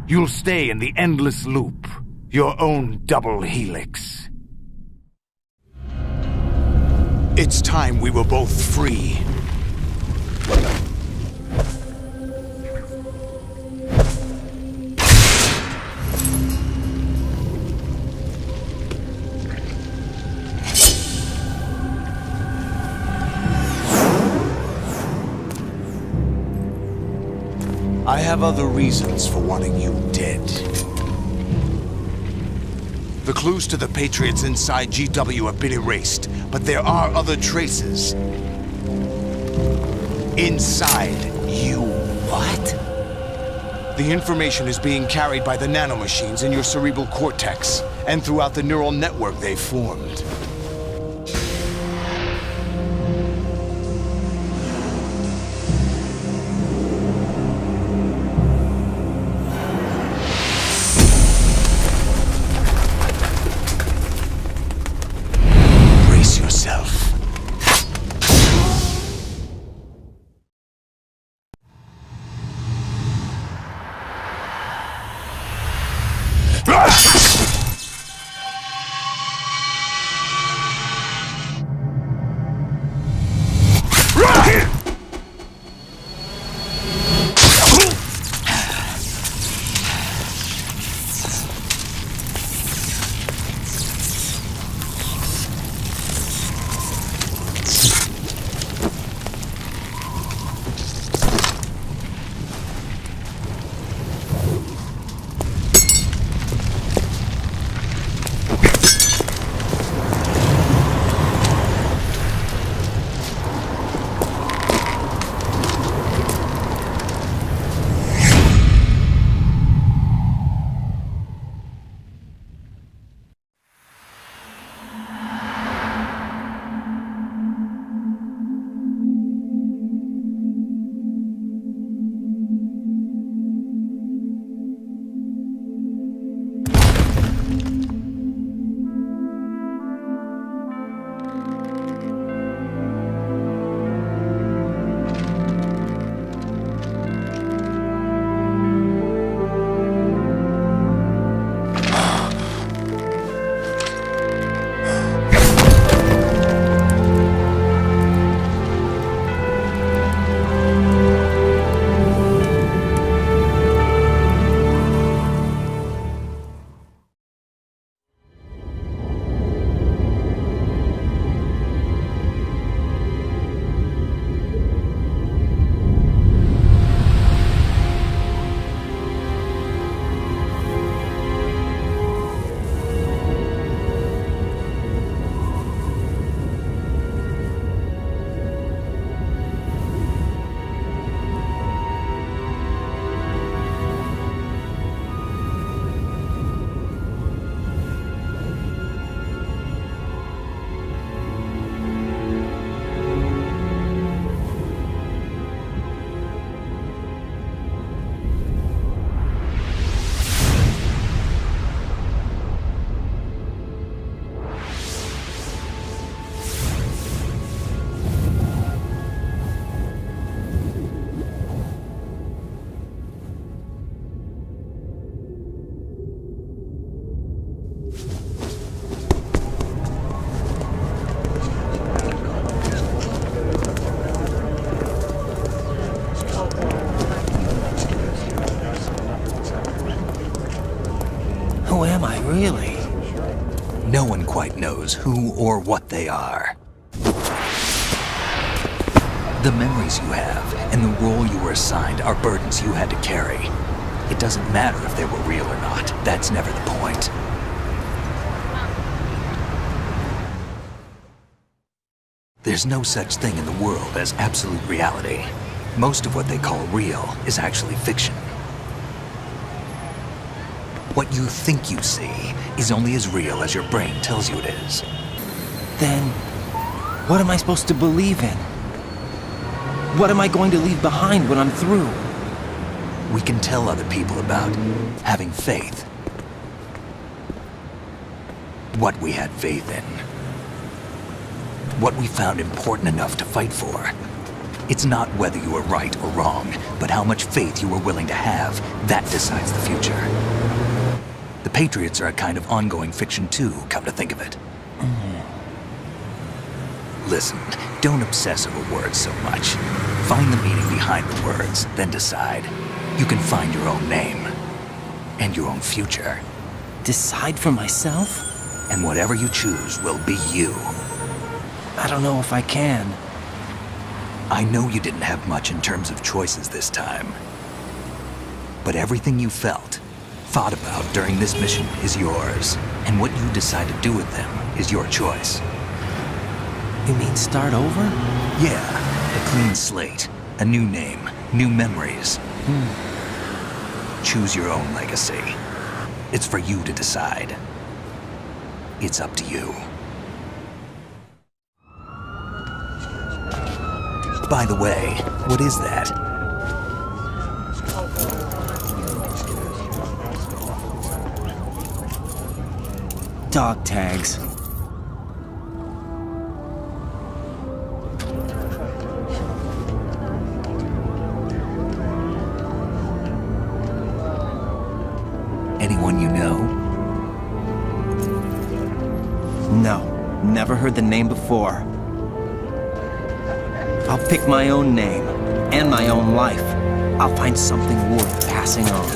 You'll stay in the endless loop. Your own double helix. It's time we were both free. I have other reasons for wanting you dead. The clues to the Patriots inside GW have been erased, but there are other traces. Inside you. What? The information is being carried by the nanomachines in your cerebral cortex, and throughout the neural network they've formed. Who am I, really? No one quite knows who or what they are. The memories you have and the role you were assigned are burdens you had to carry. It doesn't matter if they were real or not. That's never the point. There's no such thing in the world as absolute reality. Most of what they call real is actually fiction. What you think you see is only as real as your brain tells you it is. Then, what am I supposed to believe in? What am I going to leave behind when I'm through? We can tell other people about having faith. What we had faith in. What we found important enough to fight for. It's not whether you were right or wrong, but how much faith you were willing to have. That decides the future. The Patriots are a kind of ongoing fiction too, come to think of it. Listen, don't obsess over words so much. Find the meaning behind the words, then decide. You can find your own name. And your own future. Decide for myself? And whatever you choose will be you. I don't know if I can. I know you didn't have much in terms of choices this time. But everything you felt, thought about during this mission is yours. And what you decide to do with them is your choice. You mean start over? Yeah, a clean slate, a new name, new memories. Choose your own legacy. It's for you to decide. It's up to you. By the way, what is that? Dog tags. Anyone you know? No, never heard the name before. I'll pick my own name, and my own life. I'll find something worth passing on.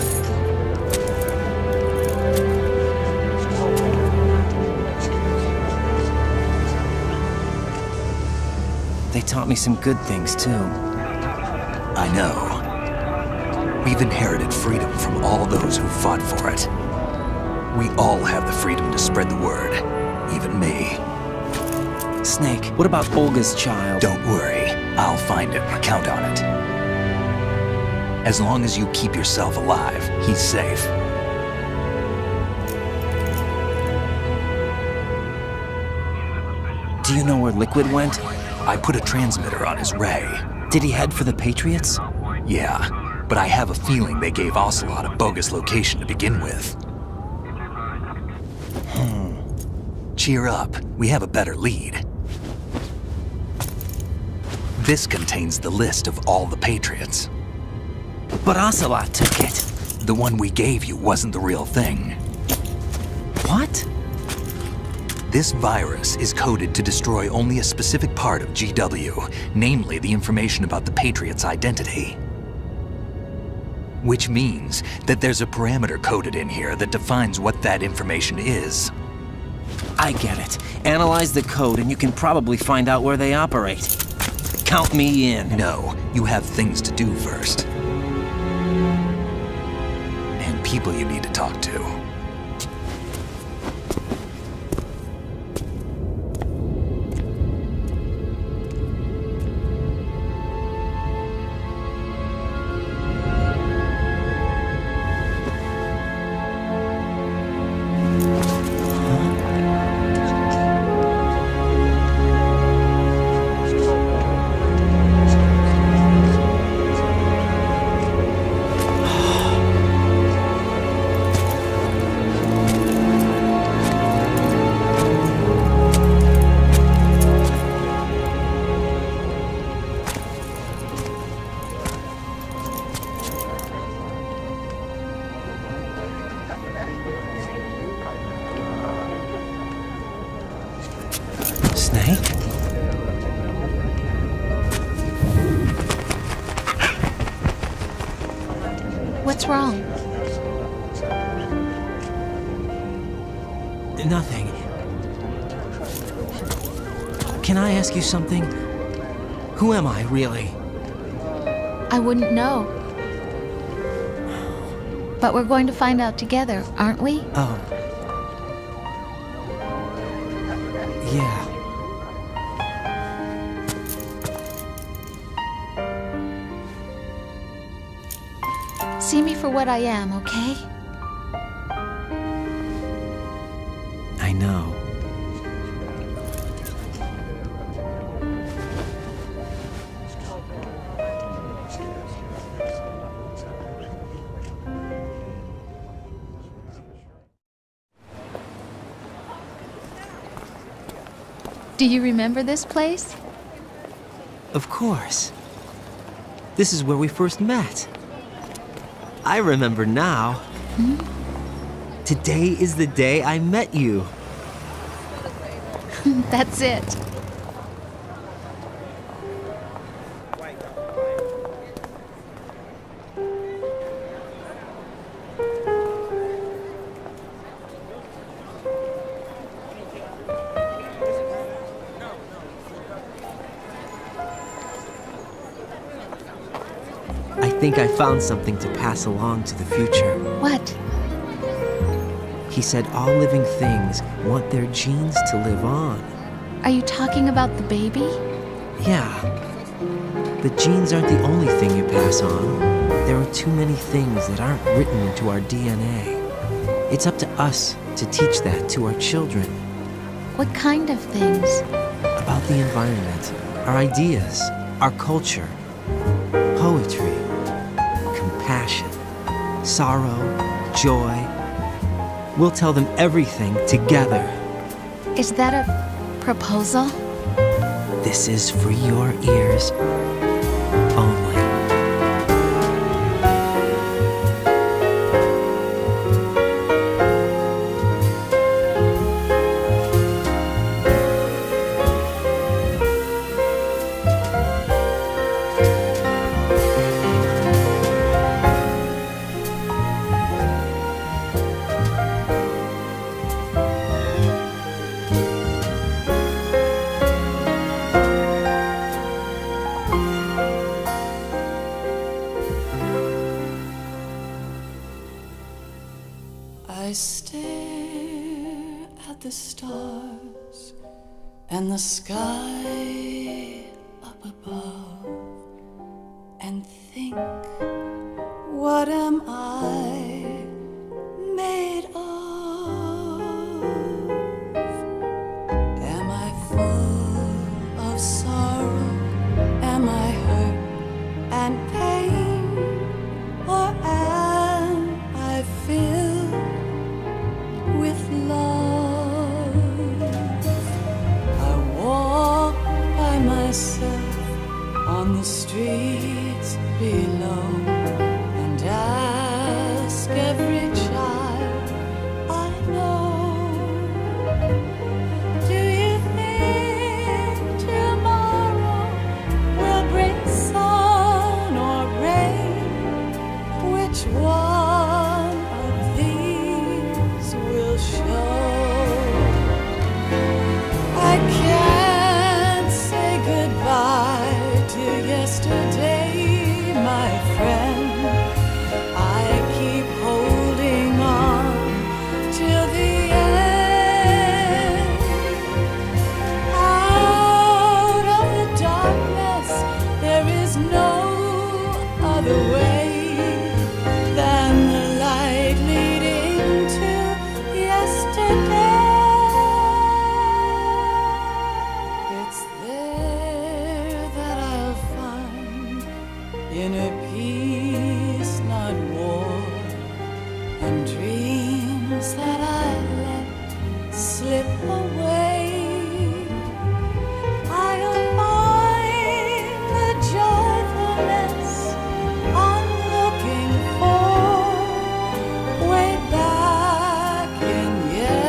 They taught me some good things, too. I know. We've inherited freedom from all those who fought for it. We all have the freedom to spread the word, even me. Snake, what about Olga's child? Don't worry. I'll find him. Count on it. As long as you keep yourself alive, he's safe. Do you know where Liquid went? I put a transmitter on his ray. Did he head for the Patriots? Yeah, but I have a feeling they gave Ocelot a bogus location to begin with. Cheer up. We have a better lead. This contains the list of all the Patriots. But Ocelot took it. The one we gave you wasn't the real thing. What? This virus is coded to destroy only a specific part of GW, namely the information about the Patriots' identity. Which means that there's a parameter coded in here that defines what that information is. I get it. Analyze the code and you can probably find out where they operate. Count me in. No, you have things to do first. And people you need to talk to. What's wrong? Nothing. Can I ask you something? Who am I, really? I wouldn't know. But we're going to find out together, aren't we? Oh. Yeah. See me for what I am, okay? I know. Do you remember this place? Of course. This is where we first met. I remember now. Hmm? Today is the day I met you. That's it. I think I found something to pass along to the future. What? He said all living things want their genes to live on. Are you talking about the baby? Yeah. But genes aren't the only thing you pass on. There are too many things that aren't written into our DNA. It's up to us to teach that to our children. What kind of things? About the environment, our ideas, our culture, poetry, compassion, sorrow, joy. We'll tell them everything together. Is that a proposal? This is for your ears only. I stare at the stars and the sky up above and think, what am I made of? Am I full of sorrow? Am I hurt and pain? Or am I filled with love? I walk by myself on the streets below and ask every child I know, do you think tomorrow will bring sun or rain? Which one of these will show? I can't say goodbye to yesterday, my friend. I keep holding on till the end. Out of the darkness, there is no other way than the light leading to yesterday. It's there that I'll find inner peace, not war, and dreams that I let slip away. I'll find the joyfulness I'm looking for way back in yesterday.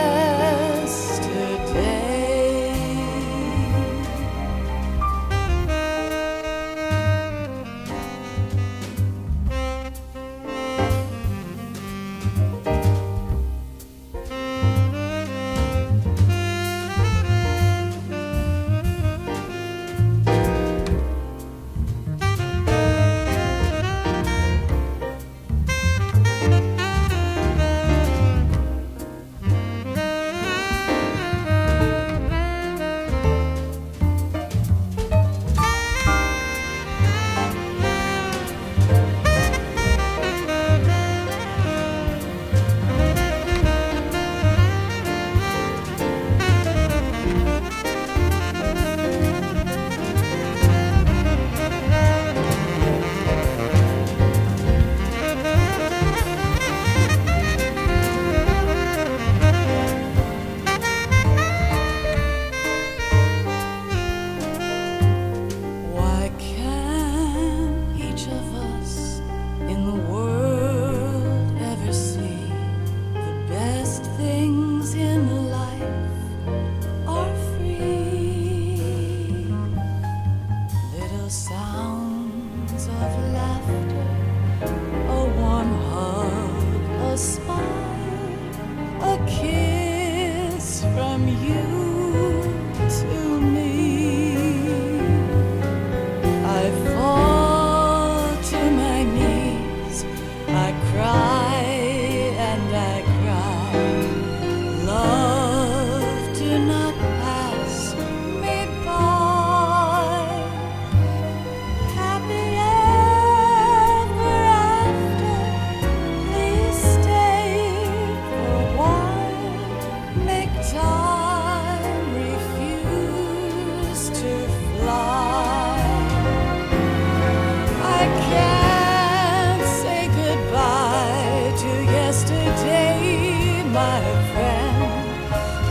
my friend,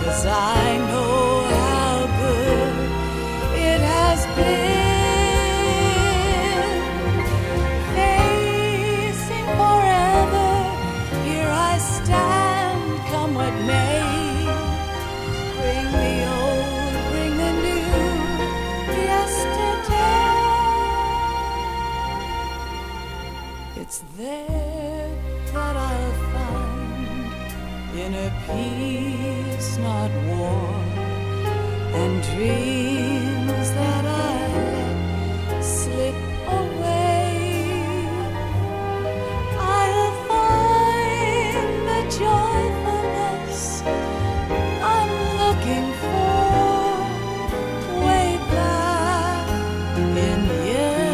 'cause I know how good it has been. Facing forever, here I stand, come what may. Bring the old, bring the new, yesterday. It's there that I'll find inner peace, not war, and dreams that I let slip away. I'll find the joyfulness I'm looking for way back in yesterday.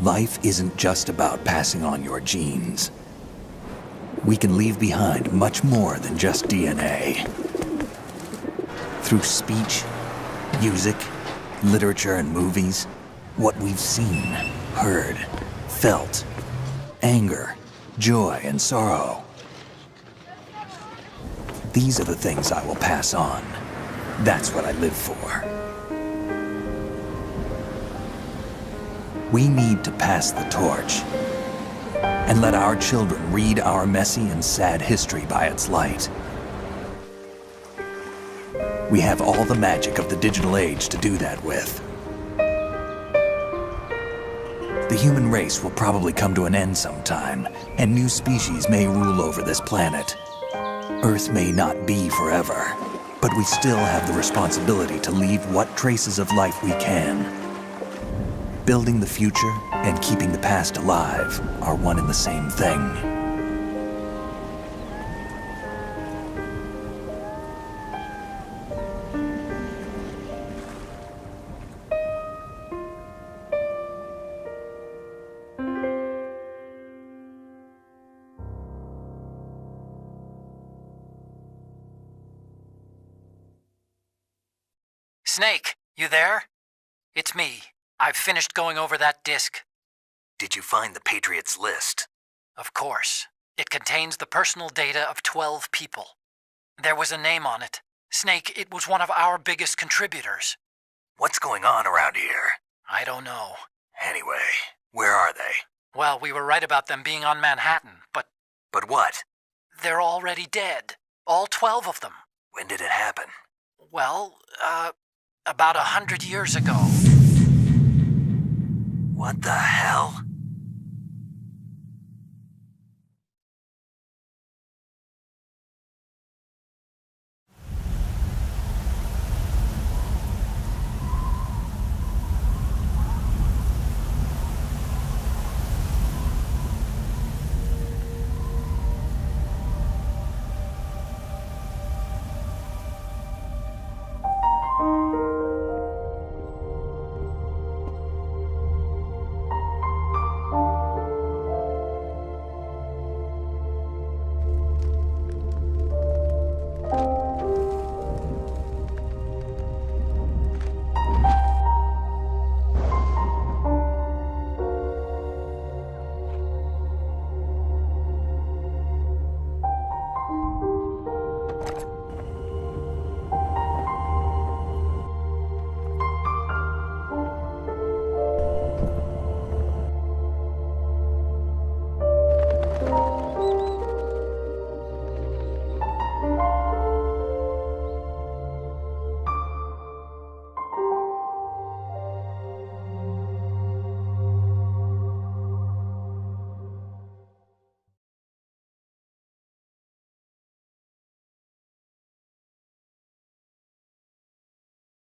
Life isn't just about passing on your genes. We can leave behind much more than just DNA. Through speech, music, literature, and movies, what we've seen, heard, felt, anger, joy, and sorrow. These are the things I will pass on. That's what I live for. We need to pass the torch and let our children read our messy and sad history by its light. We have all the magic of the digital age to do that with. The human race will probably come to an end sometime, and new species may rule over this planet. Earth may not be forever, but we still have the responsibility to leave what traces of life we can. Building the future and keeping the past alive are one and the same thing. Snake, you there? It's me. I've finished going over that disk. Did you find the Patriots list? Of course. It contains the personal data of 12 people. There was a name on it. Snake, it was one of our biggest contributors. What's going on around here? I don't know. Anyway, where are they? Well, we were right about them being on Manhattan, but But what? They're already dead. All 12 of them. When did it happen? Well, about 100 years ago. What the hell?